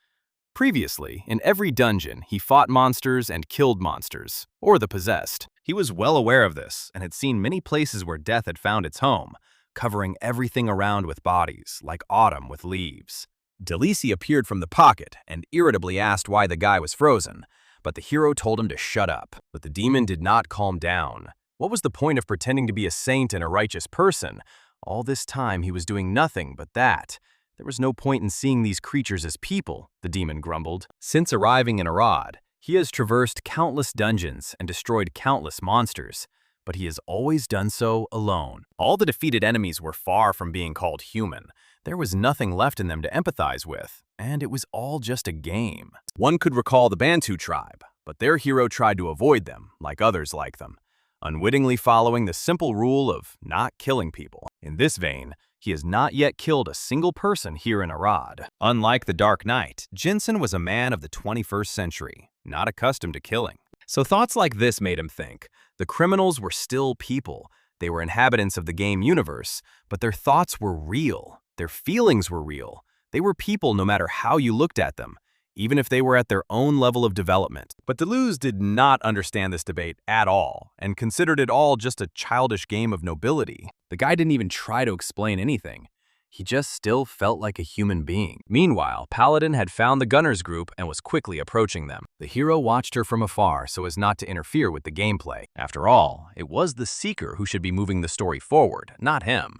Previously, in every dungeon, he fought monsters and killed monsters, or the possessed. He was well aware of this and had seen many places where death had found its home, covering everything around with bodies, like autumn with leaves. Delisi appeared from the pocket and irritably asked why the guy was frozen, but the hero told him to shut up. But the demon did not calm down. What was the point of pretending to be a saint and a righteous person? All this time he was doing nothing but that. There was no point in seeing these creatures as people, the demon grumbled. Since arriving in Arad, he has traversed countless dungeons and destroyed countless monsters, but he has always done so alone. All the defeated enemies were far from being called human. There was nothing left in them to empathize with, and it was all just a game. One could recall the Bantu tribe, but their hero tried to avoid them, like others like them, unwittingly following the simple rule of not killing people. In this vein, he has not yet killed a single person here in Arad. Unlike the Dark Knight, Jinsen was a man of the 21st century, not accustomed to killing. So thoughts like this made him think. The criminals were still people. They were inhabitants of the game universe, but their thoughts were real. Their feelings were real. They were people no matter how you looked at them, even if they were at their own level of development. But Deleuze did not understand this debate at all and considered it all just a childish game of nobility. The guy didn't even try to explain anything. He just still felt like a human being. Meanwhile, Paladin had found the gunners group and was quickly approaching them. The hero watched her from afar so as not to interfere with the gameplay. After all, it was the Seeker who should be moving the story forward, not him.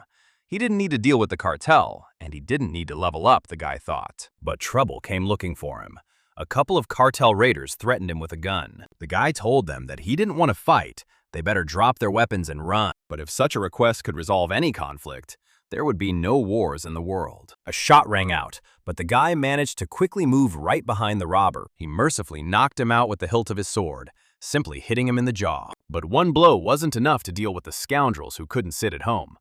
He didn't need to deal with the cartel, and he didn't need to level up, the guy thought. But trouble came looking for him. A couple of cartel raiders threatened him with a gun. The guy told them that he didn't want to fight. They better drop their weapons and run. But if such a request could resolve any conflict, there would be no wars in the world. A shot rang out, but the guy managed to quickly move right behind the robber. He mercifully knocked him out with the hilt of his sword, simply hitting him in the jaw. But one blow wasn't enough to deal with the scoundrels who couldn't sit at home.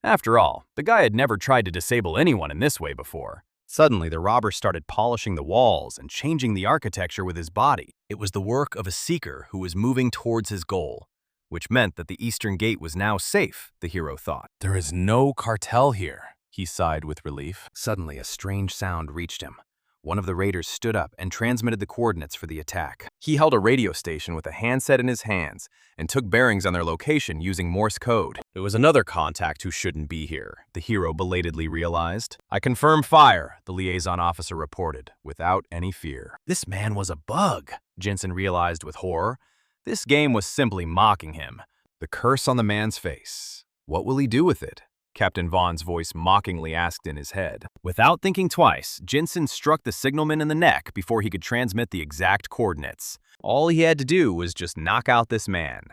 After all, the guy had never tried to disable anyone in this way before. Suddenly, the robber started polishing the walls and changing the architecture with his body. It was the work of a seeker who was moving towards his goal, which meant that the Eastern Gate was now safe, the hero thought. There is no cartel here, he sighed with relief. Suddenly, a strange sound reached him. One of the raiders stood up and transmitted the coordinates for the attack. He held a radio station with a handset in his hands and took bearings on their location using Morse code. It was another contact who shouldn't be here, the hero belatedly realized. I confirm fire, the liaison officer reported, without any fear. This man was a bug, Jensen realized with horror. This game was simply mocking him. The curse on the man's face. What will he do with it? Captain Vaughn's voice mockingly asked in his head. Without thinking twice, Jensen struck the signalman in the neck before he could transmit the exact coordinates. All he had to do was just knock out this man.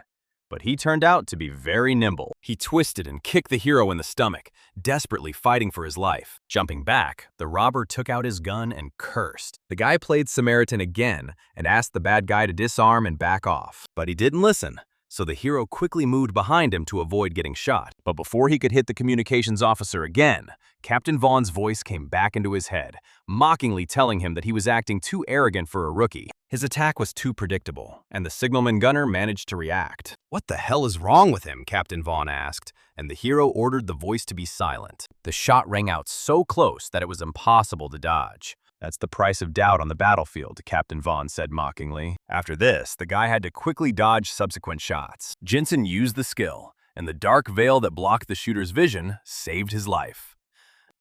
But he turned out to be very nimble. He twisted and kicked the hero in the stomach, desperately fighting for his life. Jumping back, the robber took out his gun and cursed. The guy played Samaritan again and asked the bad guy to disarm and back off. But he didn't listen, so the hero quickly moved behind him to avoid getting shot. But before he could hit the communications officer again, Captain Vaughn's voice came back into his head, mockingly telling him that he was acting too arrogant for a rookie. His attack was too predictable, and the signalman gunner managed to react. "What the hell is wrong with him?" Captain Vaughn asked, and the hero ordered the voice to be silent. The shot rang out so close that it was impossible to dodge. "That's the price of doubt on the battlefield," Captain Vaughn said mockingly. After this, the guy had to quickly dodge subsequent shots. Jensen used the skill, and the dark veil that blocked the shooter's vision saved his life.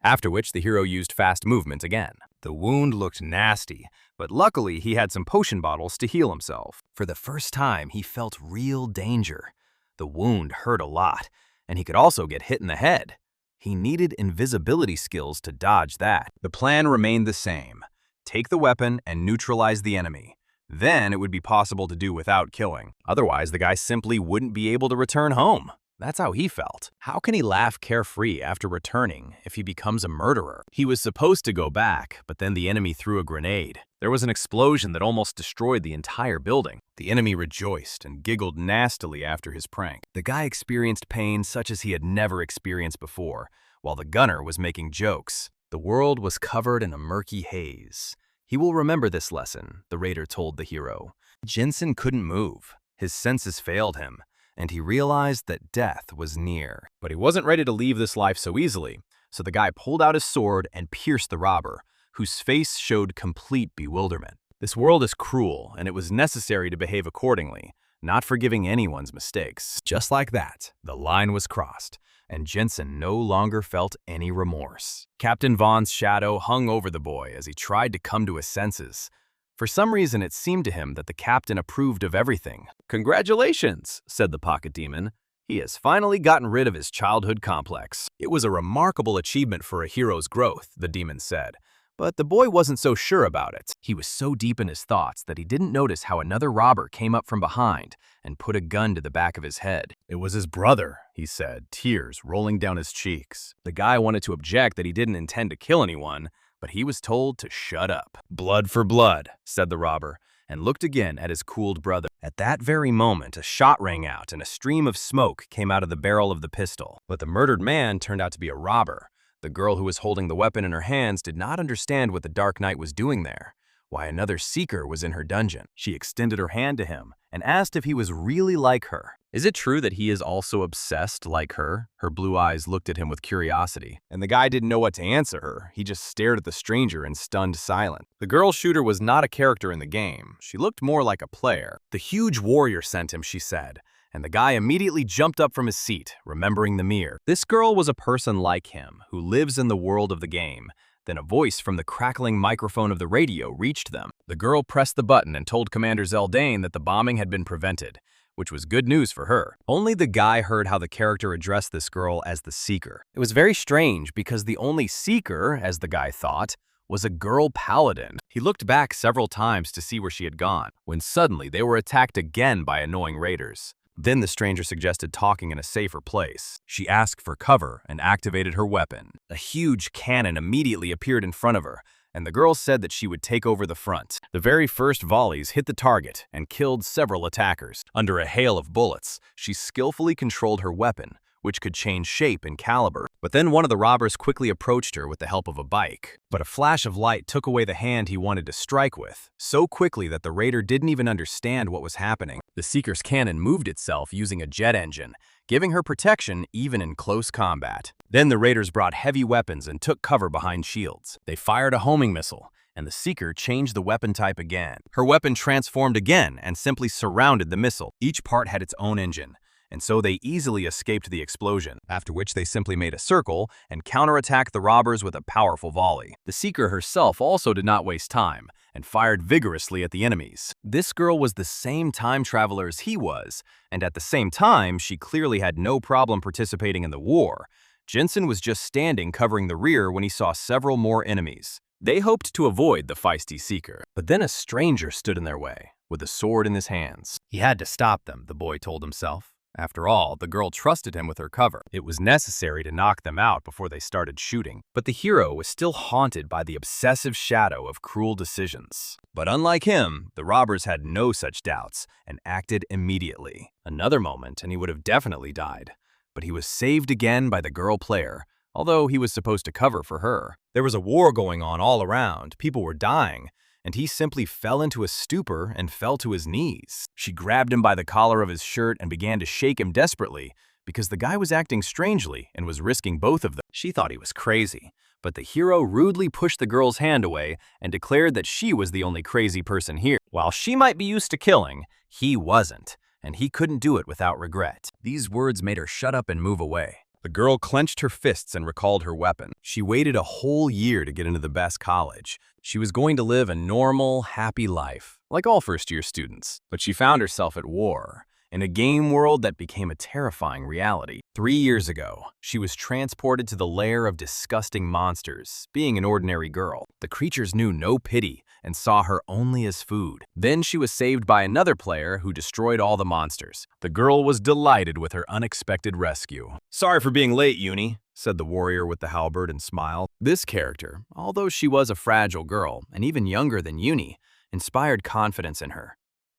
After which the hero used fast movement again. The wound looked nasty, but luckily he had some potion bottles to heal himself. For the first time, he felt real danger. The wound hurt a lot, and he could also get hit in the head. He needed invisibility skills to dodge that. The plan remained the same. Take the weapon and neutralize the enemy. Then it would be possible to do without killing. Otherwise, the guy simply wouldn't be able to return home. That's how he felt. How can he laugh carefree after returning if he becomes a murderer? He was supposed to go back, but then the enemy threw a grenade. There was an explosion that almost destroyed the entire building. The enemy rejoiced and giggled nastily after his prank. The guy experienced pain such as he had never experienced before, while the gunner was making jokes. The world was covered in a murky haze. He will remember this lesson, the raider told the hero. Jensen couldn't move. His senses failed him, and he realized that death was near. But he wasn't ready to leave this life so easily, so the guy pulled out his sword and pierced the robber, whose face showed complete bewilderment. This world is cruel, and it was necessary to behave accordingly, not forgiving anyone's mistakes. Just like that, the line was crossed, and Jensen no longer felt any remorse. Captain Vaughn's shadow hung over the boy as he tried to come to his senses. For some reason, it seemed to him that the captain approved of everything. "Congratulations," said the pocket demon. "He has finally gotten rid of his childhood complex." It was a remarkable achievement for a hero's growth, the demon said. But the boy wasn't so sure about it. He was so deep in his thoughts that he didn't notice how another robber came up from behind and put a gun to the back of his head. "It was his brother," he said, tears rolling down his cheeks. The guy wanted to object that he didn't intend to kill anyone, but he was told to shut up. "Blood for blood," said the robber, and looked again at his cooled brother. At that very moment, a shot rang out and a stream of smoke came out of the barrel of the pistol. But the murdered man turned out to be a robber. The girl who was holding the weapon in her hands did not understand what the Dark Knight was doing there, why another seeker was in her dungeon. She extended her hand to him and asked if he was really like her. Is it true that he is also obsessed like her? Her blue eyes looked at him with curiosity, and the guy didn't know what to answer her. He just stared at the stranger in stunned silence. The girl shooter was not a character in the game. She looked more like a player. "The huge warrior sent him," she said, and the guy immediately jumped up from his seat, remembering the mirror. This girl was a person like him, who lives in the world of the game. Then a voice from the crackling microphone of the radio reached them. The girl pressed the button and told Commander Zeldane that the bombing had been prevented, which was good news for her. Only the guy heard how the character addressed this girl as the Seeker. It was very strange because the only Seeker, as the guy thought, was a girl paladin. He looked back several times to see where she had gone, when suddenly they were attacked again by annoying raiders. Then the stranger suggested talking in a safer place. She asked for cover and activated her weapon. A huge cannon immediately appeared in front of her, and the girl said that she would take over the front. The very first volleys hit the target and killed several attackers. Under a hail of bullets, she skillfully controlled her weapon, which could change shape and caliber. But then one of the robbers quickly approached her with the help of a bike. But a flash of light took away the hand he wanted to strike with, so quickly that the raider didn't even understand what was happening. The Seeker's cannon moved itself using a jet engine, giving her protection even in close combat. Then the raiders brought heavy weapons and took cover behind shields. They fired a homing missile, and the Seeker changed the weapon type again. Her weapon transformed again and simply surrounded the missile. Each part had its own engine, and so they easily escaped the explosion, after which they simply made a circle and counterattacked the robbers with a powerful volley. The Seeker herself also did not waste time, and fired vigorously at the enemies. This girl was the same time traveler as he was, and at the same time, she clearly had no problem participating in the war. Jensen was just standing covering the rear when he saw several more enemies. They hoped to avoid the feisty seeker, but then a stranger stood in their way, with a sword in his hands. He had to stop them, the boy told himself. After all, the girl trusted him with her cover. It was necessary to knock them out before they started shooting. But the hero was still haunted by the obsessive shadow of cruel decisions. But unlike him, the robbers had no such doubts and acted immediately. Another moment and he would have definitely died. But he was saved again by the girl player, although he was supposed to cover for her. There was a war going on all around, people were dying, and he simply fell into a stupor and fell to his knees. She grabbed him by the collar of his shirt and began to shake him desperately because the guy was acting strangely and was risking both of them. She thought he was crazy, but the hero rudely pushed the girl's hand away and declared that she was the only crazy person here. While she might be used to killing, he wasn't, and he couldn't do it without regret. These words made her shut up and move away. The girl clenched her fists and recalled her weapon. She waited a whole year to get into the best college. She was going to live a normal, happy life, like all first-year students. But she found herself at war, in a game world that became a terrifying reality. 3 years ago, she was transported to the lair of disgusting monsters, being an ordinary girl. The creatures knew no pity and saw her only as food. Then she was saved by another player who destroyed all the monsters. The girl was delighted with her unexpected rescue. "Sorry for being late, Uni," said the warrior with the halberd and smiled. This character, although she was a fragile girl and even younger than Uni, inspired confidence in her.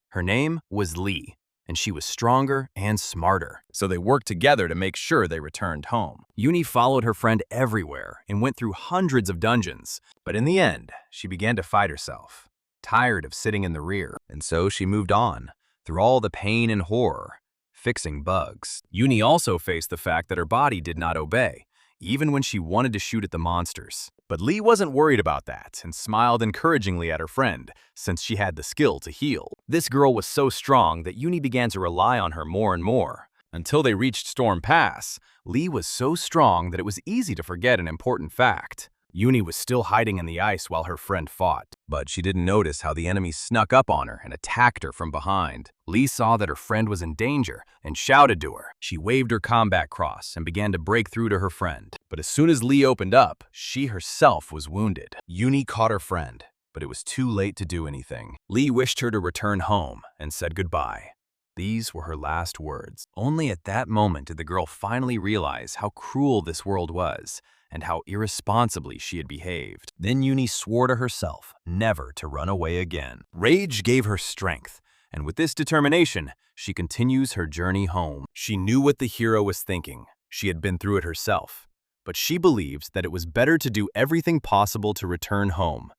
Her name was Lee, and she was stronger and smarter, so they worked together to make sure they returned home. Uni followed her friend everywhere and went through hundreds of dungeons, but in the end, she began to fight herself, tired of sitting in the rear, and so she moved on, through all the pain and horror, fixing bugs. Uni also faced the fact that her body did not obey, even when she wanted to shoot at the monsters. But Lee wasn't worried about that and smiled encouragingly at her friend, since she had the skill to heal. This girl was so strong that Uni began to rely on her more and more. Until they reached Storm Pass, Lee was so strong that it was easy to forget an important fact. Uni was still hiding in the ice while her friend fought, but she didn't notice how the enemy snuck up on her and attacked her from behind. Lee saw that her friend was in danger and shouted to her. She waved her combat cross and began to break through to her friend. But as soon as Lee opened up, she herself was wounded. Uni caught her friend, but it was too late to do anything. Lee wished her to return home and said goodbye. These were her last words. Only at that moment did the girl finally realize how cruel this world was and how irresponsibly she had behaved. Then Uni swore to herself never to run away again. Rage gave her strength, and with this determination, she continues her journey home. She knew what the hero was thinking. She had been through it herself. But she believed that it was better to do everything possible to return home,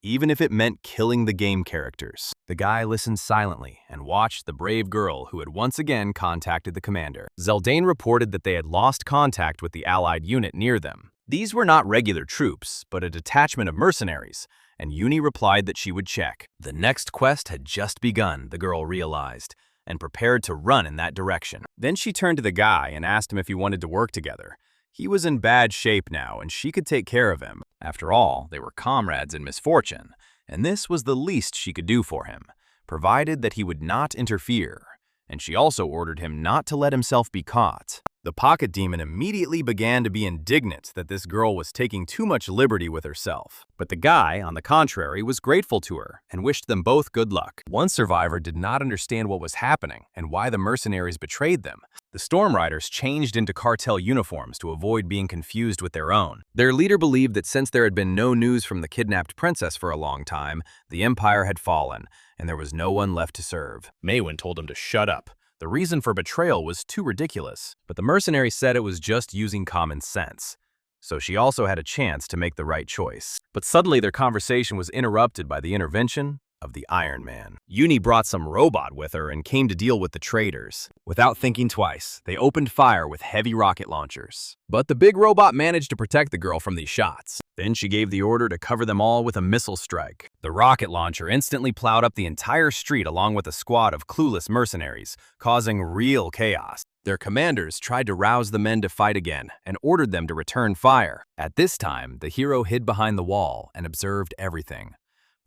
even if it meant killing the game characters. The guy listened silently and watched the brave girl who had once again contacted the commander. Zeldane reported that they had lost contact with the allied unit near them. These were not regular troops, but a detachment of mercenaries, and Uni replied that she would check. The next quest had just begun, the girl realized, and prepared to run in that direction. Then she turned to the guy and asked him if he wanted to work together. He was in bad shape now, and she could take care of him. After all, they were comrades in misfortune, and this was the least she could do for him, provided that he would not interfere. And she also ordered him not to let himself be caught. The pocket demon immediately began to be indignant that this girl was taking too much liberty with herself. But the guy, on the contrary, was grateful to her and wished them both good luck. One survivor did not understand what was happening and why the mercenaries betrayed them. The Storm Riders changed into cartel uniforms to avoid being confused with their own. Their leader believed that since there had been no news from the kidnapped princess for a long time, the Empire had fallen, and there was no one left to serve. Maywin told him to shut up. The reason for betrayal was too ridiculous, but the mercenary said it was just using common sense. So she also had a chance to make the right choice. But suddenly their conversation was interrupted by the intervention of the Iron Man. Uni brought some robot with her and came to deal with the traitors. Without thinking twice, they opened fire with heavy rocket launchers. But the big robot managed to protect the girl from these shots. Then she gave the order to cover them all with a missile strike. The rocket launcher instantly plowed up the entire street along with a squad of clueless mercenaries, causing real chaos. Their commanders tried to rouse the men to fight again and ordered them to return fire. At this time, the hero hid behind the wall and observed everything.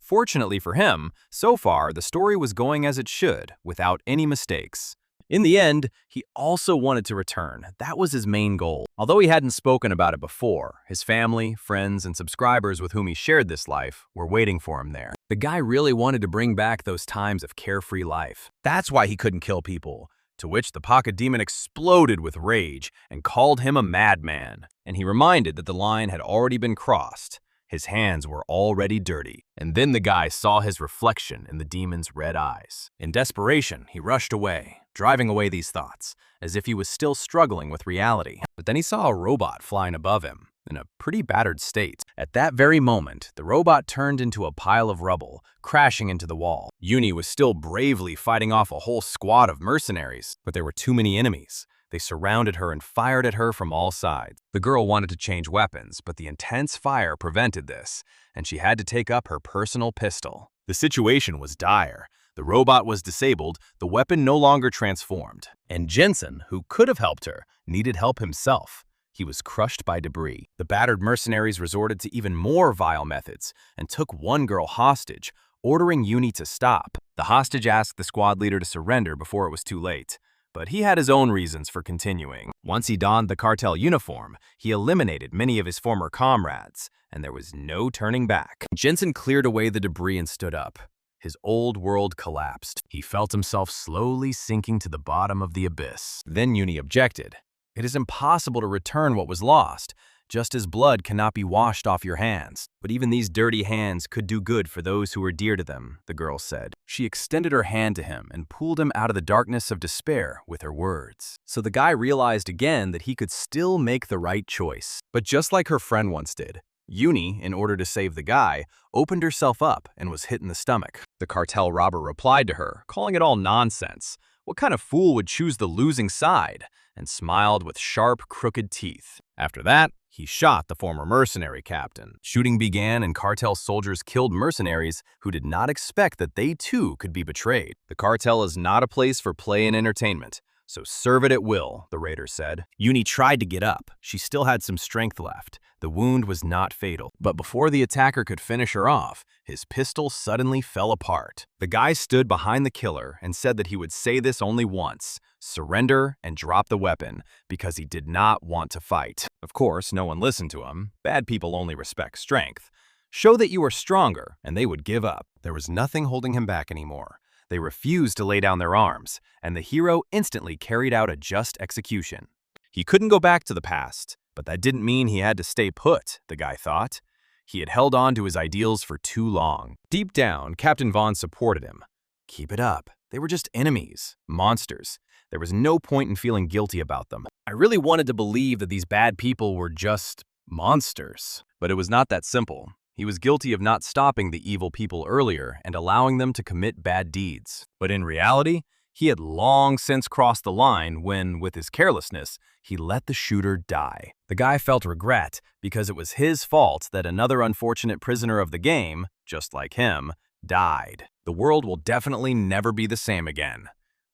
Fortunately for him, so far the story was going as it should, without any mistakes. In the end, he also wanted to return. That was his main goal. Although he hadn't spoken about it before, his family, friends, and subscribers with whom he shared this life were waiting for him there. The guy really wanted to bring back those times of carefree life. That's why he couldn't kill people. To which the pocket demon exploded with rage and called him a madman. And he reminded that the line had already been crossed. His hands were already dirty. And then the guy saw his reflection in the demon's red eyes. In desperation, he rushed away, driving away these thoughts, as if he was still struggling with reality. But then he saw a robot flying above him, in a pretty battered state. At that very moment, the robot turned into a pile of rubble, crashing into the wall. Uni was still bravely fighting off a whole squad of mercenaries, but there were too many enemies. They surrounded her and fired at her from all sides. The girl wanted to change weapons, but the intense fire prevented this, and she had to take up her personal pistol. The situation was dire. The robot was disabled, the weapon no longer transformed. And Jensen, who could have helped her, needed help himself. He was crushed by debris. The battered mercenaries resorted to even more vile methods and took one girl hostage, ordering Uni to stop. The hostage asked the squad leader to surrender before it was too late. But he had his own reasons for continuing. Once he donned the cartel uniform, he eliminated many of his former comrades, and there was no turning back. Jensen cleared away the debris and stood up. His old world collapsed. He felt himself slowly sinking to the bottom of the abyss. Then Uni objected. It is impossible to return what was lost, just as blood cannot be washed off your hands. But even these dirty hands could do good for those who were dear to them, the girl said. She extended her hand to him and pulled him out of the darkness of despair with her words. So the guy realized again that he could still make the right choice. But just like her friend once did, Uni, in order to save the guy, opened herself up and was hit in the stomach. The cartel robber replied to her, calling it all nonsense. What kind of fool would choose the losing side? And smiled with sharp, crooked teeth. After that, he shot the former mercenary captain. Shooting began and cartel soldiers killed mercenaries who did not expect that they too could be betrayed. The cartel is not a place for play and entertainment, so serve it at will, the raider said. Uni tried to get up. She still had some strength left. The wound was not fatal. But before the attacker could finish her off, his pistol suddenly fell apart. The guy stood behind the killer and said that he would say this only once: surrender and drop the weapon, because he did not want to fight. Of course, no one listened to him. Bad people only respect strength. Show that you are stronger, and they would give up. There was nothing holding him back anymore. They refused to lay down their arms, and the hero instantly carried out a just execution. He couldn't go back to the past, but that didn't mean he had to stay put, the guy thought. He had held on to his ideals for too long. Deep down, Captain Vaughn supported him. Keep it up. They were just enemies, monsters. There was no point in feeling guilty about them. I really wanted to believe that these bad people were just monsters. But it was not that simple. He was guilty of not stopping the evil people earlier and allowing them to commit bad deeds. But in reality, he had long since crossed the line when, with his carelessness, he let the shooter die. The guy felt regret because it was his fault that another unfortunate prisoner of the game, just like him, died. The world will definitely never be the same again.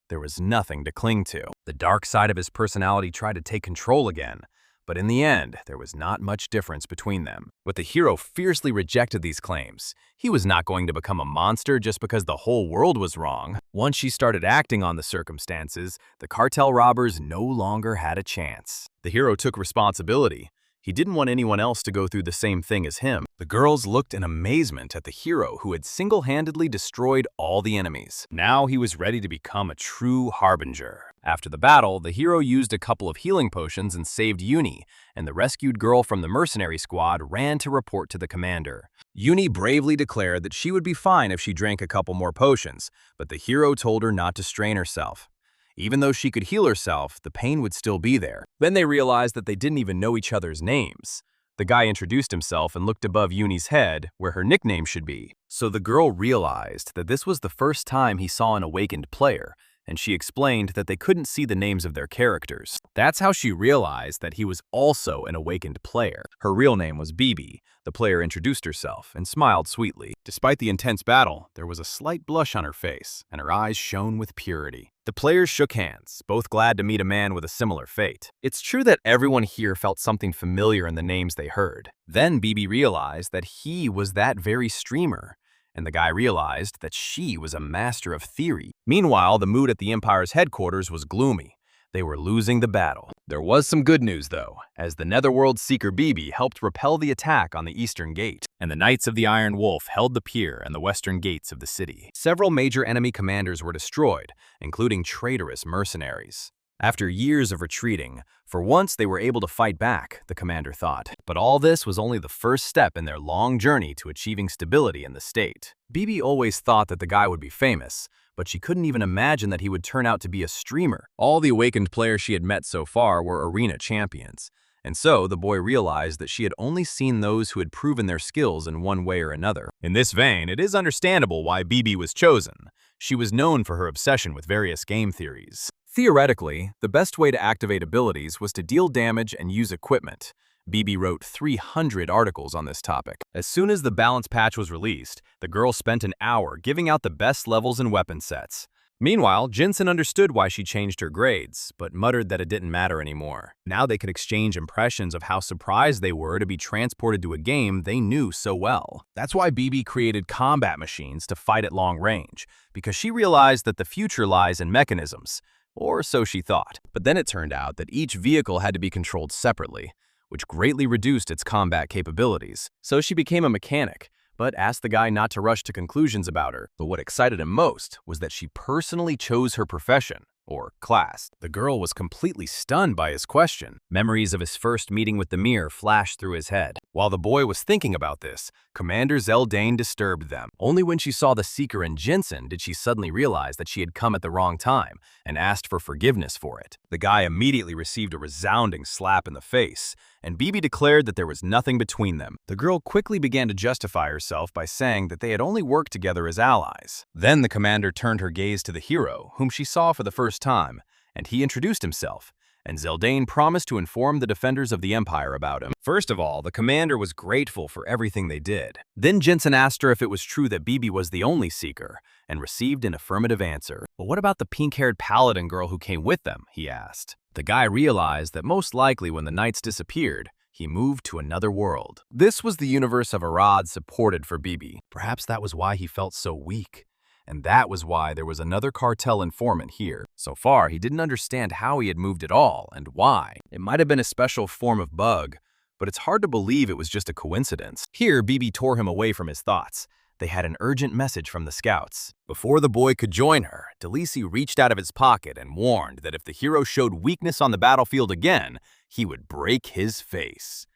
There was nothing to cling to. The dark side of his personality tried to take control again, but in the end, there was not much difference between them. But the hero fiercely rejected these claims. He was not going to become a monster just because the whole world was wrong. Once she started acting on the circumstances, the cartel robbers no longer had a chance. The hero took responsibility. He didn't want anyone else to go through the same thing as him. The girls looked in amazement at the hero who had single-handedly destroyed all the enemies. Now he was ready to become a true harbinger. After the battle, the hero used a couple of healing potions and saved Uni, and the rescued girl from the mercenary squad ran to report to the commander. Uni bravely declared that she would be fine if she drank a couple more potions, but the hero told her not to strain herself. Even though she could heal herself, the pain would still be there. Then they realized that they didn't even know each other's names. The guy introduced himself and looked above Uni's head, where her nickname should be. So the girl realized that this was the first time he saw an awakened player, and she explained that they couldn't see the names of their characters. That's how she realized that he was also an awakened player. Her real name was Bibi. The player introduced herself and smiled sweetly. Despite the intense battle, there was a slight blush on her face, and her eyes shone with purity. The players shook hands, both glad to meet a man with a similar fate. It's true that everyone here felt something familiar in the names they heard. Then Bibi realized that he was that very streamer, and the guy realized that she was a master of theory. Meanwhile, the mood at the Empire's headquarters was gloomy. They were losing the battle. There was some good news, though, as the Netherworld Seeker BB helped repel the attack on the Eastern Gate, and the Knights of the Iron Wolf held the pier and the western gates of the city. Several major enemy commanders were destroyed, including traitorous mercenaries. After years of retreating, for once they were able to fight back, the commander thought. But all this was only the first step in their long journey to achieving stability in the state. BB always thought that the guy would be famous, but she couldn't even imagine that he would turn out to be a streamer. All the awakened players she had met so far were arena champions. And so the boy realized that she had only seen those who had proven their skills in one way or another. In this vein, it is understandable why BB was chosen. She was known for her obsession with various game theories. Theoretically, the best way to activate abilities was to deal damage and use equipment. BB wrote 300 articles on this topic. As soon as the balance patch was released, the girl spent an hour giving out the best levels and weapon sets. Meanwhile, Jinsen understood why she changed her grades, but muttered that it didn't matter anymore. Now they could exchange impressions of how surprised they were to be transported to a game they knew so well. That's why BB created combat machines to fight at long range, because she realized that the future lies in mechanisms. Or so she thought. But then it turned out that each vehicle had to be controlled separately, which greatly reduced its combat capabilities. So she became a mechanic, but asked the guy not to rush to conclusions about her. But what excited him most was that she personally chose her profession, or class. The girl was completely stunned by his question. Memories of his first meeting with the mirror flashed through his head. While the boy was thinking about this, Commander Zeldane disturbed them. Only when she saw the Seeker and Jinsen did she suddenly realize that she had come at the wrong time and asked for forgiveness for it. The guy immediately received a resounding slap in the face, and BB declared that there was nothing between them. The girl quickly began to justify herself by saying that they had only worked together as allies. Then the commander turned her gaze to the hero, whom she saw for the first time, and he introduced himself, and Zeldane promised to inform the defenders of the Empire about him. First of all, the commander was grateful for everything they did. Then Jinsen asked her if it was true that BB was the only Seeker, and received an affirmative answer. But what about the pink-haired paladin girl who came with them, he asked. The guy realized that most likely when the knights disappeared, he moved to another world. This was the universe of Arad supported for BB. Perhaps that was why he felt so weak. And that was why there was another cartel informant here. So far, he didn't understand how he had moved at all and why. It might have been a special form of bug, but it's hard to believe it was just a coincidence. Here, BB tore him away from his thoughts. They had an urgent message from the scouts. Before the boy could join her, Delisi reached out of his pocket and warned that if the hero showed weakness on the battlefield again, he would break his face.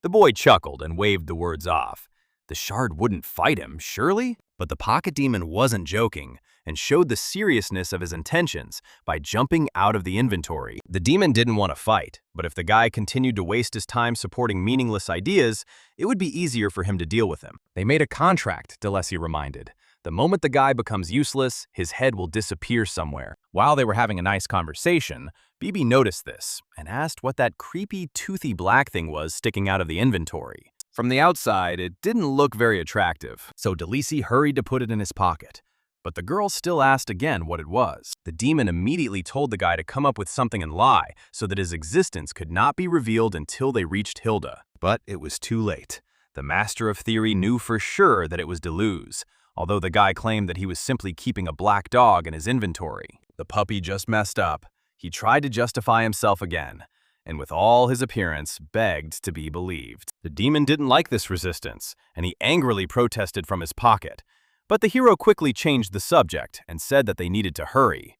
The boy chuckled and waved the words off. The shard wouldn't fight him, surely? But the pocket demon wasn't joking and showed the seriousness of his intentions by jumping out of the inventory. The demon didn't want to fight, but if the guy continued to waste his time supporting meaningless ideas, it would be easier for him to deal with him. They made a contract, Delesi reminded. The moment the guy becomes useless, his head will disappear somewhere. While they were having a nice conversation, BB noticed this and asked what that creepy, toothy black thing was sticking out of the inventory. From the outside, it didn't look very attractive, so Delisi hurried to put it in his pocket. But the girl still asked again what it was. The demon immediately told the guy to come up with something and lie so that his existence could not be revealed until they reached Hilda. But it was too late. The master of theory knew for sure that it was Deleuze, although the guy claimed that he was simply keeping a black dog in his inventory. The puppy just messed up. He tried to justify himself again, and with all his appearance, begged to be believed. The demon didn't like this resistance, and he angrily protested from his pocket. But the hero quickly changed the subject and said that they needed to hurry.